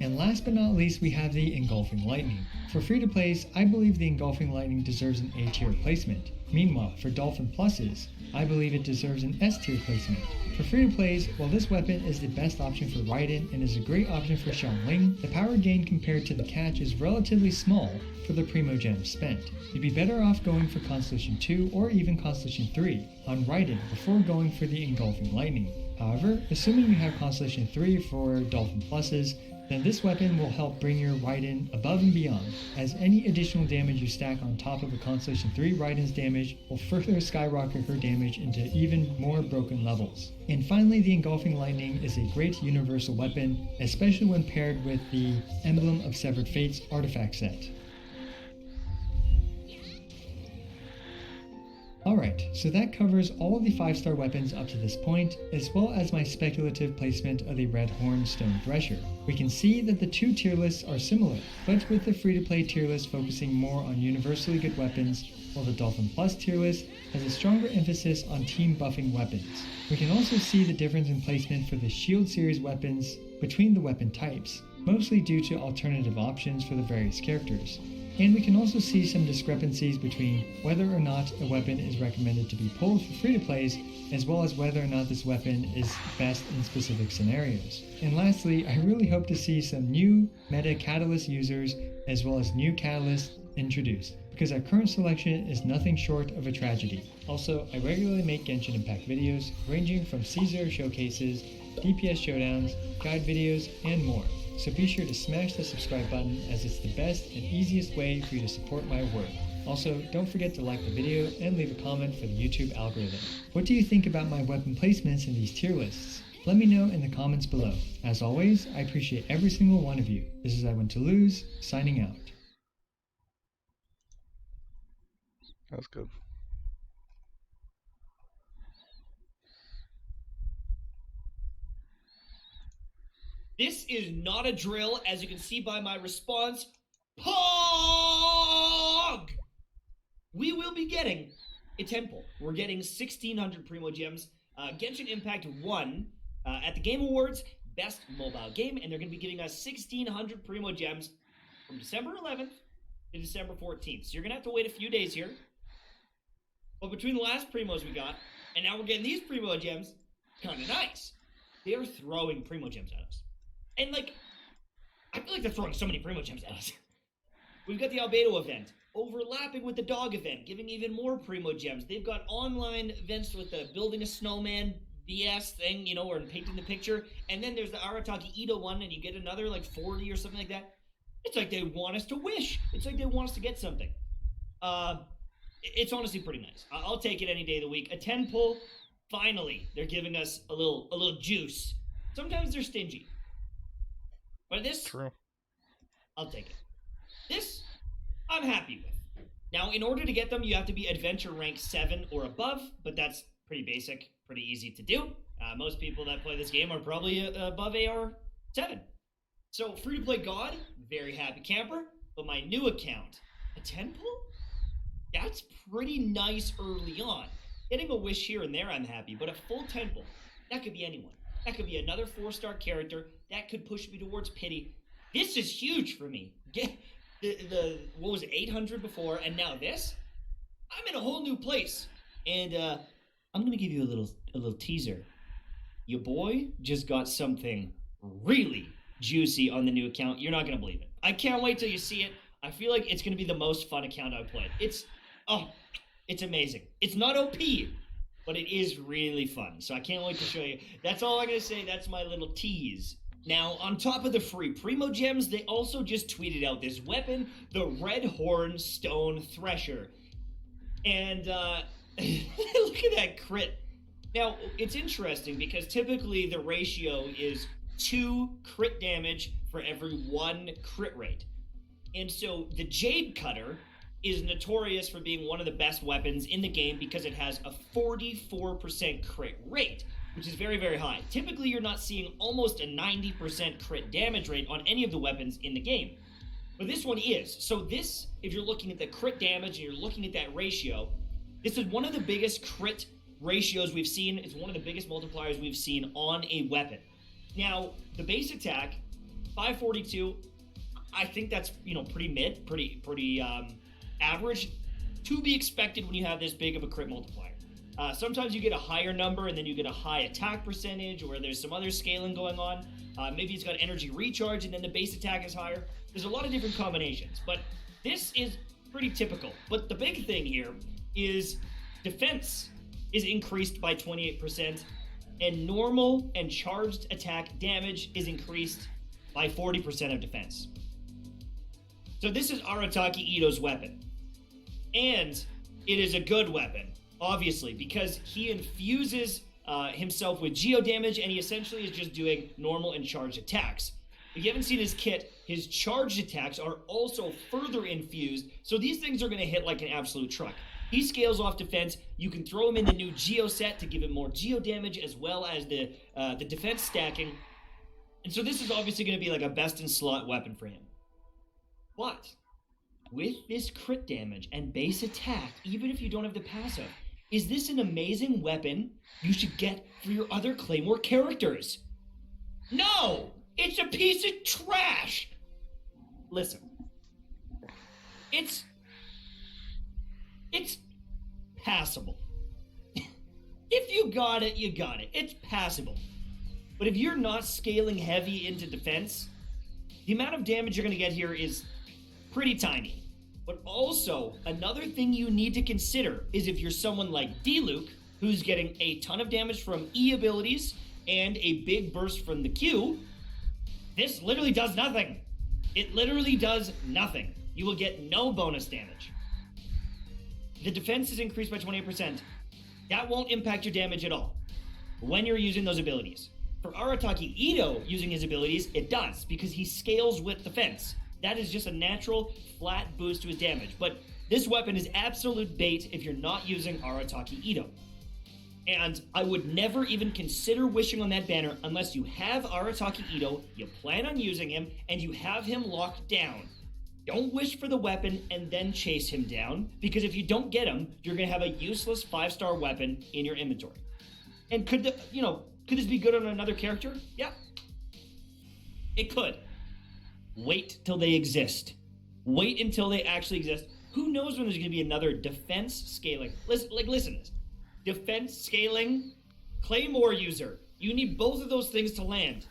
And last but not least, we have the Engulfing Lightning. For free-to-plays, I believe the Engulfing Lightning deserves an A tier placement. Meanwhile, for Dolphin Pluses, I believe it deserves an S tier placement. For free-to-plays, while this weapon is the best option for Raiden and is a great option for Xiangling, the power gain compared to the catch is relatively small for the Primo Gems spent. You'd be better off going for Constellation 2 or even Constellation 3 on Raiden before going for the Engulfing Lightning. However, assuming you have Constellation 3 for Dolphin Pluses, then this weapon will help bring your Raiden above and beyond, as any additional damage you stack on top of a Constellation 3 Raiden's damage will further skyrocket her damage into even more broken levels. And finally, the Engulfing Lightning is a great universal weapon, especially when paired with the Emblem of Severed Fates artifact set. Alright, so that covers all of the 5-star weapons up to this point, as well as my speculative placement of the Red Horn Stone Thresher. We can see that the 2 tier lists are similar, but with the free-to-play tier list focusing more on universally good weapons, while the Dolphin Plus tier list has a stronger emphasis on team buffing weapons. We can also see the difference in placement for the Shield series weapons between the weapon types, mostly due to alternative options for the various characters. And we can also see some discrepancies between whether or not a weapon is recommended to be pulled for free-to-plays, as well as whether or not this weapon is best in specific scenarios. And lastly, I really hope to see some new meta Catalyst users, as well as new Catalysts introduced, because our current selection is nothing short of a tragedy. Also, I regularly make Genshin Impact videos, ranging from Caesar showcases, DPS showdowns, guide videos, and more. So be sure to smash the subscribe button, as it's the best and easiest way for you to support my work. Also, don't forget to like the video and leave a comment for the YouTube algorithm. What do you think about my weapon placements in these tier lists? Let me know in the comments below. As always, I appreciate every single one of you. This is I Want to Lose, signing out. That's good. This is not a drill, as you can see by my response. Pog! We will be getting a temple. We're getting 1,600 Primo Gems. Genshin Impact won at the Game Awards Best Mobile Game, and they're going to be giving us 1,600 Primo Gems from December 11th to December 14th. So you're going to have to wait a few days here. But between the last Primos we got, and now we're getting these Primo Gems, kind of nice. They are throwing Primo Gems at us. And, like, I feel like they're throwing so many Primo Gems at us. We've got the Albedo event, overlapping with the dog event, giving even more Primo Gems. They've got online events with the building a snowman BS thing, you know, or painting the picture. And then there's the Arataki Ito one, and you get another, like, 40 or something like that. It's like they want us to wish. It's like they want us to get something. It's honestly pretty nice. I'll take it any day of the week. A 10 pull, finally, they're giving us a little juice. Sometimes they're stingy. But this, True. I'll take it. This, I'm happy with. Now, in order to get them, you have to be Adventure rank 7 or above, but that's pretty basic, pretty easy to do. Most people that play this game are probably above AR 7. So, free-to-play God, very happy camper, but my new account, a 10 pull? That's pretty nice early on. Getting a wish here and there, I'm happy, but a full 10 pull, that could be anyone. That could be another 4-star character. That could push me towards pity. This is huge for me. Get the what was it, 800 before, and now this? I'm in a whole new place. And I'm gonna give you a little teaser. Your boy just got something really juicy on the new account. You're not gonna believe it. I can't wait till you see it. I feel like it's going to be the most fun account I've played. It's amazing. It's not OP, but it is really fun. So I can't wait to show you. That's all I'm going to say. That's my little tease. Now, on top of the free Primo Gems, they also just tweeted out this weapon, the Red Horn Stone Thresher. And look at that crit. Now, it's interesting because typically the ratio is 2 crit damage for every 1 crit rate. And so the Jade Cutter is notorious for being one of the best weapons in the game because it has a 44% crit rate, which is very, very high. Typically, you're not seeing almost a 90% crit damage rate on any of the weapons in the game. But this one is. So this, if you're looking at the crit damage and you're looking at that ratio, this is one of the biggest crit ratios we've seen. It's one of the biggest multipliers we've seen on a weapon. Now, the base attack, 542, I think that's, pretty mid, pretty average, to be expected when you have this big of a crit multiplier. Sometimes you get a higher number and then you get a high attack percentage, or there's some other scaling going on. Maybe it's got energy recharge and then the base attack is higher. There's a lot of different combinations, but this is pretty typical. But the big thing here is defense is increased by 28%, and normal and charged attack damage is increased by 40% of defense. So this is Arataki Ito's weapon. And it is a good weapon, obviously, because he infuses himself with geo damage, and he essentially is just doing normal and charged attacks. If you haven't seen his kit, his charged attacks are also further infused, so these things are going to hit like an absolute truck. He scales off defense. You can throw him in the new geo set to give him more geo damage, as well as the defense stacking. And so this is obviously going to be like a best-in-slot weapon for him. But with this crit damage and base attack, even if you don't have the passive, is this an amazing weapon you should get for your other Claymore characters? No! It's a piece of trash! Listen. It's passable. If you got it, you got it. It's passable. But if you're not scaling heavy into defense, the amount of damage you're going to get here is pretty tiny. But also, another thing you need to consider is if you're someone like D-Luke, who's getting a ton of damage from E abilities and a big burst from the Q, this literally does nothing. It literally does nothing. You will get no bonus damage. The defense is increased by 28%. That won't impact your damage at all when you're using those abilities. For Arataki Ito using his abilities, it does, because he scales with defense. That is just a natural, flat boost to his damage. But this weapon is absolute bait if you're not using Arataki Ito. And I would never even consider wishing on that banner unless you have Arataki Ito, you plan on using him, and you have him locked down. Don't wish for the weapon and then chase him down, because if you don't get him, you're going to have a useless 5-star weapon in your inventory. And could this be good on another character? Yeah. It could. Wait till they exist. Wait until they actually exist. Who knows when there's going to be another defense scaling? Listen to this. Defense scaling, Claymore user. You need both of those things to land.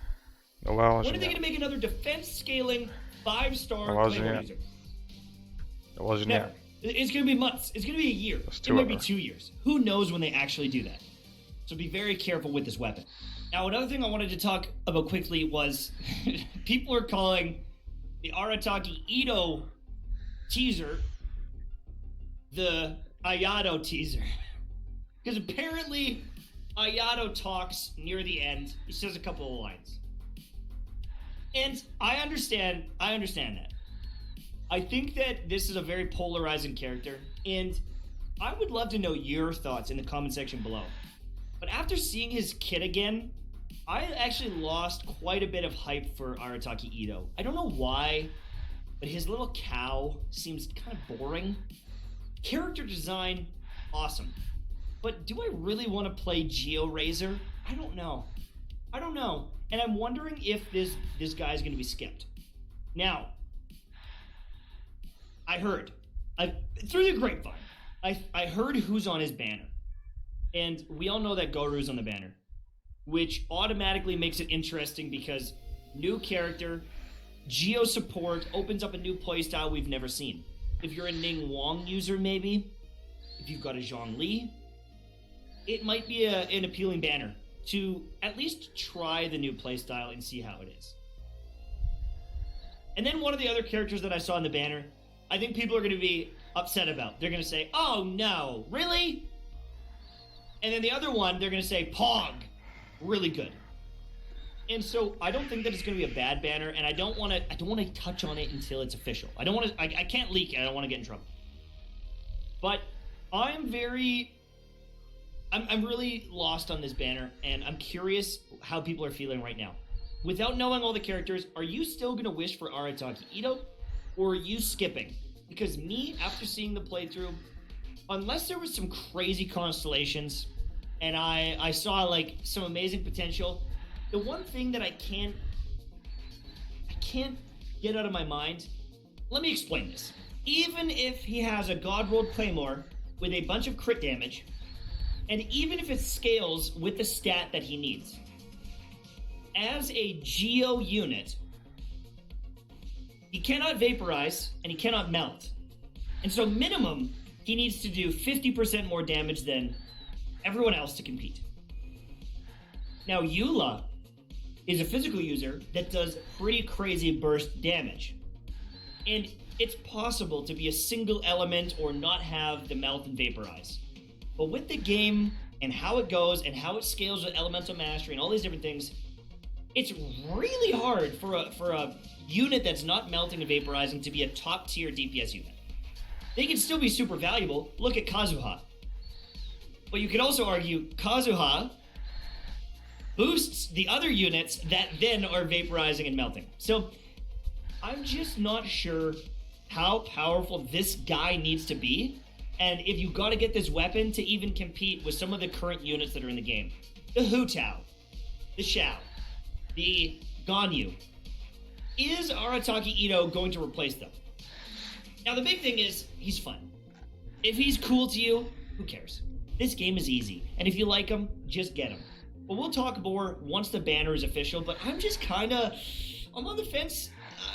When are they going to make another defense scaling 5-star Claymore user? Never. It's going to be months. It's going to be a year. It might be 2 years. Who knows when they actually do that? So be very careful with this weapon. Now, another thing I wanted to talk about quickly was people are calling the Arataki Ito teaser the Ayato teaser. Because apparently Ayato talks near the end. He says a couple of lines. And I understand that. I think that this is a very polarizing character, and I would love to know your thoughts in the comment section below. But after seeing his kit again, I actually lost quite a bit of hype for Arataki Ito. I don't know why, but his little cow seems kind of boring. Character design, awesome. But do I really want to play Geo Razor? I don't know. And I'm wondering if this guy's going to be skipped. Now, I heard, through the grapevine, I heard who's on his banner. And we all know that Goru's on the banner, which automatically makes it interesting because new character, Geo support opens up a new playstyle we've never seen. If you're a Ning Wong user, maybe, if you've got a Zhongli, it might be an appealing banner to at least try the new playstyle and see how it is. And then one of the other characters that I saw in the banner, I think people are going to be upset about. They're going to say, oh no, really? And then the other one, they're going to say, Pog, really good. And so I don't think that it's going to be a bad banner, and I don't want to touch on it until it's official. I can't leak it. I don't want to get in trouble. But I'm really lost on this banner, and I'm curious how people are feeling right now. Without knowing all the characters, are you still going to wish for Arataki Ito, or are you skipping? Because me, after seeing the playthrough, unless there was some crazy constellations, and I saw like some amazing potential, the one thing that I can't get out of my mind, let me explain this. Even if he has a God Rolled Claymore with a bunch of crit damage, and even if it scales with the stat that he needs, as a Geo unit, he cannot vaporize and he cannot melt. And so minimum, he needs to do 50% more damage than everyone else to compete. Now Eula is a physical user that does pretty crazy burst damage. And it's possible to be a single element or not have the melt and vaporize. But with the game and how it goes and how it scales with elemental mastery and all these different things, it's really hard for a unit that's not melting and vaporizing to be a top tier DPS unit. They can still be super valuable. Look at Kazuha. But you could also argue Kazuha boosts the other units that then are vaporizing and melting. So I'm just not sure how powerful this guy needs to be, and if you got to get this weapon to even compete with some of the current units that are in the game. The Hu Tao, the Shao, the Ganyu. Is Arataki Ito going to replace them? Now the big thing is, he's fun. If he's cool to you, who cares? This game is easy, and if you like him, just get him. But we'll talk more once the banner is official, but I'm just I'm on the fence.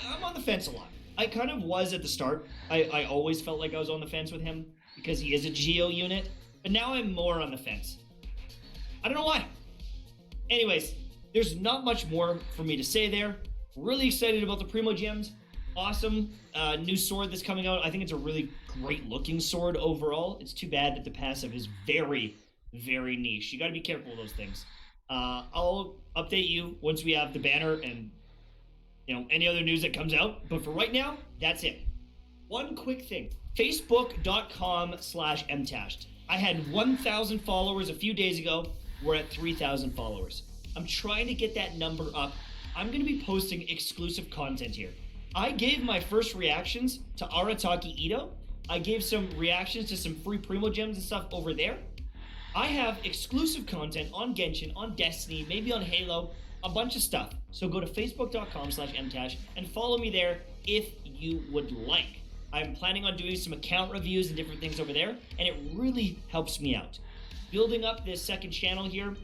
I'm on the fence a lot. I kind of was at the start. I always felt like I was on the fence with him because he is a Geo unit, but now I'm more on the fence. I don't know why. Anyways, there's not much more for me to say there. Really excited about the Primo Gems. Awesome new sword that's coming out. I think it's a really great looking sword overall. It's too bad that the passive is very, very niche. You got to be careful with those things. I'll update you once we have the banner and any other news that comes out. But for right now, that's it. One quick thing. Facebook.com/mtashed. I had 1,000 followers a few days ago. We're at 3,000 followers. I'm trying to get that number up. I'm going to be posting exclusive content here. I gave my first reactions to Arataki Ito. I gave some reactions to some free Primo Gems and stuff over there. I have exclusive content on Genshin, on Destiny, maybe on Halo, a bunch of stuff. So go to facebook.com/mtash and follow me there if you would like. I'm planning on doing some account reviews and different things over there, and it really helps me out. Building up this second channel here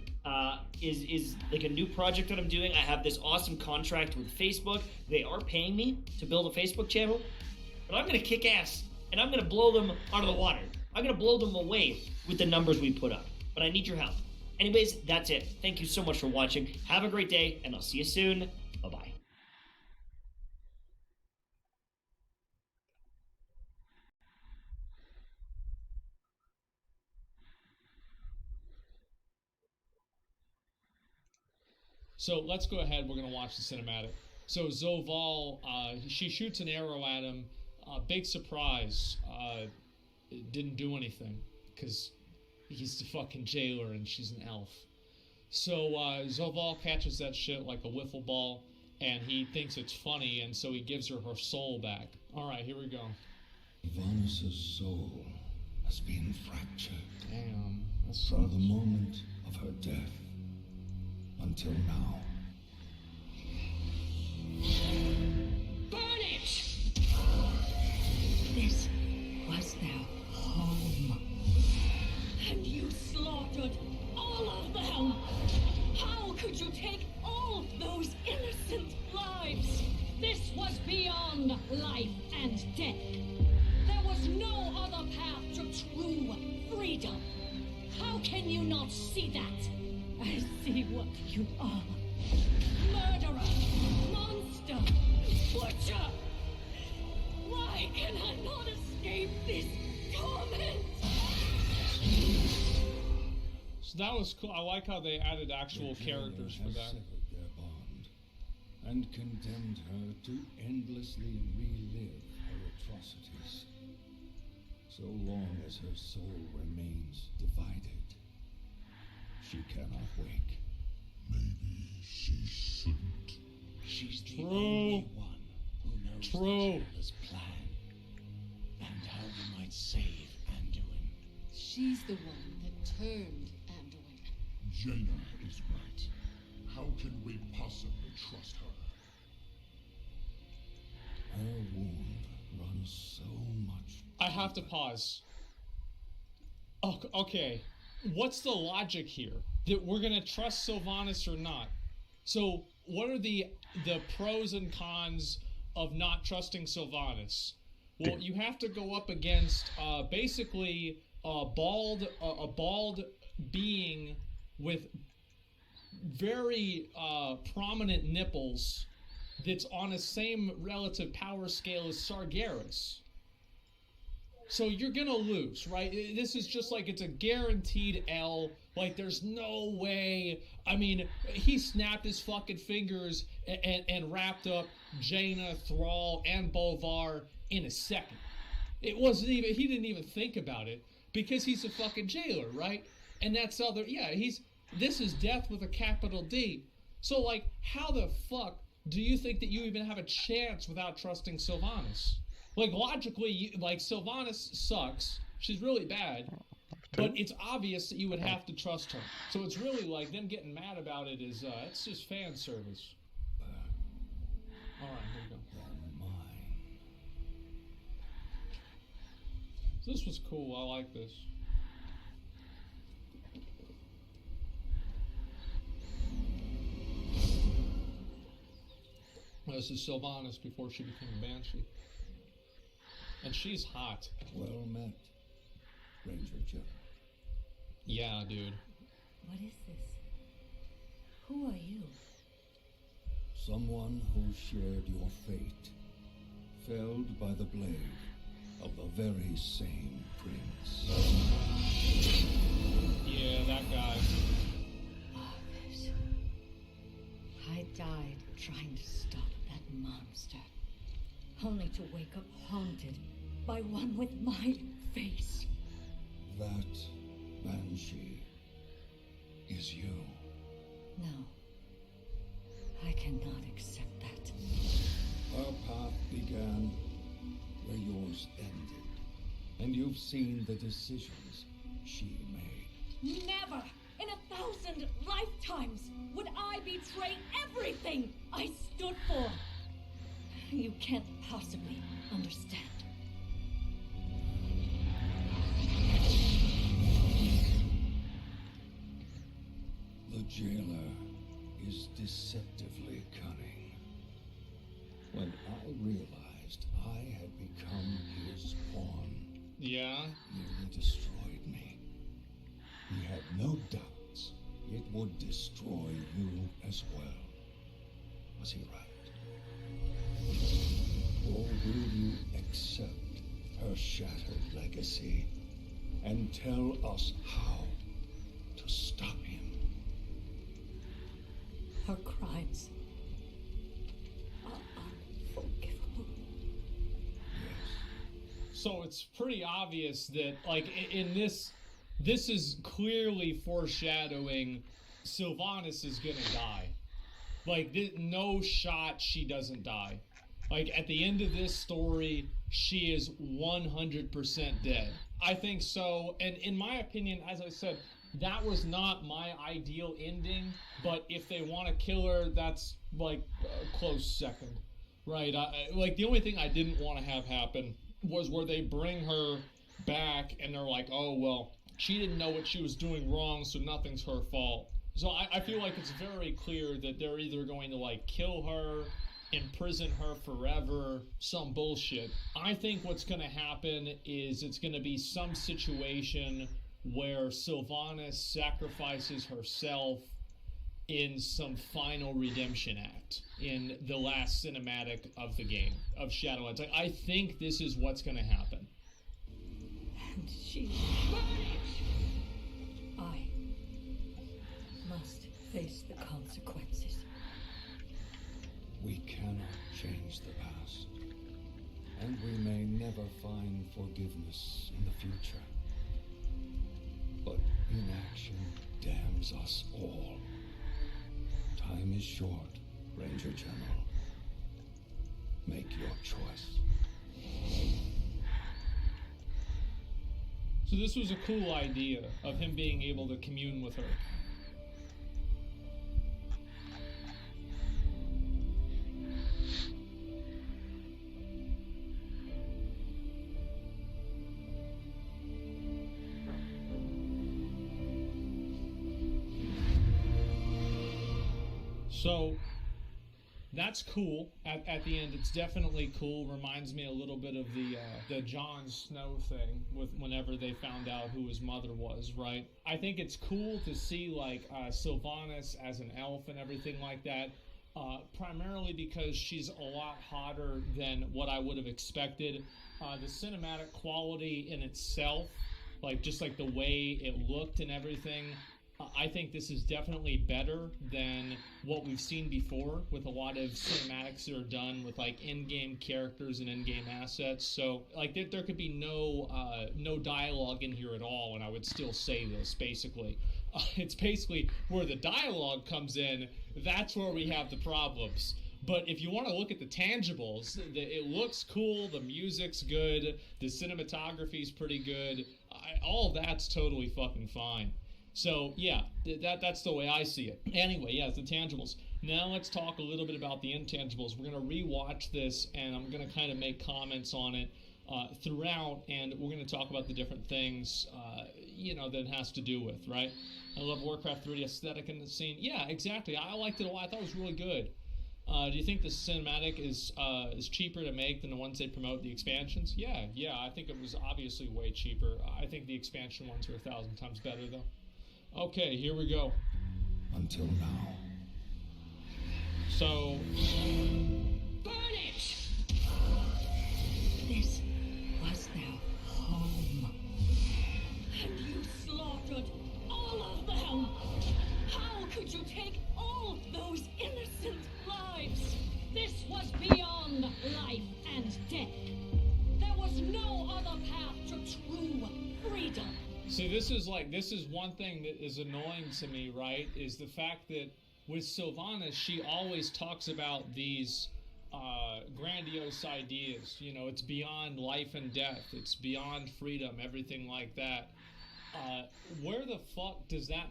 is like a new project that I'm doing. I have this awesome contract with Facebook. They are paying me to build a Facebook channel, but I'm going to kick ass, and I'm going to blow them out of the water. I'm going to blow them away with the numbers we put up, but I need your help. Anyways, that's it. Thank you so much for watching. Have a great day, and I'll see you soon. Bye-bye. So let's go ahead. We're going to watch the cinematic. So Zoval, she shoots an arrow at him. Big surprise. It didn't do anything because he's the fucking jailer and she's an elf. So Zoval catches that shit like a wiffle ball, and he thinks it's funny, and so he gives her her soul back. All right, here we go. Vanessa's soul has been fractured. Damn. From the moment of her death until now. Burn it! This was their home. And you slaughtered all of them! How could you take all those innocent lives? This was beyond life and death. There was no other path to true freedom. How can you not see that? I see what you are. Murderer, monster, butcher. Why can I not escape this torment? So that was cool. I like how they added actual characters for that. Severed their bond and condemned her to endlessly relive her atrocities. So long as her soul remains divided, she cannot wake. Maybe she shouldn't. She's the True. only one who knows True. the jailer's plan and how we might save Anduin. She's the one that turned Anduin. Jaina is right. How can we possibly trust her? Her wound runs so much. I have to pause. Okay, what's the logic here? That we're gonna trust Sylvanas or not? So, what are the pros and cons of not trusting Sylvanas? Well, you have to go up against basically a bald being with very prominent nipples that's on a same relative power scale as Sargeras. So you're gonna lose, right? This is just like, it's a guaranteed L. Like, there's no way. I mean, he snapped his fucking fingers and wrapped up Jaina, Thrall, and Bolvar in a second. It wasn't even, he didn't even think about it because he's a fucking jailer, right? And that's other, yeah, this is death with a capital D. So, like, how the fuck do you think that you even have a chance without trusting Sylvanas? Like, logically, like, Sylvanas sucks. She's really bad. But it's obvious that you would have to trust her. So it's really like them getting mad about it is, it's just fan service. Alright, here we go. So this was cool. I like this. This is Sylvanas before she became a Banshee. And she's hot. Well met, Ranger Joe. Yeah, dude. What is this? Who are you? Someone who shared your fate, felled by the blade of the very same prince. Yeah, that guy. Arvis. I died trying to stop that monster, only to wake up haunted by one with my face. That Banshee is you. No, I cannot accept that. Her path began where yours ended, and you've seen the decisions she made. Never in 1,000 lifetimes would I betray everything I stood for. You can't possibly understand. The jailer is deceptively cunning. When I realized I had become his pawn, Yeah? nearly destroyed me. He had no doubts it would destroy you as well. Was he right? Or will you accept her shattered legacy and tell us how to stop him? Her crimes are unforgivable. So it's pretty obvious that, like, in this is clearly foreshadowing Sylvanas is gonna die. Like, no shot she doesn't die. Like, at the end of this story, she is 100% dead. I think so, and in my opinion, as I said, that was not my ideal ending, but if they want to kill her, that's, like, a close second, right? Like, the only thing I didn't want to have happen was where they bring her back and they're like, oh, well, she didn't know what she was doing wrong, so nothing's her fault. So I feel like it's very clear that they're either going to, like, kill her imprison her forever, some bullshit. I think what's going to happen is it's going to be some situation where Sylvanas sacrifices herself in some final redemption act in the last cinematic of the game, of Shadowlands. Like, I think this is what's going to happen. And she... I must face the consequences. We cannot change the past, and we may never find forgiveness in the future. But inaction damns us all. Time is short, Ranger General. Make your choice. So this was a cool idea of him being able to commune with her. So that's cool. At the end, it's definitely cool. Reminds me a little bit of the Jon Snow thing with whenever they found out who his mother was, right? I think it's cool to see like Sylvanas as an elf and everything like that. Primarily because she's a lot hotter than what I would have expected. The cinematic quality in itself, like just like the way it looked and everything. I think this is definitely better than what we've seen before with a lot of cinematics that are done with like in-game characters and in-game assets. So like there could be no dialogue in here at all, and I would still say this basically. It's basically where the dialogue comes in. That's where we have the problems. But if you want to look at the tangibles, it looks cool. The music's good. The cinematography's pretty good. All that's totally fucking fine. So yeah, that's the way I see it. Anyway, yeah, it's the tangibles. Now let's talk a little bit about the intangibles. We're going to rewatch this, and I'm going to kind of make comments on it throughout, and we're going to talk about the different things, that it has to do with, right? I love Warcraft 3 aesthetic in the scene. Yeah, exactly. I liked it a lot. I thought it was really good. Do you think the cinematic is cheaper to make than the ones they promote, the expansions? Yeah, I think it was obviously way cheaper. I think the expansion ones are 1,000 times better, though. Okay, here we go. Until now. So... Burn it! This was their home. And you slaughtered all of them! How could you take all those innocent lives? This was beyond life and death. There was no other path to true freedom. See, this is one thing that is annoying to me, right? Is the fact that with Sylvanas, she always talks about these grandiose ideas. You know, it's beyond life and death. It's beyond freedom, everything like that. Where the fuck does that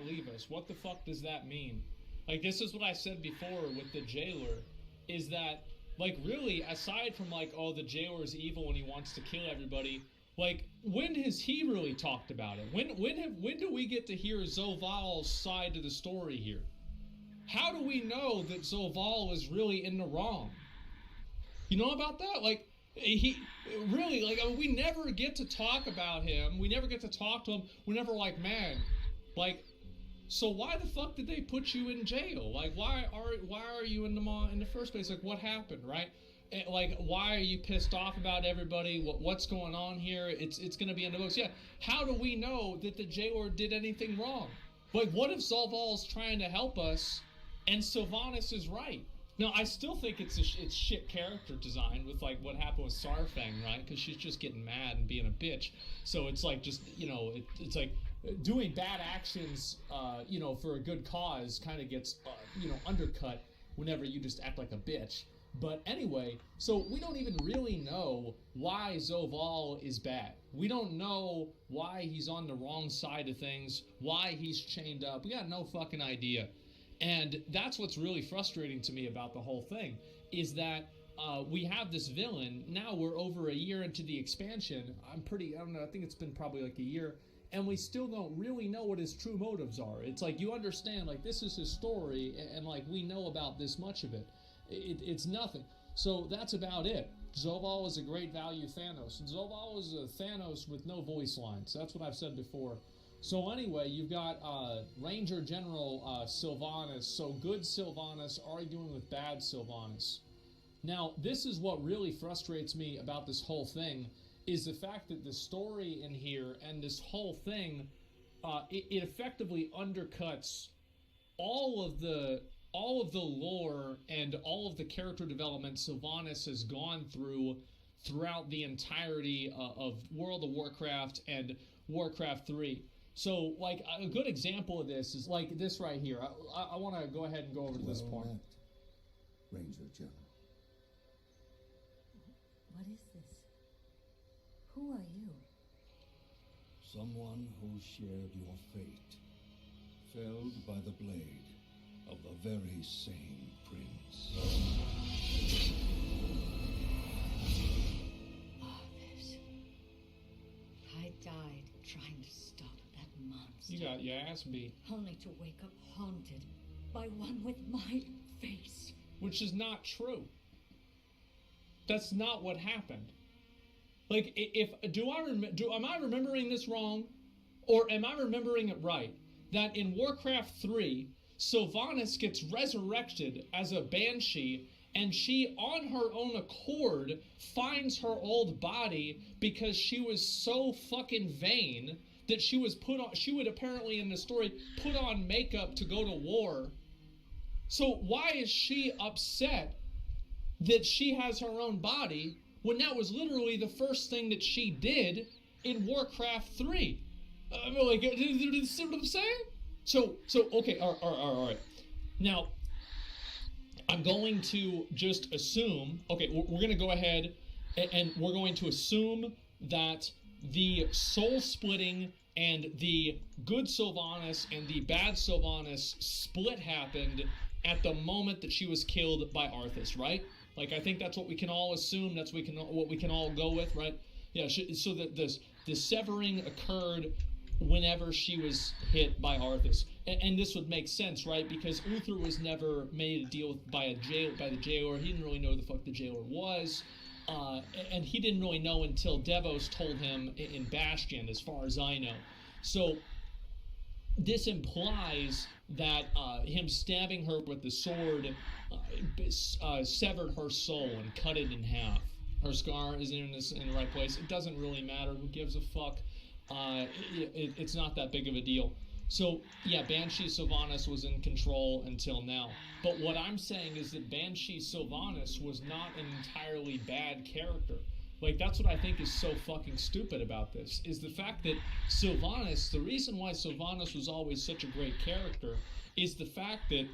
leave us? What the fuck does that mean? Like, this is what I said before with the jailer, is that, like, really, aside from, like, oh, the jailer's evil and he wants to kill everybody, like, when has he really talked about it? When do we get to hear Zoval's side of the story here? How do we know that Zoval is really in the wrong? You know about that? Like, he really, like, I mean, we never get to talk about him. We never get to talk to him. We're never like, man, like, so why the fuck did they put you in jail? Like, why are you in the first place? Like, what happened, right? Like, why are you pissed off about everybody? What's going on here? It's going to be in the books. Yeah. How do we know that the jailer did anything wrong? Like, what if Zoval's trying to help us and Sylvanas is right? Now, I still think it's shit character design with, like, what happened with Sarfang, right? Because she's just getting mad and being a bitch. So it's like, just, it's like doing bad actions, for a good cause kind of gets, undercut whenever you just act like a bitch. But anyway, so we don't even really know why Zoval is bad. We don't know why he's on the wrong side of things, why he's chained up. We got no fucking idea. And that's what's really frustrating to me about the whole thing, is that we have this villain. Now we're over a year into the expansion. I don't know, I think it's been probably like a year. And we still don't really know what his true motives are. It's like, you understand, like, this is his story, and like, we know about this much of it. It's nothing. So that's about it. Zoval is a great value Thanos. Zoval is a Thanos with no voice lines. That's what I've said before. So anyway, you've got Ranger General Sylvanas. So good Sylvanas arguing with bad Sylvanas. Now, this is what really frustrates me about this whole thing, is the fact that the story in here and this whole thing, it effectively undercuts all of the lore and all of the character development Sylvanas has gone throughout the entirety of World of Warcraft and Warcraft 3. So, like, a good example of this is like this right here. I want to go ahead and go over to this point. Ranger General. What is this? Who are you? Someone who shared your fate, felled by the blade of the very same prince. Others. I died trying to stop that monster. You got your ass beat. Only to wake up haunted by one with my face. Which is not true. That's not what happened. Like, am I remembering this wrong? Or am I remembering it right? That in Warcraft 3, Sylvanas gets resurrected as a banshee, and she, on her own accord, finds her old body because she was so fucking vain that she would apparently in the story put on makeup to go to war. So why is she upset that she has her own body when that was literally the first thing that she did in Warcraft 3? I mean, like, see what I'm saying? So okay, all right. Now, I'm going to just assume, okay, we're going to go ahead and we're going to assume that the soul splitting and the good Sylvanas and the bad Sylvanas split happened at the moment that she was killed by Arthas, right? Like, I think that's what we can all assume. That's what we can all go with, right? Yeah. So that the severing occurred whenever she was hit by Arthas, and this would make sense, right? Because Uther was never made a deal with by the jailer. He didn't really know who the fuck the jailer was, and he didn't really know until Devos told him in Bastion, as far as I know. So this implies that him stabbing her with the sword severed her soul and cut it in half. Her scar isn't in the right place. It doesn't really matter. Who gives a fuck? It's not that big of a deal. So, yeah, Banshee Sylvanas was in control until now. But what I'm saying is that Banshee Sylvanas was not an entirely bad character. Like, that's what I think is so fucking stupid about this, is the fact that Sylvanas, the reason why Sylvanas was always such a great character is the fact that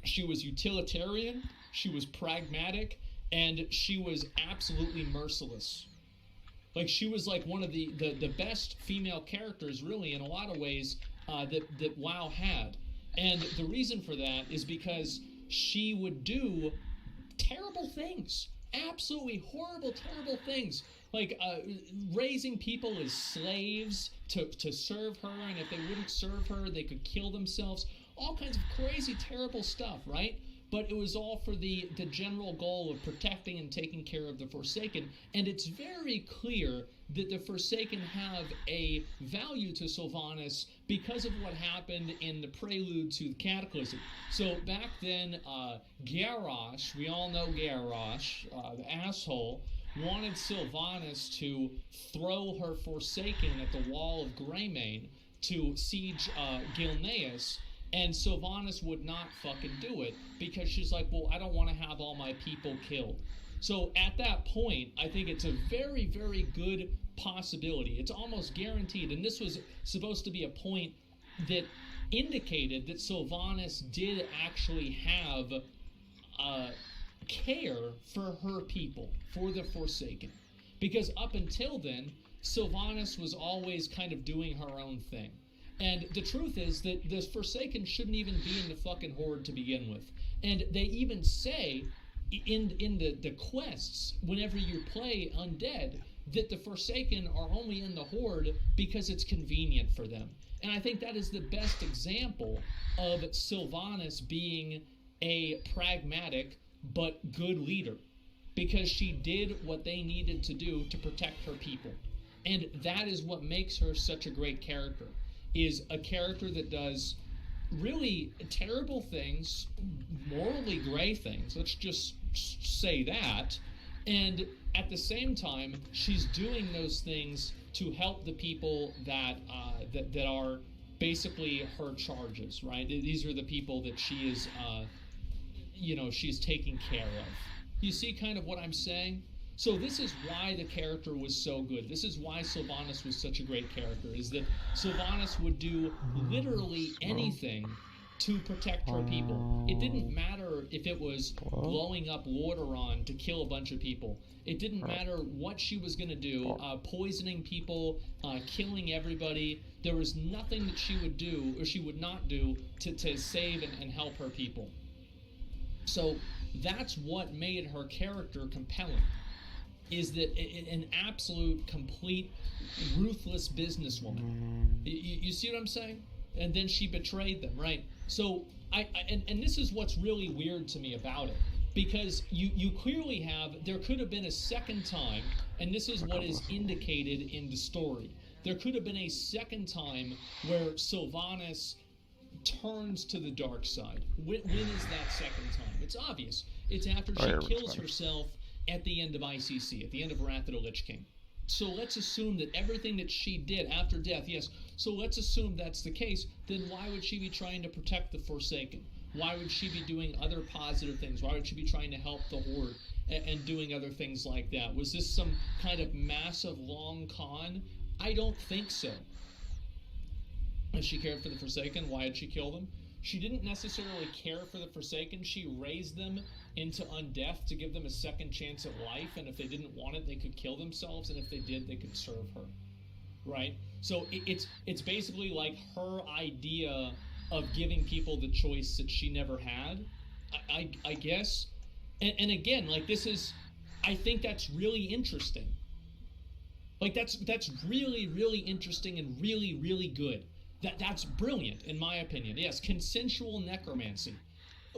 she was utilitarian, she was pragmatic, and she was absolutely merciless. Like, she was like one of the best female characters, really, in a lot of ways, that WoW had. And the reason for that is because she would do terrible things. Absolutely horrible, terrible things. Like, raising people as slaves to serve her, and if they wouldn't serve her, they could kill themselves. All kinds of crazy, terrible stuff, right? But it was all for the general goal of protecting and taking care of the Forsaken. And it's very clear that the Forsaken have a value to Sylvanas because of what happened in the prelude to the Cataclysm. So back then, Garrosh, we all know Garrosh, the asshole, wanted Sylvanas to throw her Forsaken at the wall of Greymane to siege Gilneas. And Sylvanas would not fucking do it because she's like, well, I don't want to have all my people killed. So at that point, I think it's a very, very good possibility. It's almost guaranteed. And this was supposed to be a point that indicated that Sylvanas did actually have care for her people, for the Forsaken. Because up until then, Sylvanas was always kind of doing her own thing. And the truth is that the Forsaken shouldn't even be in the fucking Horde to begin with. And they even say in the quests, whenever you play Undead, that the Forsaken are only in the Horde because it's convenient for them. And I think that is the best example of Sylvanas being a pragmatic, but good leader, because she did what they needed to do to protect her people. And that is what makes her such a great character, is a character that does really terrible things, morally gray things, let's just say that, and at the same time, she's doing those things to help the people that are basically her charges, right? These are the people that she is, she's taking care of. You see kind of what I'm saying? So this is why the character was so good. This is why Sylvanas was such a great character, is that Sylvanas would do literally anything to protect her people. It didn't matter if it was blowing up Lordaeron to kill a bunch of people. It didn't matter what she was going to do, poisoning people, killing everybody. There was nothing that she would do or she would not do to save and help her people. So that's what made her character compelling, is that an absolute, complete, ruthless businesswoman. You see what I'm saying? And then she betrayed them, right? So, and this is what's really weird to me about it, because you clearly have, there could have been a second time, and this is what is indicated in the story. There could have been a second time where Sylvanas turns to the dark side. When is that second time? It's obvious. It's after she kills herself at the end of ICC, at the end of Wrath of the Lich King. So let's assume that everything that she did after death, yes, so let's assume that's the case, then why would she be trying to protect the Forsaken? Why would she be doing other positive things? Why would she be trying to help the Horde and doing other things like that? Was this some kind of massive long con? I don't think so. If she cared for the Forsaken, why did she kill them? She didn't necessarily care for the Forsaken. She raised them into undeath to give them a second chance at life, and if they didn't want it, they could kill themselves, and if they did, they could serve her, right? So it's basically like her idea of giving people the choice that she never had, I guess. And again, like, this is, I think that's really interesting. Like, that's really, really interesting and really, really good. That's brilliant, in my opinion. Yes, consensual necromancy.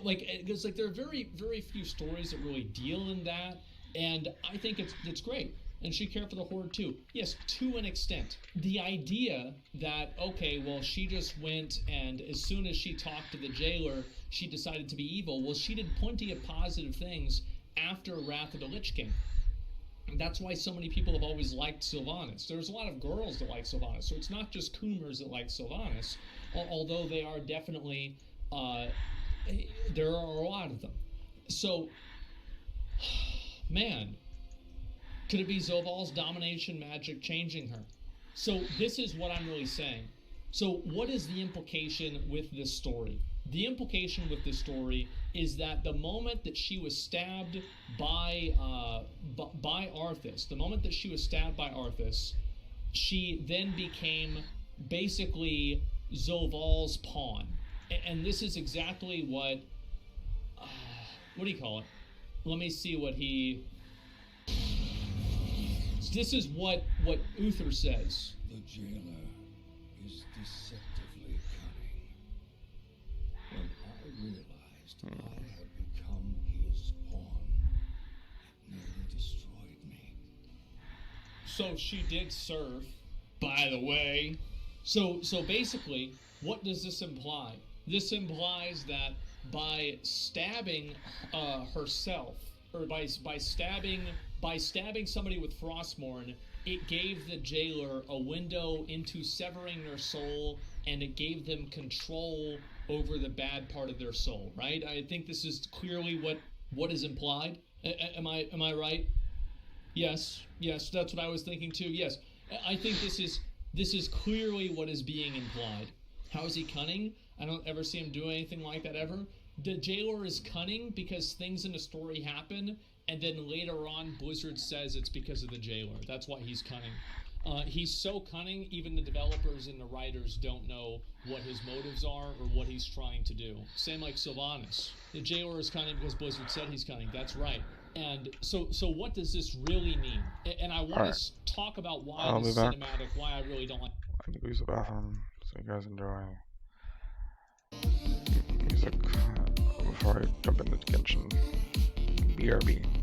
Like, because like there are very, very few stories that really deal in that, and I think it's great. And she cared for the Horde too. Yes, to an extent. The idea that, okay, well, she just went and as soon as she talked to the jailer, she decided to be evil. Well, she did plenty of positive things after Wrath of the Lich King. And that's why so many people have always liked Sylvanas. There's a lot of girls that like Sylvanas, so it's not just Coomers that like Sylvanas, although they are definitely, there are a lot of them. So, man, could it be Zoval's domination magic changing her? So this is what I'm really saying. So what is the implication with this story? The implication with this story is that the moment that she was stabbed by Arthas, she then became basically Zoval's pawn. And this is exactly what do you call it? Let me see what he... This is what Uther says. The jailer is deceptively cunning. When I realized I had become his pawn, it nearly destroyed me. So she did serve, by the way. So basically, what does this imply? This implies that by stabbing herself, or by stabbing somebody with Frostmourne, it gave the jailer a window into severing their soul, and it gave them control over the bad part of their soul, right? I think this is clearly what is implied. Am I right? Yes, that's what I was thinking too. Yes, I think this is clearly what is being implied. How is he cunning? I don't ever see him do anything like that ever. The jailer is cunning because things in the story happen, and then later on Blizzard says it's because of the jailer. That's why he's cunning. He's so cunning, even the developers and the writers don't know what his motives are or what he's trying to do. Same like Sylvanas. The jailer is cunning because Blizzard said he's cunning. That's right. And so what does this really mean? And I want to talk about why this cinematic, why I really don't like... I need to use the bathroom, so you guys enjoy music before I jump into Genshin. BRB.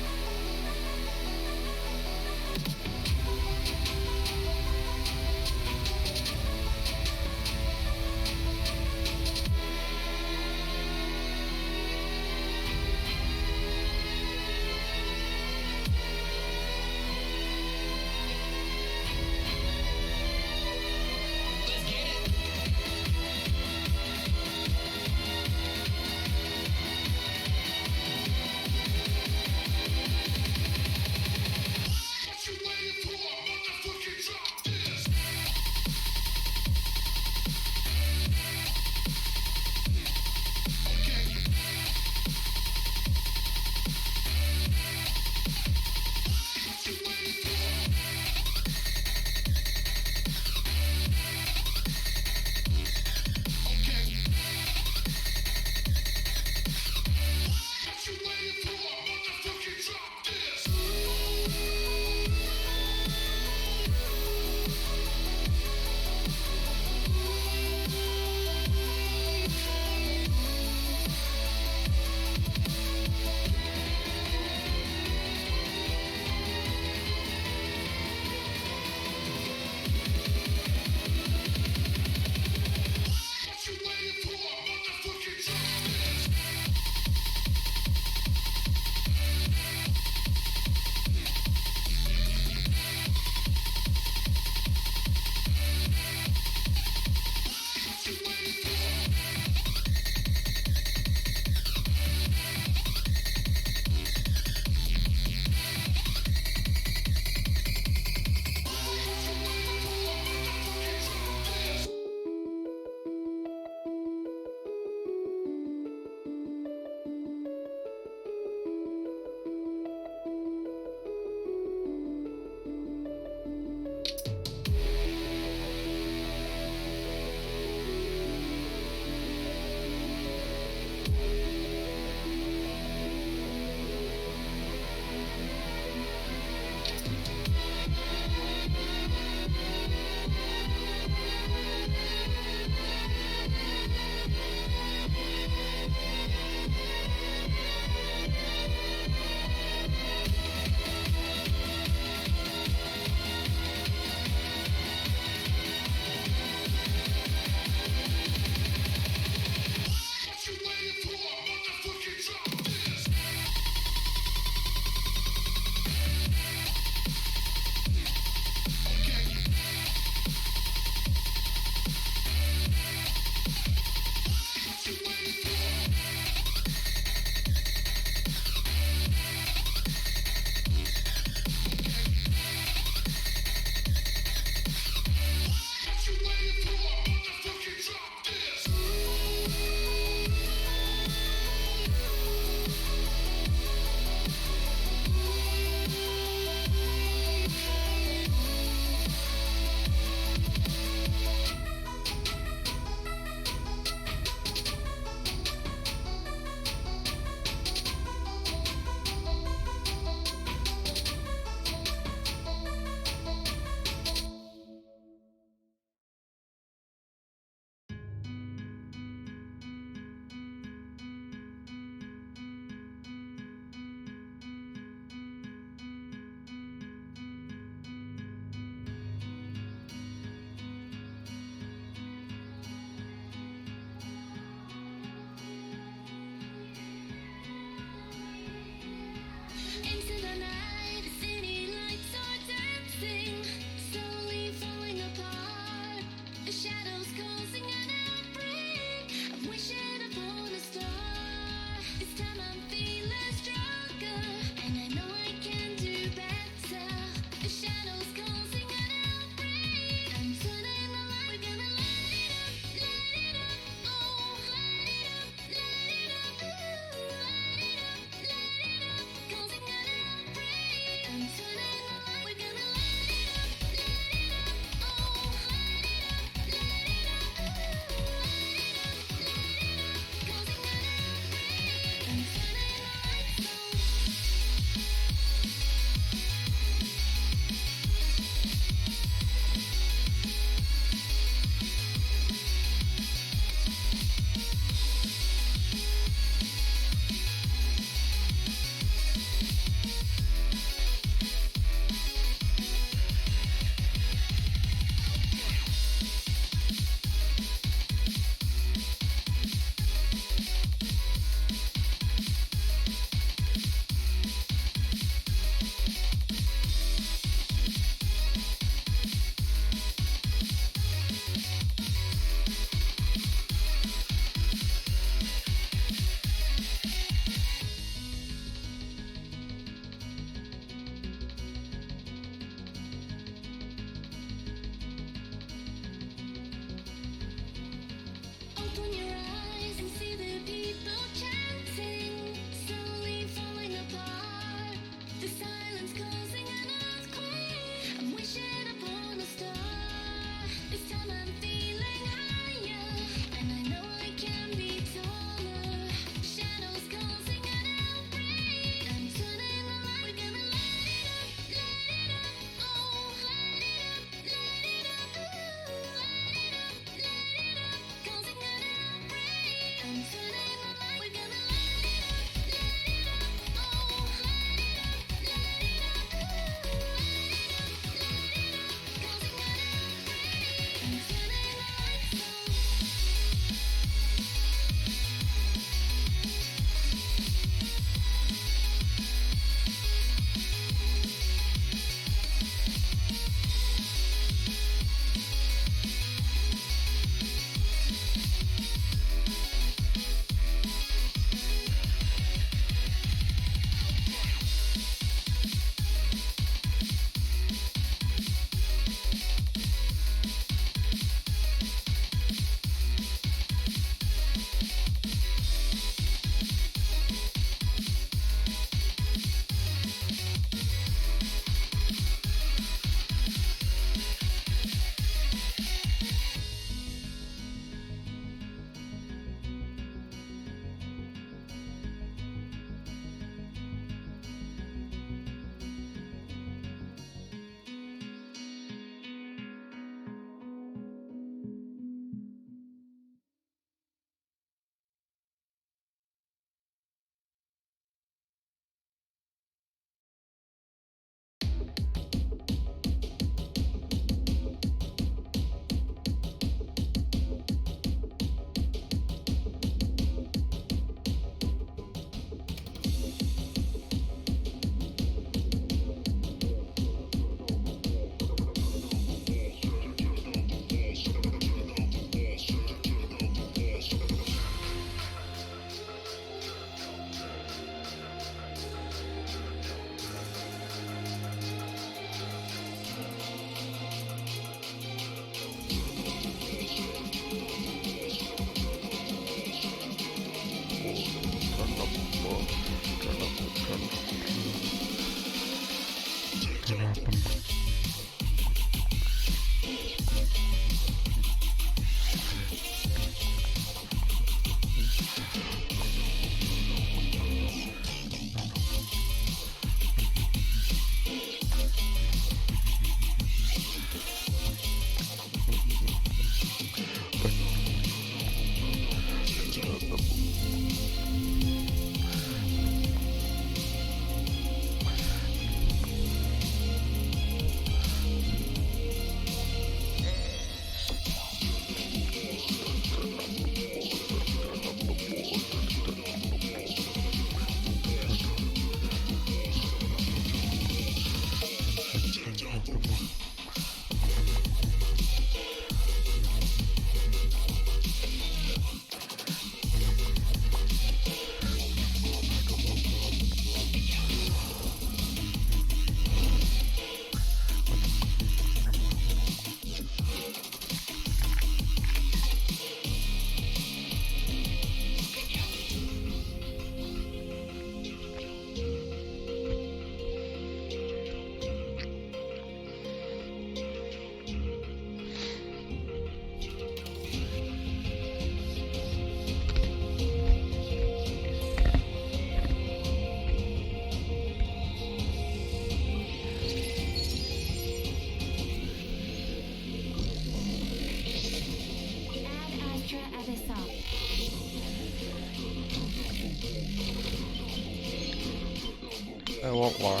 I won't lie.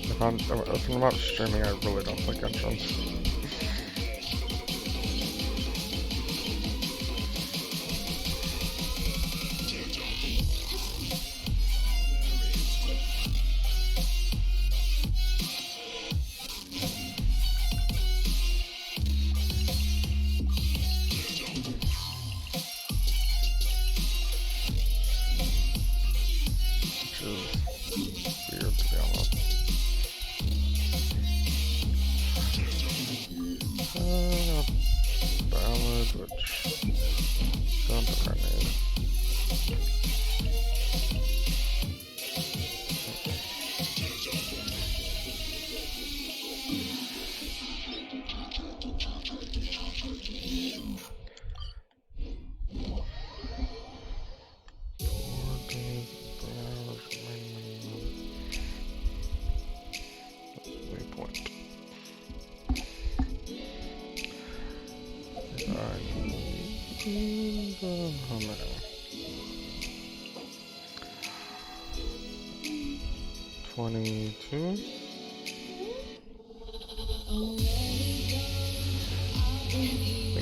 If I'm about streaming, I really don't like entrance.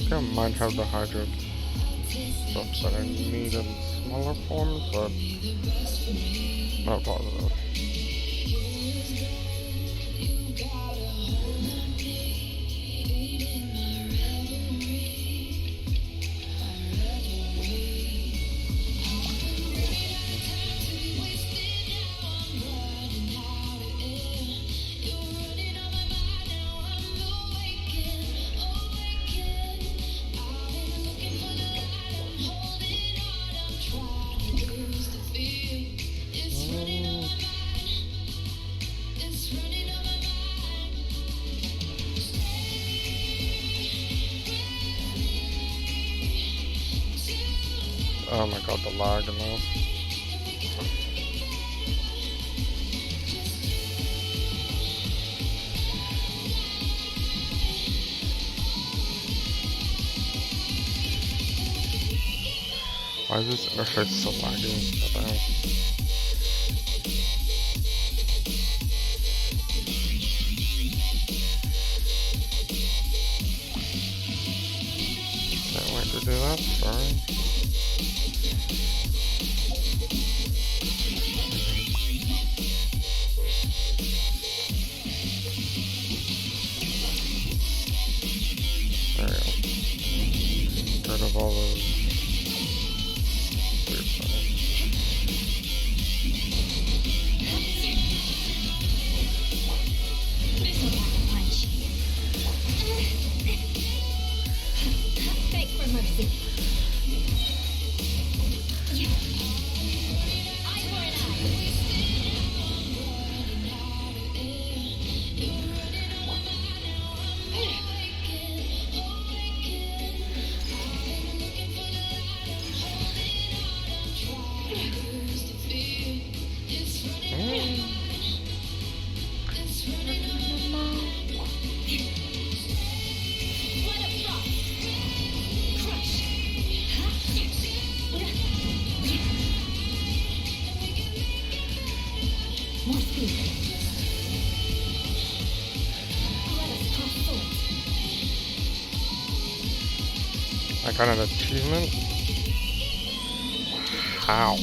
I might have the Hydra stuff that I need in smaller forms, but not positive. Oh my god, the lag in this. Why is this interface so laggy? What the hell? Can't wait to do that, sorry. There we go. Rid of all those weird stuff. I got an achievement? How?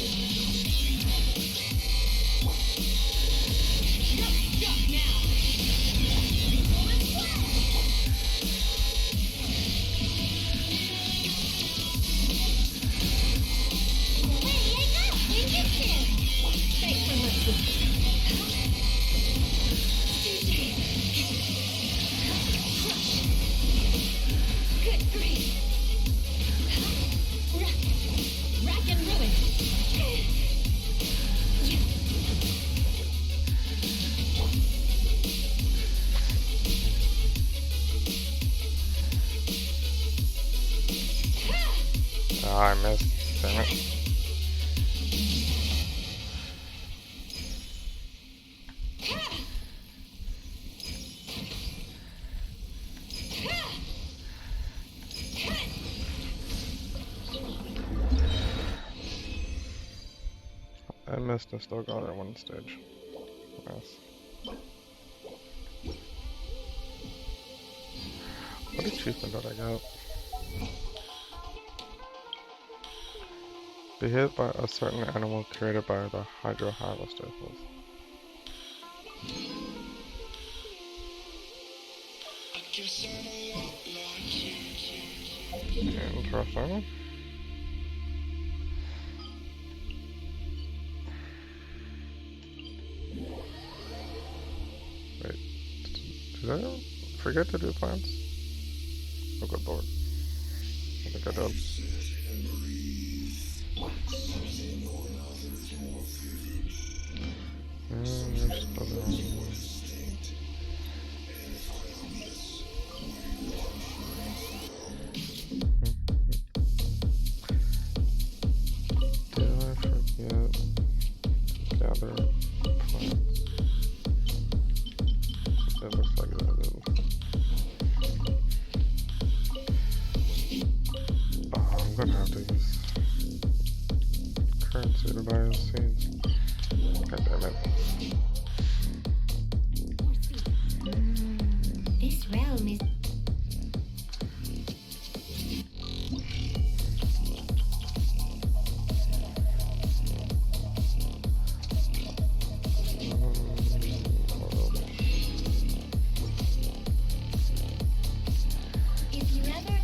Oh, I missed. Damn it. I missed and still got it one stage. Nice. What achievement did I get? Be hit by a certain animal created by the hydro harvester. Interesting. Wait, did I forget to do plants? Oh good lord. I think I did. Did I forget to gather plants? It looks like I did. Oh, I'm gonna have to use currency to buy his seeds. God damn it. This realm is... If you ever...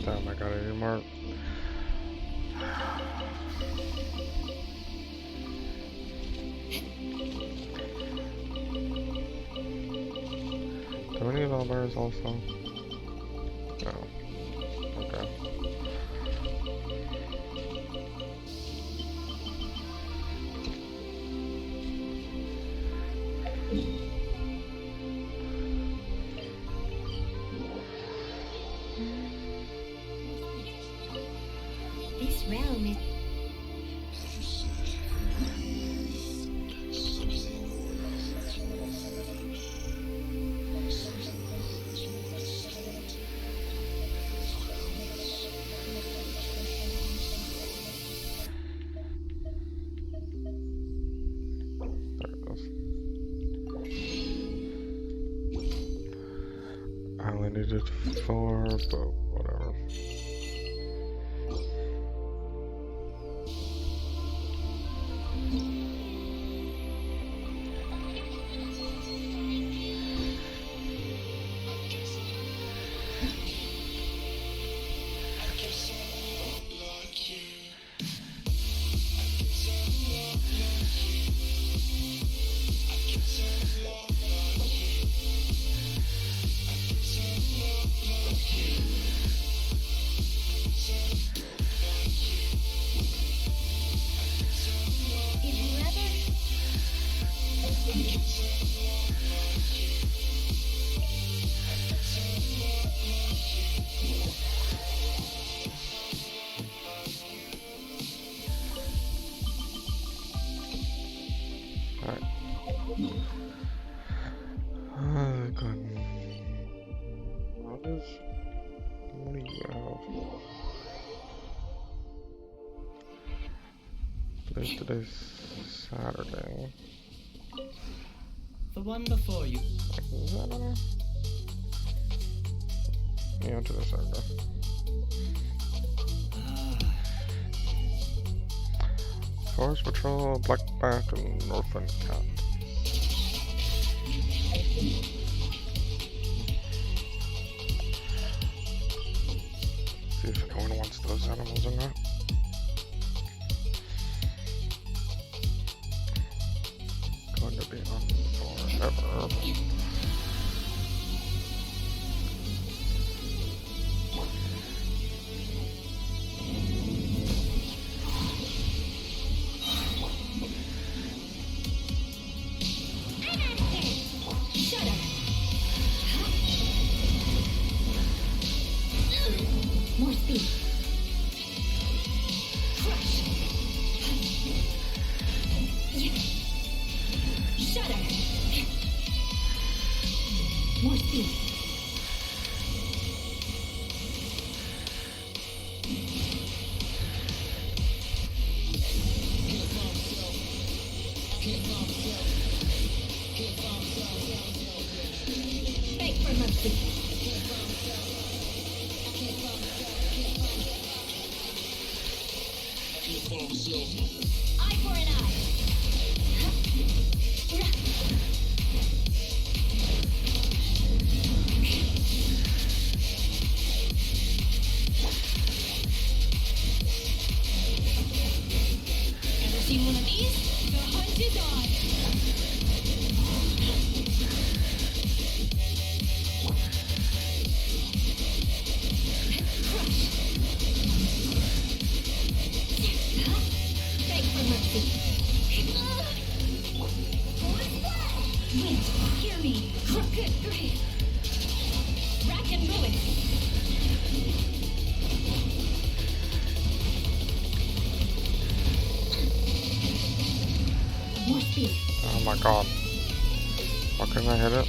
Damn, I got any more. Do we need bars also? No. Okay. This realm is... There it goes. I only needed 4, but whatever. we have? Today's Saturday. The one before you. Is that on there? Yeah, today's Saturday. Forest Patrol, Black Bat, and Orphan Cat. See if anyone wants those animals or not. Going to be on forever. More speed. Crush. Shudder. More speed. Beg for mercy. Eye for an eye. Ever seen one of these? The hunt is on. Crush. Beg for mercy. Wait, hear me. Good grief. Rack and ruin. More speed. Oh my god. Why couldn't I hit it?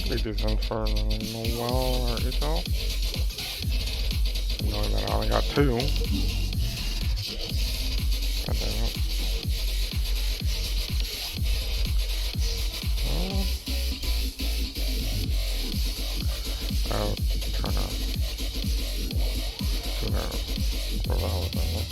Pretty decent for Noel or Ito. Knowing that I only got 2. God damn it. I'll try to do that revolve with that one.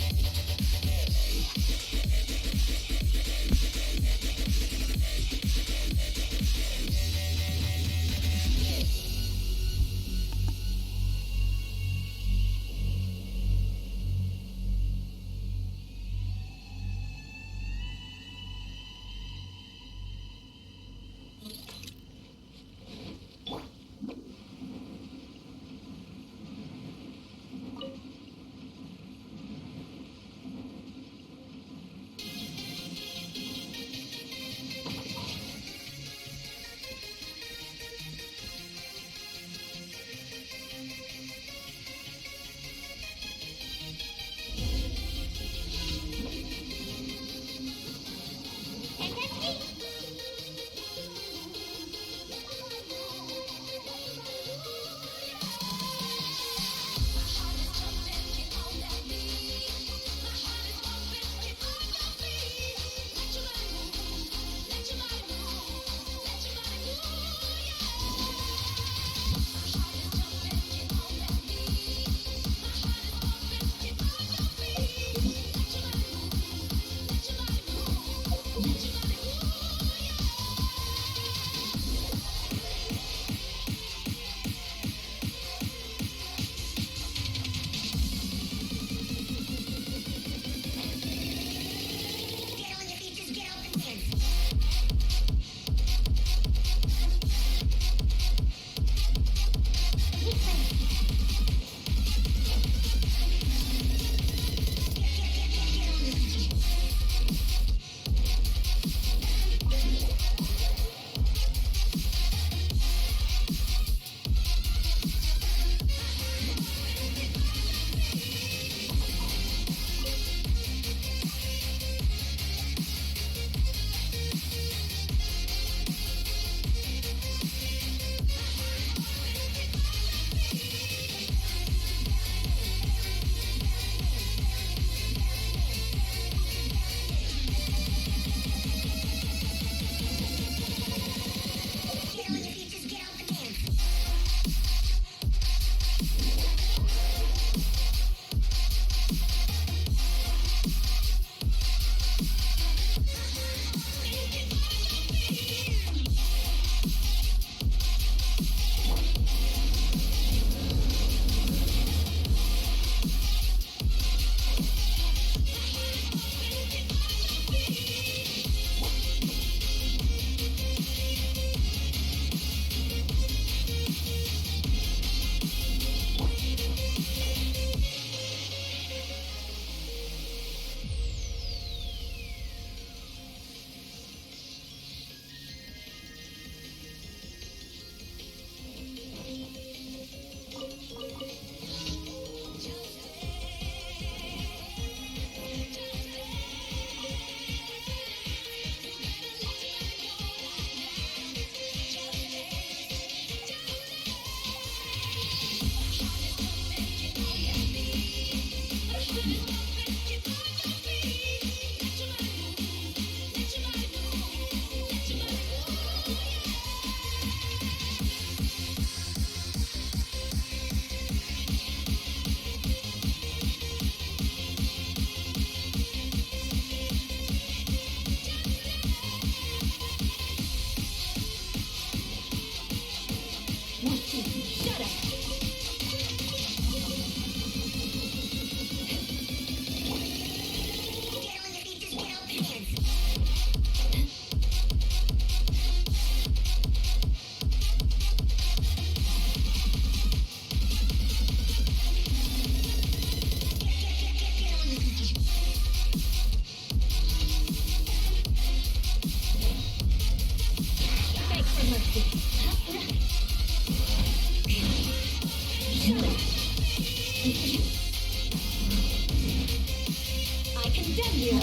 condemn you.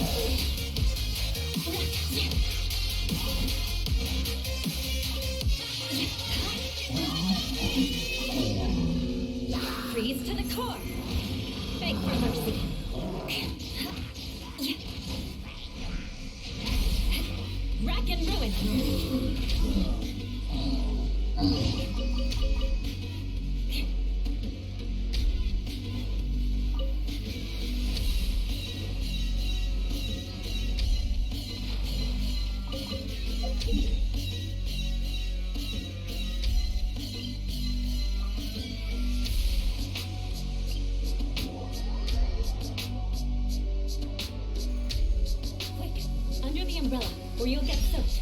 Freeze to the core. Beg for mercy. Rack and ruin. Under the umbrella, or you'll get soaked.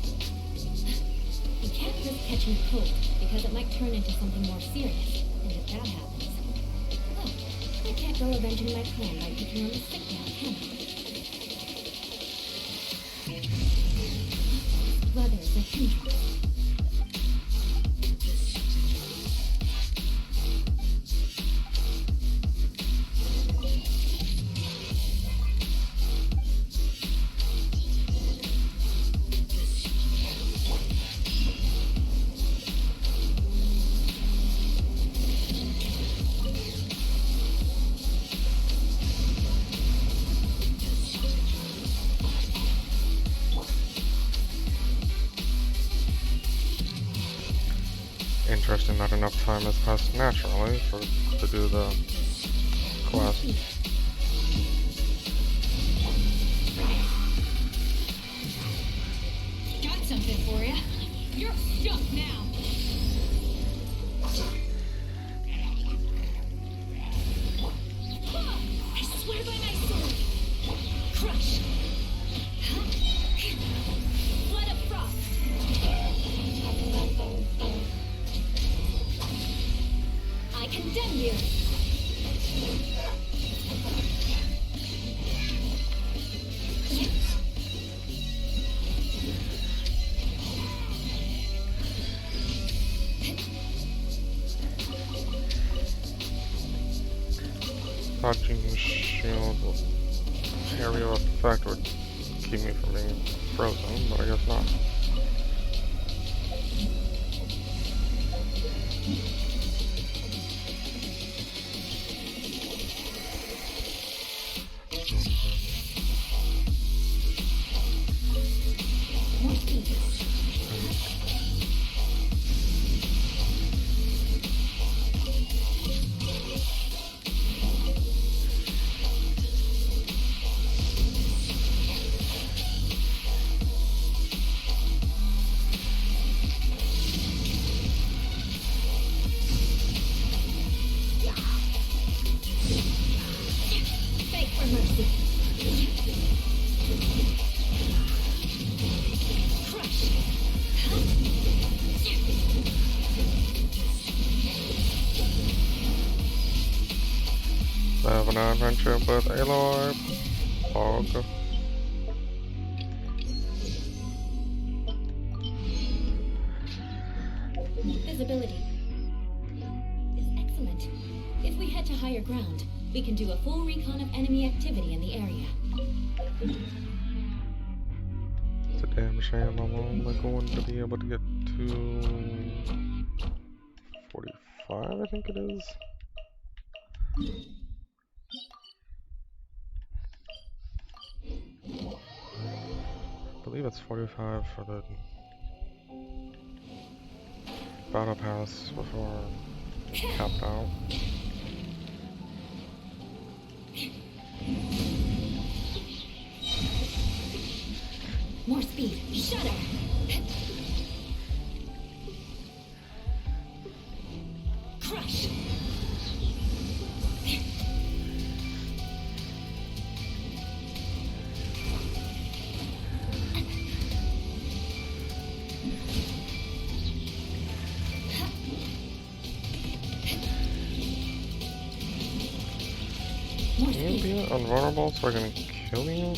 You can't risk catching cold, because it might turn into something more serious. And if that happens, well, I can't go avenging my plan by picking on the sick now, can I? Weather's a hindrance. Interesting that enough time has passed naturally to do the quest. Got something for you. You're stuck now. I swear by my sword. Crush. Flood of frost. I condemn you. Dodging shield area of effect would keep me from being frozen, but I guess not. Beg for mercy. Crush. Have an adventure with Aloy. Pog. Visibility is excellent. If we head to higher ground, we can do a full recon of enemy activity in the area. It's a damn shame I'm only going to be able to get to 45, I think it is. I believe it's 45 for the battle pass before it's capped out. More speed. Shudder. Crush. Can you be invulnerable so I can kill you?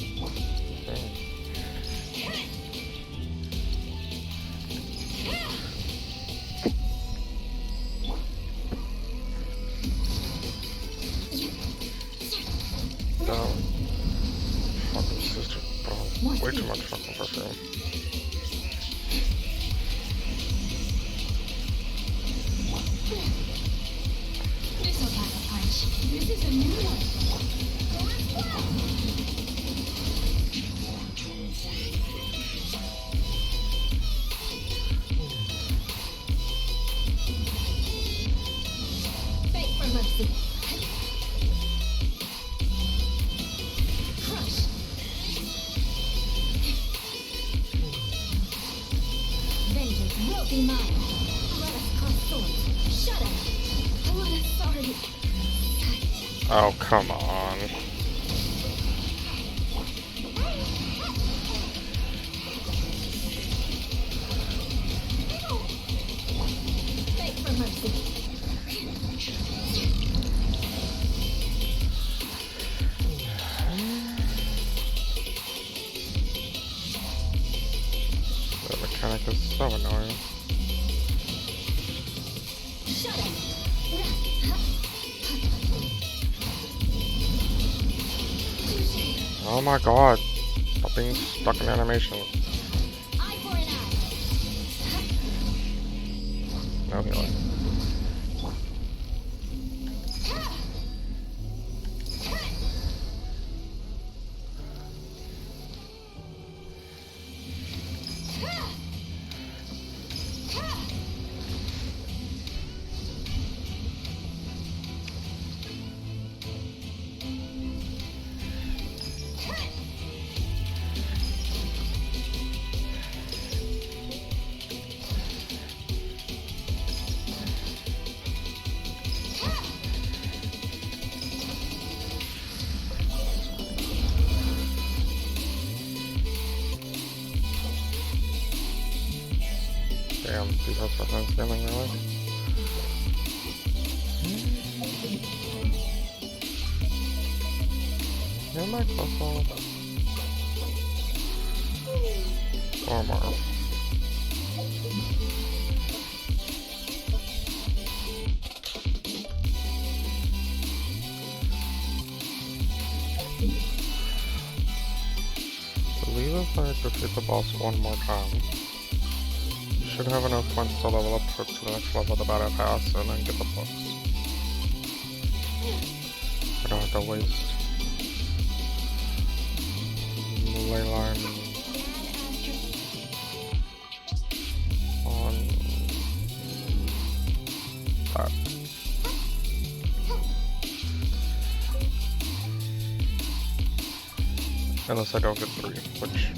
Fuck. way too much fucking perfume. This'll pack a punch. This is a new one. Beg for mercy. Crush. Vengeance will be mine. Let us cross swords. Shut up. What a sorry. Oh, come on. Beg for mercy. The mechanic is so annoying. Shut up. Oh my god. Stop being stuck in animation. Eye for an eye. No healing. Damn, these are for Thanksgiving, really? Am I close to all of them? Or more. I believe if I defeat the boss one more time, should have enough points to level up to the next level of the battle pass and then get the books. I don't have to waste leyline on that. Unless I don't get 3, which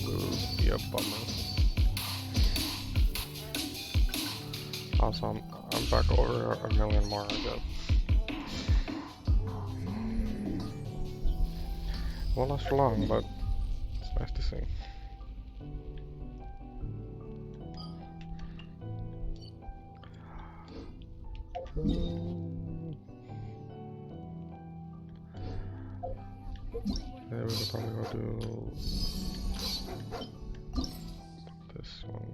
will be a bummer. Also, I'm back over a million more, I guess. Won't last for long, but it's nice to see. Yeah, we could probably go do this one.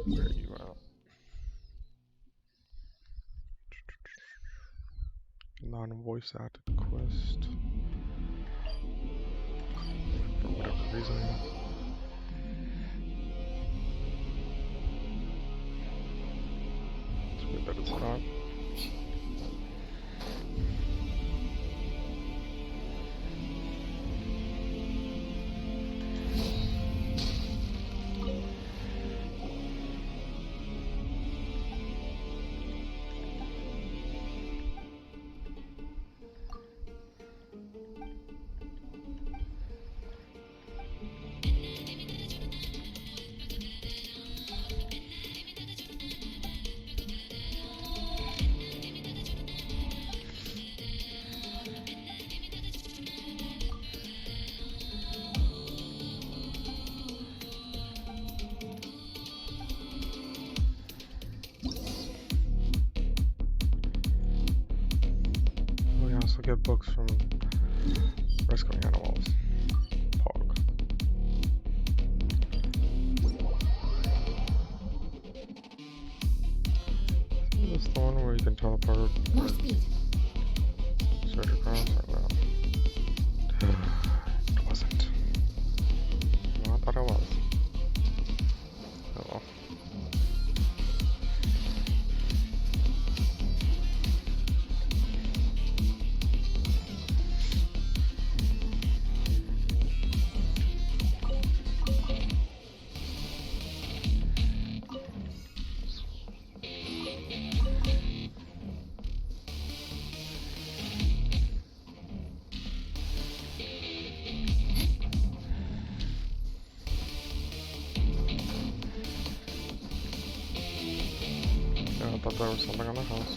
Where are you at? Non-voice acted quest. For whatever reason. It's weird that it's not. We also get books from rescuing animals. Pog. Is this the one where you can teleport? More speed. Search across or no? It wasn't. No, I thought it was. Oh well. I thought there was something on the house.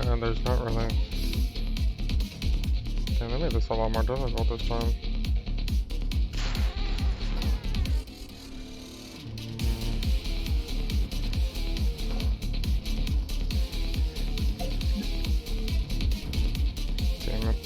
And there's not really. Okay, they made this a lot more difficult this time. Damn it.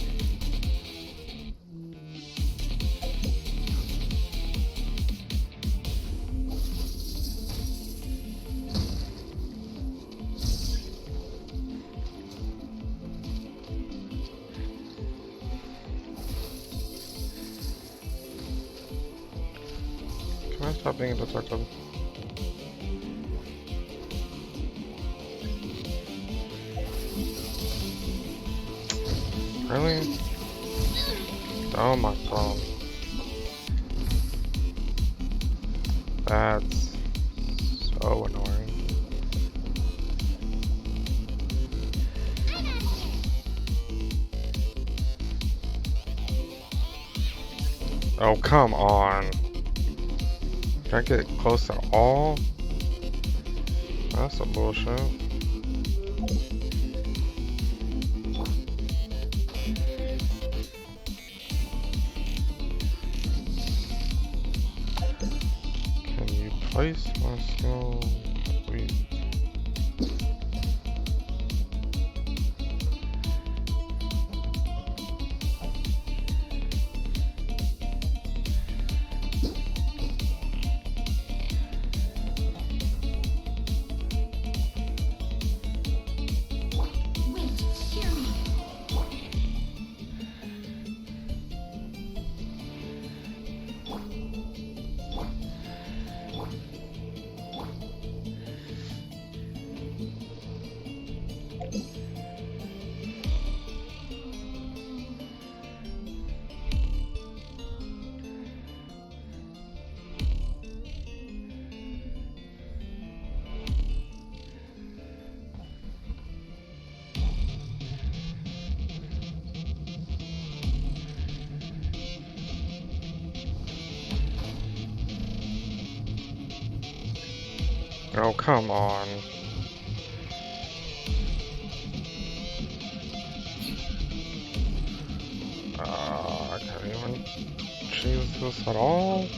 Can I stop being a detective? Really? Oh my god. That's so annoying. Oh, come on. Can I get close at all? That's some bullshit. Can you place my skill? Please. Oh, come on. I can't even choose this at all.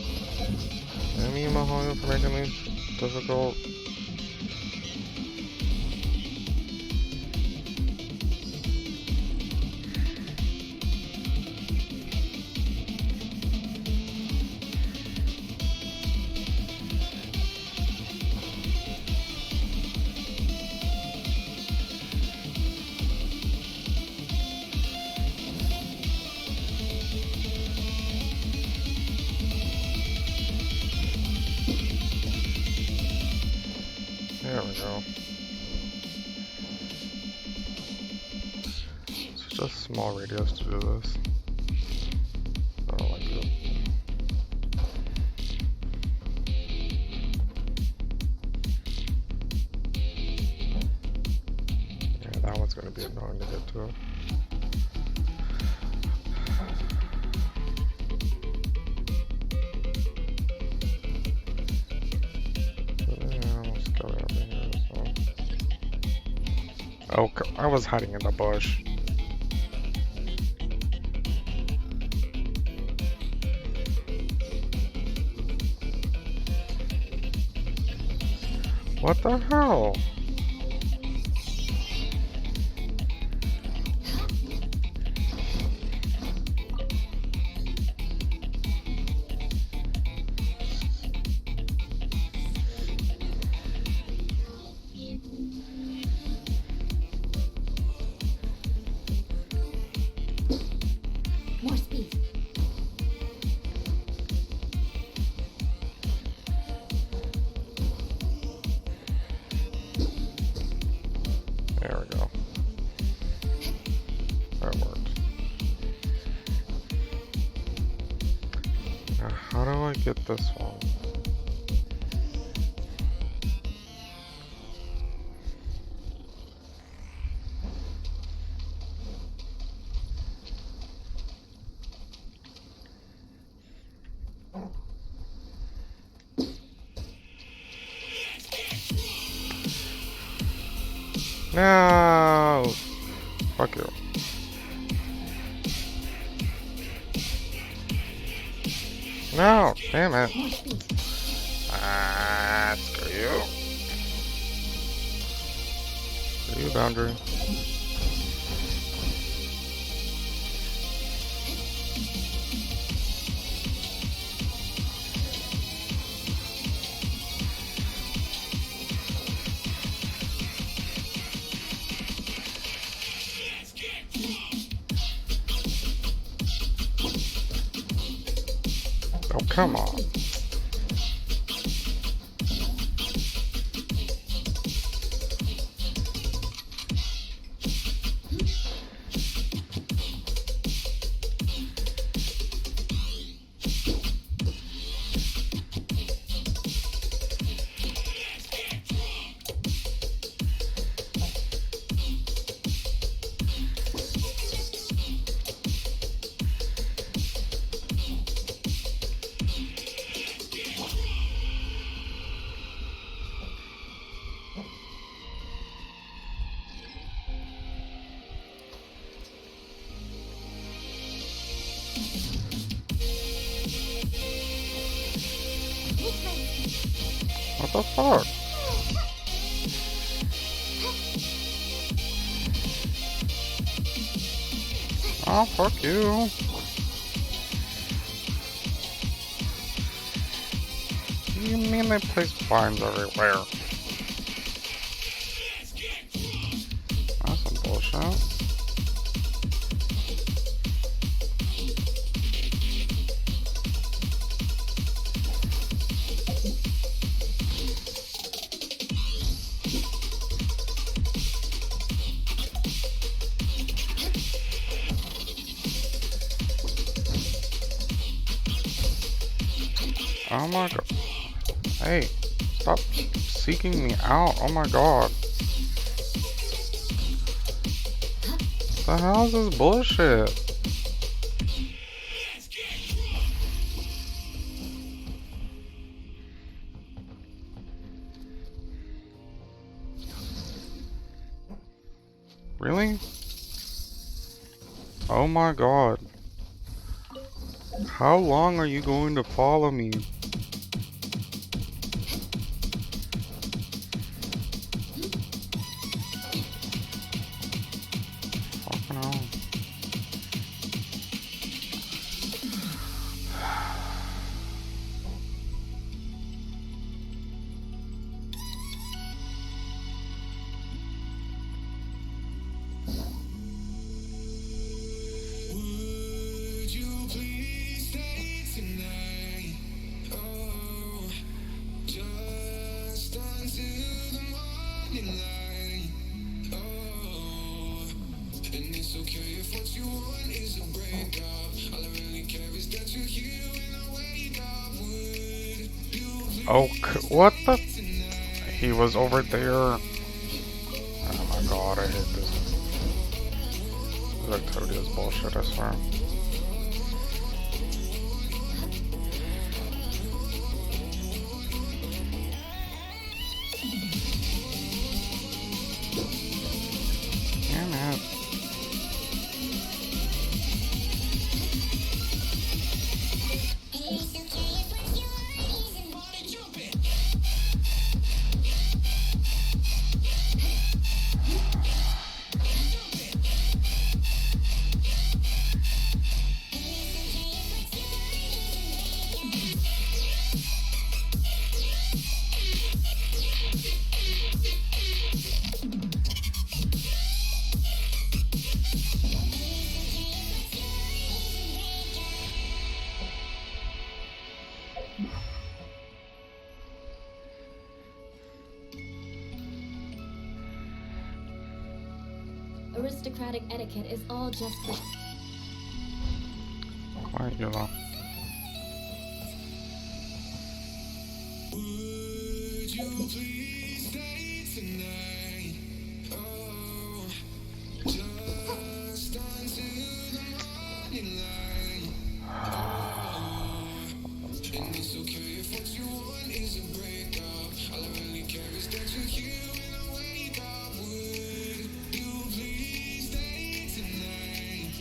Damn you, Mahoya, for making these difficult. There we go. It's just small radius to do this. I don't like it. Yeah, that one's gonna be annoying to get to. Oh, I was hiding in the bush. What the hell? More speed. There we go. That worked. Now, how do I get this one? No! Fuck you. No! Damn it. Ah, screw you. Screw you, boundary. Oh, come on. What the fuck? Oh, fuck you. What do you mean they place vines everywhere? That's some bullshit. Oh my god. Hey, stop seeking me out. Oh my god. What the hell is this bullshit? Really? Oh my god. How long are you going to follow me? Fucking hell. Oh, what the? He was over there. Oh my god, I hate this. This activity is bullshit, I swear. Damn it. aristocratic etiquette is all just for... Quiet, Yola. Would you please stay tonight? Oh, just until the morning light. And it's okay if what you want is a breakup. All I really care is that you're here when I wake up. Would you please stay tonight?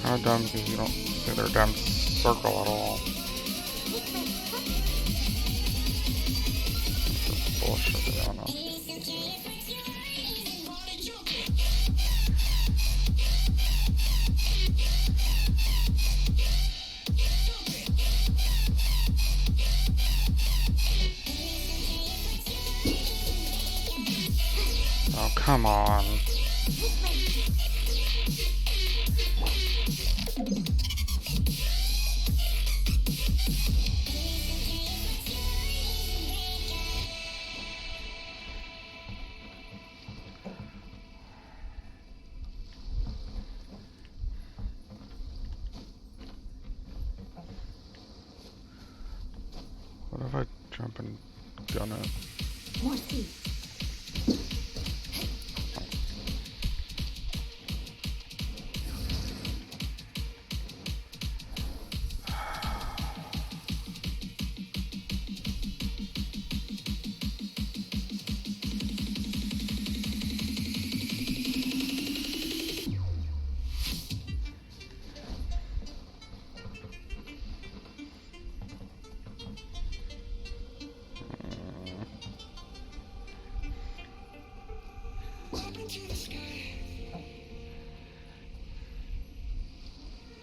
Kind of dumb because you don't see their damn circle at all. It's just bullshit, to be honest. Oh, come on. What if I jump and gun it? More speed. Up into the sky.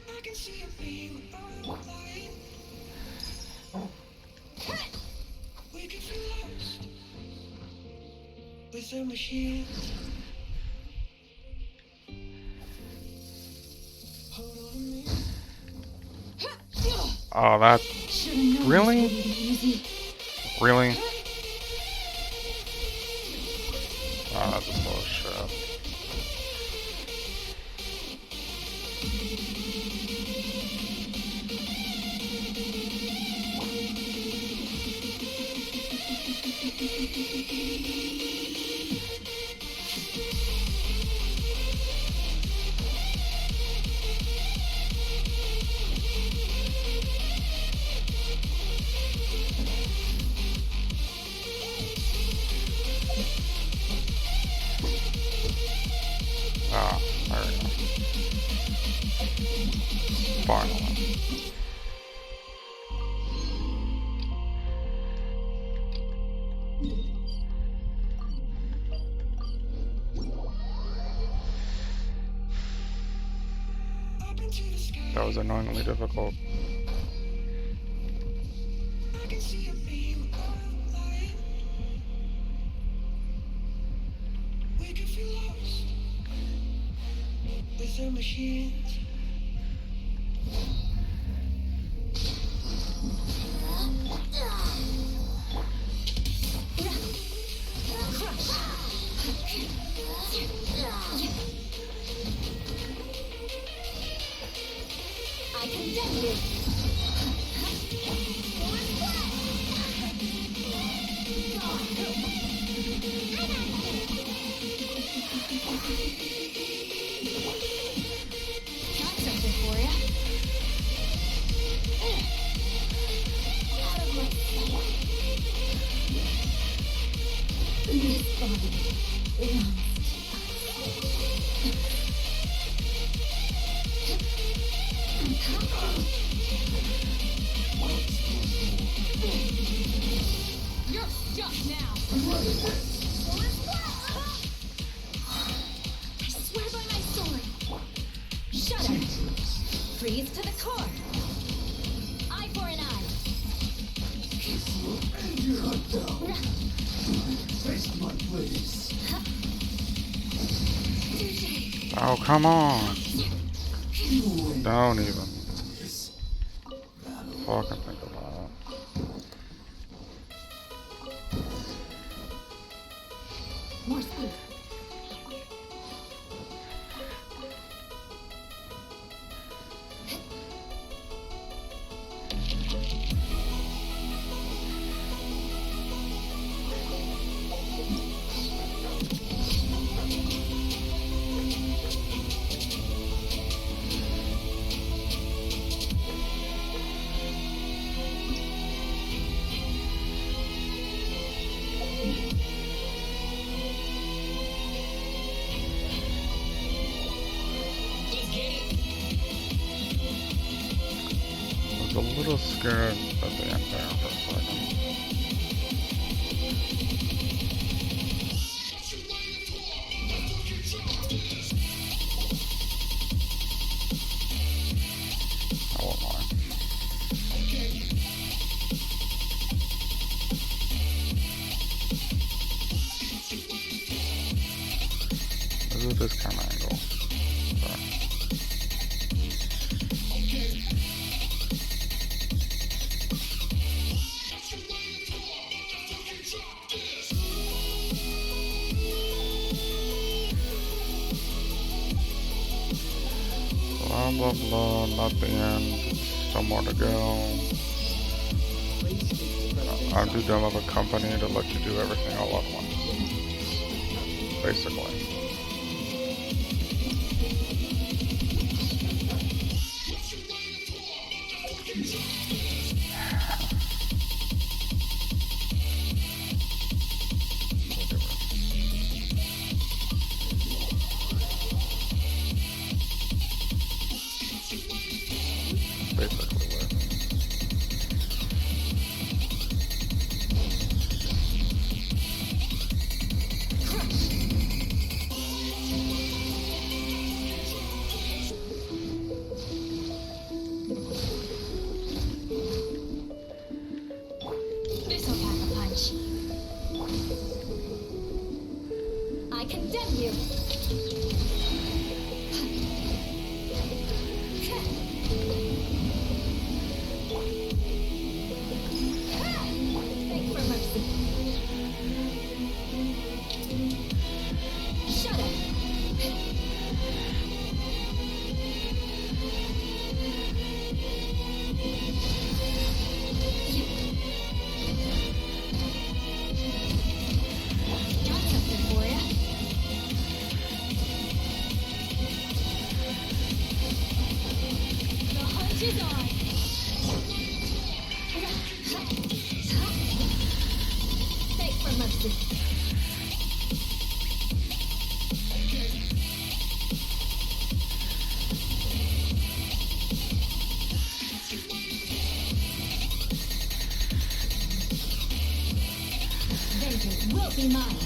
I can see a beam of light. We could feel lost with a machine. Hold on to me. Oh, that... Really? Really? Oh, that's just bullshit. Ah, there we go. Finally. That was annoyingly difficult. I can see a beam of light. We could feel lost with the machines. I condemn you. Got something for ya. Out of my sight. This body belongs You're stuck now. I swear by my sword. Shudder. Freeze to the core. Eye for an eye. And you're not down. Face my place. Oh, come on. Don't even. Fucking think about it. More speed. I was a little scared at the end there for a second. I won't lie. This is this kind of angle. Sorry. Blah blah blah, not the end. Still more to go. I'm too dumb of a company to let you do everything all at once. Basically. Basically with. This'll pack a punch. I condemn you. Beg for mercy. Shut up. Got something for ya. The hunt is on. Beg for mercy. Vengeance will be mine.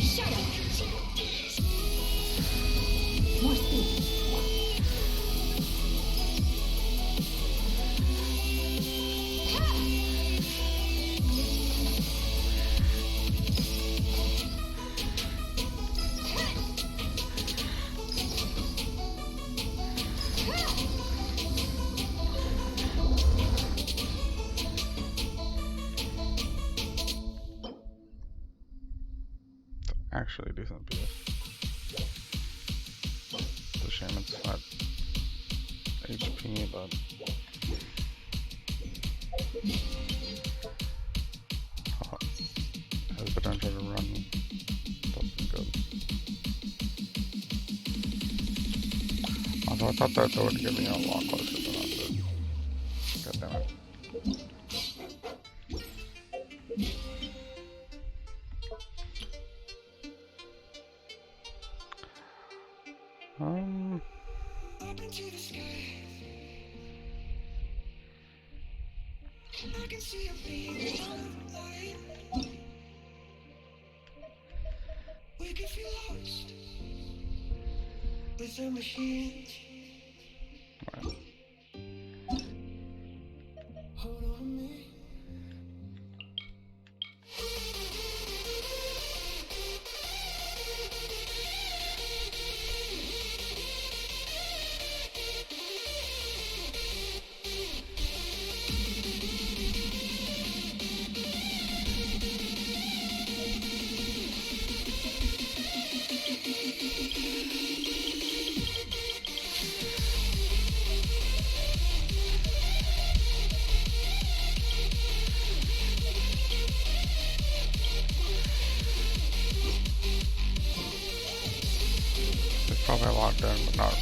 Shut up. More speed. Actually a decent piece. It's a shame it's not HP, but has potential to run something good. Although I thought that would get me a lot closer than that did. God damn it. Up into the sky. I can see a beam of light. We could feel lost with the machines. Hold on to me. probably logged in, but not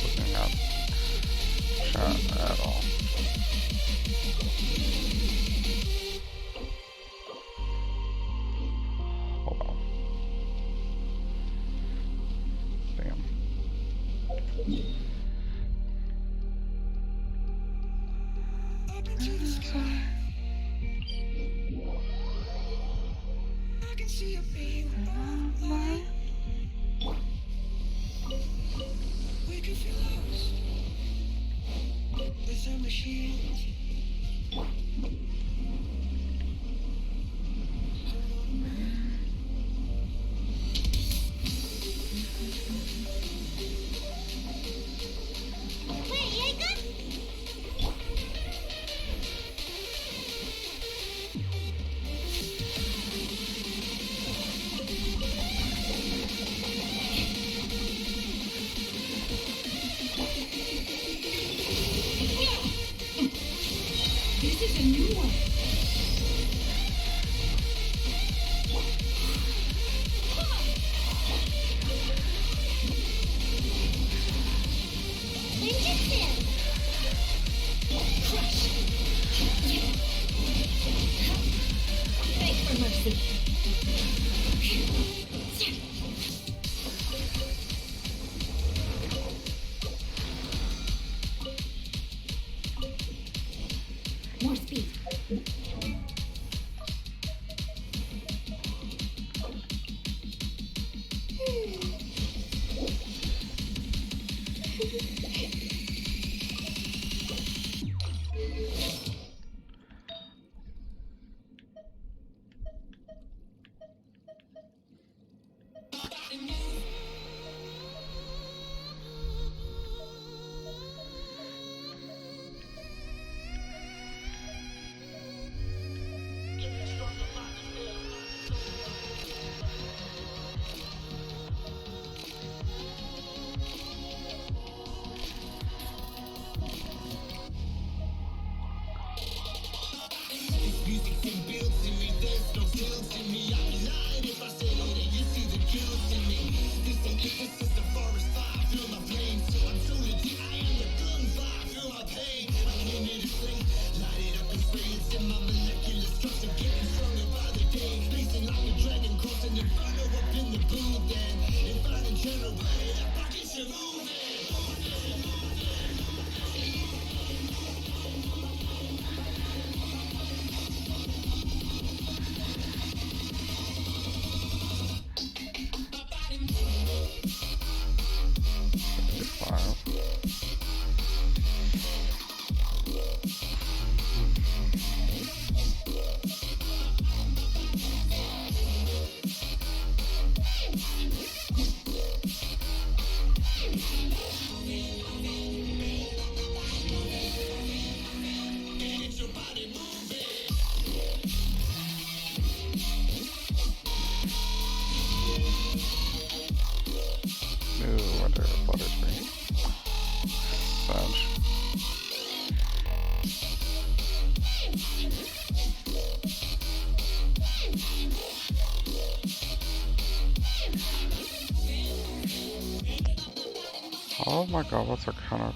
looking at chat at all. Hold on. Damn. I can see your beam of light. We can feel ours with our machines. Wait, Jacob? This is a new one. Ninja Crush. Beg for mercy. More speed. Ooh, winter flutters me. Sage. All of my goblets are kind of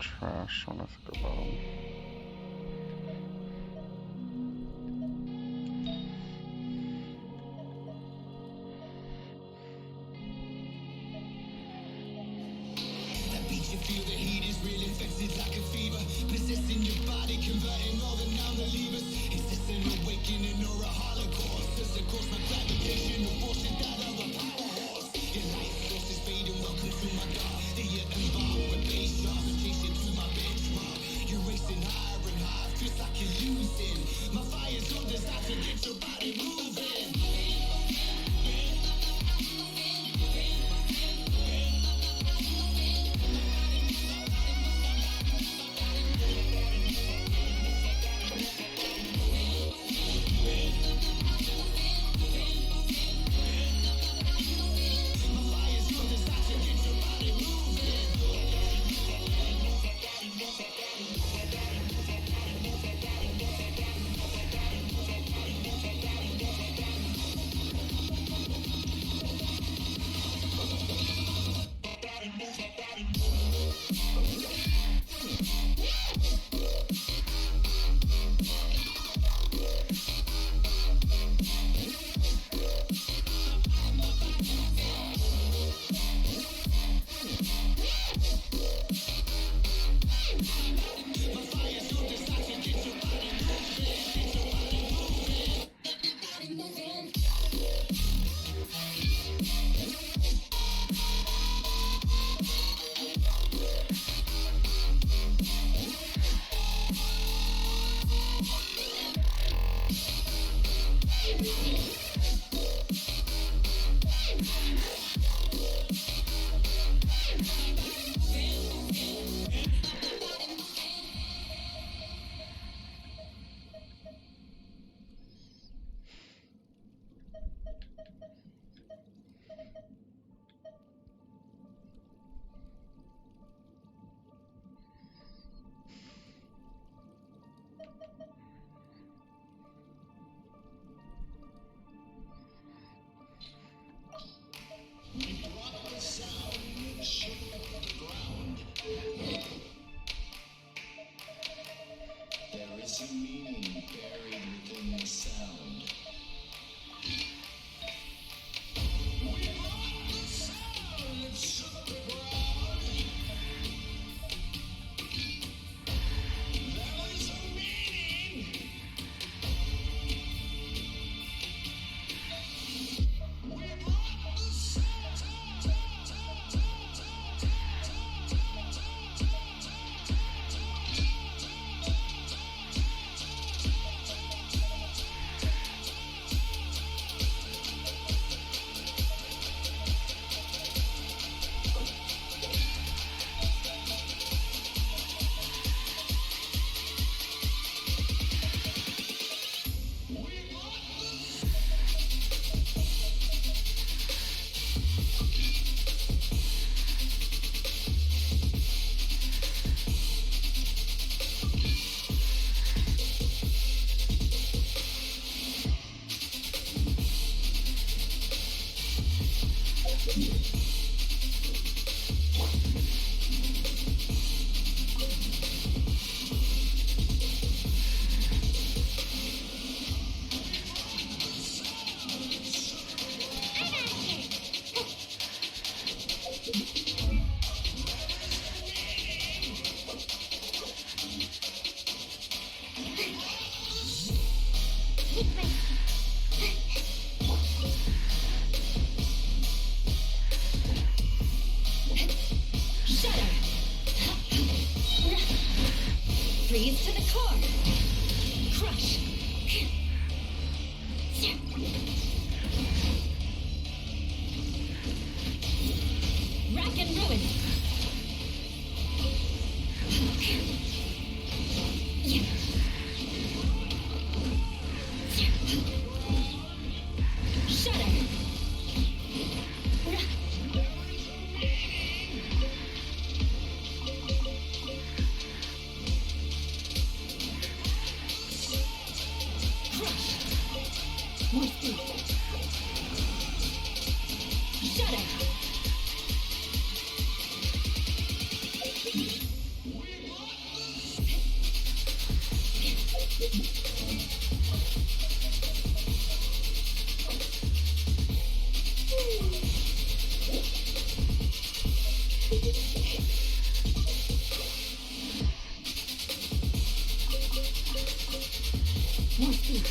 trash when I think about them. You feel the heat is real, infected like a fever, possessing your body, converting all the non-believers. Is this an awakening or a holocaust? Does it cause my gravitation, abortion, that of a power horse? Your life force is fading, welcome to my dark. The embalmed with base shards, adjacent to my benchmark. You're racing higher and higher, feels like you're losing. My fire's on designed to get your body moving. There is a meaning buried within the sound. We brought the sound that shook the ground. There is a meaning. We brought the sound. Freeze to the core. Crush. Rack and ruin. Shudder. More speed. Shudder. More speed.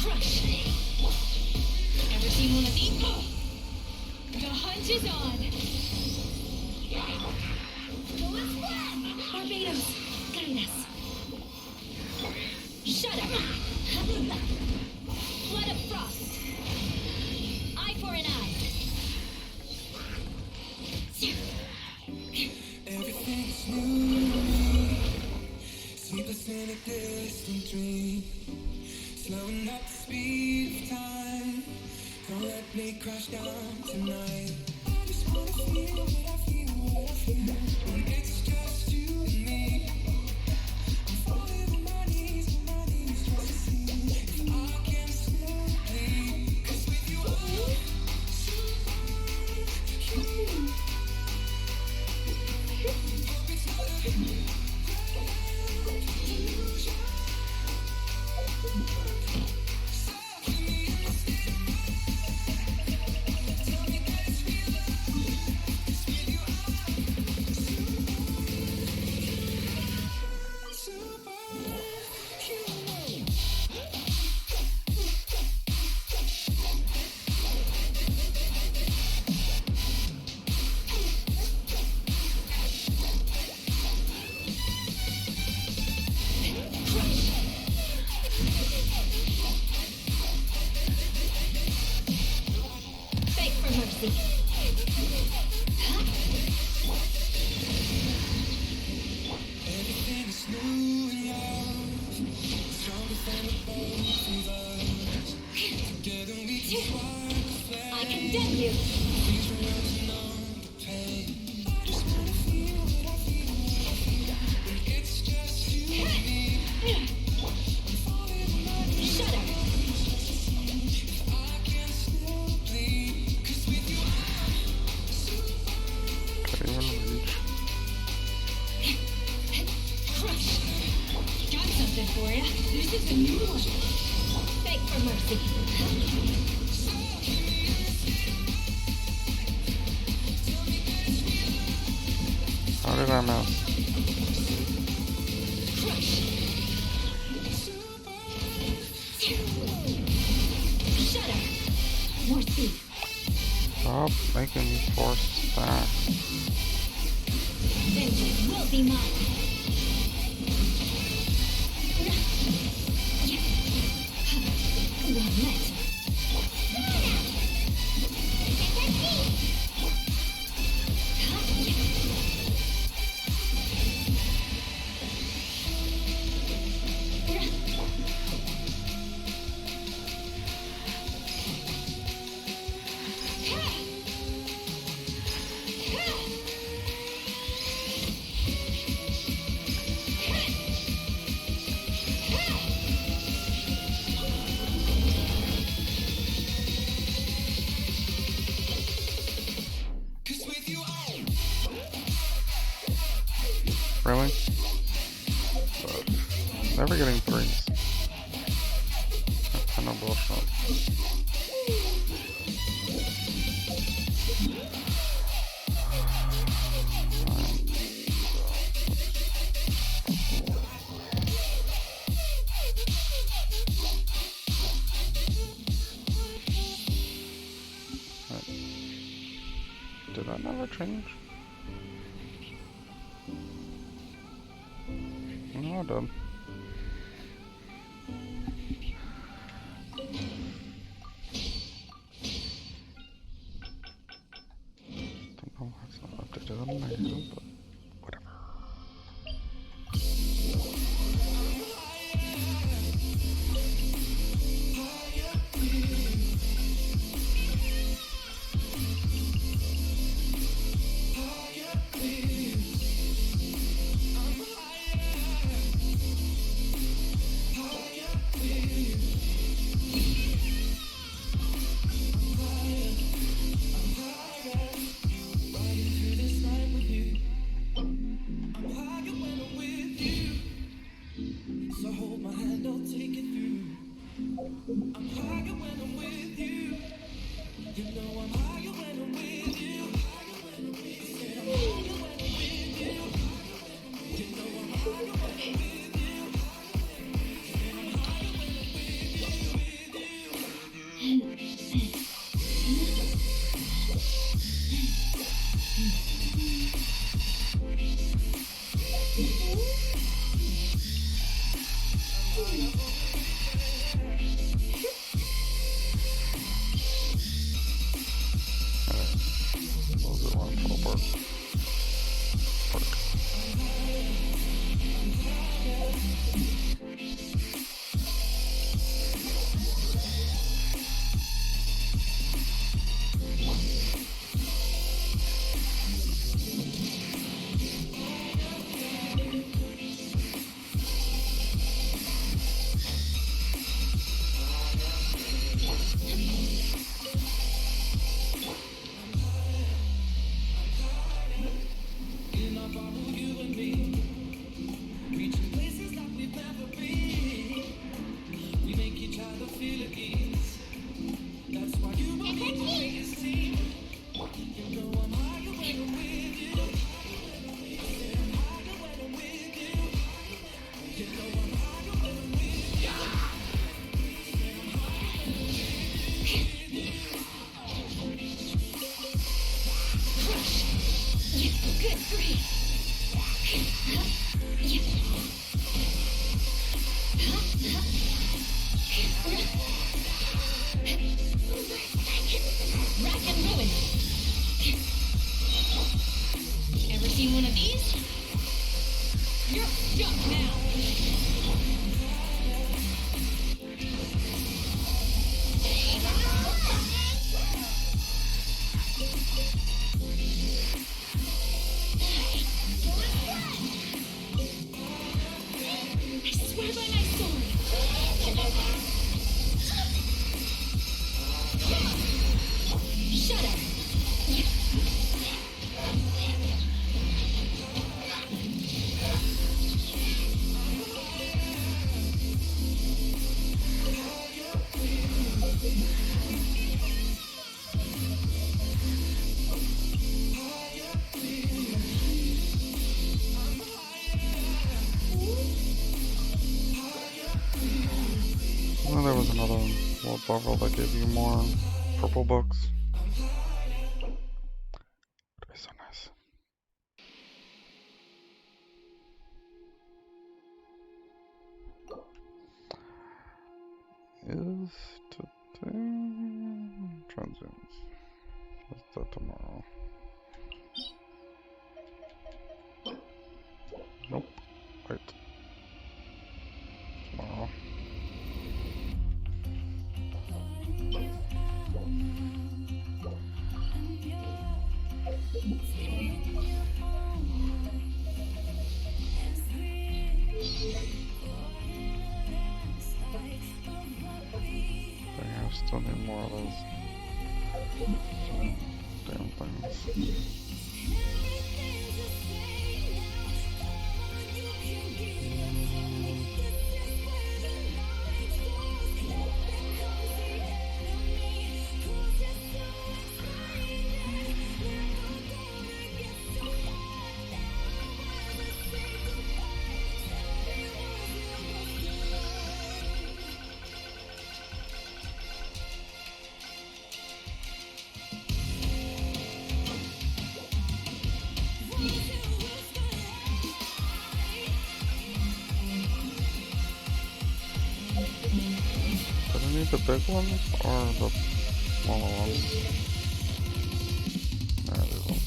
Crush. Ever seen one of these? The hunt is on. Barbados, guide us. Shudder. Flood of frost. Eye for an eye. Everything's new to me. Sleepless in a distant dream. Slowing up the speed of time. Don't let me crash down tonight. I just wanna feel what I feel, what I feel. When it's just you and me. I'm falling on my knees, just to see if I can still bleed. 'Cause with you, I'm superhuman. Hope it's not a illusion. Tell me that mercy. Everything is new in love, stronger than the both of us. Together we can spark a flame. I condemn you. These words numb the pain. Just wanna feel what I feel. When it's just you and me. I'm falling in love. Shudder. I can still bleed. 'Cause with you Could even reach. Crush. Got something for ya. This is a new one. Beg for mercy. How did I miss? Crush. Shudder. More speed. Stop making me force stack. Vengeance will be mine. Well met. Really? Never getting threes. That's kind of bullshit. Did that never change? No, it did. Don't know why it's not updated on my end, but whatever. level that gave you more purple books. Would be so nice. Is today transients? Is that tomorrow? Nope. Wait. Tomorrow. Dang, I still need more of those damn things. Do I need the big ones or the smaller ones? Nah, these ones.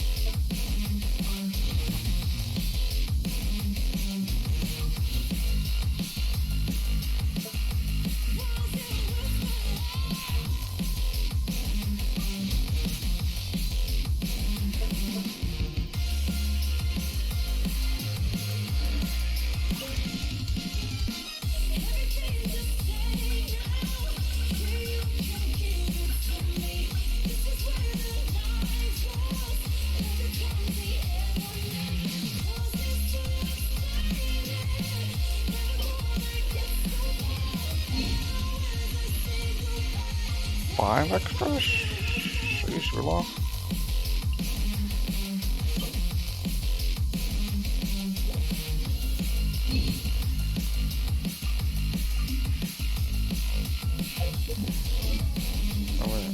Five extra? Sheesh, we lost. Oh wait.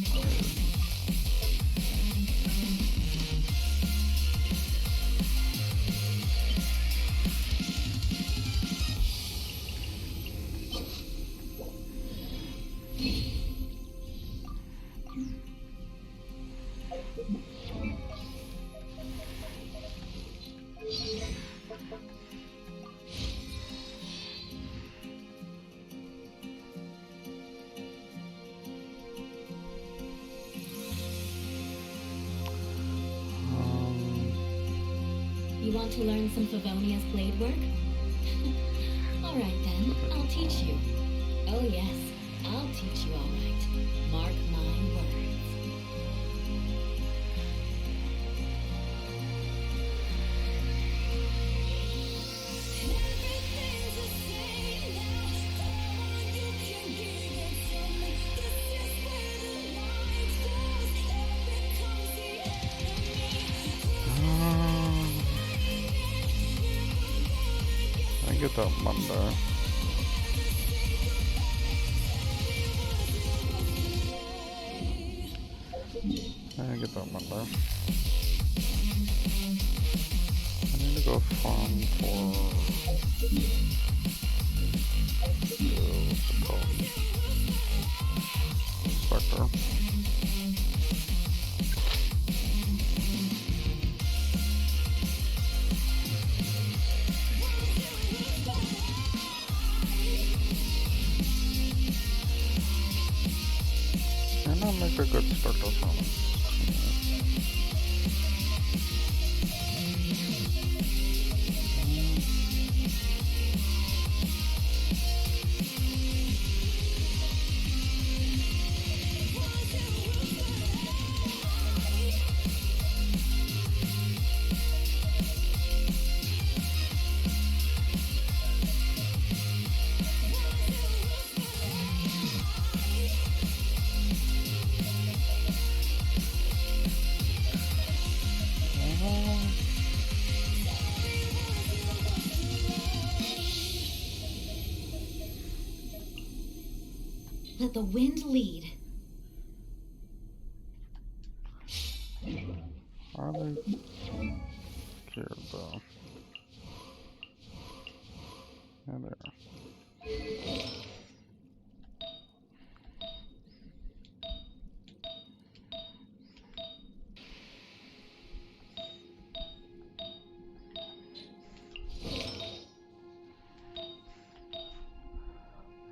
You want to learn some Favonia's blade work? Alright then, I'll teach you. Oh yes, I'll teach you alright. Mark my words. I get that Monday. I get that Monday. I need to go farm for what's it called? Spectre. And I'll make a good Spectre farm. Let the wind lead. Are they here though? Yeah, there.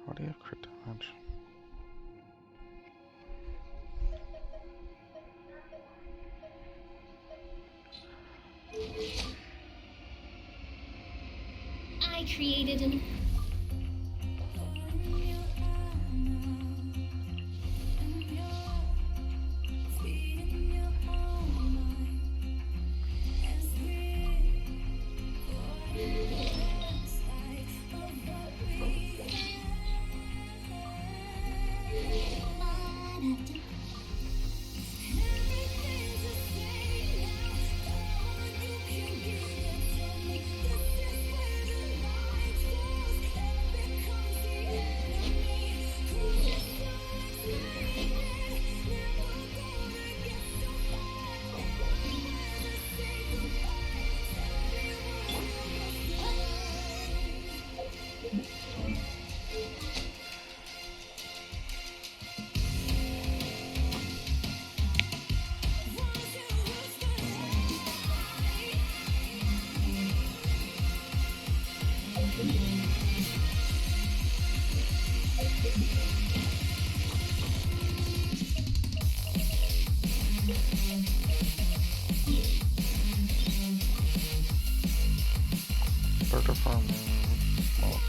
What do you have crit damage? I created an... Start to farm. Well,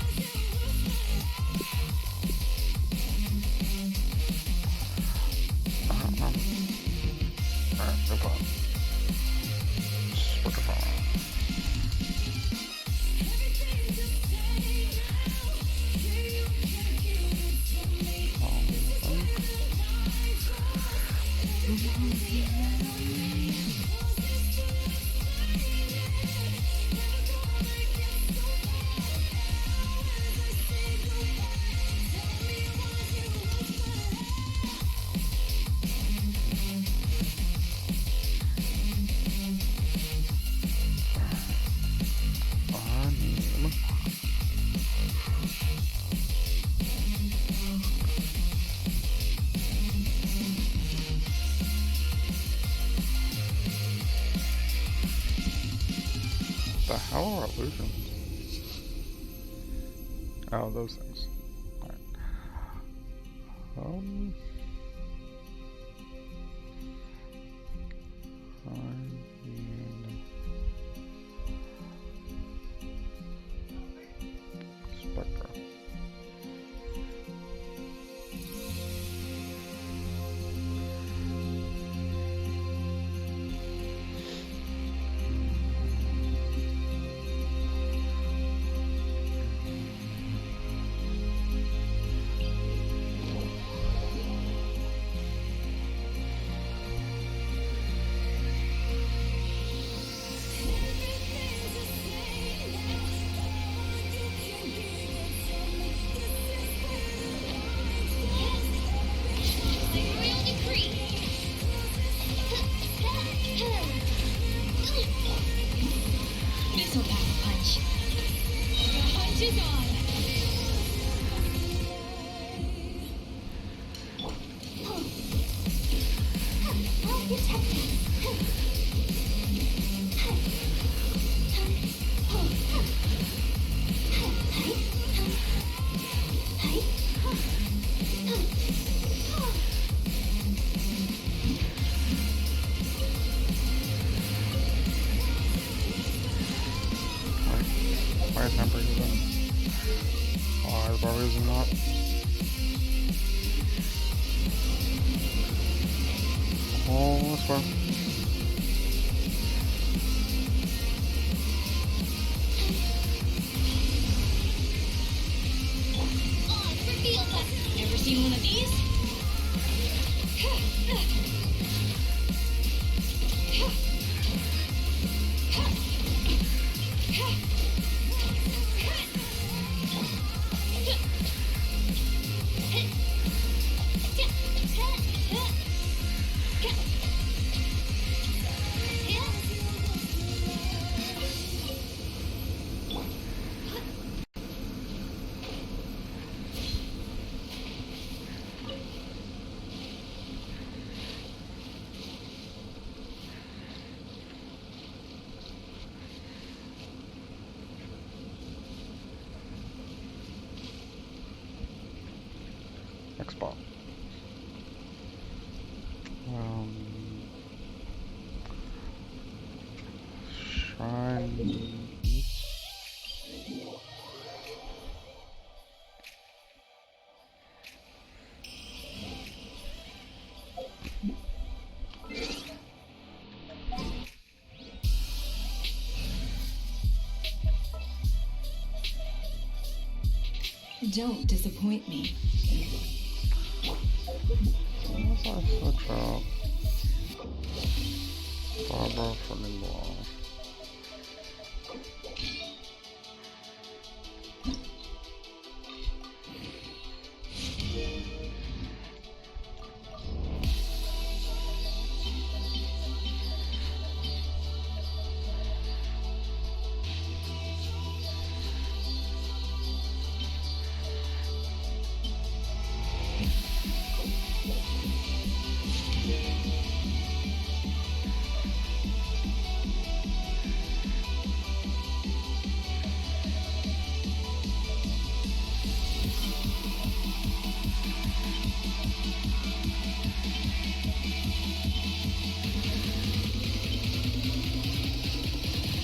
alright, no problem. Start to farm. The hell are illusions? Oh, those things. Alright. I need Spectre. Missile back punch. The hunt is on. I'll protect Why is number even? Why is Barbarian not? Oh, that's fine. Oh, it's for field lessons. Ever seen one of these? Don't disappoint me. Unless I switch out Barbara for Ningguang.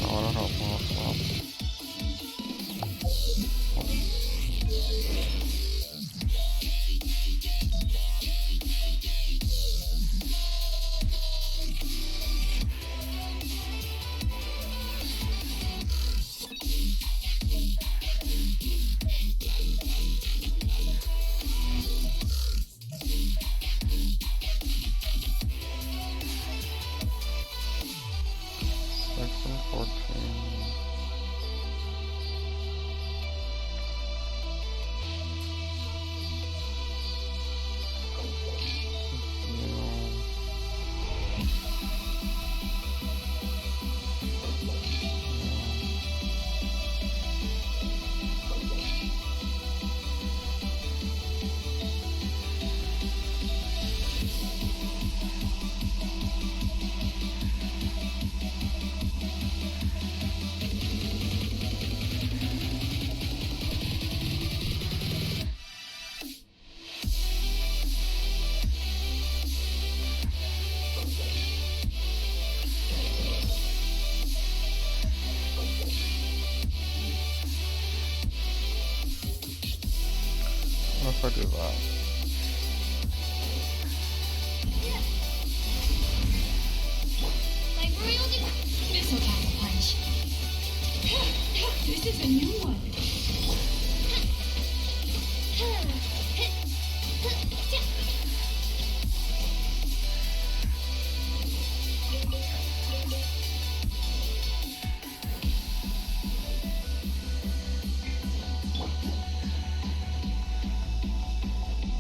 Oh, I don't know more. Section 14. What if I do that? Like royal missile tackle punch. This is a new one.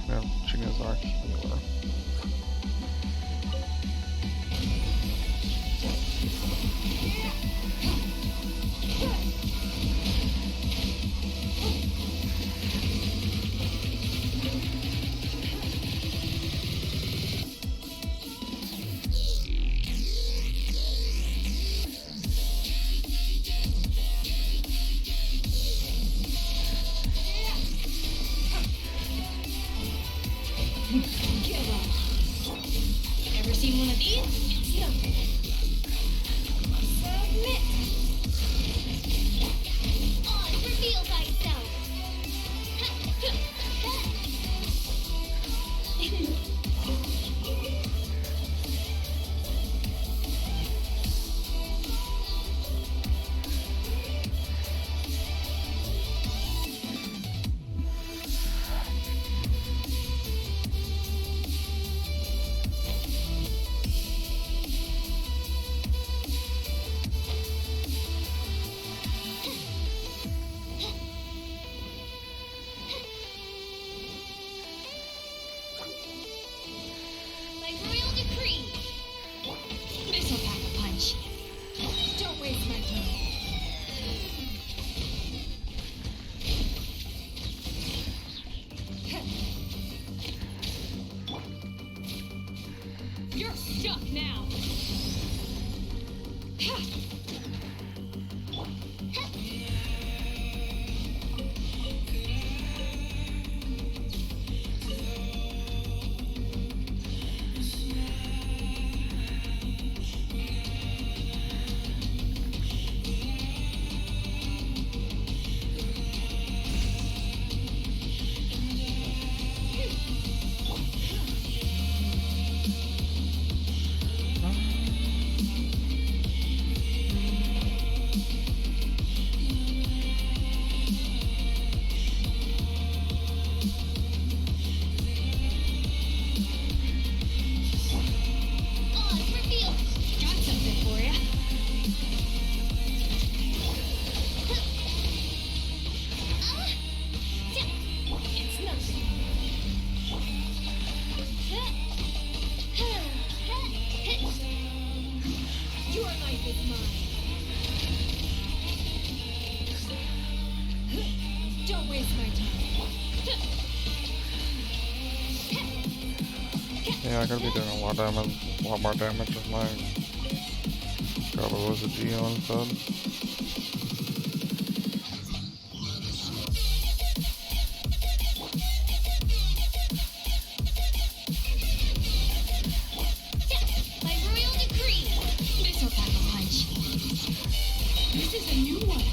Yeah, Chinazar healer. Give up. Ever seen one of these? No. Submit. On, reveal thyself. By royal decree. Missile pack punch. Don't waste my time. You're stuck now. Yeah, I gotta be doing a lot more damage with my God, what was it, G on instead? By royal decree, missile tackle punch. This is a new one.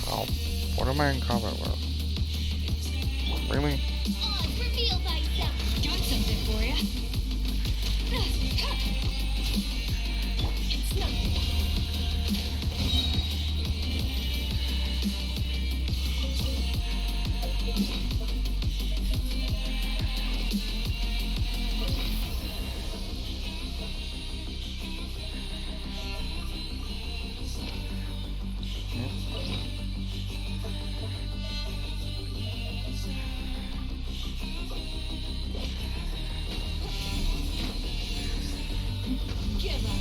Oh, what am I in combat with? Really? Reveal thyself. Got something for ya. It's nothing. Give up.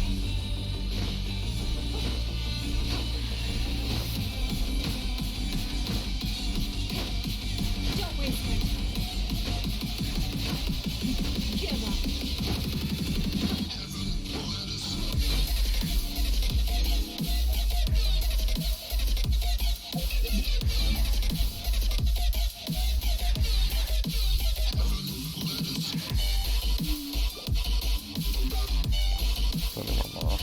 Don't waste my time. Give up. Send him off.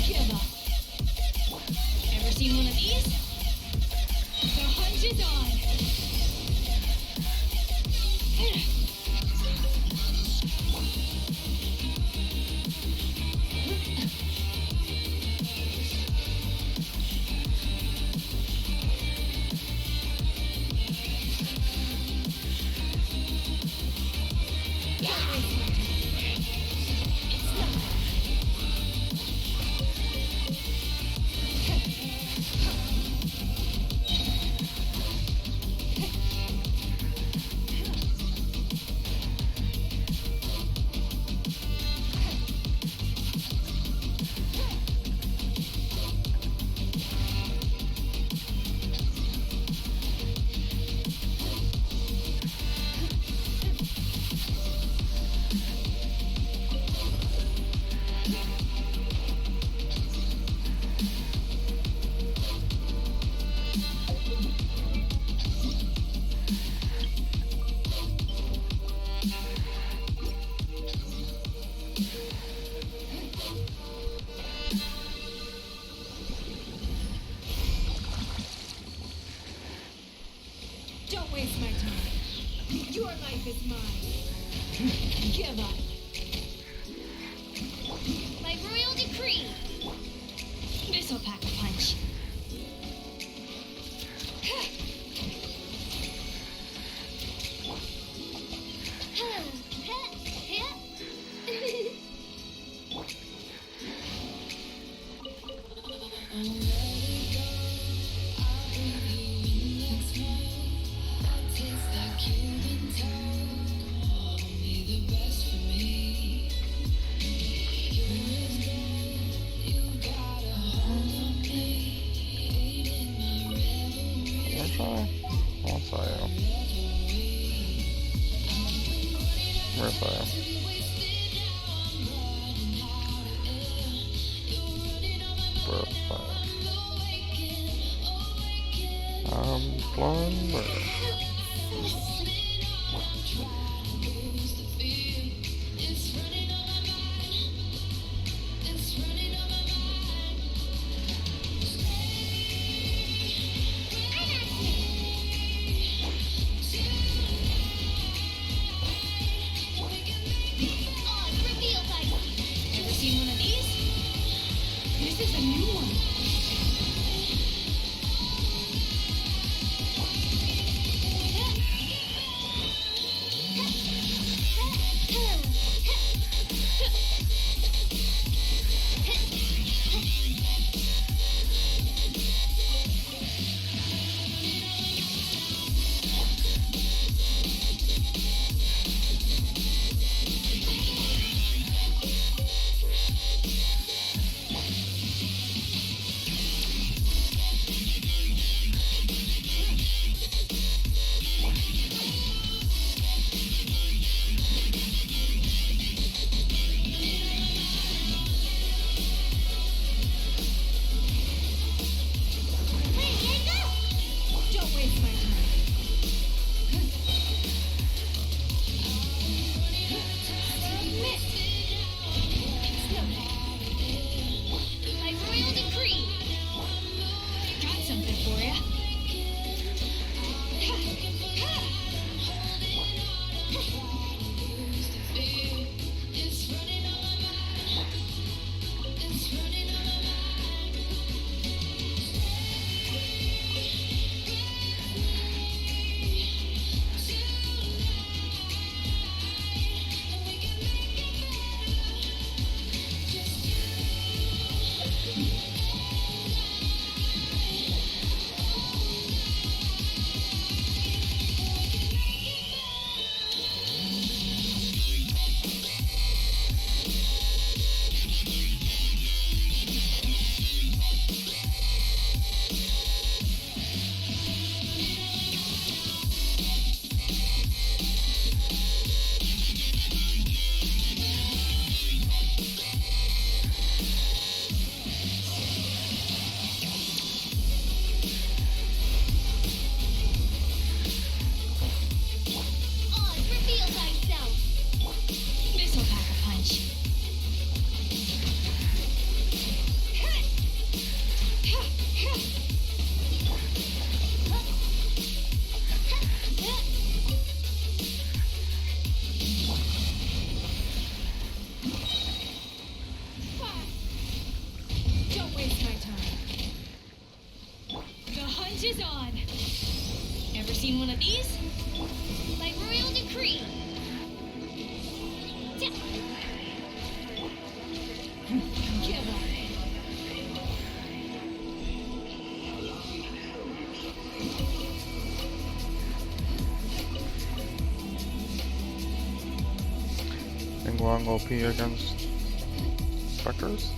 Give up. Ever seen one of these? The hunt is on. Don't waste my time. Your life is mine. Give up. By royal decree, missile pack a punch. Where's I? Where's I? Blonde. Ever seen one of these? This is a new one. Don't waste my time. Submit. By royal decree. Got something for ya. Reveal thyself. This'll pack a punch. Don't waste my time. The hunt is on. Ever seen one of these? By royal decree. Give up. Ingwang OP against Spectres?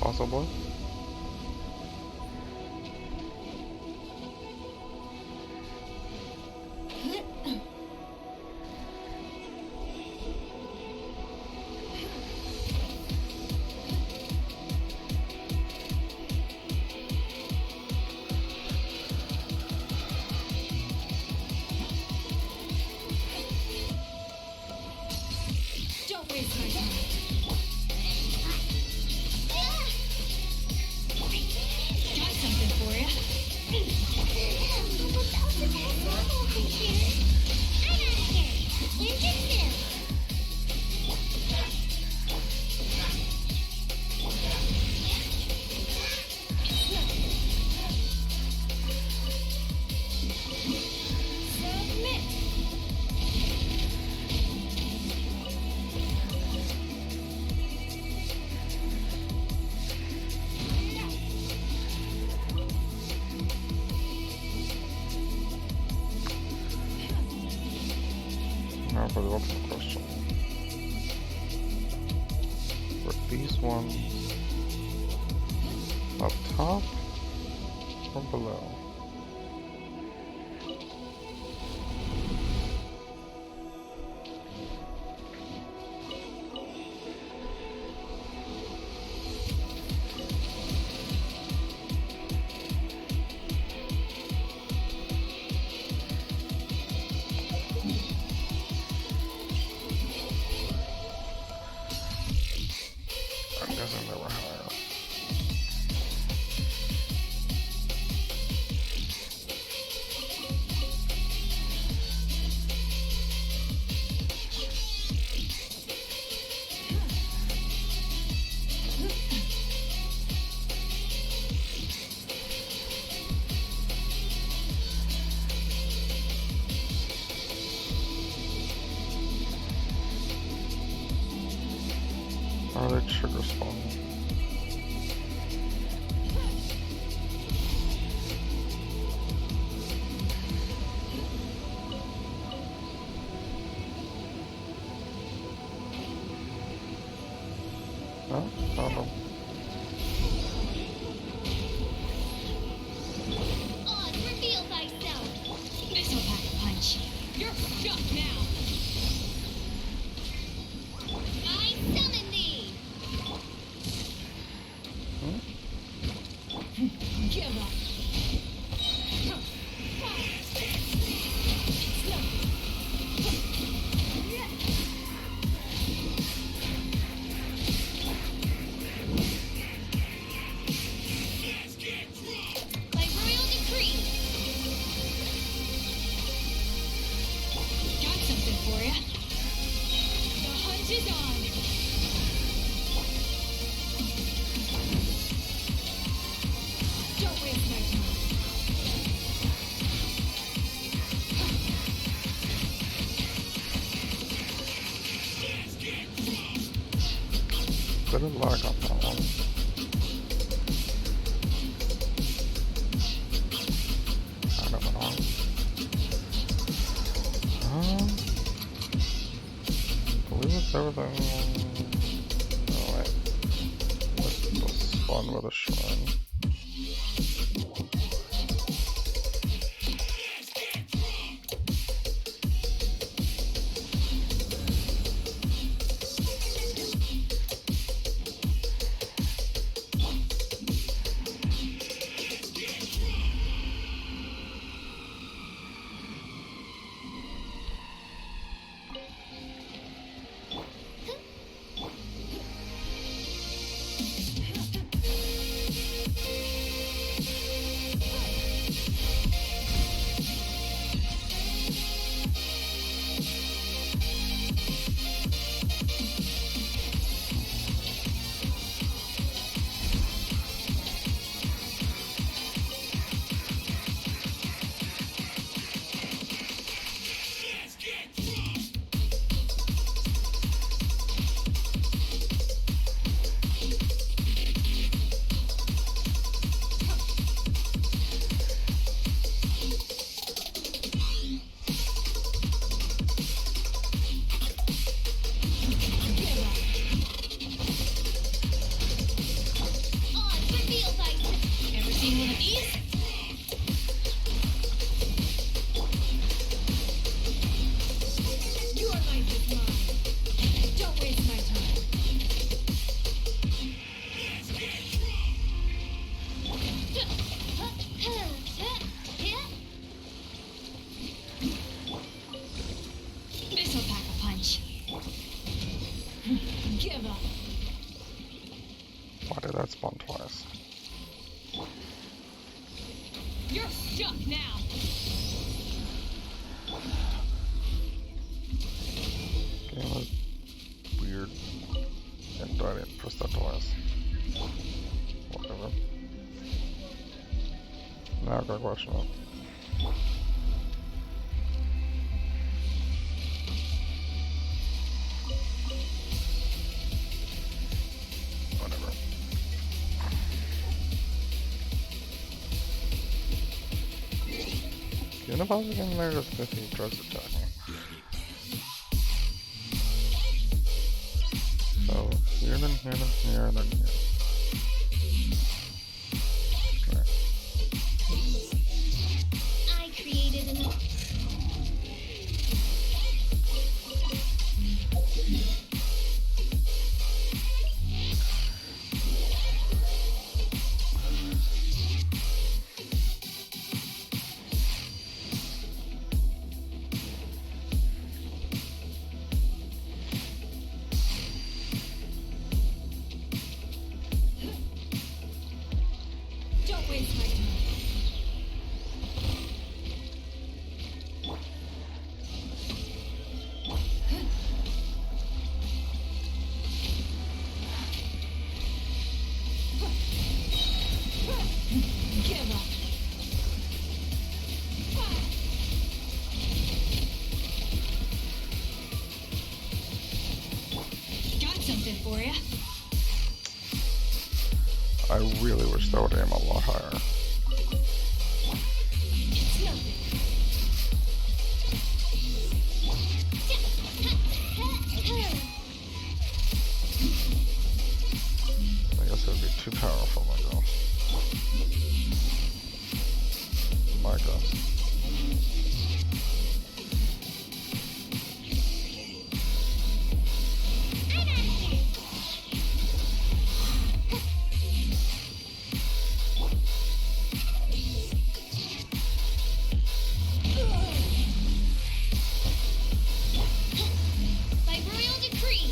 Possibly? Don't waste my time. Got something for ya. Submit. Now for the ultimate question. Were these ones up top or below? Are they trigger spawn? No? I don't know. Oz, reveal thyself! This'll pack a punch. You're stuck now! I summon thee! Give up! By royal decree! Got something for ya. The hunt is on! Don't waste my time. Bit of lag on that one. I don't know. I believe it's everything. Oh wait. What's the spawn with a shrine? Why did that spawn twice? You're stuck now. Game was weird. And I didn't press that twice. Whatever. Now I got a question up. Whatever. You know if I was in there just if he tries to attack me. So, here, then here, then here, then here. Right. I created an... Don't waste my time. Give up. Got something for ya. I really wish that would aim a lot higher. I guess it would be too powerful, my girl. My God. By royal decree.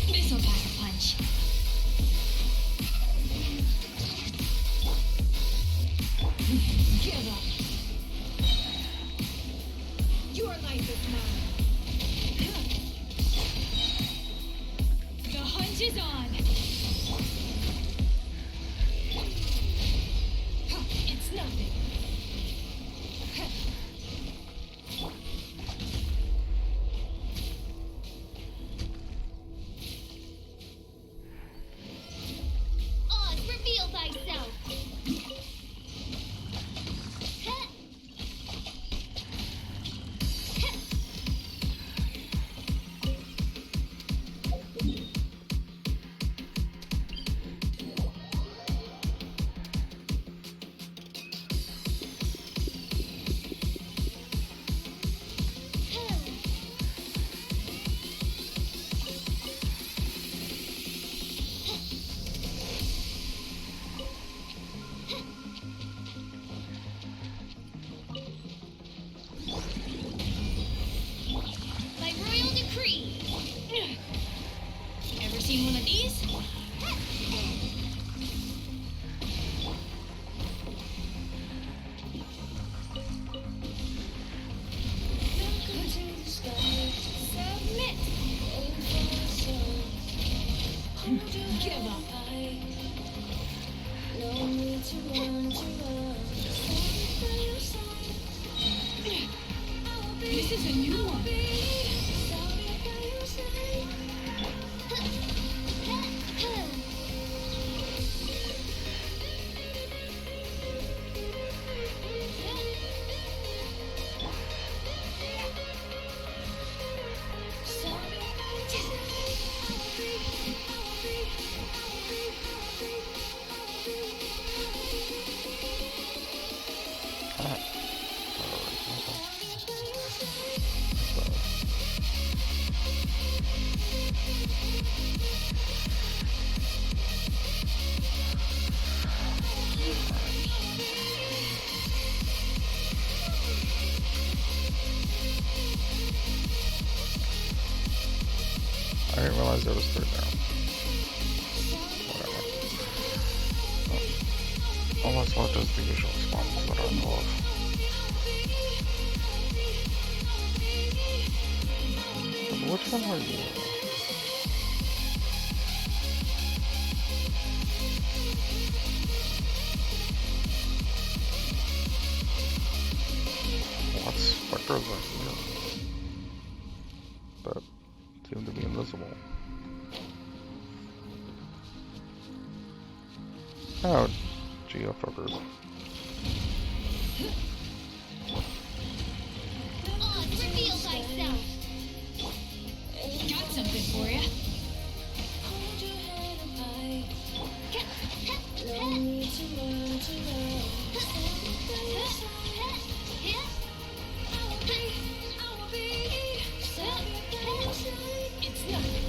This'll pack a punch. Give up. Your life is mine. The hunt is on. It's nothing. Oz, reveal thyself. By royal decree. Ever seen one of these? Submit. Give up. No need to run, This is a new one. I didn't realize there was 3 down. Whatever. All that's left is the usual spawns that I know of. But which one are you? What specters are here? That seem to be invisible. Oh, geofuckers. Oz, reveal thyself. Got something for ya. It's nothing.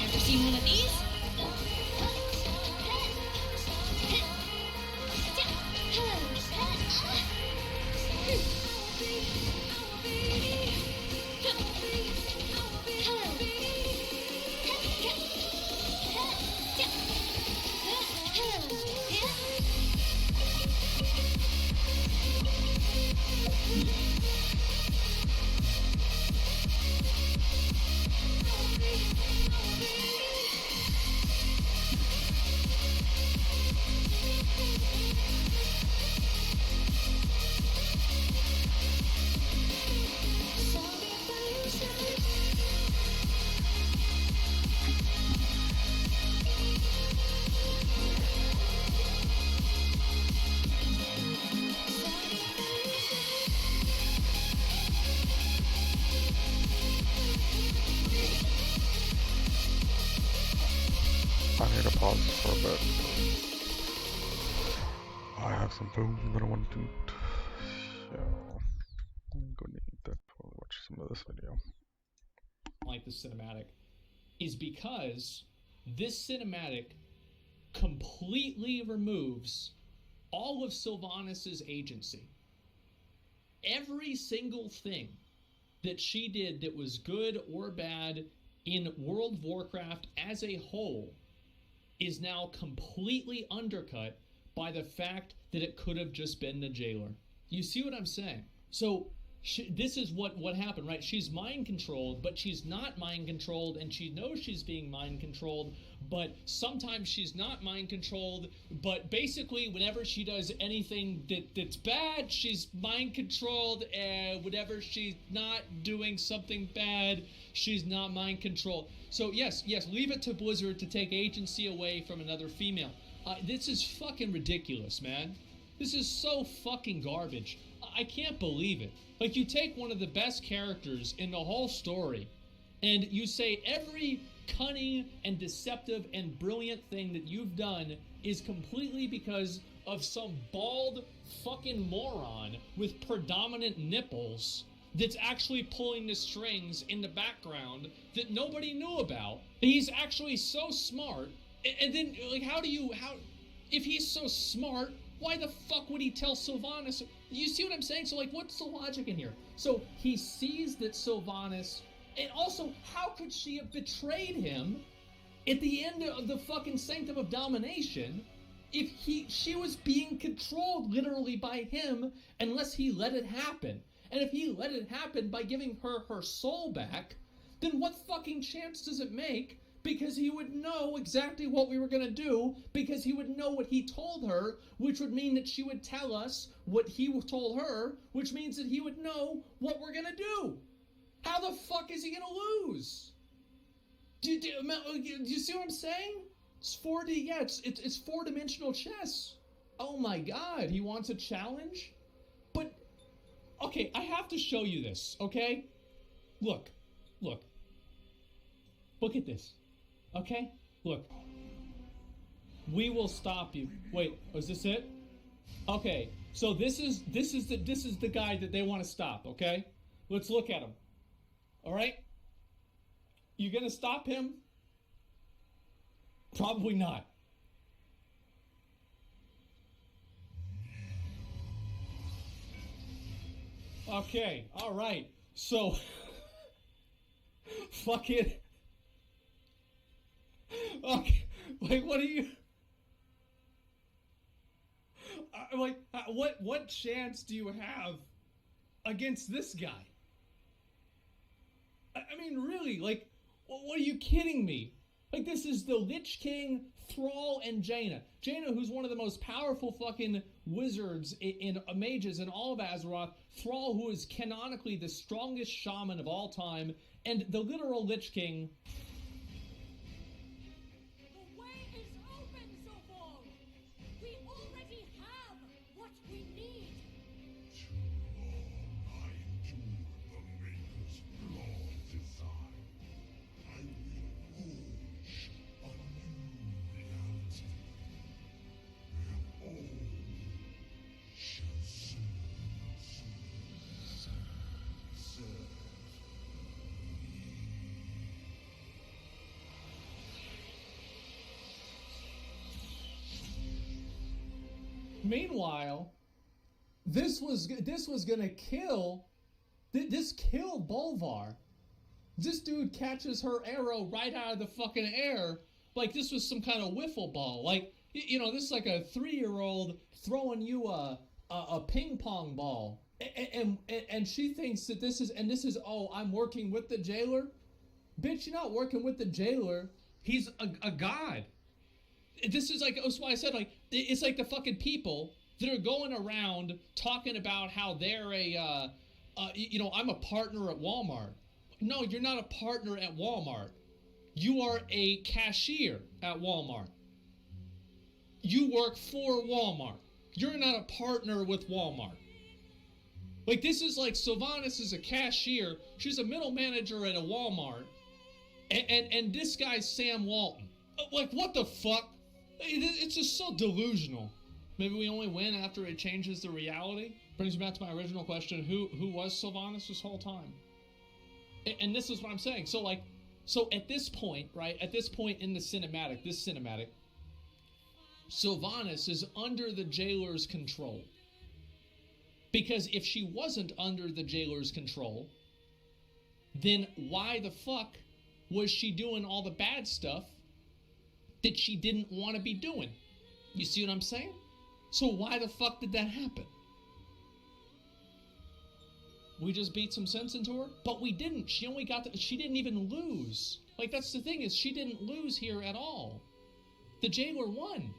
Ever seen one of these? some food that I want to eat. So, I'm gonna eat that before we watch some of this video. Like the cinematic is because this cinematic completely removes all of Sylvanas' agency. Every single thing that she did that was good or bad in World of Warcraft as a whole is now completely undercut by the fact that it could have just been the jailer. You see what I'm saying? So this is what happened, right? She's mind controlled, but she's not mind controlled, and she knows she's being mind controlled, but sometimes she's not mind controlled, but basically whenever she does anything that's bad, she's mind controlled, and whenever she's not doing something bad, she's not mind controlled. So yes, leave it to Blizzard to take agency away from another female. This is fucking ridiculous, man. This is so fucking garbage. I can't believe it. Like, you take one of the best characters in the whole story, and you say every cunning and deceptive and brilliant thing that you've done is completely because of some bald fucking moron with predominant nipples that's actually pulling the strings in the background that nobody knew about. He's actually so smart, and then, like, if he's so smart, why the fuck would he tell Sylvanas? You see what I'm saying? So, like, what's the logic in here? So he sees that Sylvanas, and also, how could she have betrayed him at the end of the fucking Sanctum of Domination if she was being controlled literally by him unless he let it happen? And if he let it happen by giving her her soul back, then what fucking chance does it make? Because he would know exactly what we were going to do, because he would know what he told her, which would mean that she would tell us what he told her, which means that he would know what we're going to do. How the fuck is he going to lose? Do you see what I'm saying? It's 4D, yeah, it's four-dimensional chess. Oh my god, he wants a challenge? But, okay, I have to show you this, okay? Look at this. Okay? Look. We will stop you. Wait, is this it? Okay, so this is the guy that they want to stop, okay? Let's look at him. Alright? You gonna stop him? Probably not. Okay, alright. So fucking okay, like, what are you? Like, what chance do you have against this guy? I mean, really, like, what are you kidding me? Like, this is the Lich King, Thrall, and Jaina. Jaina, who's one of the most powerful fucking wizards in mages in all of Azeroth. Thrall, who is canonically the strongest shaman of all time, and the literal Lich King. The way is open, Zobor! We already have what we need! Too long I endured the Maker's flawed design. I will forge a new reality, where all shall serve me. Meanwhile, this was gonna kill. This killed Bolvar. This dude catches her arrow right out of the fucking air, like this was some kind of wiffle ball. Like, you know, this is like a 3-year-old throwing you a ping pong ball, and she thinks that this is oh, I'm working with the jailer. Bitch, you're not working with the jailer. He's a god. This is like, that's why I said, like, it's like the fucking people that are going around talking about how they're I'm a partner at Walmart. No, you're not a partner at Walmart. You are a cashier at Walmart. You work for Walmart. You're not a partner with Walmart. Like, this is like Sylvanas is a cashier. She's a middle manager at a Walmart. And this guy's Sam Walton. Like, what the fuck? It's just so delusional. Maybe we only win after it changes the reality. Brings me back to my original question: Who was Sylvanas this whole time? And this is what I'm saying. So like, so at this point, right? At this point in the cinematic, Sylvanas is under the jailer's control. Because if she wasn't under the jailer's control, then why the fuck was she doing all the bad stuff that she didn't want to be doing? You see what I'm saying? So why the fuck did that happen? We just beat some sense into her? But we didn't. She only got she didn't even lose. Like, that's the thing, is she didn't lose here at all. The jailer won.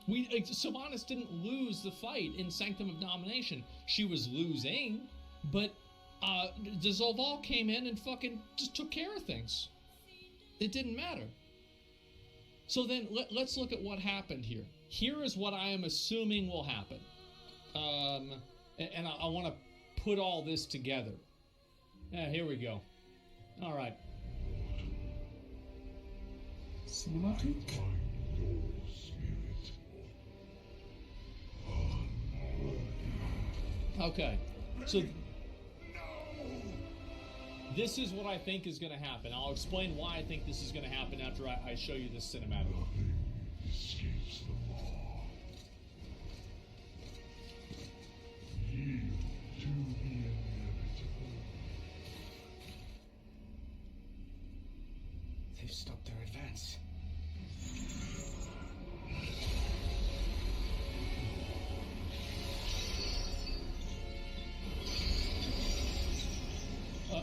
Sylvanas didn't lose the fight in Sanctum of Domination. She was losing, but Zoval came in and fucking just took care of things. It didn't matter. So then let's look at what happened here. Here is what I am assuming will happen. And I want to put all this together. Here we go. All right. Cinematic. Okay. So this is what I think is going to happen. I'll explain why I think this is going to happen after I show you this cinematic. Escapes the law. Yield to the inevitable. They've stopped their advance.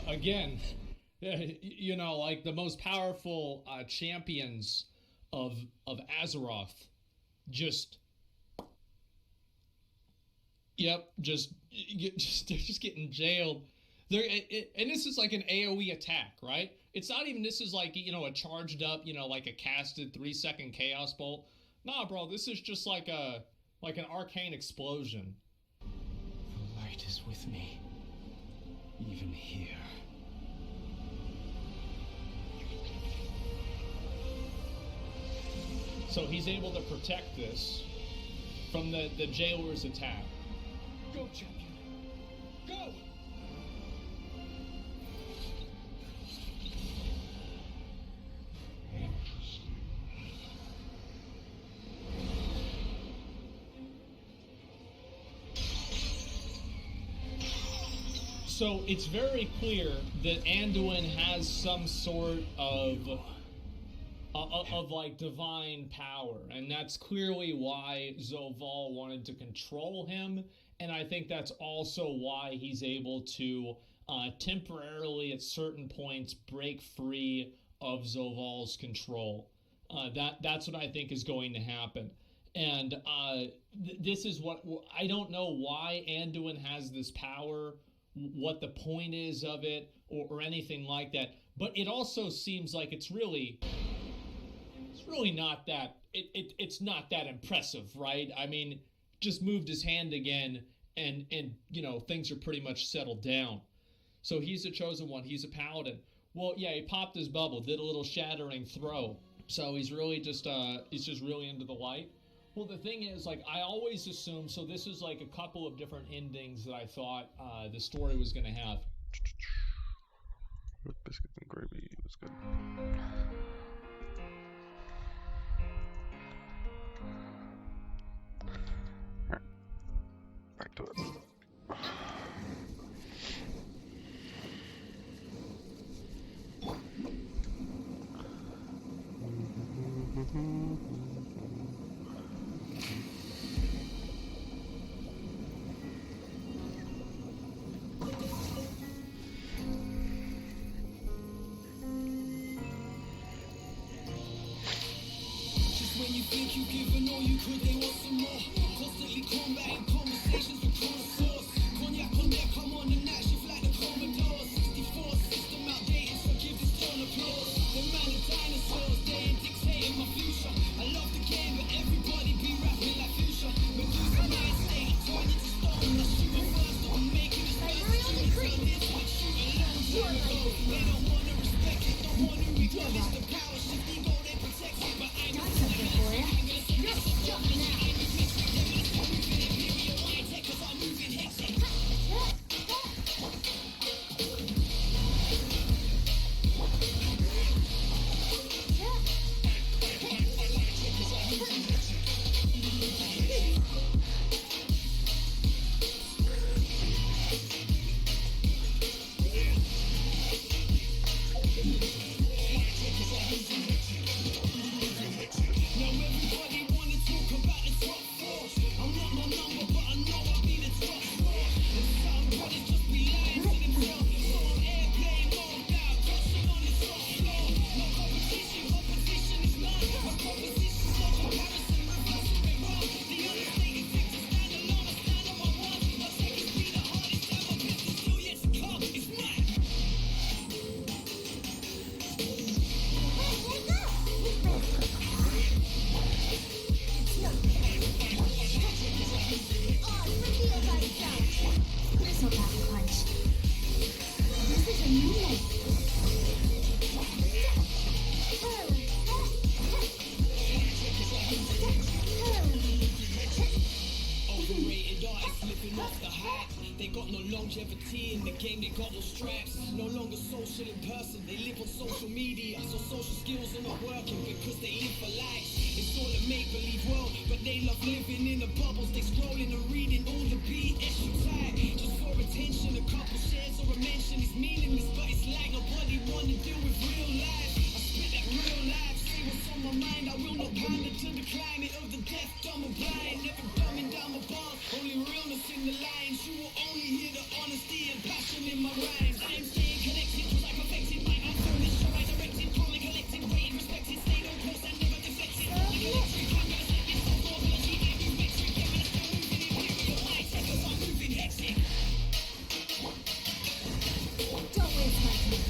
Again, you know, like the most powerful champions of Azeroth, just they're just getting jailed. And this is like an AoE attack, right? It's not even, this is like, you know, a charged up, you know, like a casted 3-second chaos bolt. Nah, bro, this is just like an arcane explosion. The light is with me, even here. So he's able to protect this from the jailer's attack. Go, champion. Go! So it's very clear that Anduin has some sort of like divine power, and that's clearly why Zoval wanted to control him, and I think that's also why he's able to temporarily at certain points break free of Zoval's control. That's what I think is going to happen. And this is what I don't know why Anduin has this power, what the point is of it, or anything like that. But it also seems like it's really not that it's not that impressive, right? I mean, just moved his hand again, and you know, things are pretty much settled down. So he's a chosen one. He's a paladin. Well, yeah, he popped his bubble, did a little shattering throw. So he's really just really into the light. Well, the thing is, like, I always assume, so this is like a couple of different endings that I thought the story was going to have. Biscuits and gravy was good. Alright, back to it. When you think you've given all you could, they want some more. Constantly combating conversations with connoisseurs. Cognac on deck, I'm on the night shift like the Commodore. 64 system outdated, so give this tone applause. The man of dinosaurs, they ain't dictating my future. I love the game, but everybody be rapping like future. Medusa mind state, turn into stone. I shoot my first, I'm making this first. Turn this one, shoot a long time ago. They don't wanna respect it, don't wanna regret it. The power shifting, go, they protect it, but I know. longevity in the game, they got no straps. No longer social in person, they live on social media. So social skills are not working because they live for likes. It's all a make-believe world, but they love living in the bubbles. They scrolling and reading all the BS you type. Just for attention, a couple shares or a mention is meaningless, but it's like nobody wanna deal with real life. I spit that real life, say what's on my mind. I will not pander to the climate of the deaf, dumb and blind. Never dumbing down my bars, only realness in the lines. You will only hear the honesty and passion in my rhymes. I'm staying connected, cause I perfected my own phone. This show I directed, calm and collected, rated, respected, stayed on course and never deflected. Only electric, I'm gonna set this off, more than a G, I move metric. Yeah, man, I'm still moving imperial, I check cause I'm moving hectic. Don't waste my time.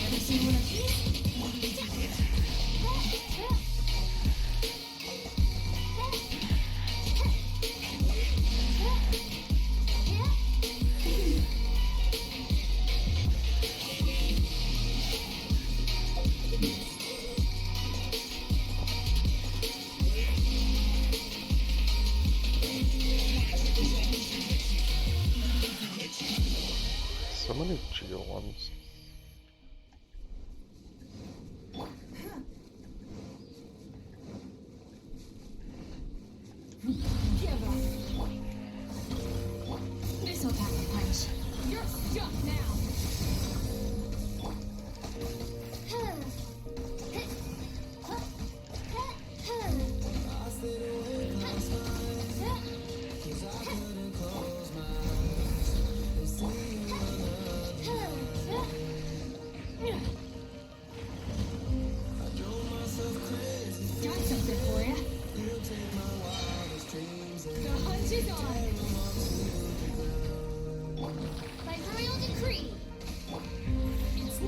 Ever seen one of these? So many Geo ones. Give up. This'll pack a punch. You're stuck now. Got something for ya. The hunt is on. By royal decree. It's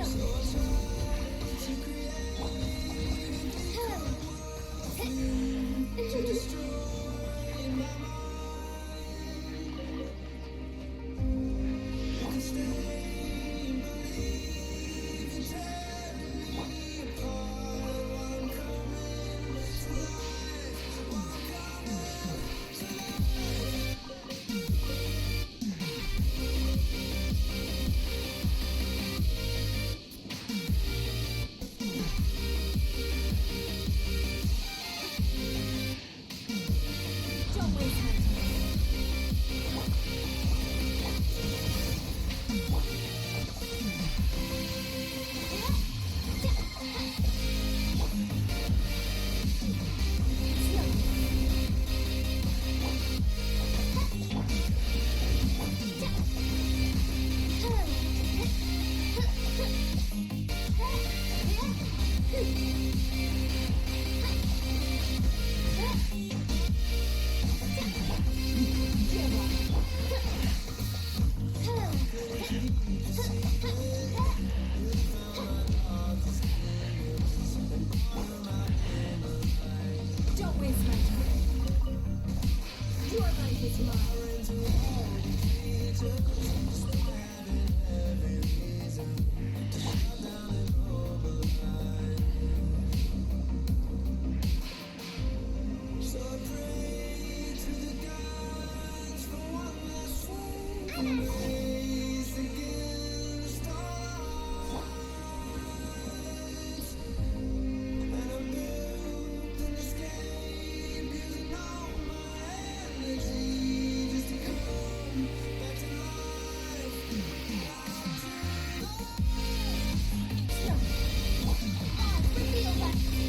Don't waste my time. Don't waste my time. Your life is mine.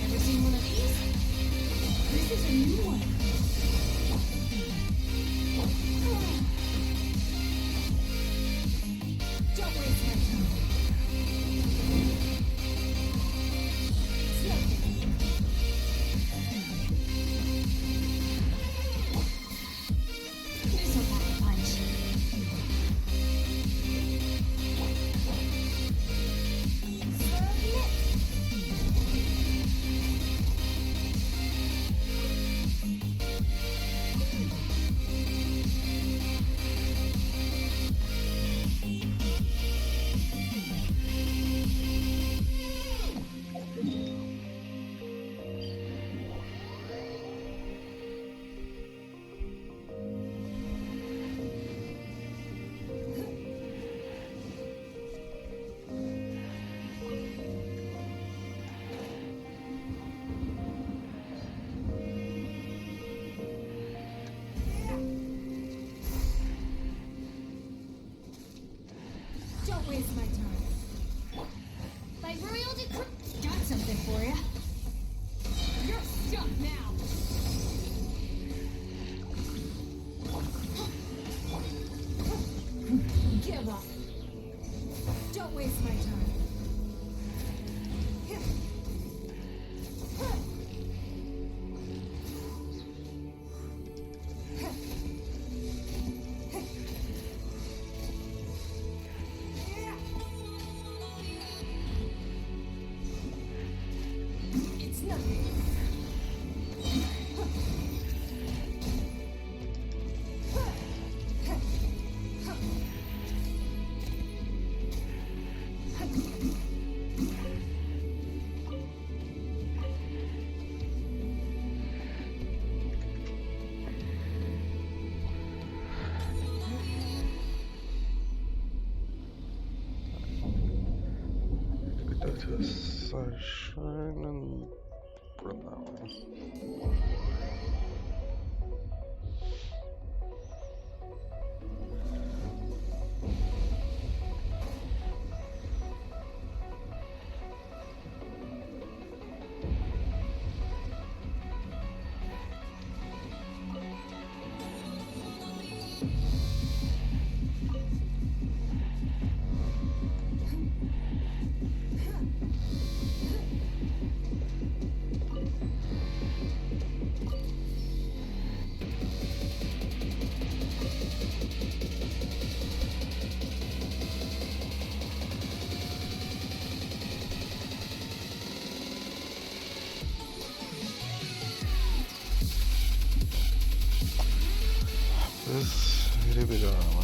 Ever seen one of these? This is a new one. Don't waste my time. It's nothing. This'll pack a punch. Submit. It's nothing. Get to the sunshine and umbrella. This it'll be the one.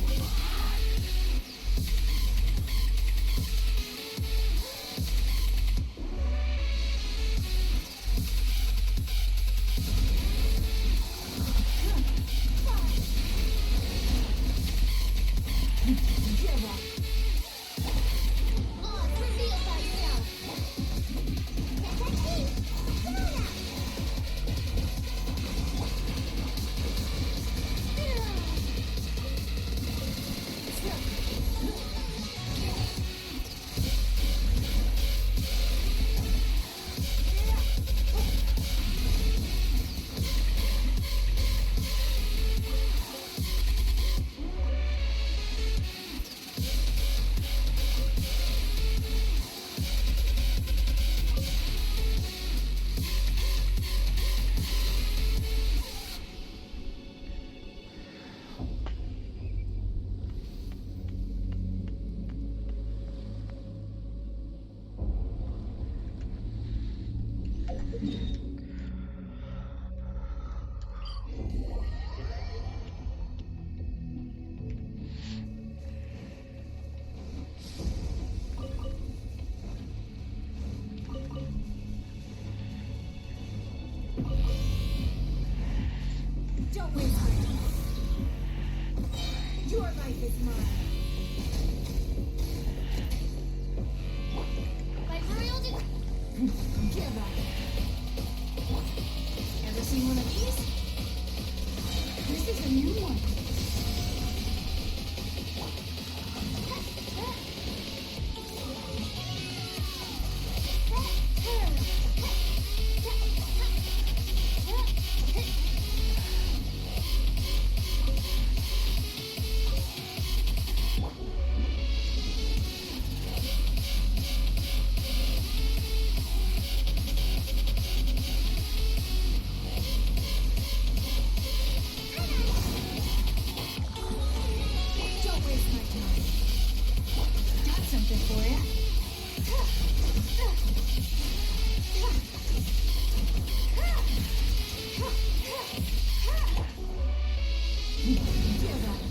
Don't waste my time. Your life is mine. Like real Give up. Ever seen one of these? This is a new one. Don't waste my time. Got something for you. Give up.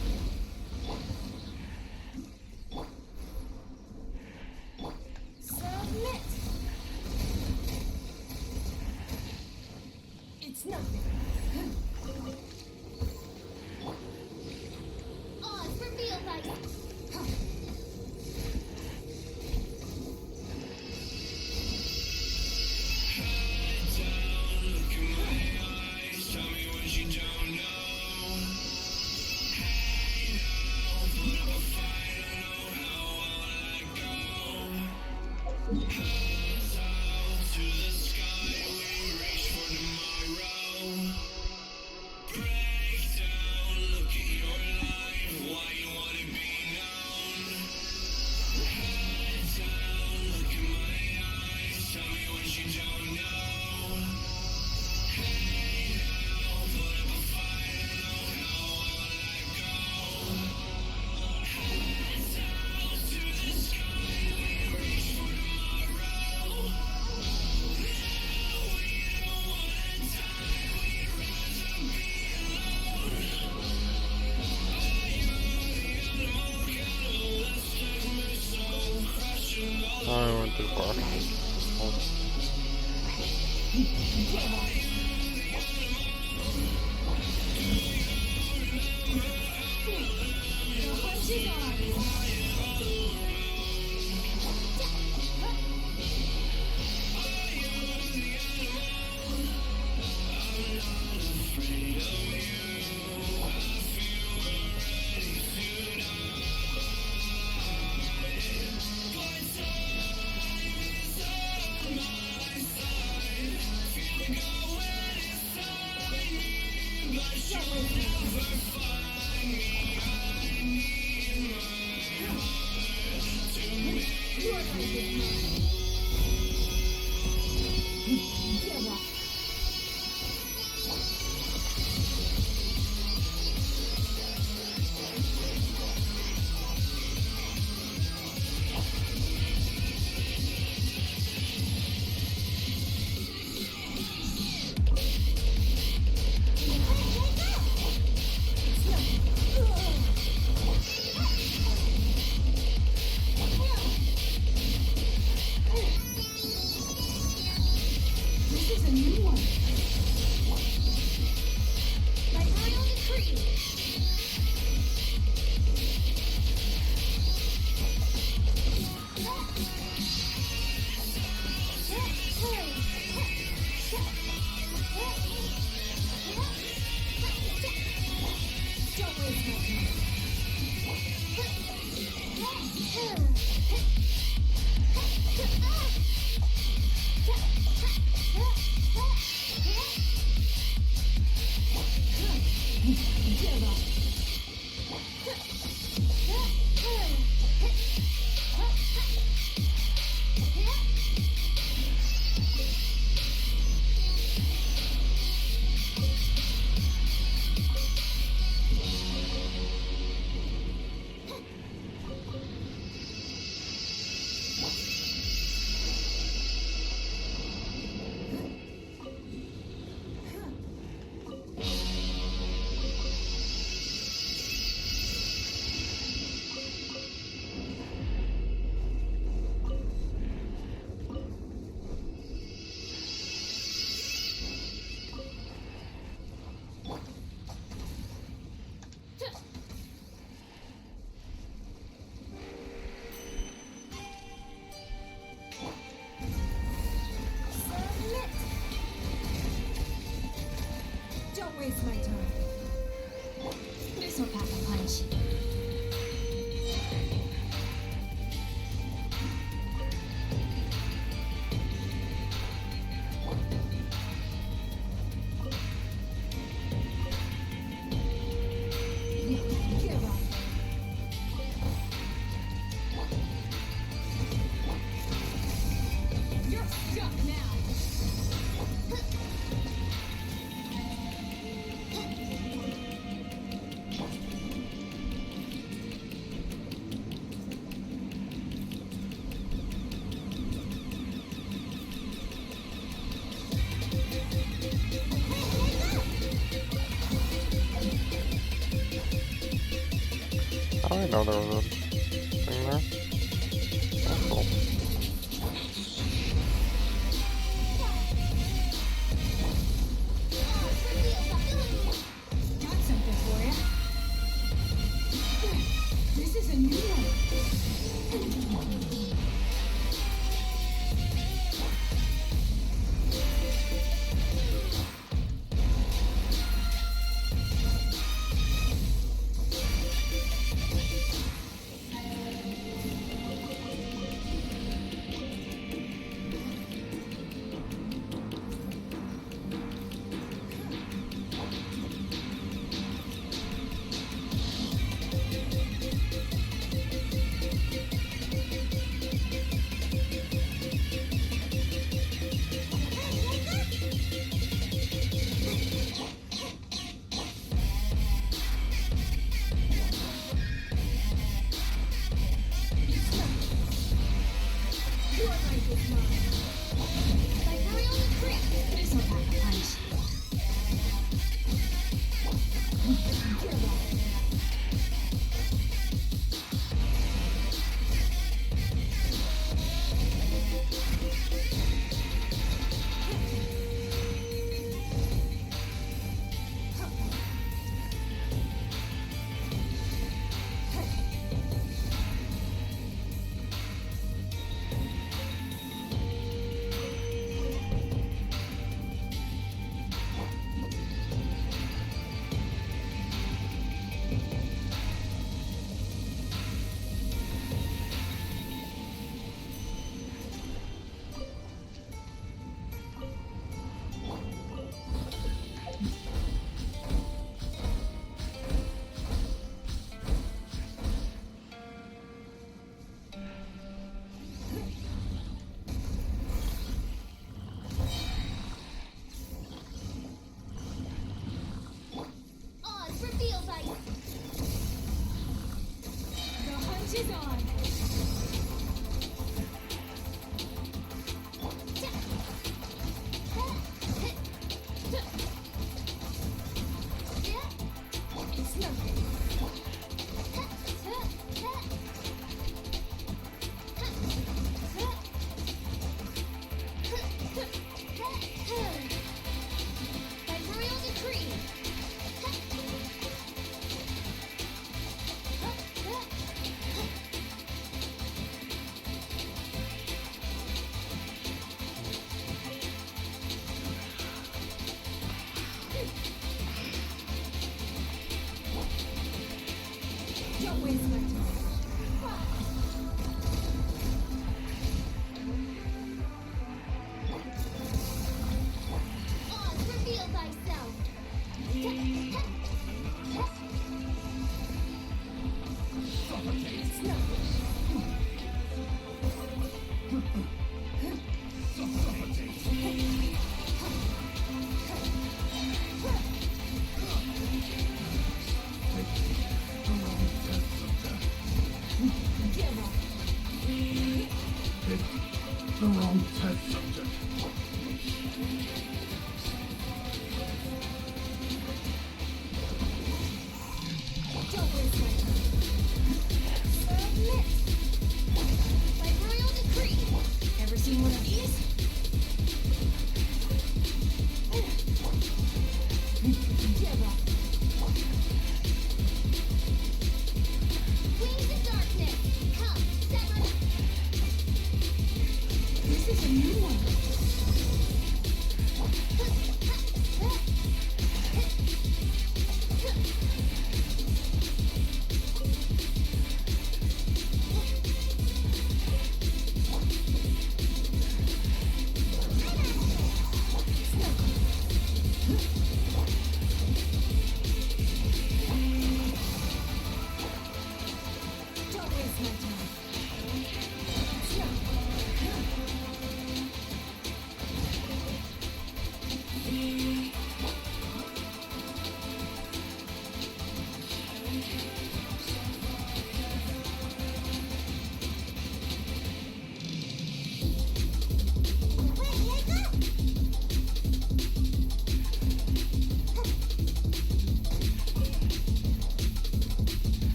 Submit. It's nothing. Oh, it's for real, buddy. waste my time. This'll pack a punch. Give up. You're stuck now. How do I know there was a thing there? Oh, cool. Got something for you. This is a new one. Don't waste my time. Oz, reveal thyself. The wrong test subject. Don't waste my time. Submit. By royal decree. Ever seen one of these? Jera. Wings of darkness. Come, Sever. This is a new one. Don't waste my time.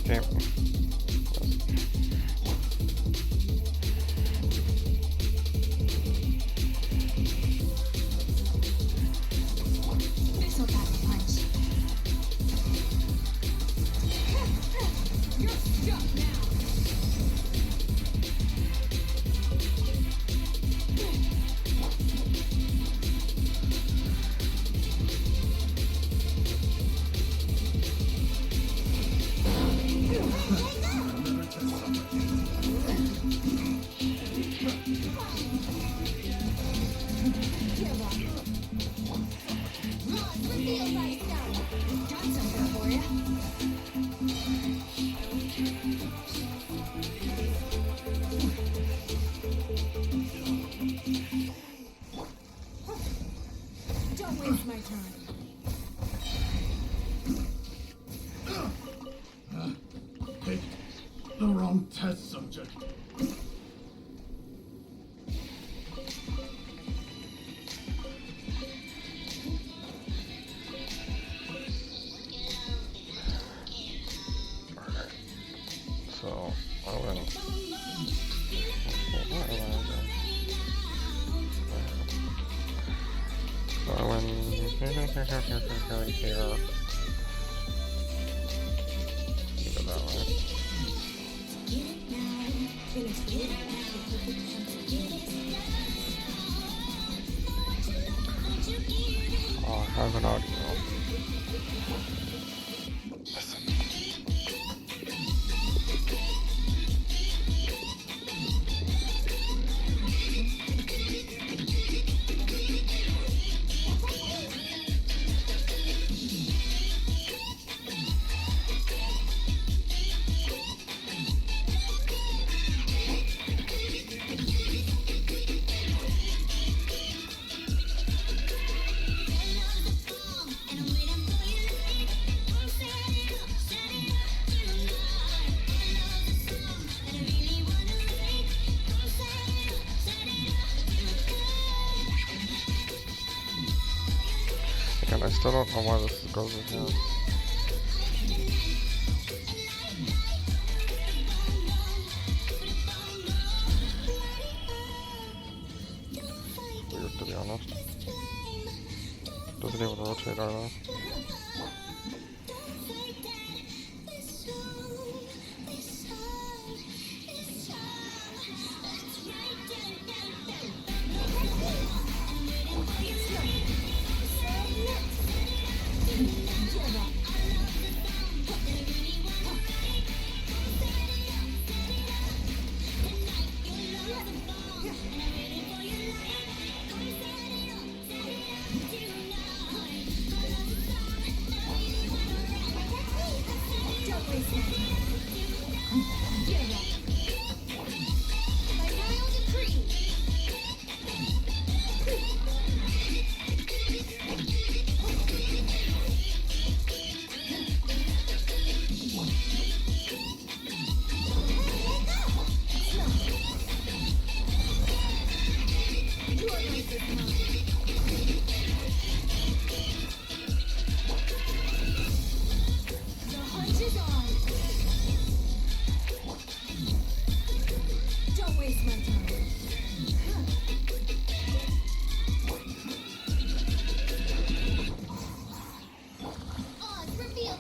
Okay. This'll pack a punch. You're stuck now. Reveal thyself. Got something for you. Don't waste my time. Pick the wrong test subject. So, I win. What am I doing? So I win here. You go that way. Oh, I have an audio. And I still don't know why this goes in here. Weird, to be honest. Doesn't even rotate either. Don't waste my time. Odds reveal.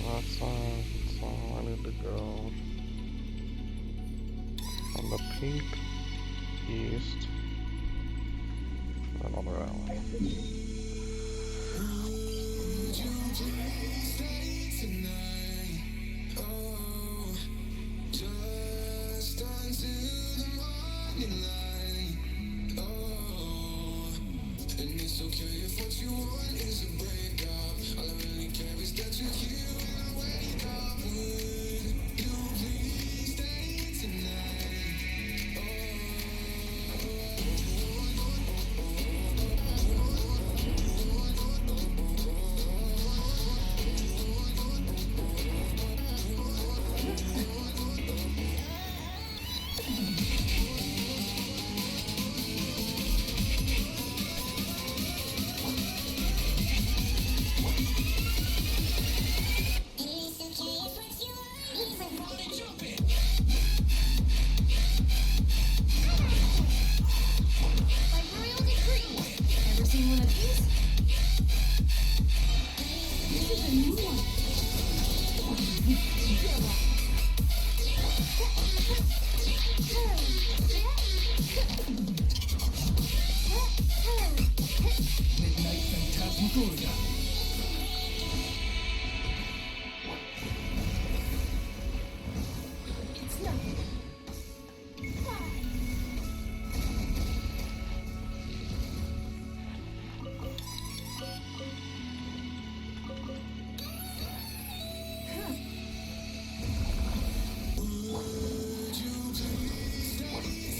That's all I need to go. On the pink east, and then over that way. Just until the morning light. Oh, and it's okay if what you want is a breakup. All I really care is that you're here when I wake up. Would you please stay tonight? By royal decree. Ever seen one of these? This is a new one. Midnight Phantasmagoria. It's nothing.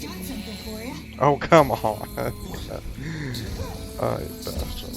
Got something for you. Oh, come on. Oh, you bastard.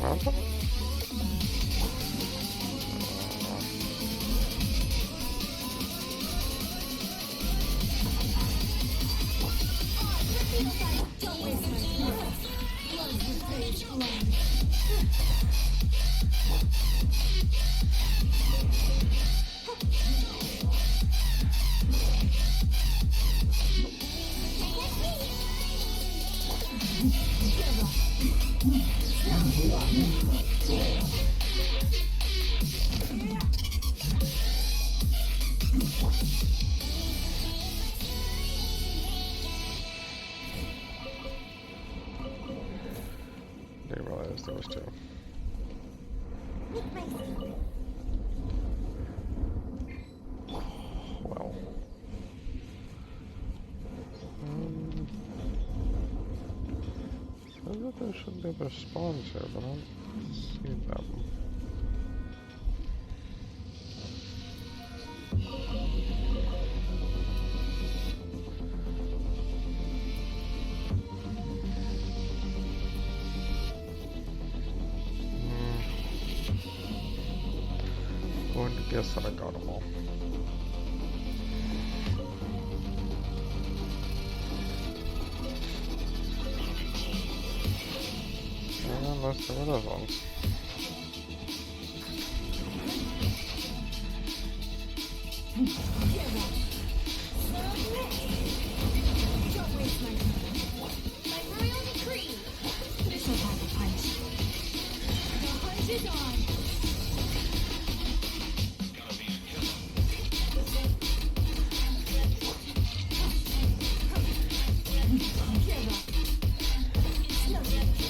What? Don't waste my time. Blood with sage blood. Didn't realize there was two. Well. Says that there should be other spawns here, but I don't see them. Going to guess that I got them all. Unless there were those ones. Don't waste my time. By royal decree. This'll have a punch. The hunt is on. It's nothing.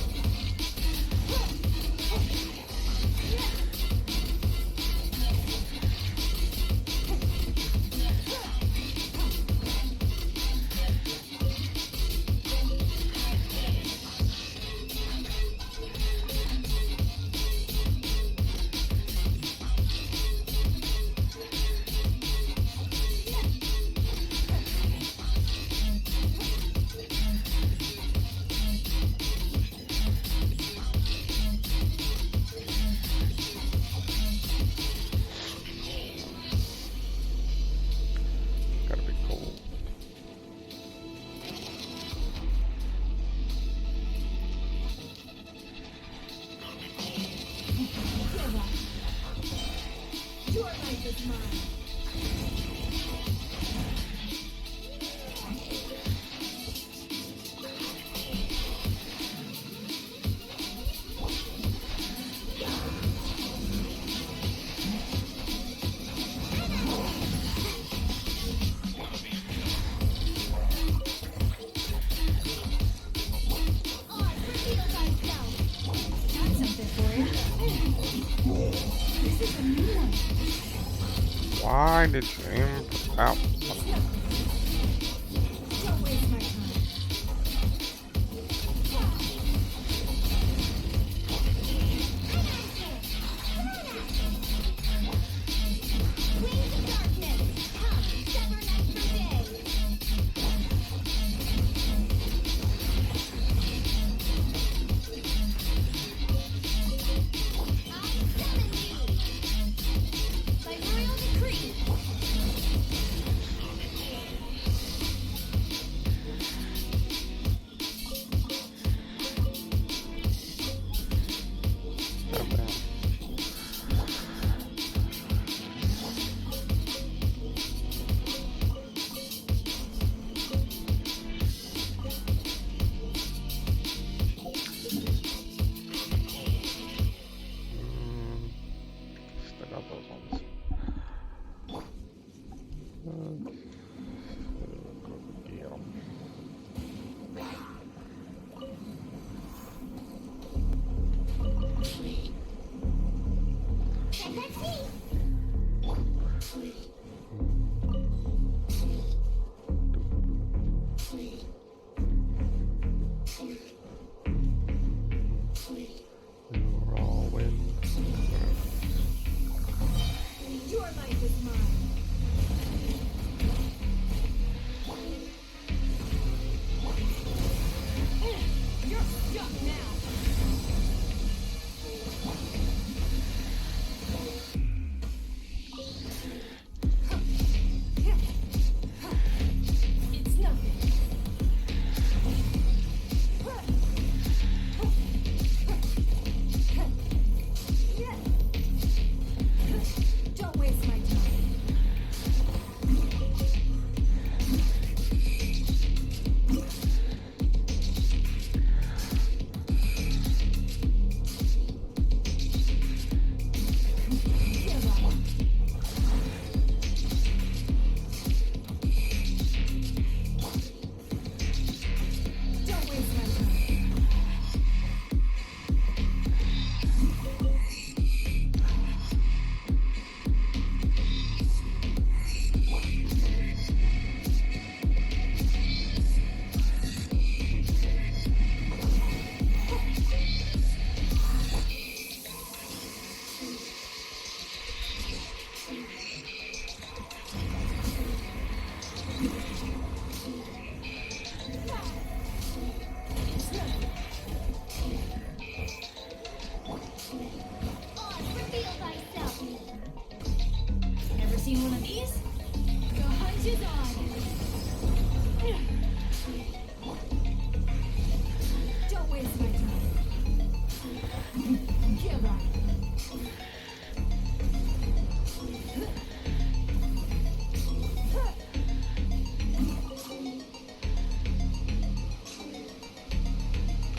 Why did you aim out?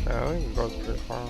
Yeah, I think it goes pretty far.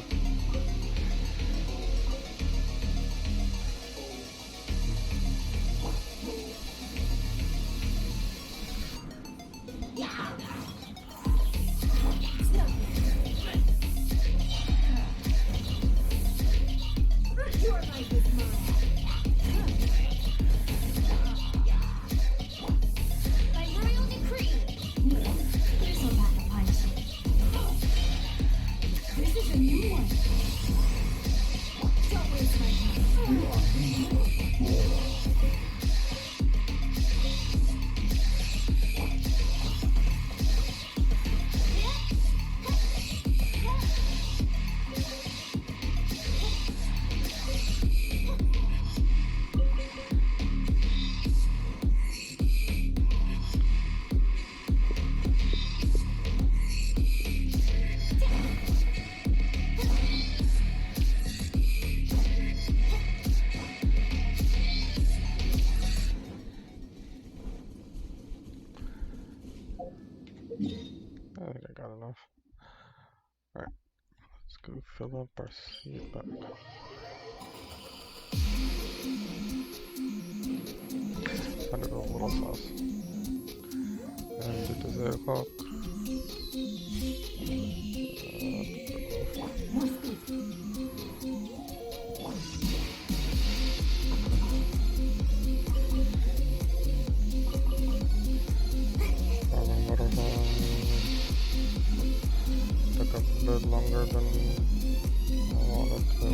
Alright, let's go fill up our seed bag. Send it a little sauce. And it is 8 o'clock. Took a bit longer than I wanted to.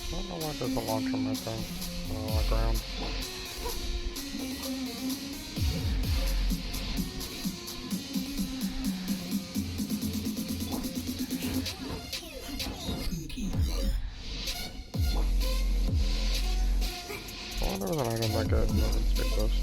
I don't know why there's a launcher missing on the ground. I wonder if there's an item that gets stick boost.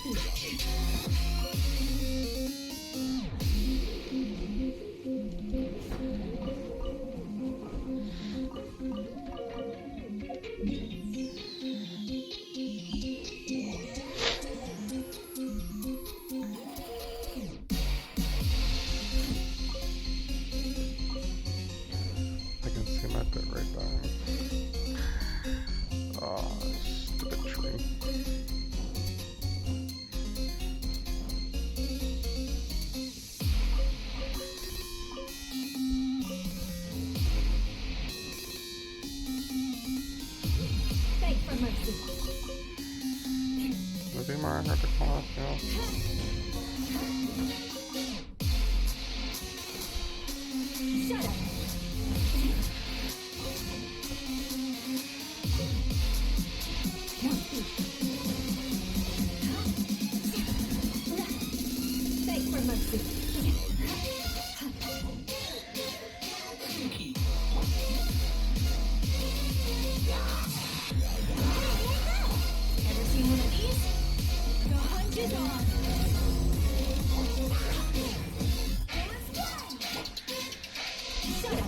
Cool. I can see my bit right back. Oh, stupid tree. Beg for mercy. Maybe more hard to call off, yeah. Shut up. Beg for mercy. Ever seen one of these? The hunt is on. Shut up.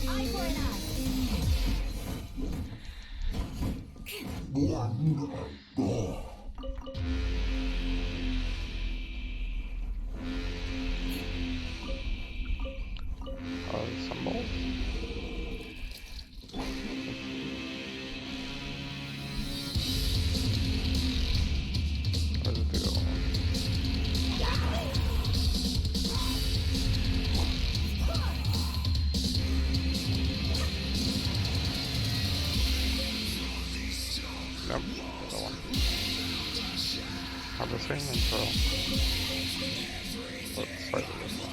Eye for an eye. Symbol. Where's the big old one? Nope, the one. Harvesting until let's fight this one.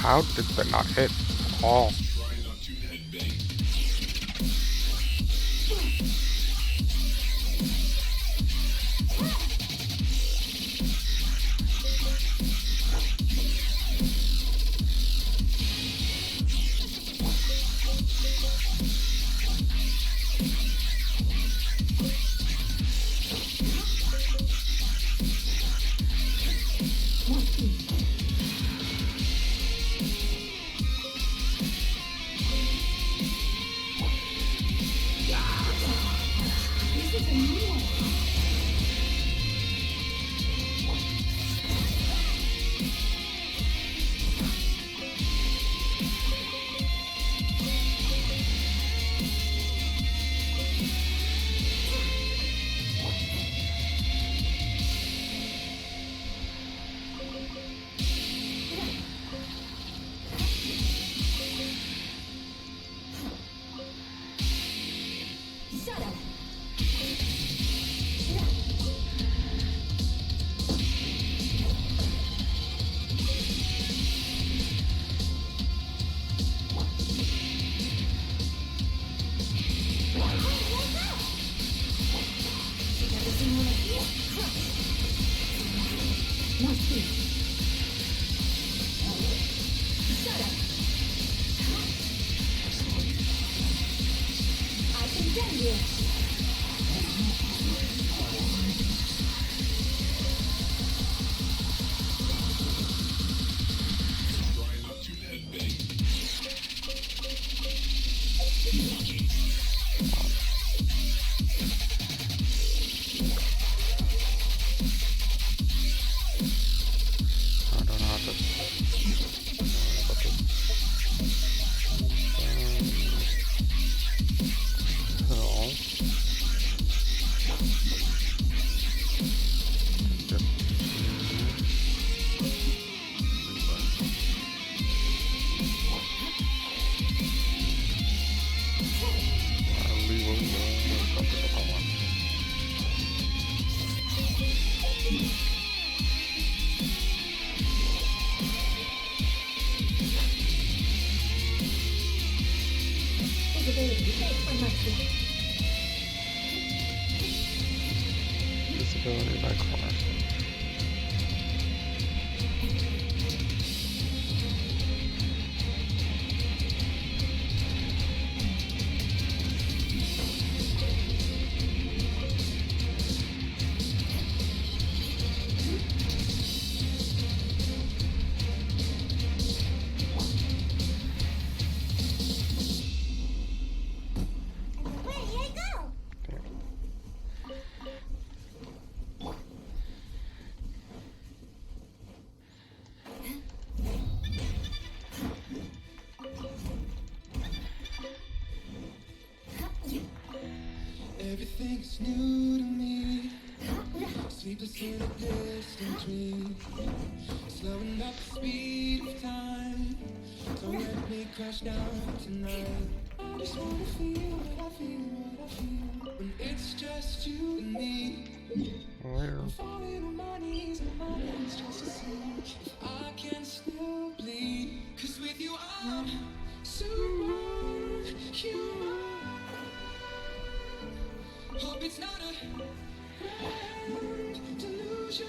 How did that not hit? Oh. Disability by corner. Everything's new to me. Sleepless in a distant dream. Slowing up the speed of time. Don't let me crash down tonight. I just wanna feel what I feel, what I feel. When it's just you and me. I'm falling on my knees just to see if I can still bleed. 'Cause with you I'm superhuman. Hope it's not a grand delusion.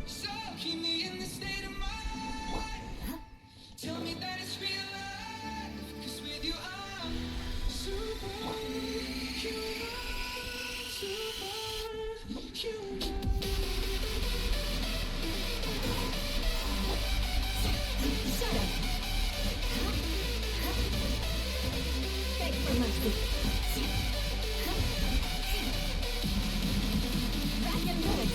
So keep me in this state of mind. Tell me that it's real life. 'Cause with you I'm superhuman. Superhuman. Shut up. Thanks for much. Back and forth.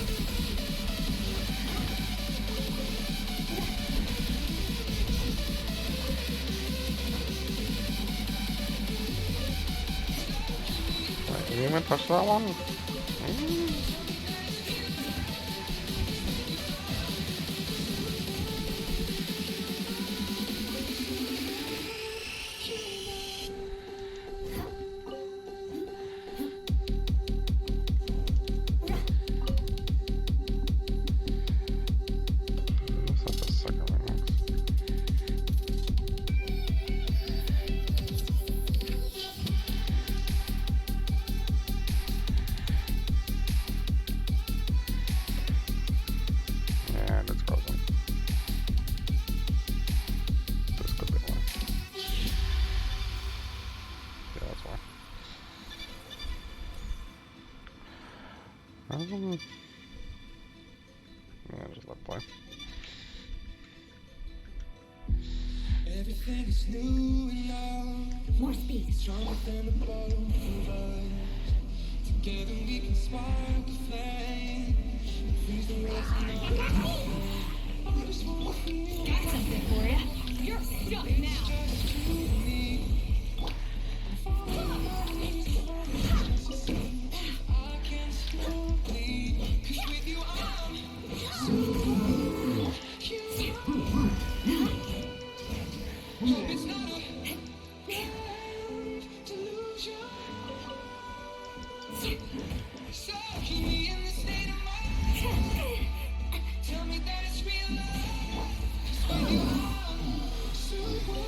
You even touch that one? Yeah, just let it play. Everything is new and love. More speed. Stronger than the both of us. Together we can spark a flame. Freeze the rest of I just wanna feel Got something for ya. You're stuck now. I can't slowly, 'cause with you I'm superhuman. It's not a grand delusion. So keep me in this state of mind. Tell me that it's real love. 'Cause with you I'm superhuman.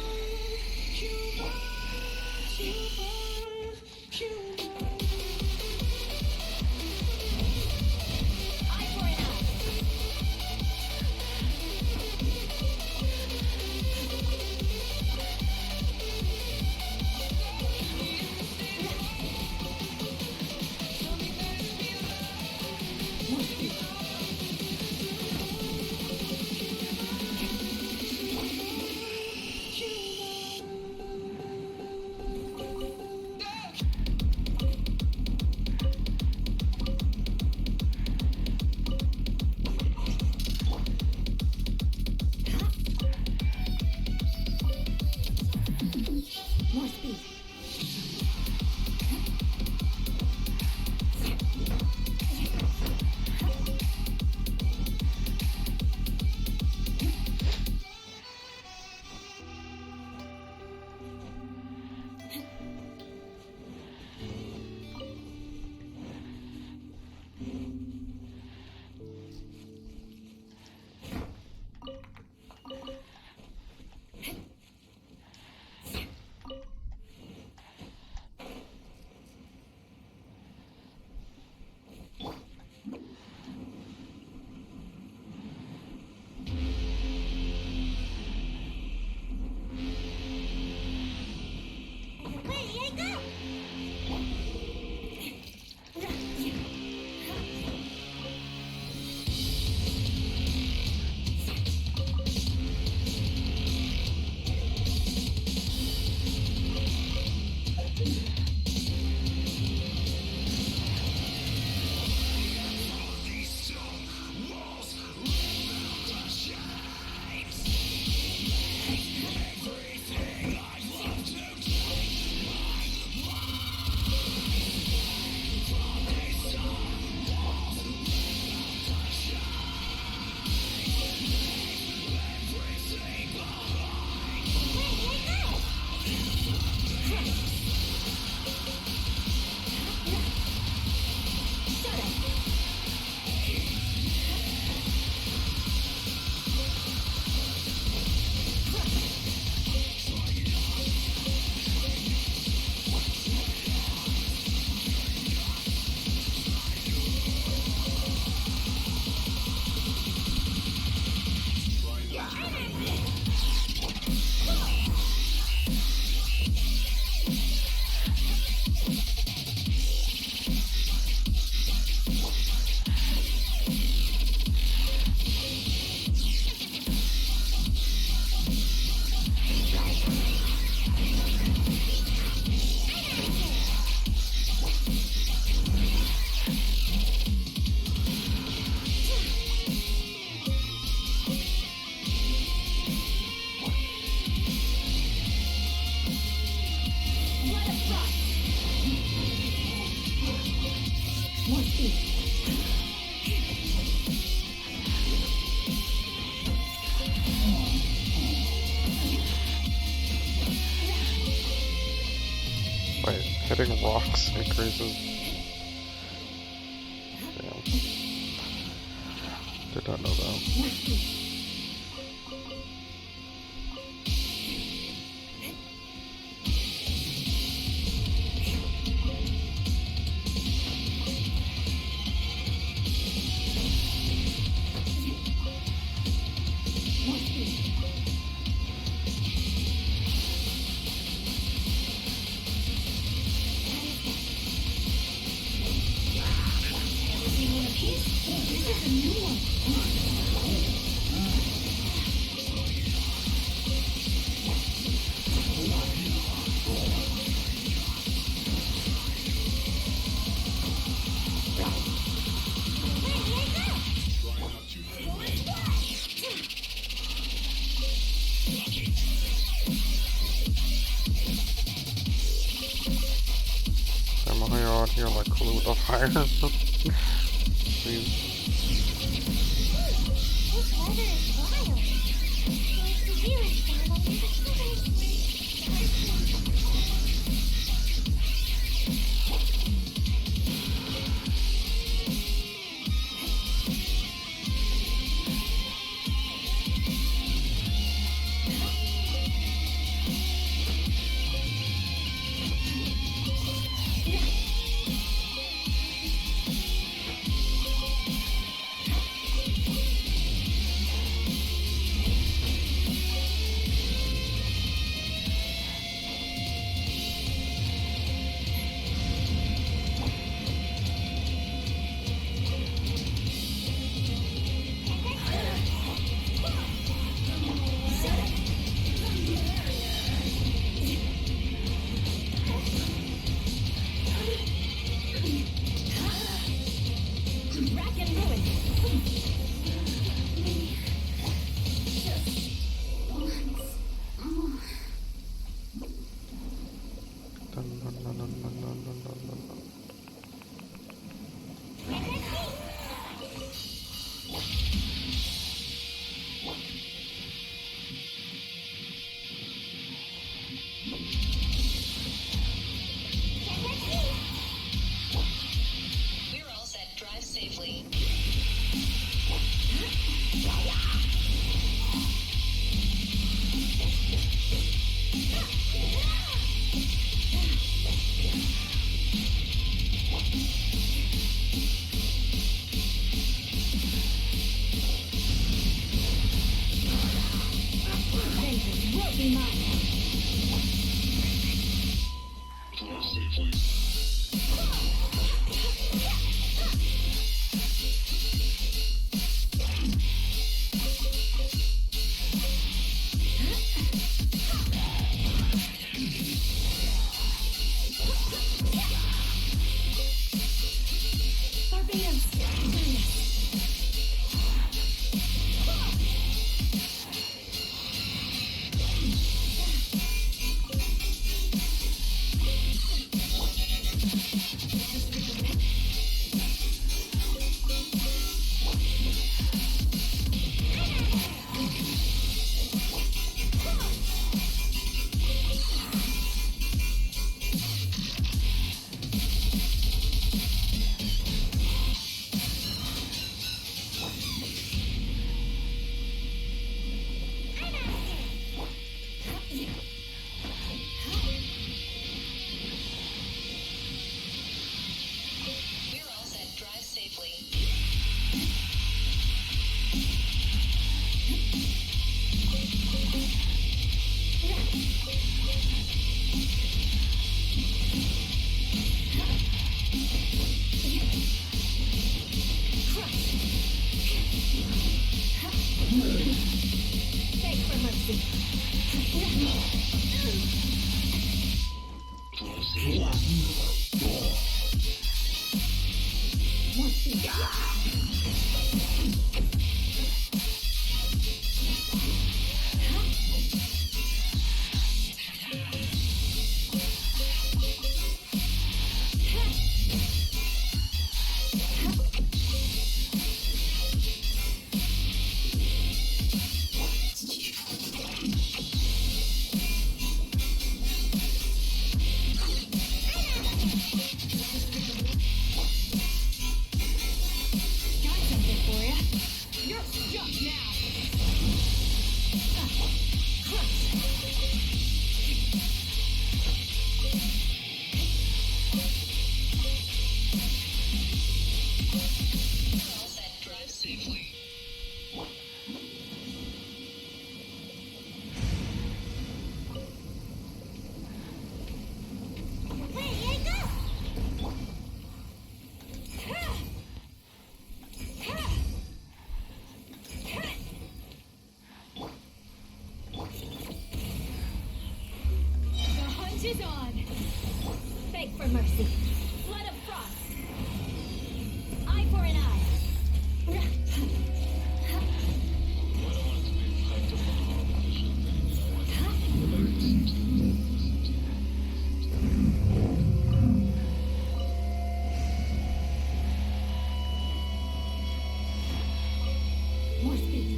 More speed. Wait, hitting rocks increases. Damn. Did not know that. Everything will This is a new one. I'm out here like cool with the fire. Please. This weather is wild. Like the year is wild under the covers. Rack and ruin. Dun, dun, dun, dun, dun, dun, dun, dun, dun, dun. We're all set. Drive safely. Vengeance will be mine. Drive safely. We're all set. Drive safely. Beg for mercy. Drive safely. Got Beg for mercy. Blood of frost. Eye for an eye. More speed.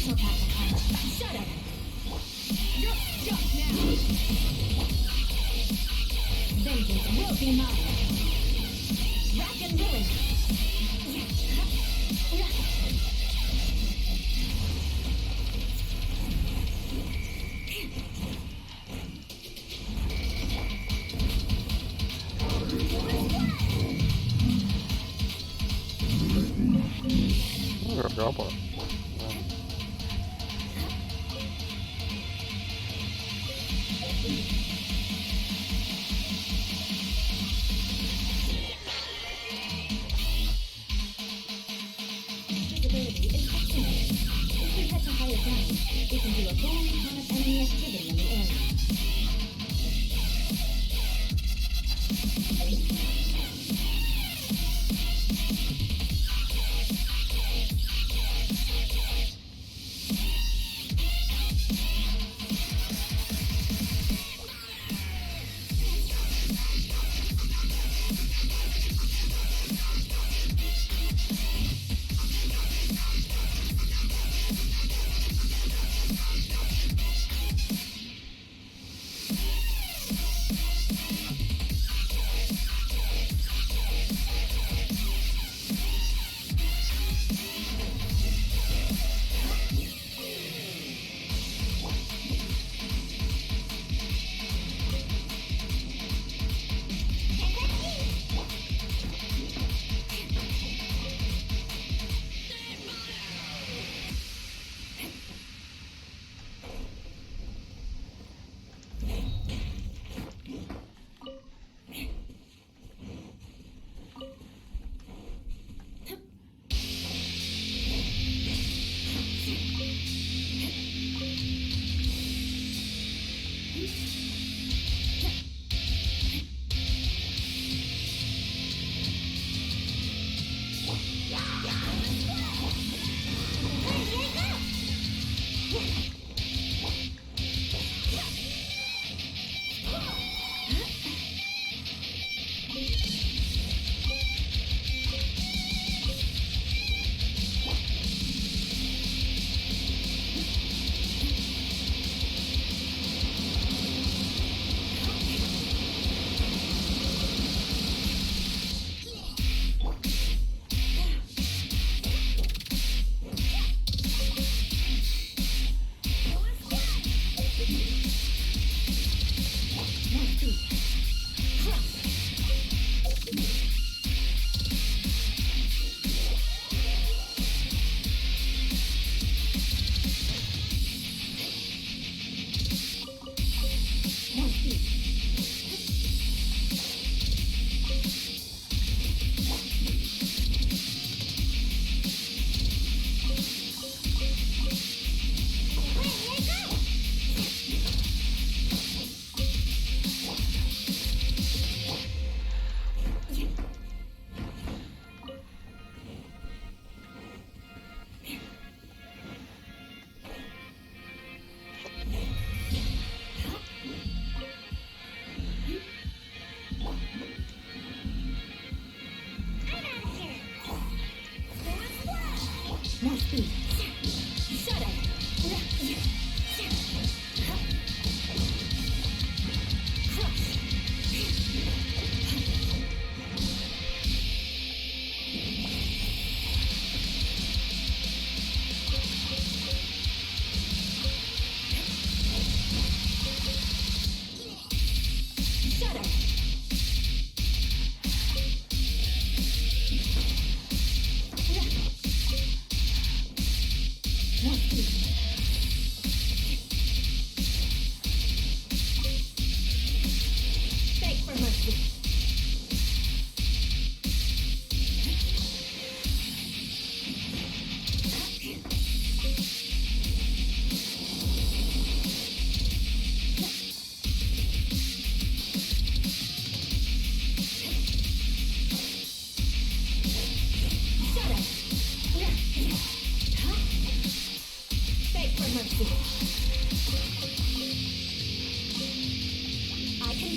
Shut up! You're stuck now! Vengeance will be mine! Rack and ruin! Visibility is excellent. If we head to higher ground, we can do a full recon of enemy activity in the area.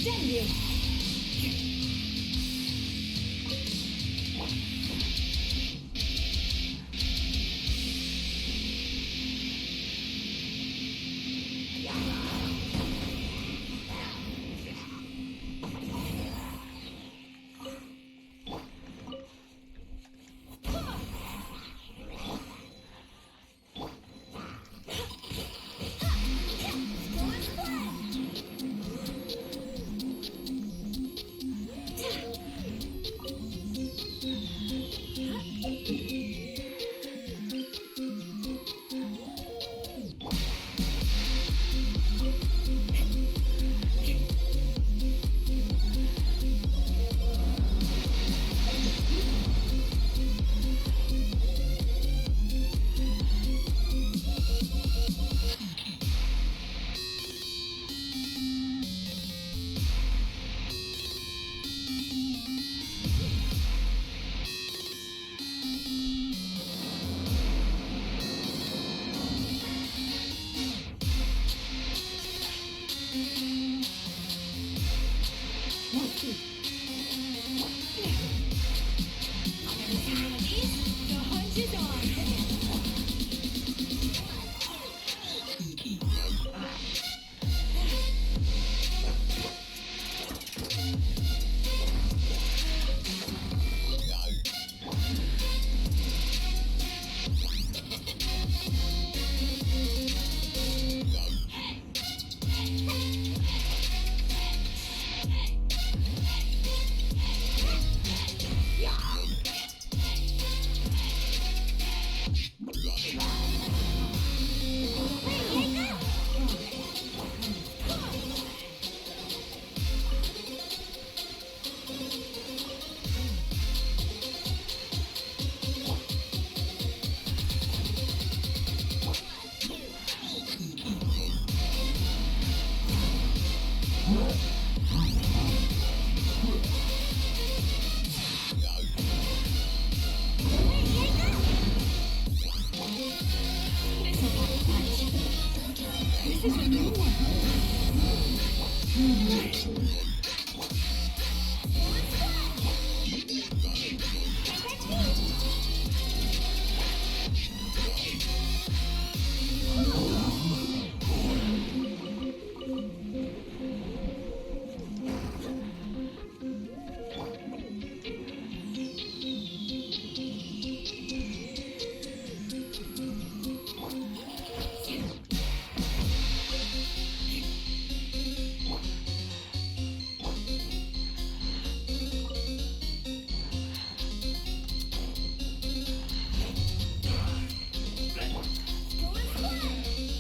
Damn you!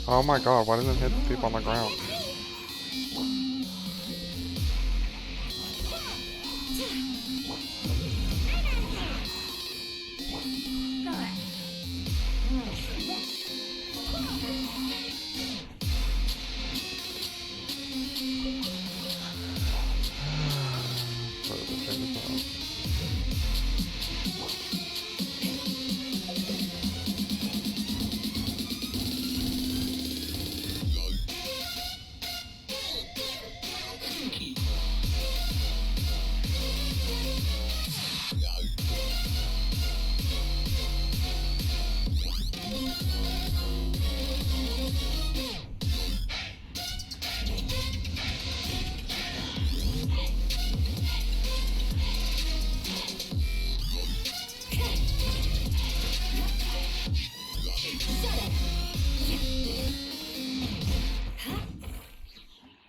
Oh my god, why didn't it hit the people on the ground?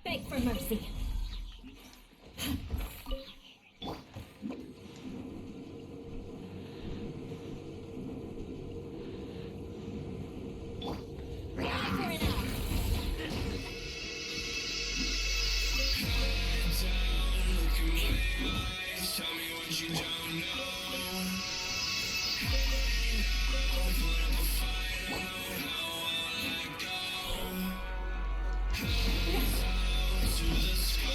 Beg for mercy. To the sky.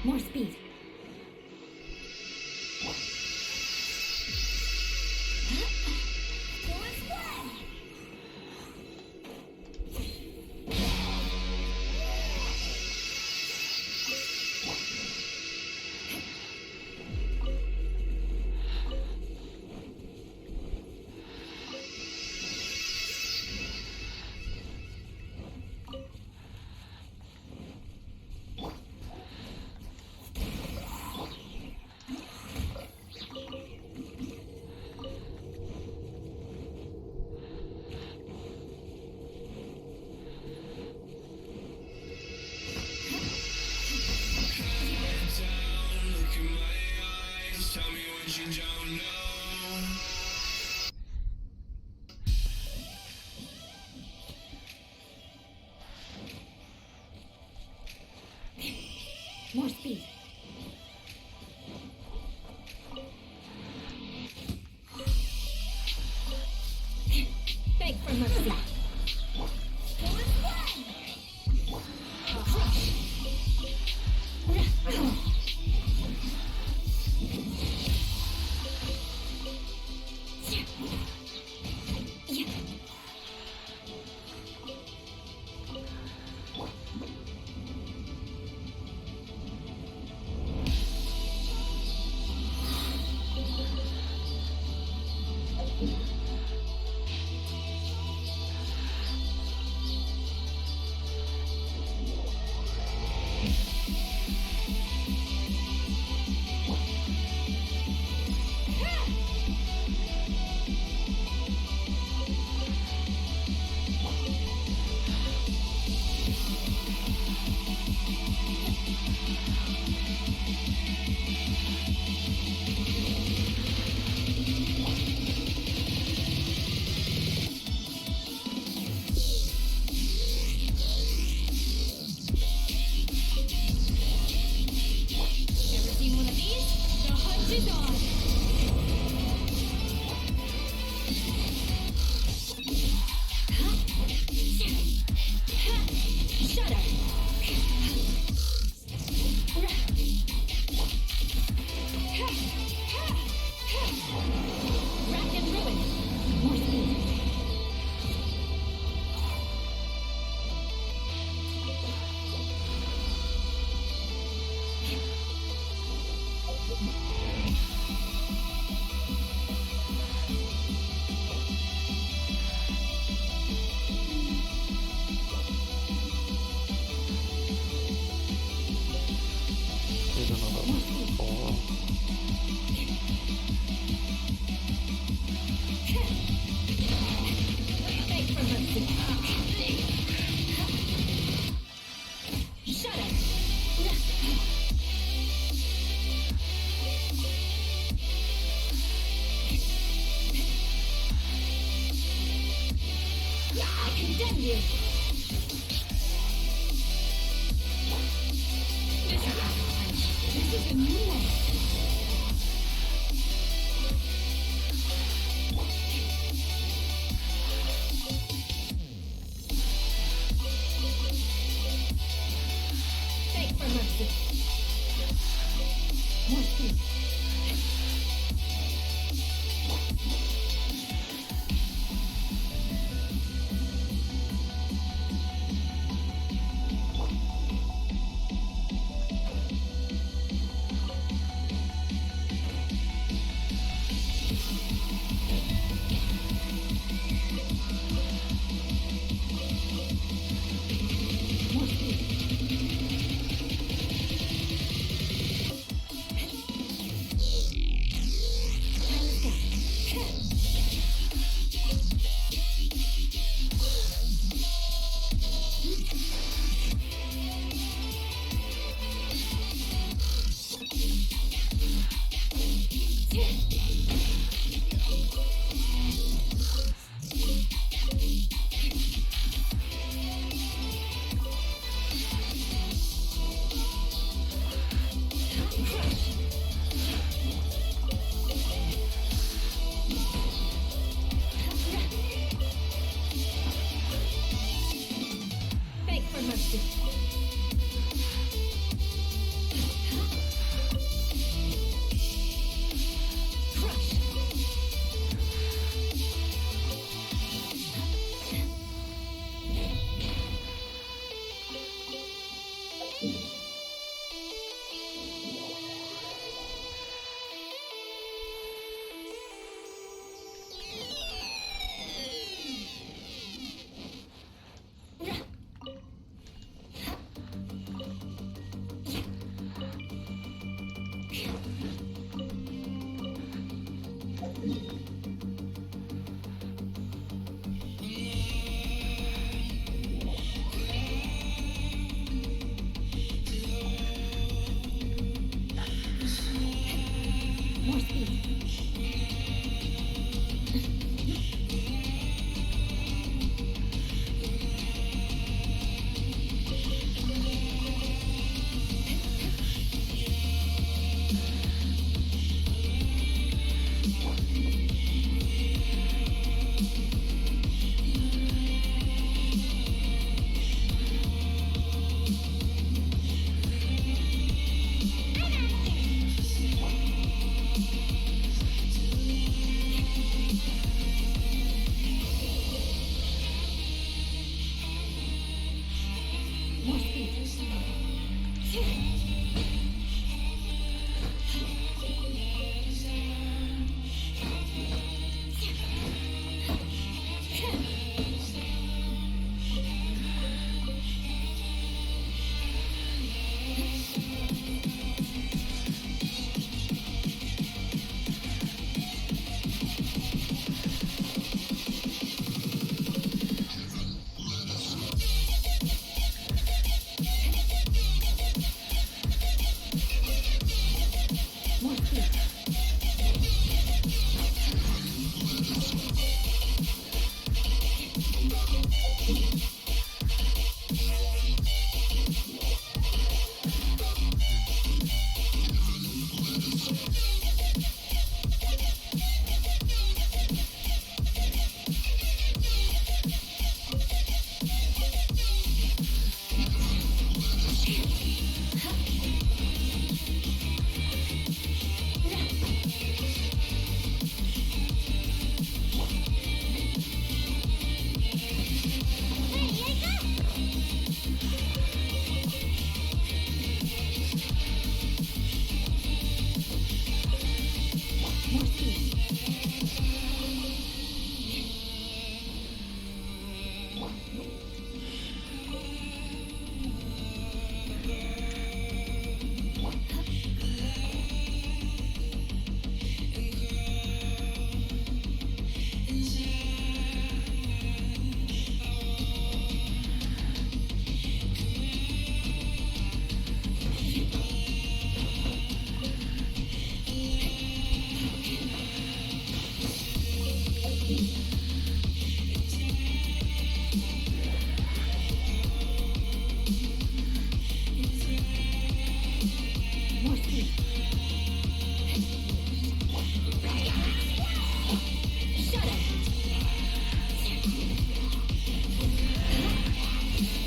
More speed. More speed. Beg for mercy.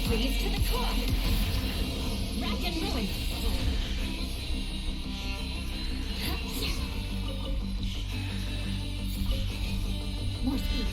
Freeze to the core. Rack and ruin. More speed.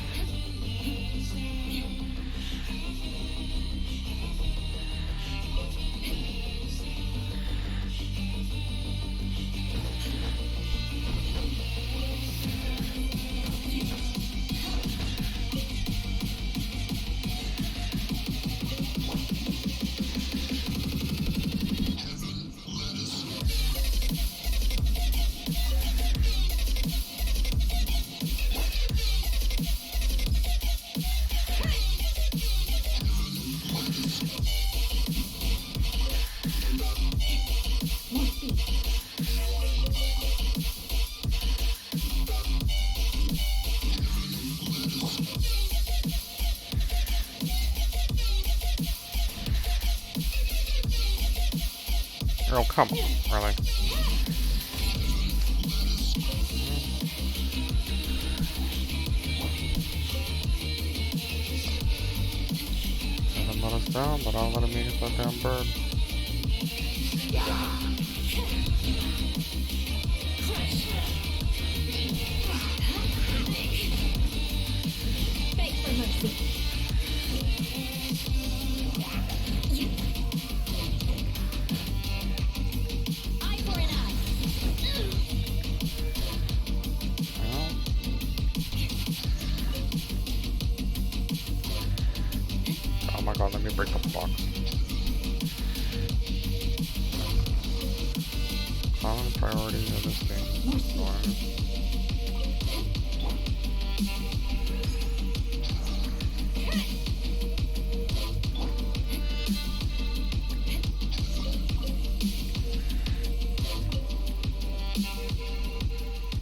Oh, come on, really? Let him let us down, but I'll let him eat that damn bird. Beg for mercy. Eye for an eye. Oh my god, let me break the box. Common priority of this game is one.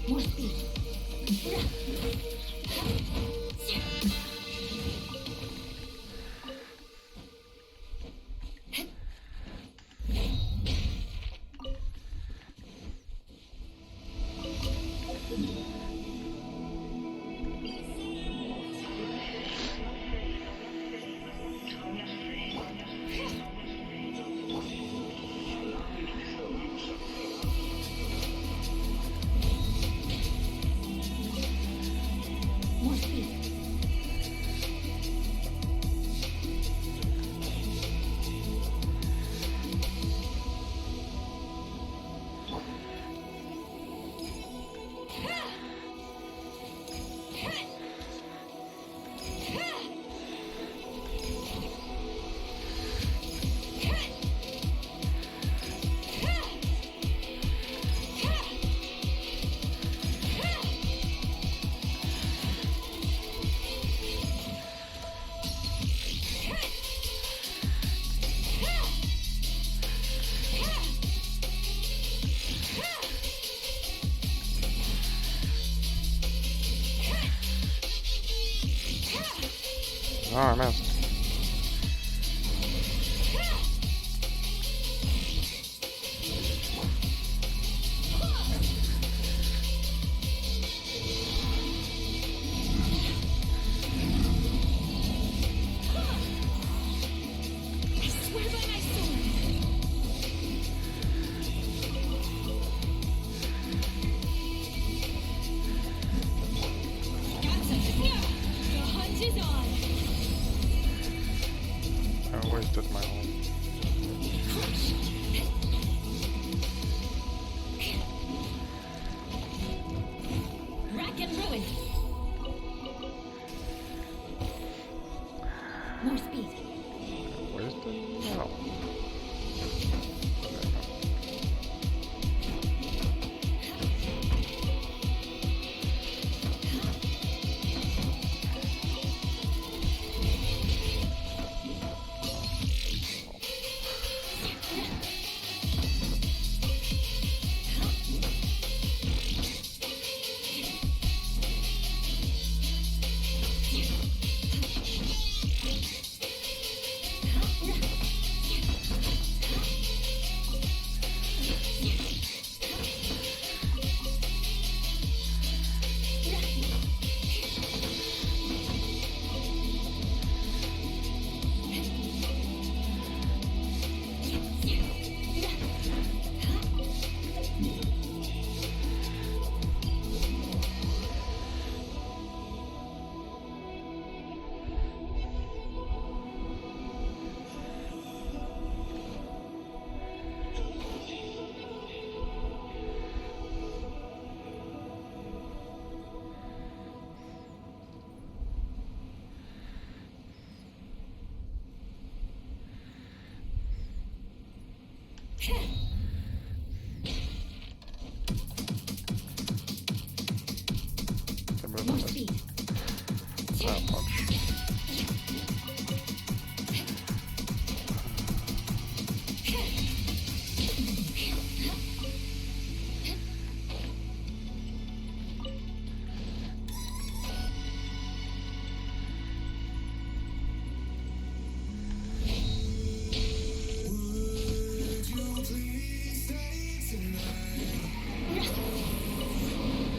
More speed. Oh, I missed. I swear by my sword. Gotcha. The hunt is on. I wasted my own. Rack and ruin. More speed. Wasted? No. More speed. That much.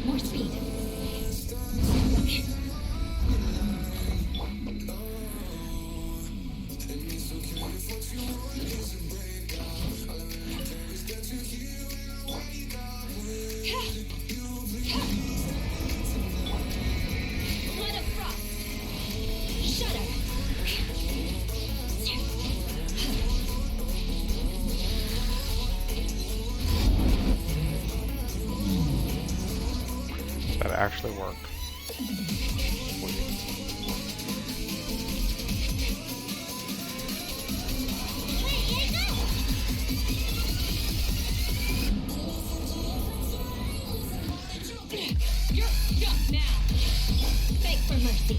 More speed. Blood of frost. Shudder. That actually worked. You're stuck now. Beg for mercy.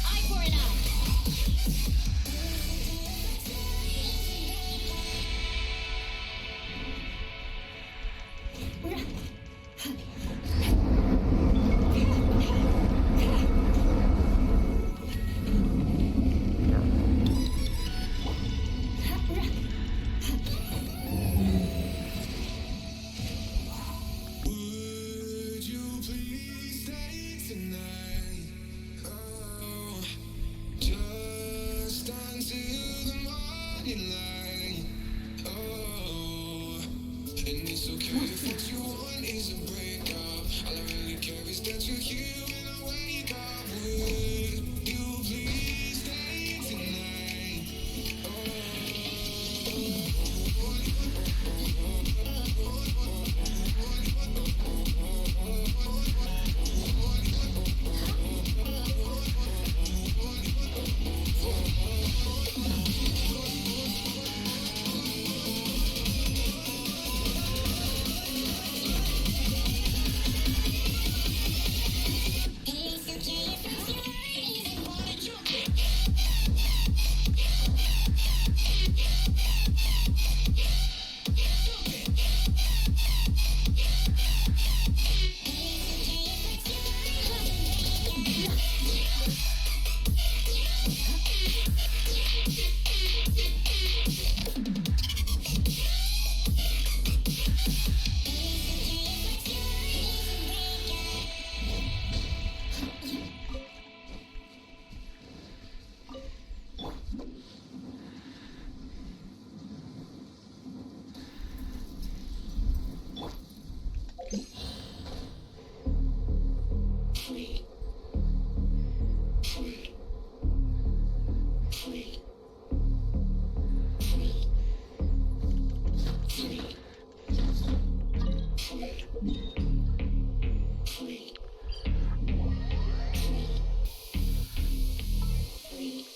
Eye for an eye.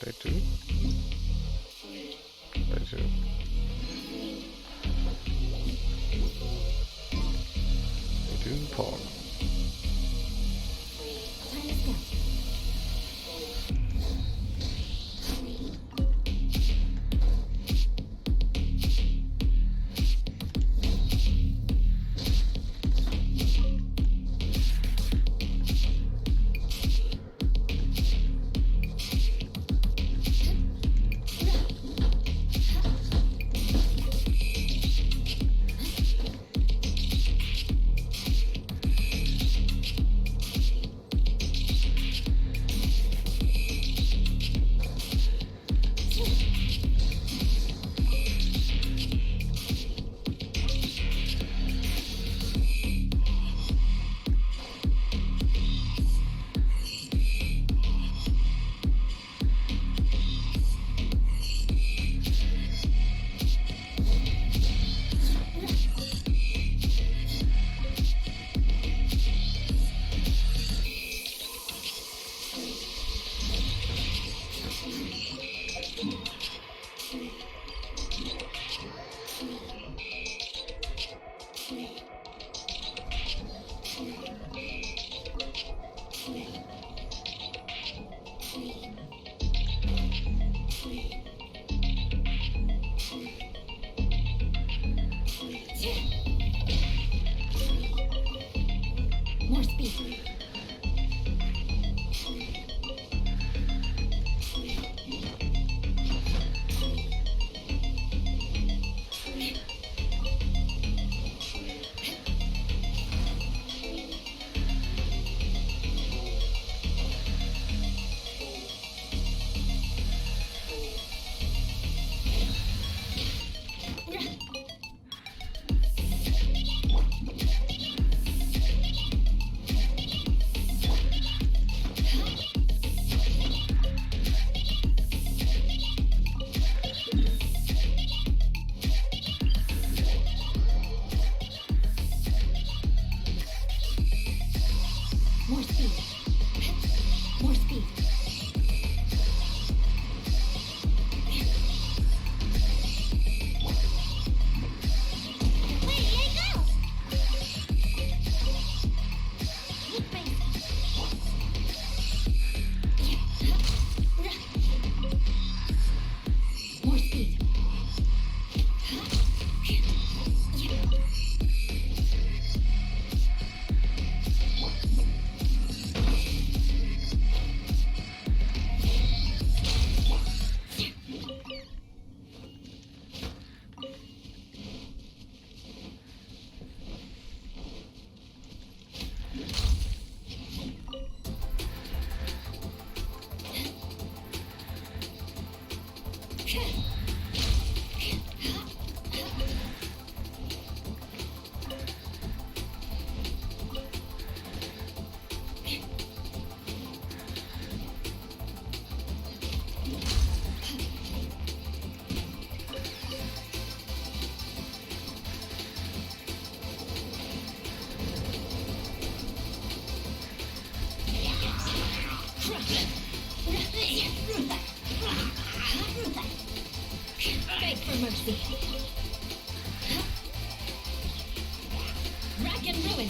Day 2? Day 2. Day 2, Pog. More speed. More speed. More speed. Wait, let it go! More speed. Beg for mercy. Rack and ruin.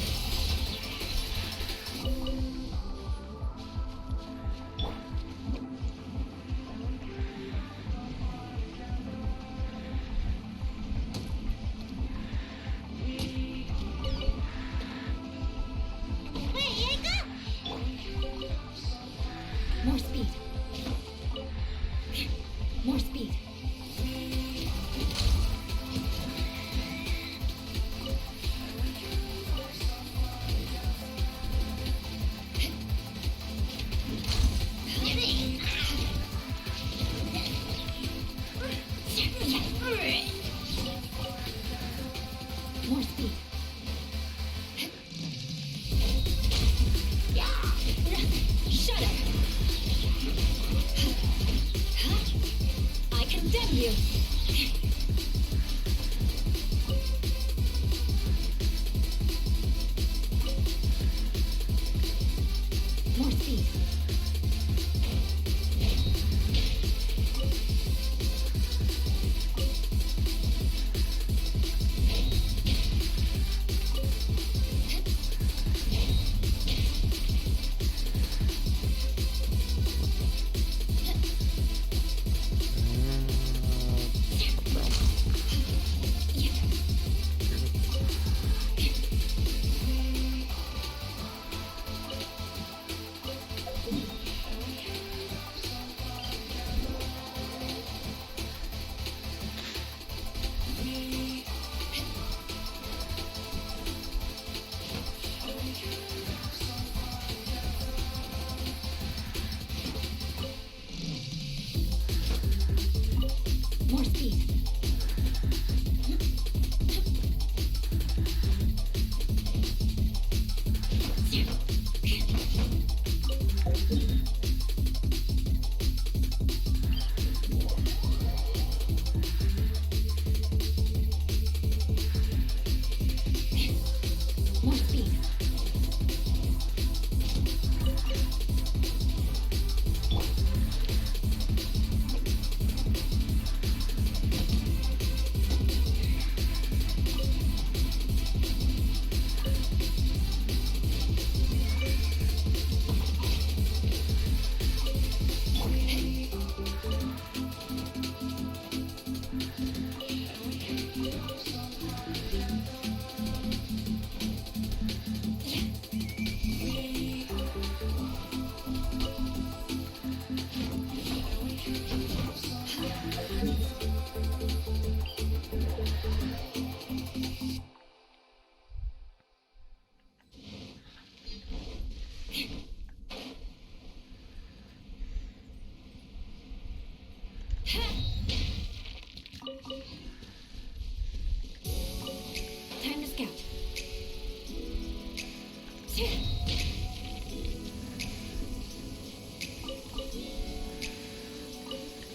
Wait, let it go! More speed. More speed. More speed. Shut up! I condemn you! More speed.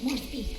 More speed.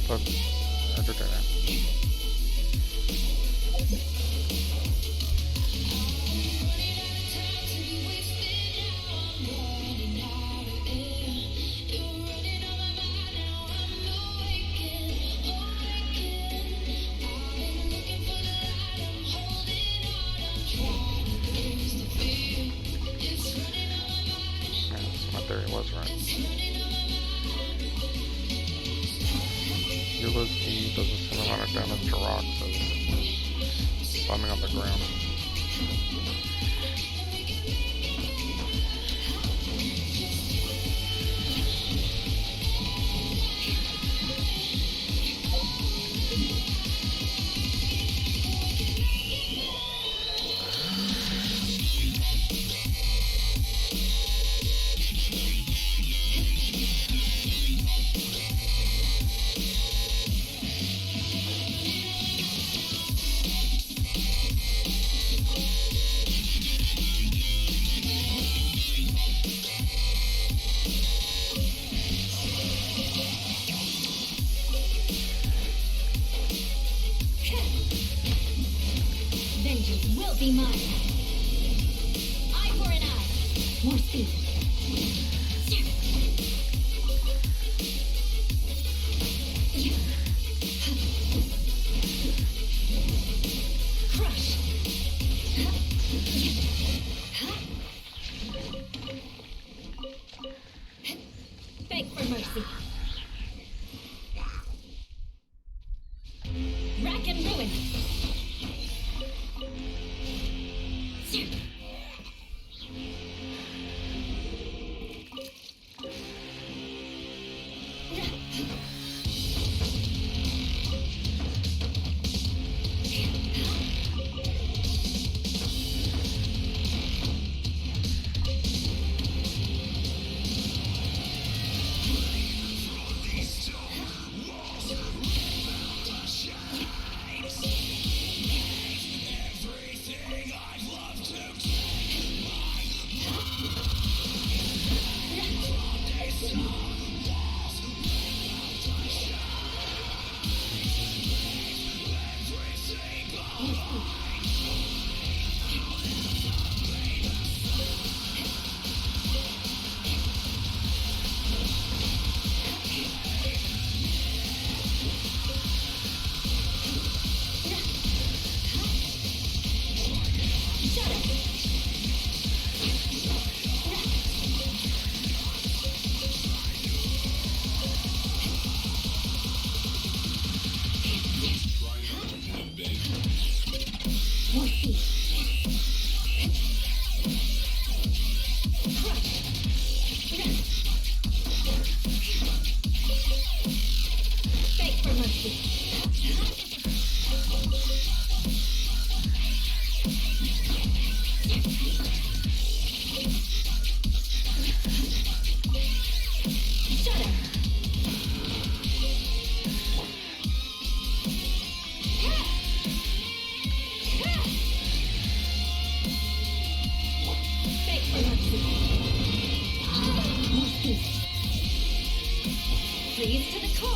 But entertaining. Yeah, so my theory was right. He does the same amount of damage to rocks as slamming on the ground. Vengeance will be mine. Eye for an eye. More speed. Crush. Beg for mercy. Rack and ruin.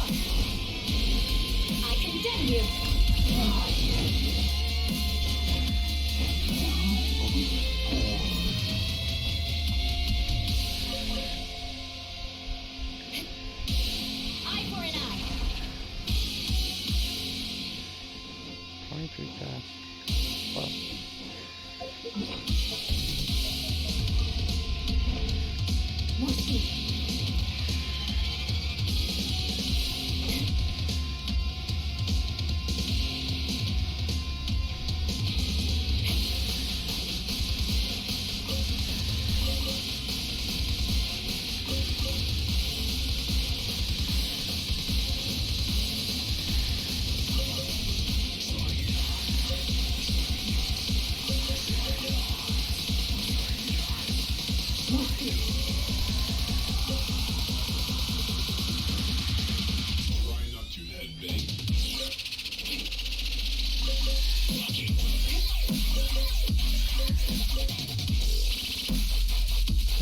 I condemn you. Eye for an eye. 23 cast. Well. More speed. More speed. Try not to headbang.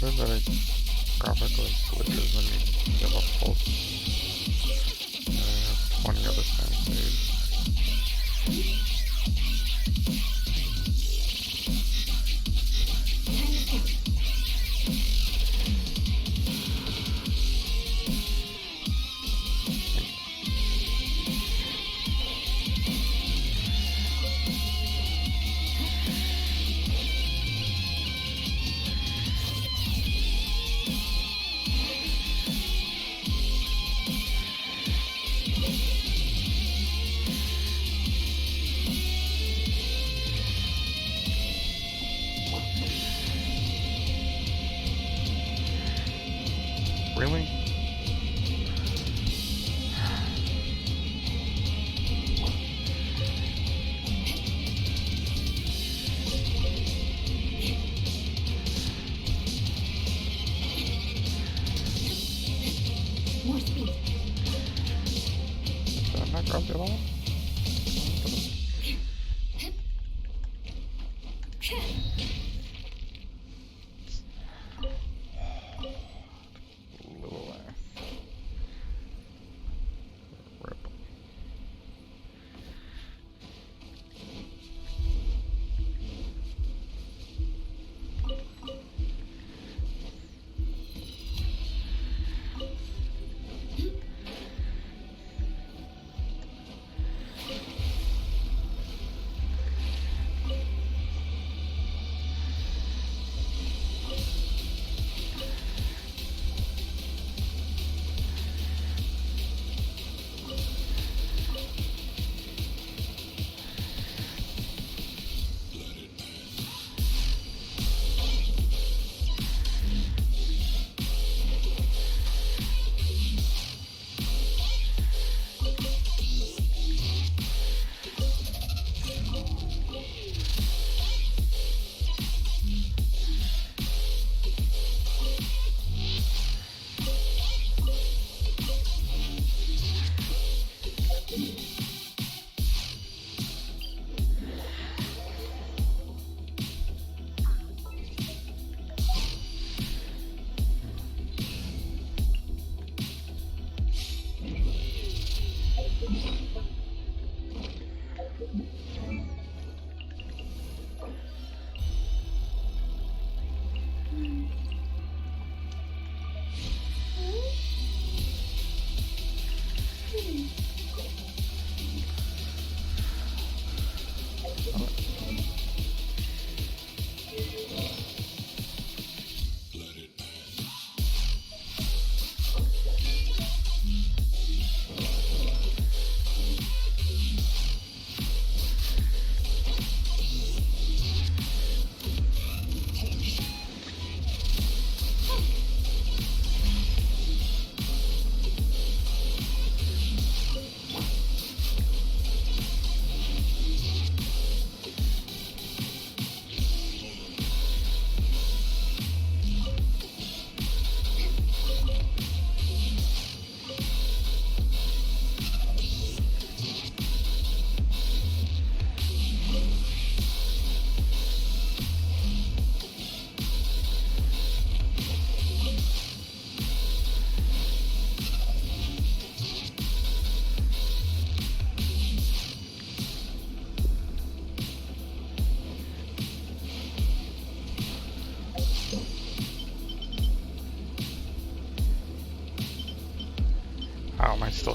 There's very graphically glitches when you give a pulse. 20 other time saves. Time to count. Really? More speed. Did I not grab it at all? Little rip.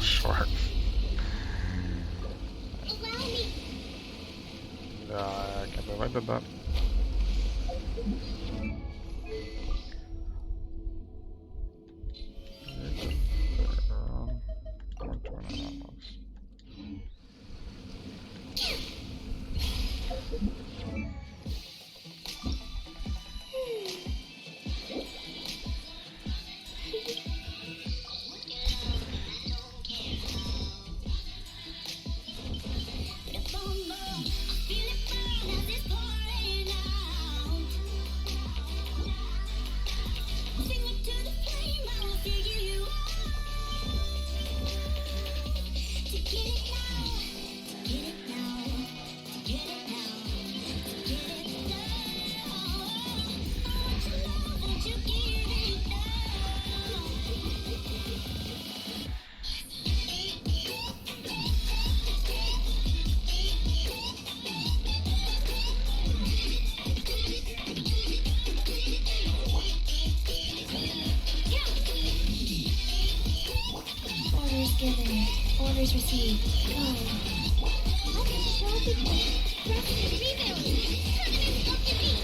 short. Allow me. I can't believe I did that. Orders given. Orders received. Go. I can show people. Rapid rebound. President of defeat.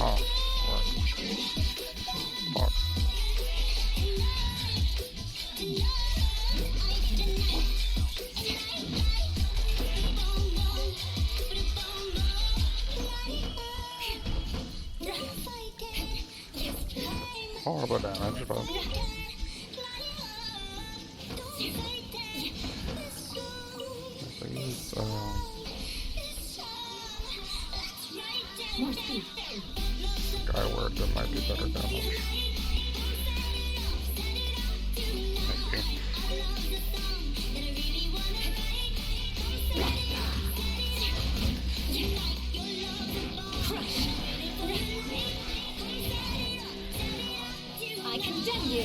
Oh, what? Fuck. Horrible damage, but these More speed. skyward that might be better damage. Maybe. I condemn you.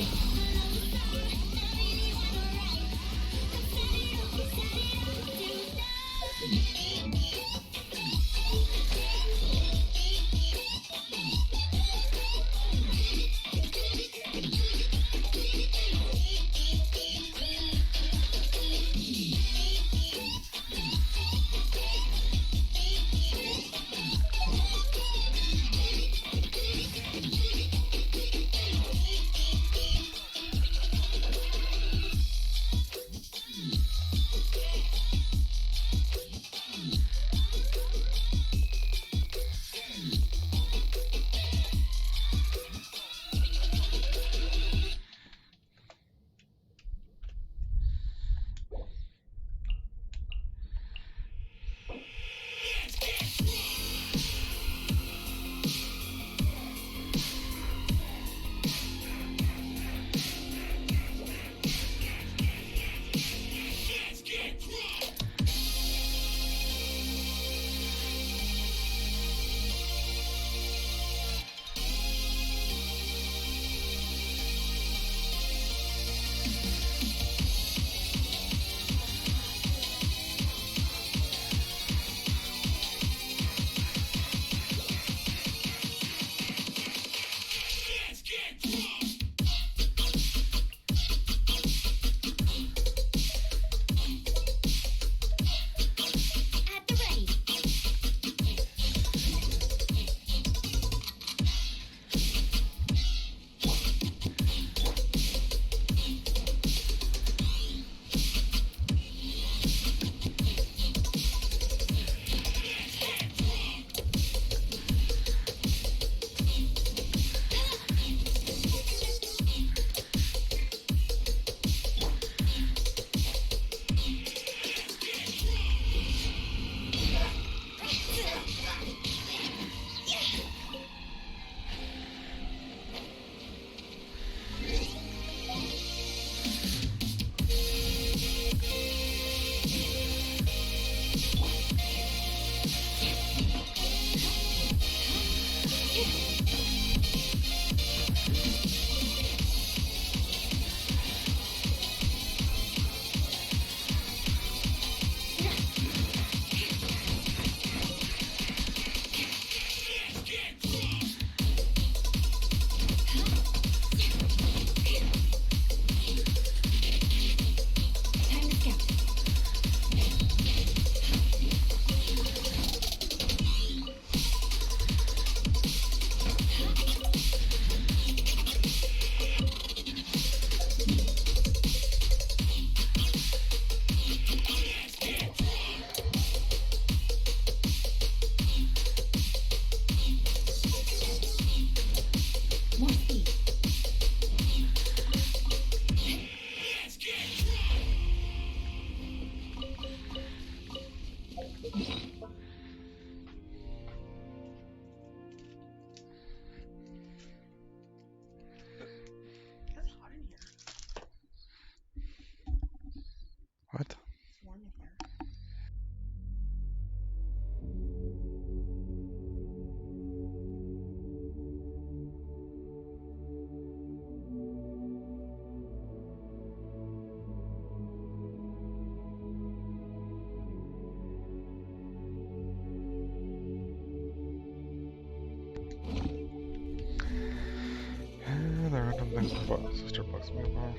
what sister bugs me about.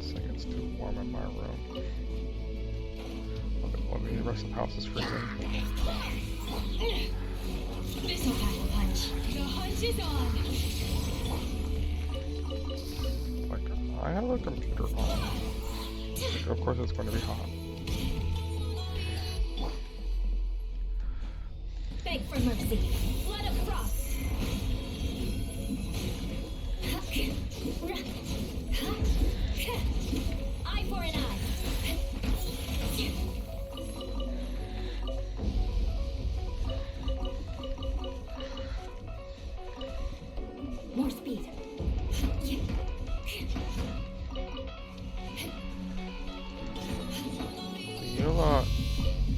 Saying it's too warm in my room. Well, the rest of the house is freezing. This'll pack a punch. The hunt is on. Like, I have a computer on. Like, of course it's going to be hot. Beg for mercy. Blood of frost. Eye for an eye. More speed.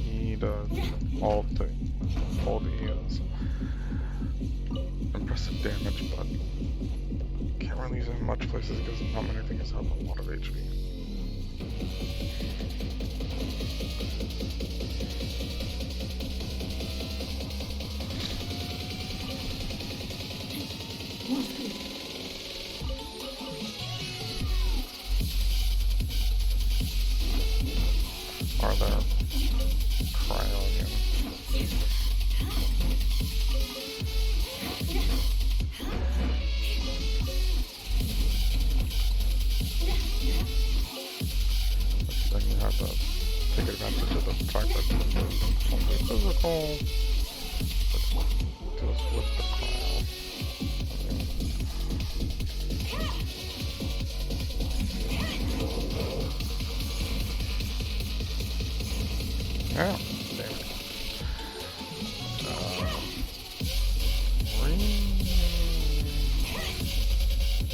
He does all the E's. Impressive damage, but can't really use it in much places because not many things have a lot of HP. More speed. Are there cryonians? Then you have to take advantage of the fact that it's only physical, but deals with the cryo. Yeah, damn it.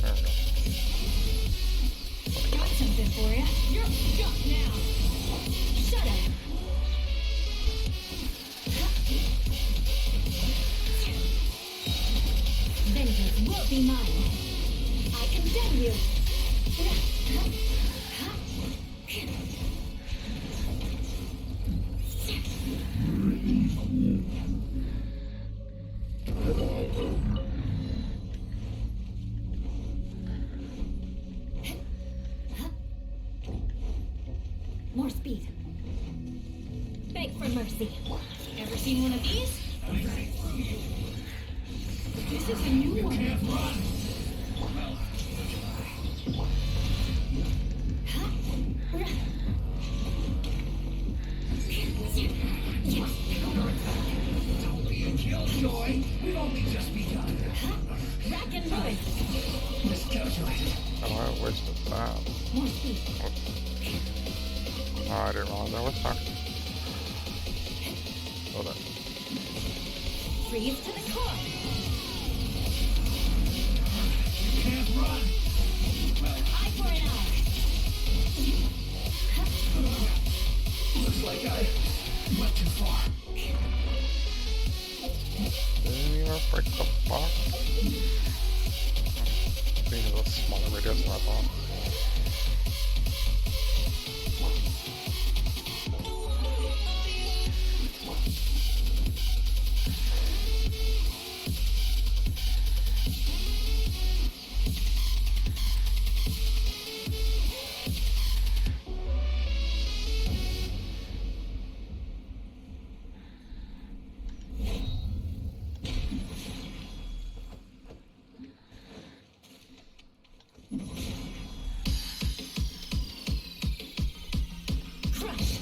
There we go. Got something for you. You're stuck now. Shut up. Vengeance will be mine. I condemn you. More speed. Beg for mercy. Ever seen one of these? This is a new one. Don't be a killjoy. We've only just begun. Rack and ruin. Miscalculated. Oh, I wasted that. More speed. Oh, I didn't realize I was stuck. Hold on. Freeze to the core. You can't run. Eye for an eye. Looks like I went too far. Didn't even break the box. Being a little smaller radius than I thought. Crush.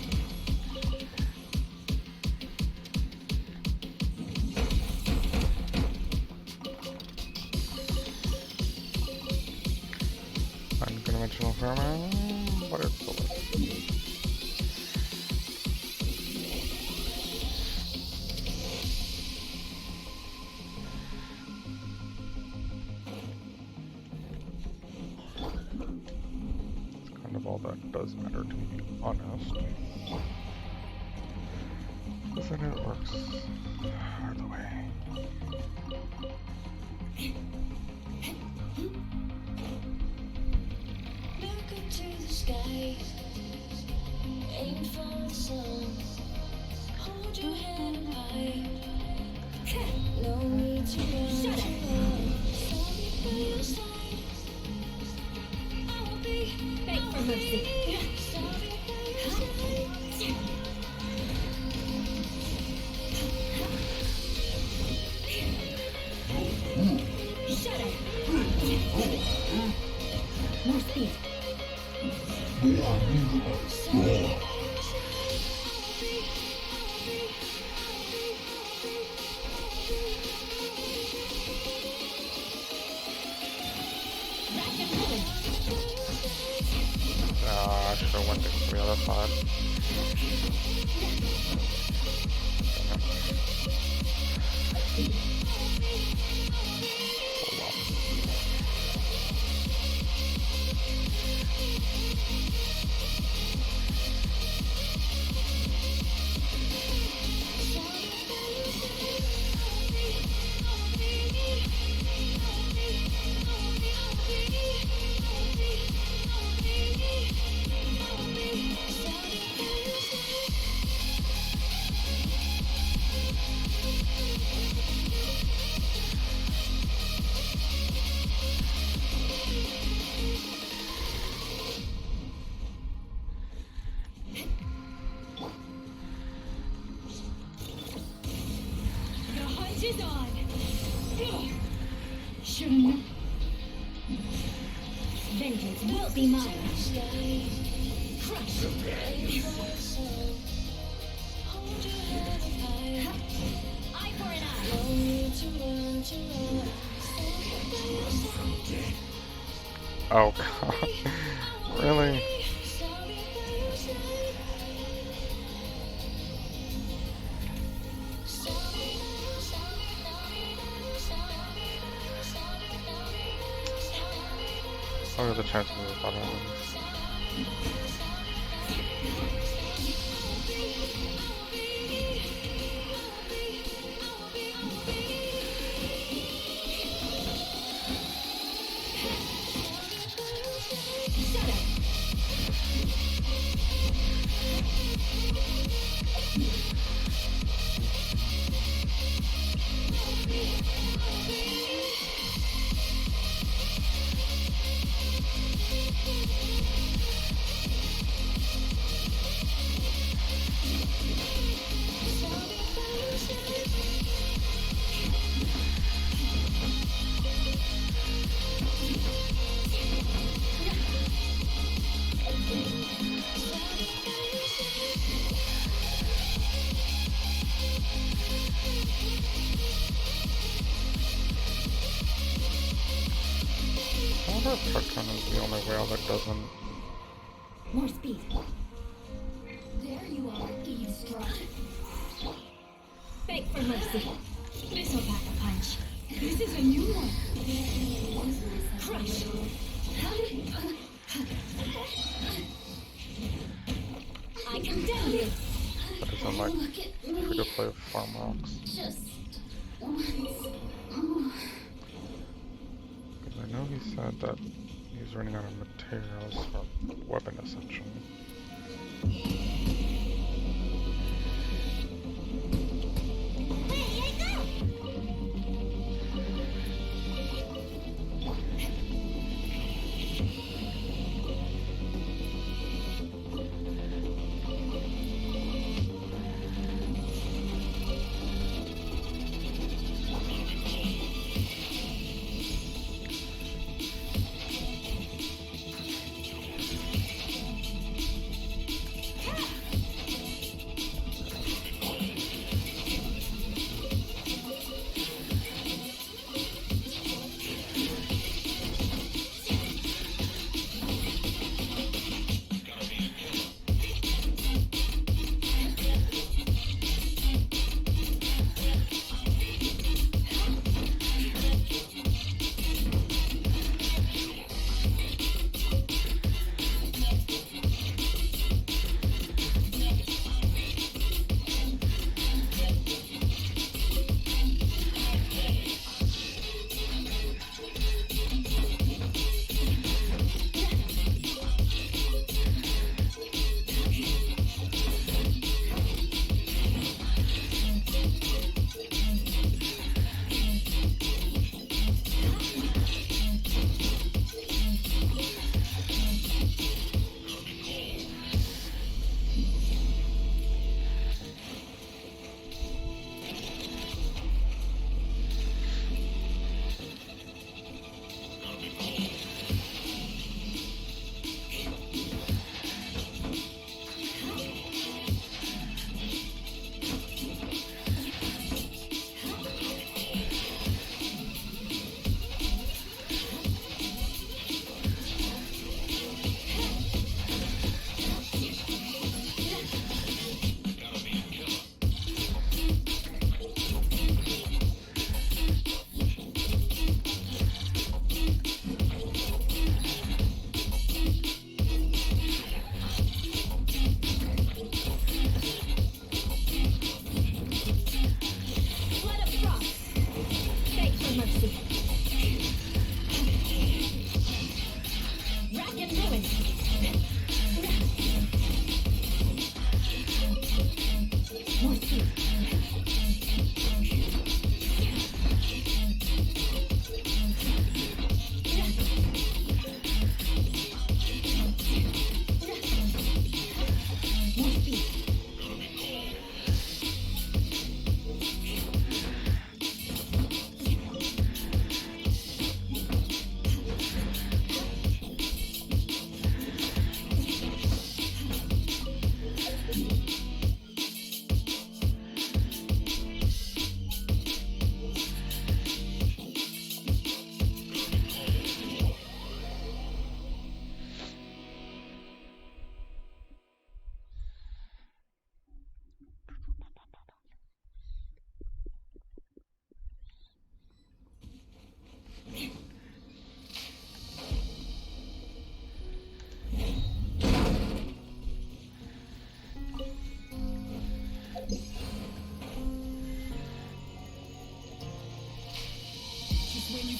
Unconventional pheromone, but it's still It's kind of all that does matter to be honest. Because then it works either way. Look up to the sky, aim for the sun. Hold Shut up. Beg for mercy. Shut up. More speed. I should have went to the other side. The hunt is on. Shouldn't. Vengeance will be mine. Crush. Eye for an Oh god. Really? What are the chances of that happens? I wonder if Truckton is the only whale that doesn't. More speed. There you are, eavesdrop. Beg for mercy. This'll pack a punch. This is a new one. Crush. I condemn you. That isn't like free to play farm rocks. Just Because I know he said that he's running out of materials for a weapon essentially.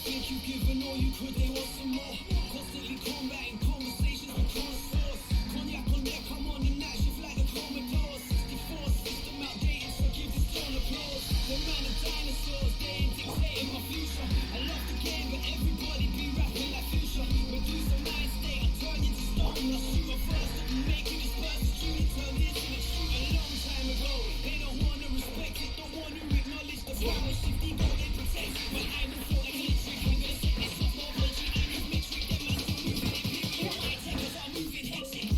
think you've given all you could, they want some more. Constantly combating conversations with connoisseurs. Cognac on deck, I'm on the night shift like the Commodore. 64 system outdated, so give this tone applause. The man of dinosaurs, they ain't dictating my future. I love the game, but everybody be rapping like future. Medusa mind state, I turn you to stone. I shoot a verse that will make you disperse. Shoot it, turn this into shoot a long time ago. They don't wanna respect it, don't wanna acknowledge the power shift ego they protect. But I will feel like electric. I'm gonna set this off over G. I'm with metric, them man still moving it. Period. My takers are moving hectic.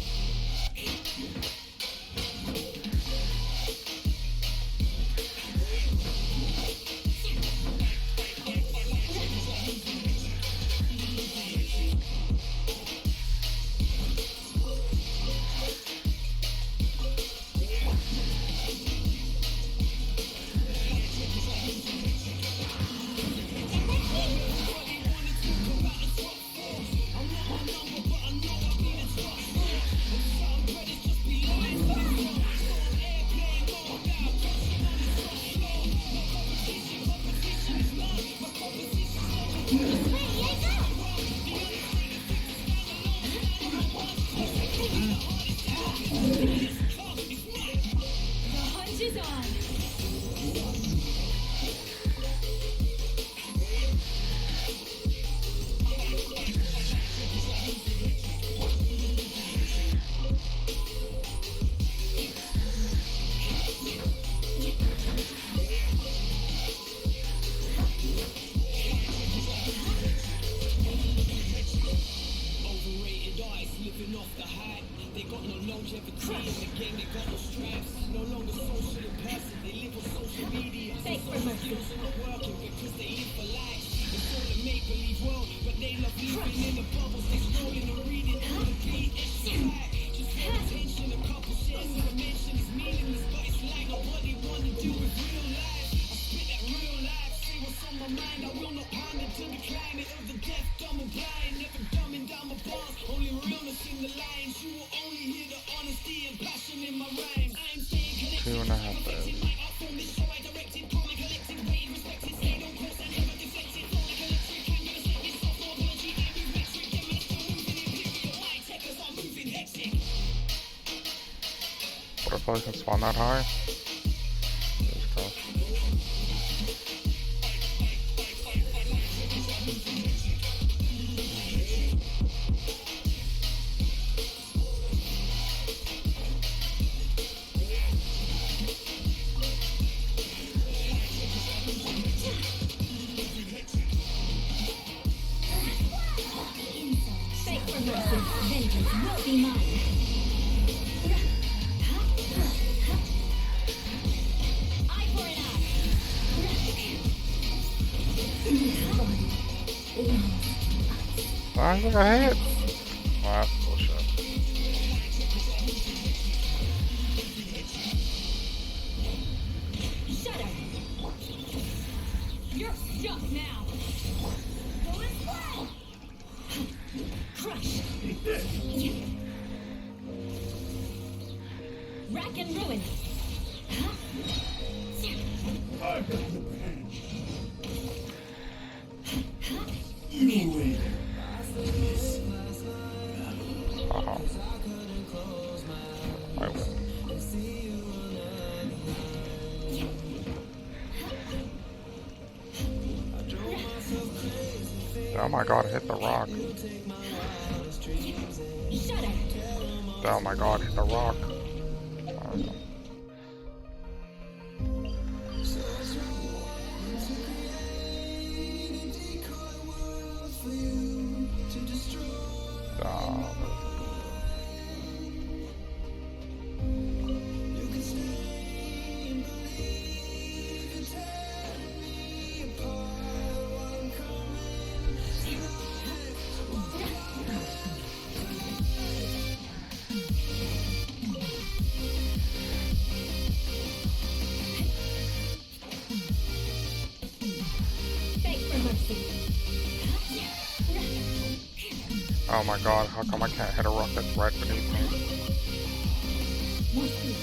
The hunt is on. Overrated artists living off the hype. They got no longevity in the game, they got no stripes. No longer social in person, they live on social media. Thanks for Social mercy. skills are not working because they live for likes. It's all a make-believe world, but they love living in the bubbles. They scrolling and reading on the beat. It's right. Just for attention, a couple shares of a mention is meaningless, but it's like nobody wanna do with real life. I spit that real life, say what's on my mind. I will not pander to the climate of the deaf, dumb and blind. Never dumbing down my bars, only realness in the lines. You will only hear the honesty and passion in my rhymes. I'm staying connected, 2.5 perfecting my art form. This show I directed, calm and collected, waiting, respected. Stay on course and never deflected. Flow like electric, I'm gonna set this off. No apology, I'm with metric. Them men still moving imperial. My techers are moving hectic. What if I can spawn that high? Just go. Beg for mercy. Vengeance will be mine. Eye for an eye. I think I hit. Wow, that's bullshit. Shut up. You're stuck now. Go and play. Crush. Rack and ruin. You win. Uh-huh. I win. Oh my god, hit the rock. Shut up. Oh my god, hit the rock. Beg for mercy. Oh my god, how come I can't hit a rock that's right beneath me? More speed.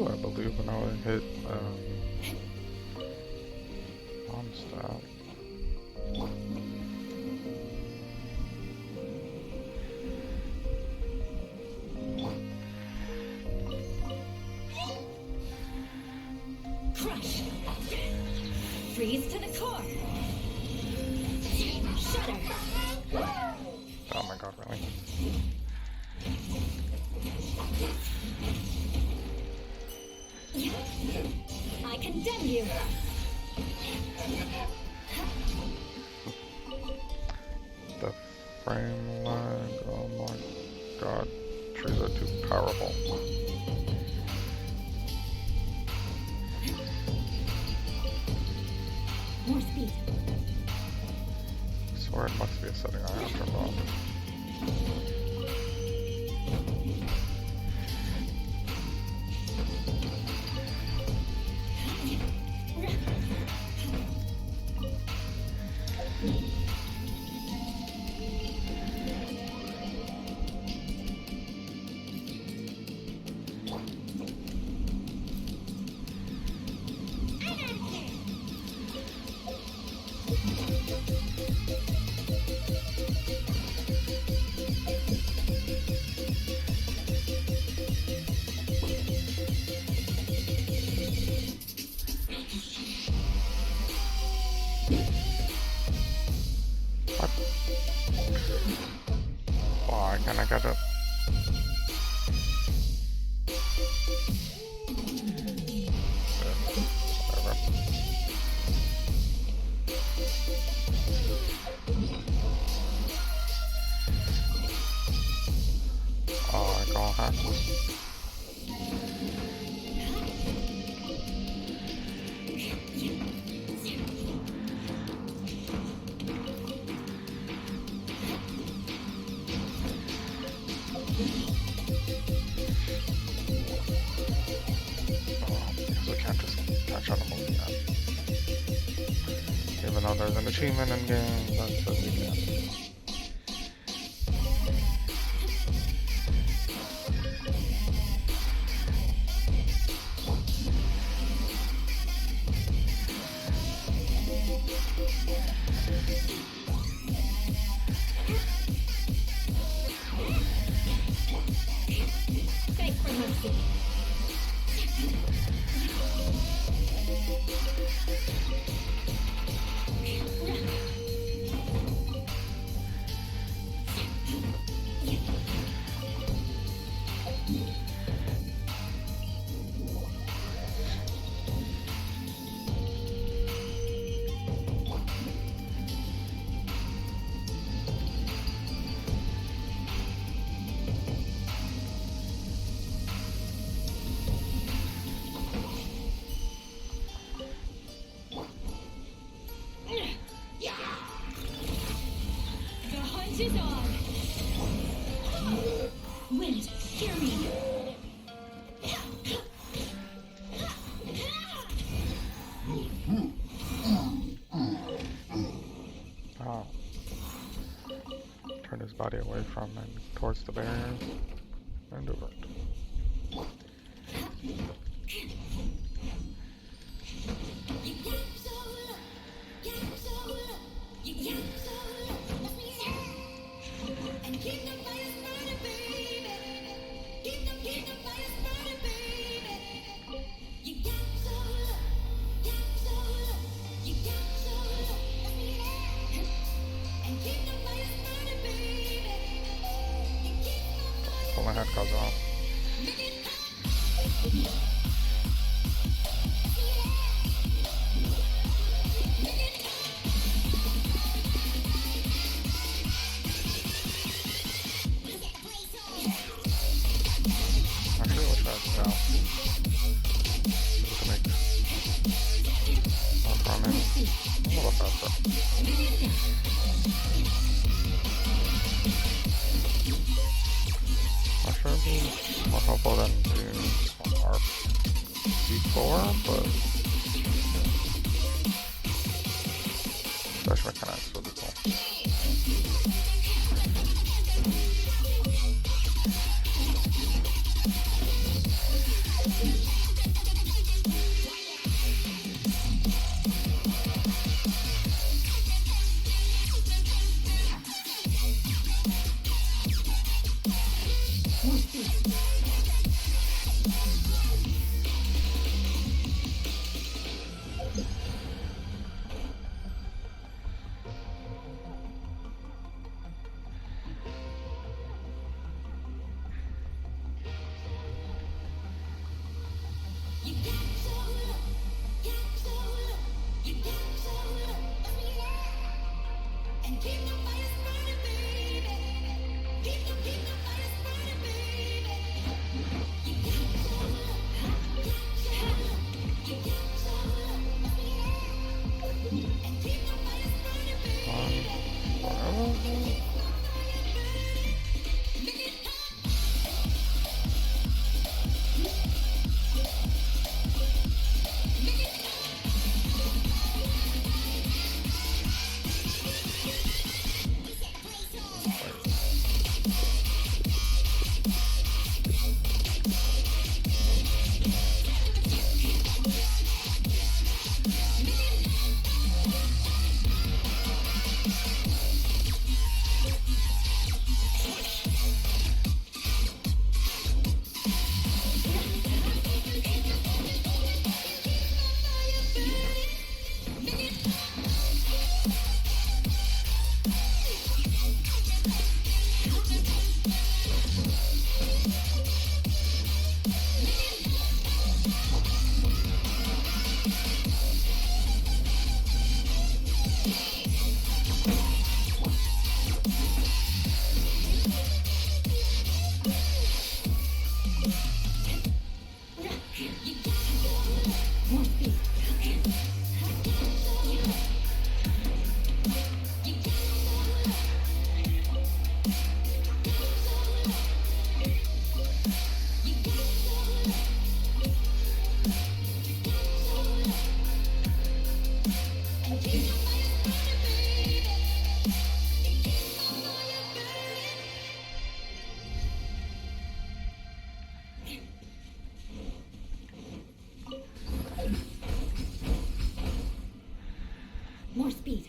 2, I believe, when I hit non-stop. Crush. Freeze to the core. Shudder. Oh my god, really? I condemn you. The frame lag, oh my god. Trees are too powerful. More speed. I swear it must be a setting I have turned on. Why can't I get it? Whatever. Oh, I can't hack. So I can't just catch on a move yet. Even though there's an achievement in game that says you can. Thanks for mercy. The hunt is on. Wind, hear me. Oh. Turn his body away from and towards the barrier. And over it. Pull my head goes off. Actually, which that's now. To make more promise. A little faster. Mushrooms? More speed.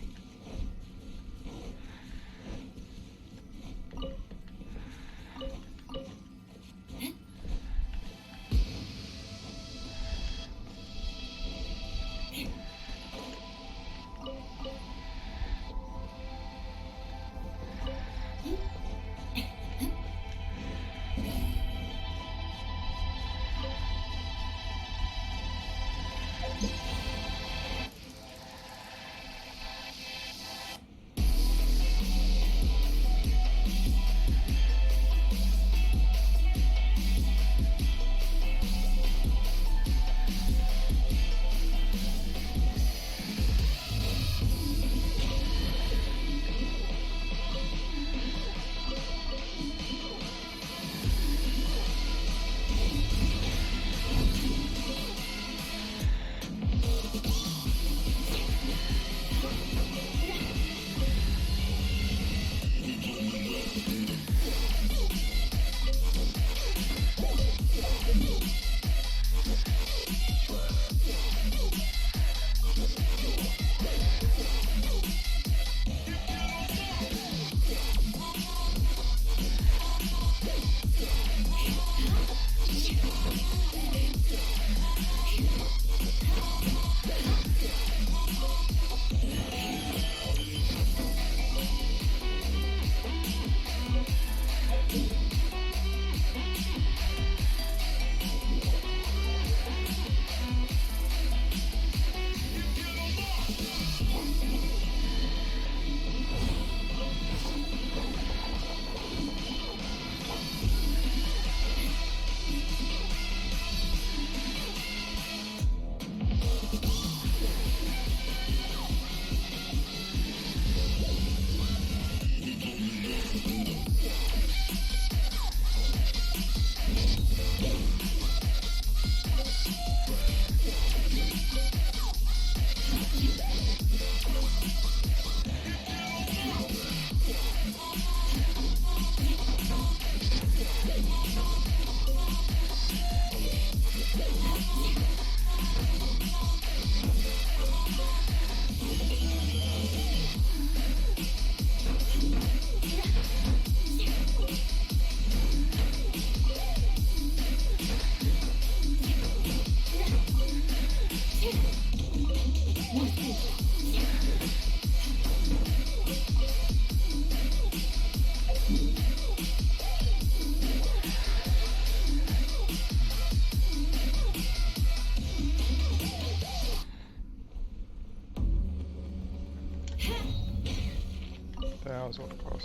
That was what it was.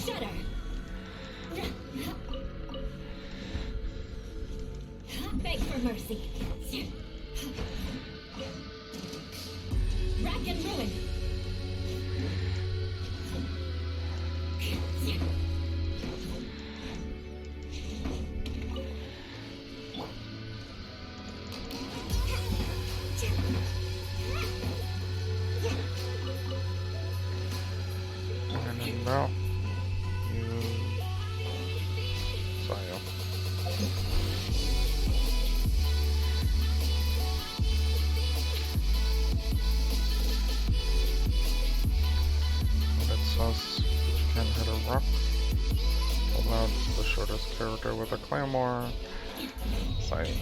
Shudder. Beg for mercy. Rack and ruin. And then now, you Sayo. And it says you can hit a rock. Hold out the shortest character with a claymore. Sayo.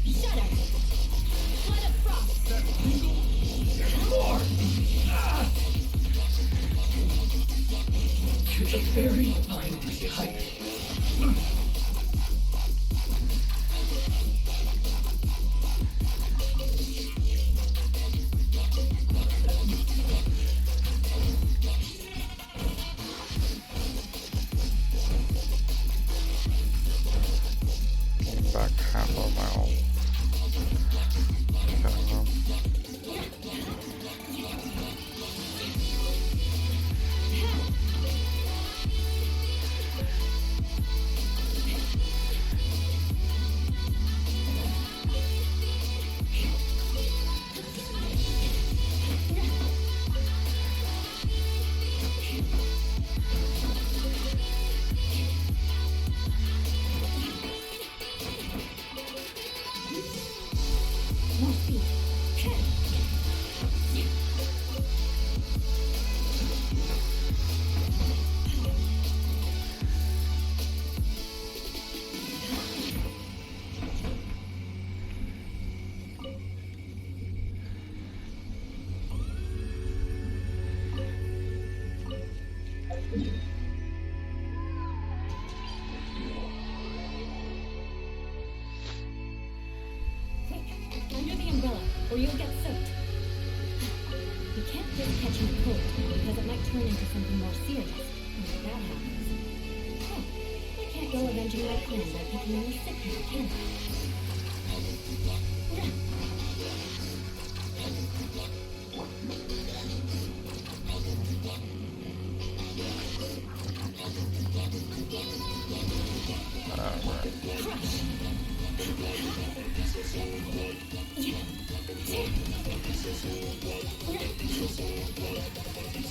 Shudder. Flood of frost. More. To the very finest height. Back half a mile. Killing them. or you'll get soaked. You can't risk catching a cold, because it might turn into something more serious. And if that happens... Oh, I can't go avenging my clan by picking on the sick man, can I?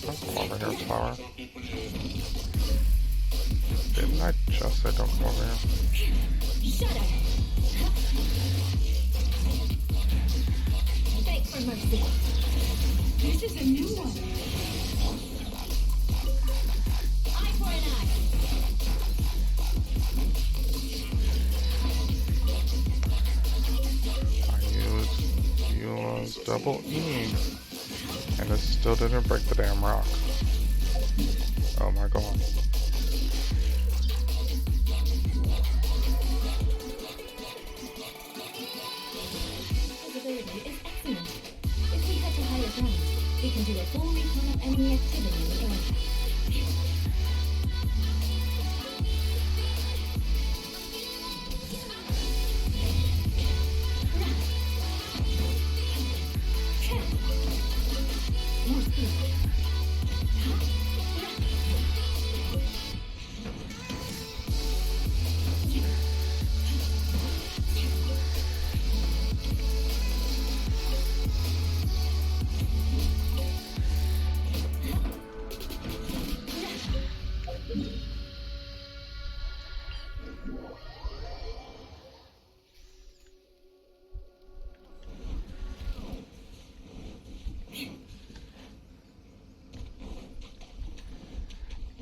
Don't come over here, flower. Didn't I just say don't come over here? Shut up! Beg for mercy. This is a new one. Eye for an eye. I used double E, and it still didn't break the damn rock. Oh my god. Visibility is excellent. If we head to higher ground, we can do a full recon of enemy activity in the area. More speed.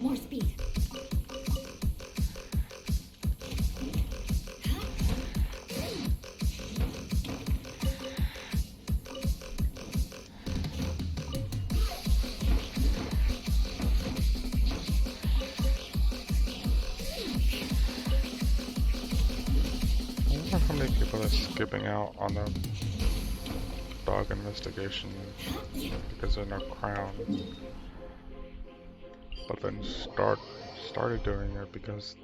More speed. I wonder how many people are skipping out on the dog investigation because they're no crown, but then started doing it because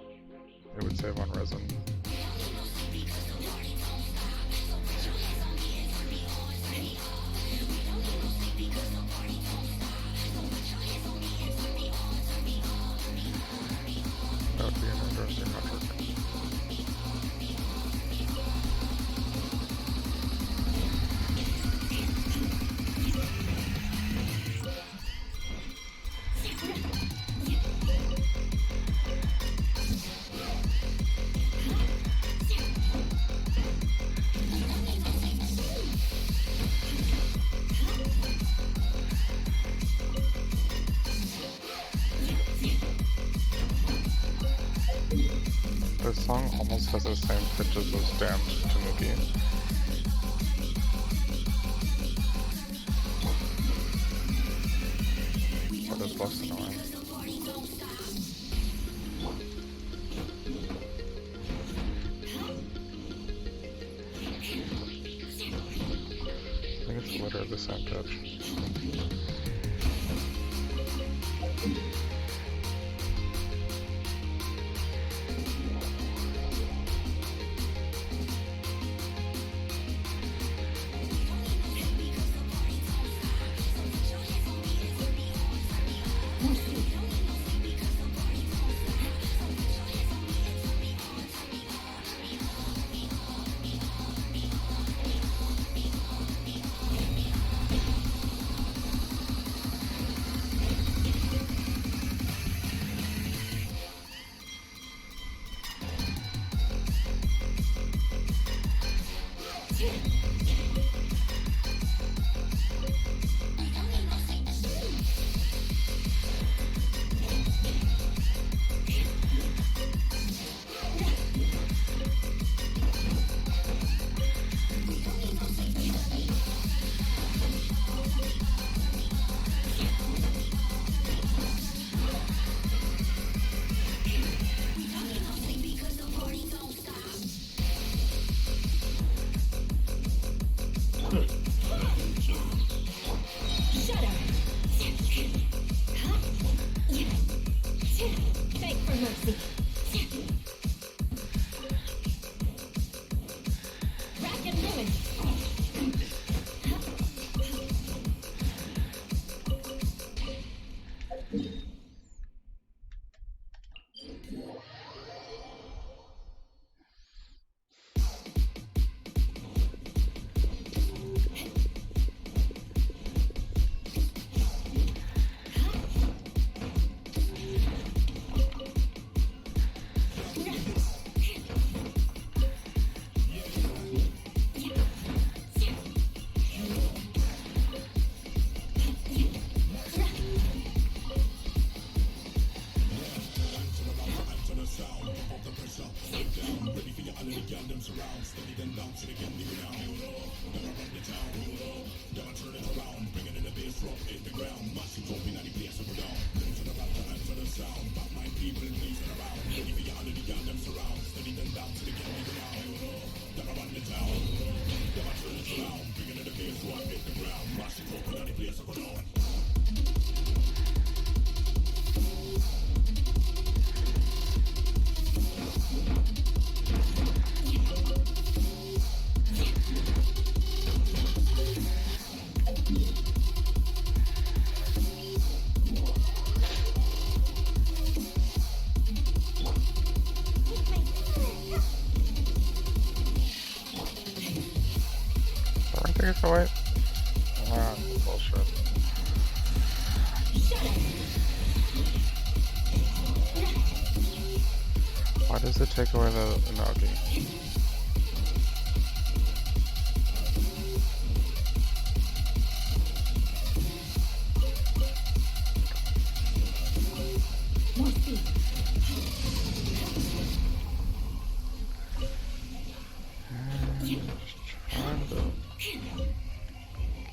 it would save on resin. That would be an interesting metric. This song almost has the same pitches as Damned Tanuki. But it's less annoying. I think it's literally the same pitch. Take it away. Ah, bullshit. Why does it take away the Unagi? More speed. Trying to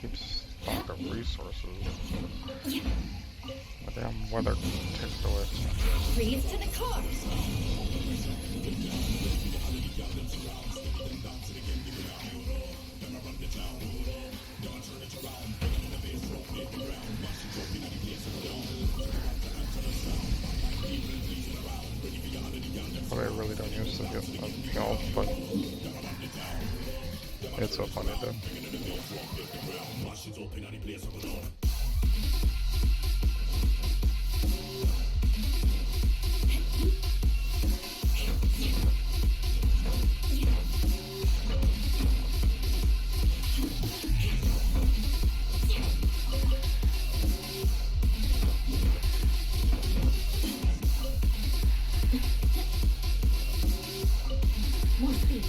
keep stock of resources. The damn weather takes it away. Freeze to the cars. But I really don't use the heal, but it's so funny though. More speed.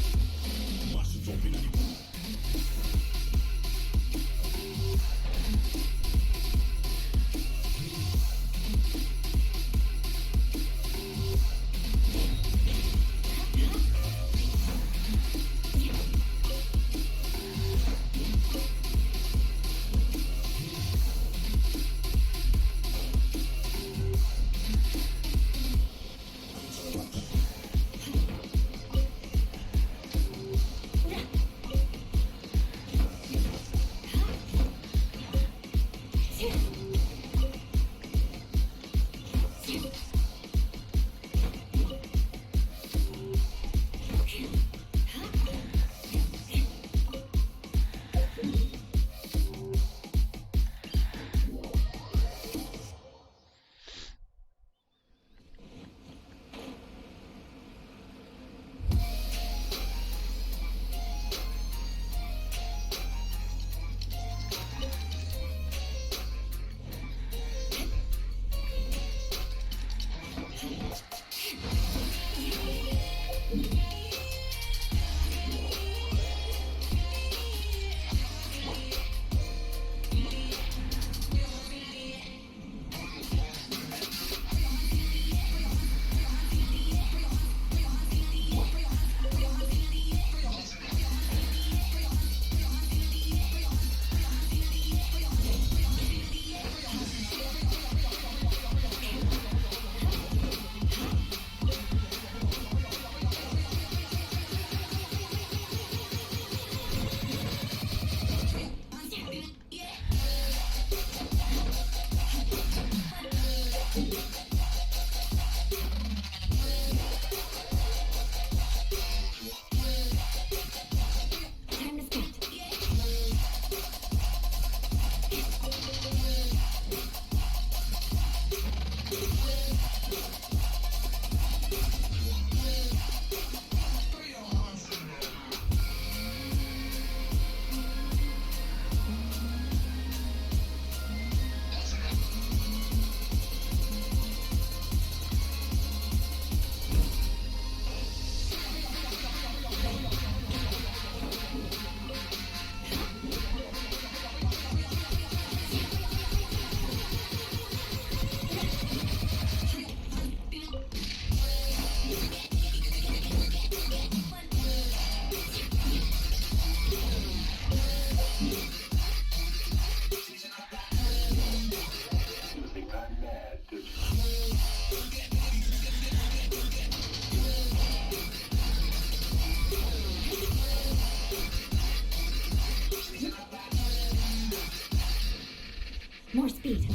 More speed.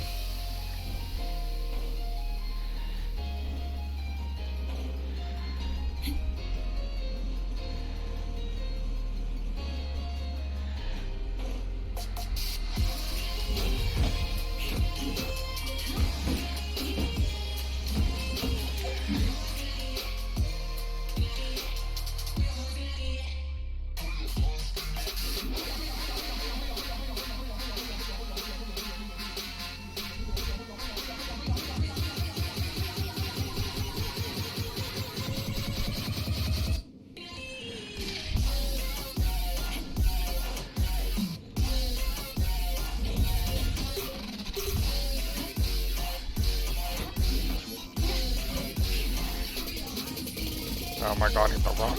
Oh my god, he's a rock.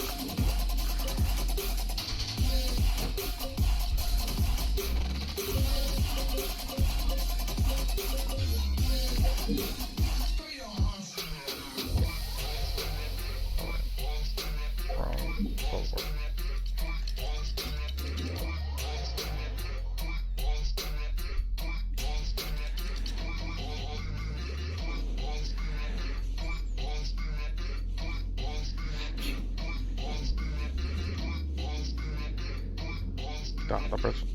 God, the person.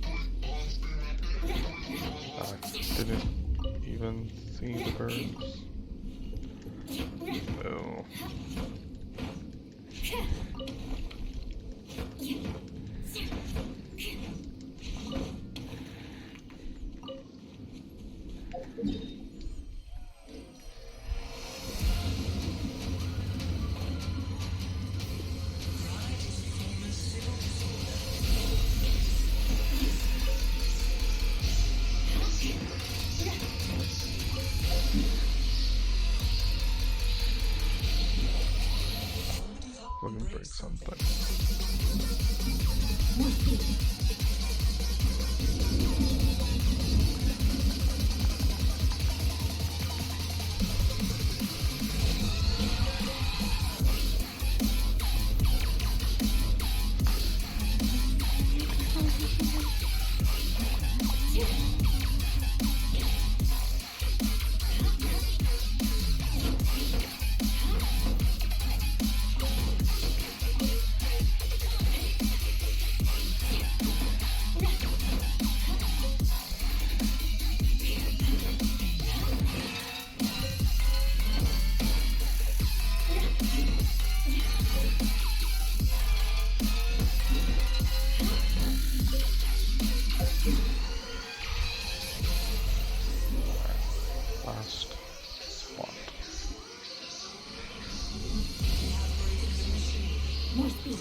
I didn't even see the birds. Oh. Let me break something. Last spot. More speed.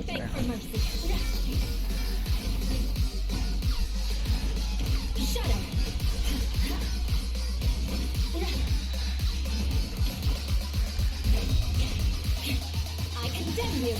Thanks for mercy. Shut up. I condemn you.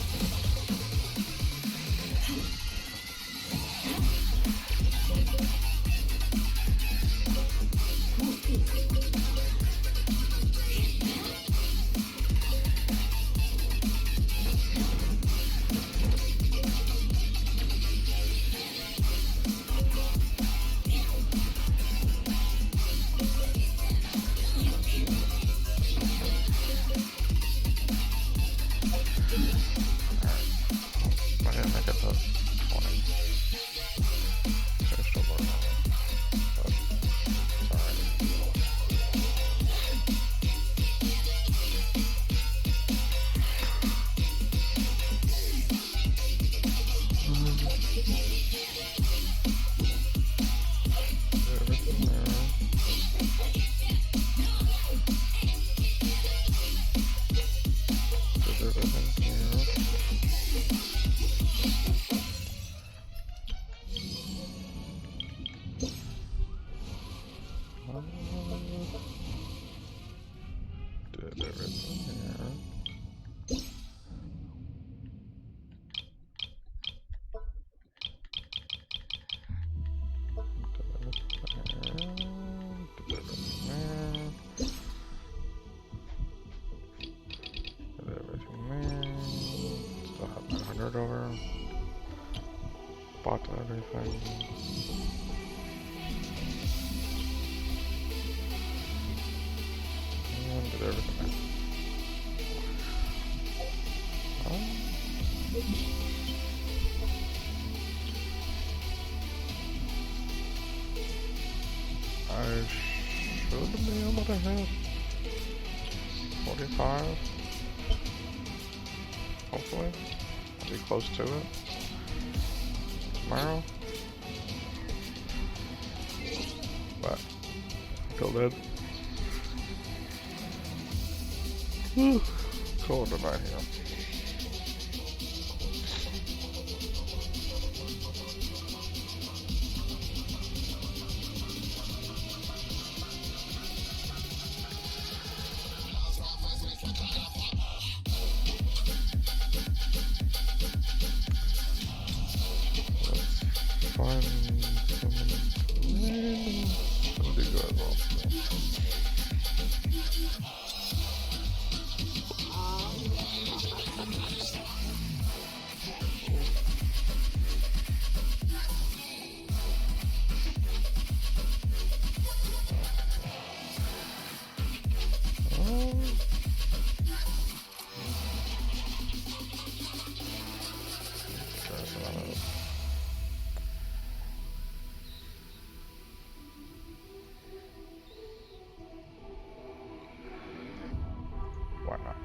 I didn't make it to 20. Finished the Lord. But it's alright. Everything there. Did everything here. Did everything here. Still have 900 over. Bought everything. And did everything. I should be able to hit 45. Hopefully. I'll be close to it. Tomorrow. But until then. cold tonight here. Find someone random. That'll do good as well. Why not?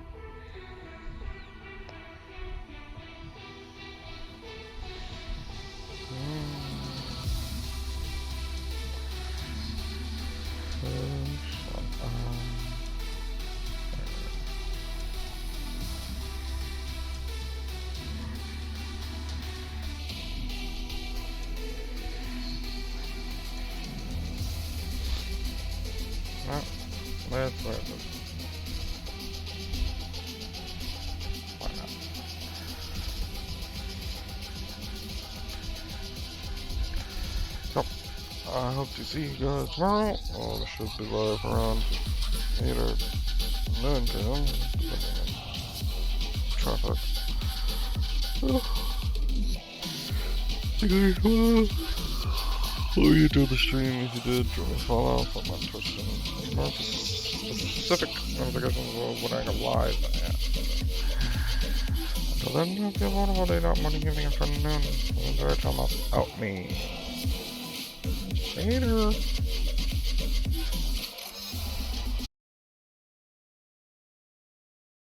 Let's why not? So, I hope to see you guys tomorrow. We should be live around 8 or 9 p.m. depending on traffic. Oh, you do the stream if you did. Join me, follow, put my Twitch and more specific notifications when I go live. Until then, hope you have a wonderful day, night, morning, evening, afternoon. Enjoy your time out me. Later.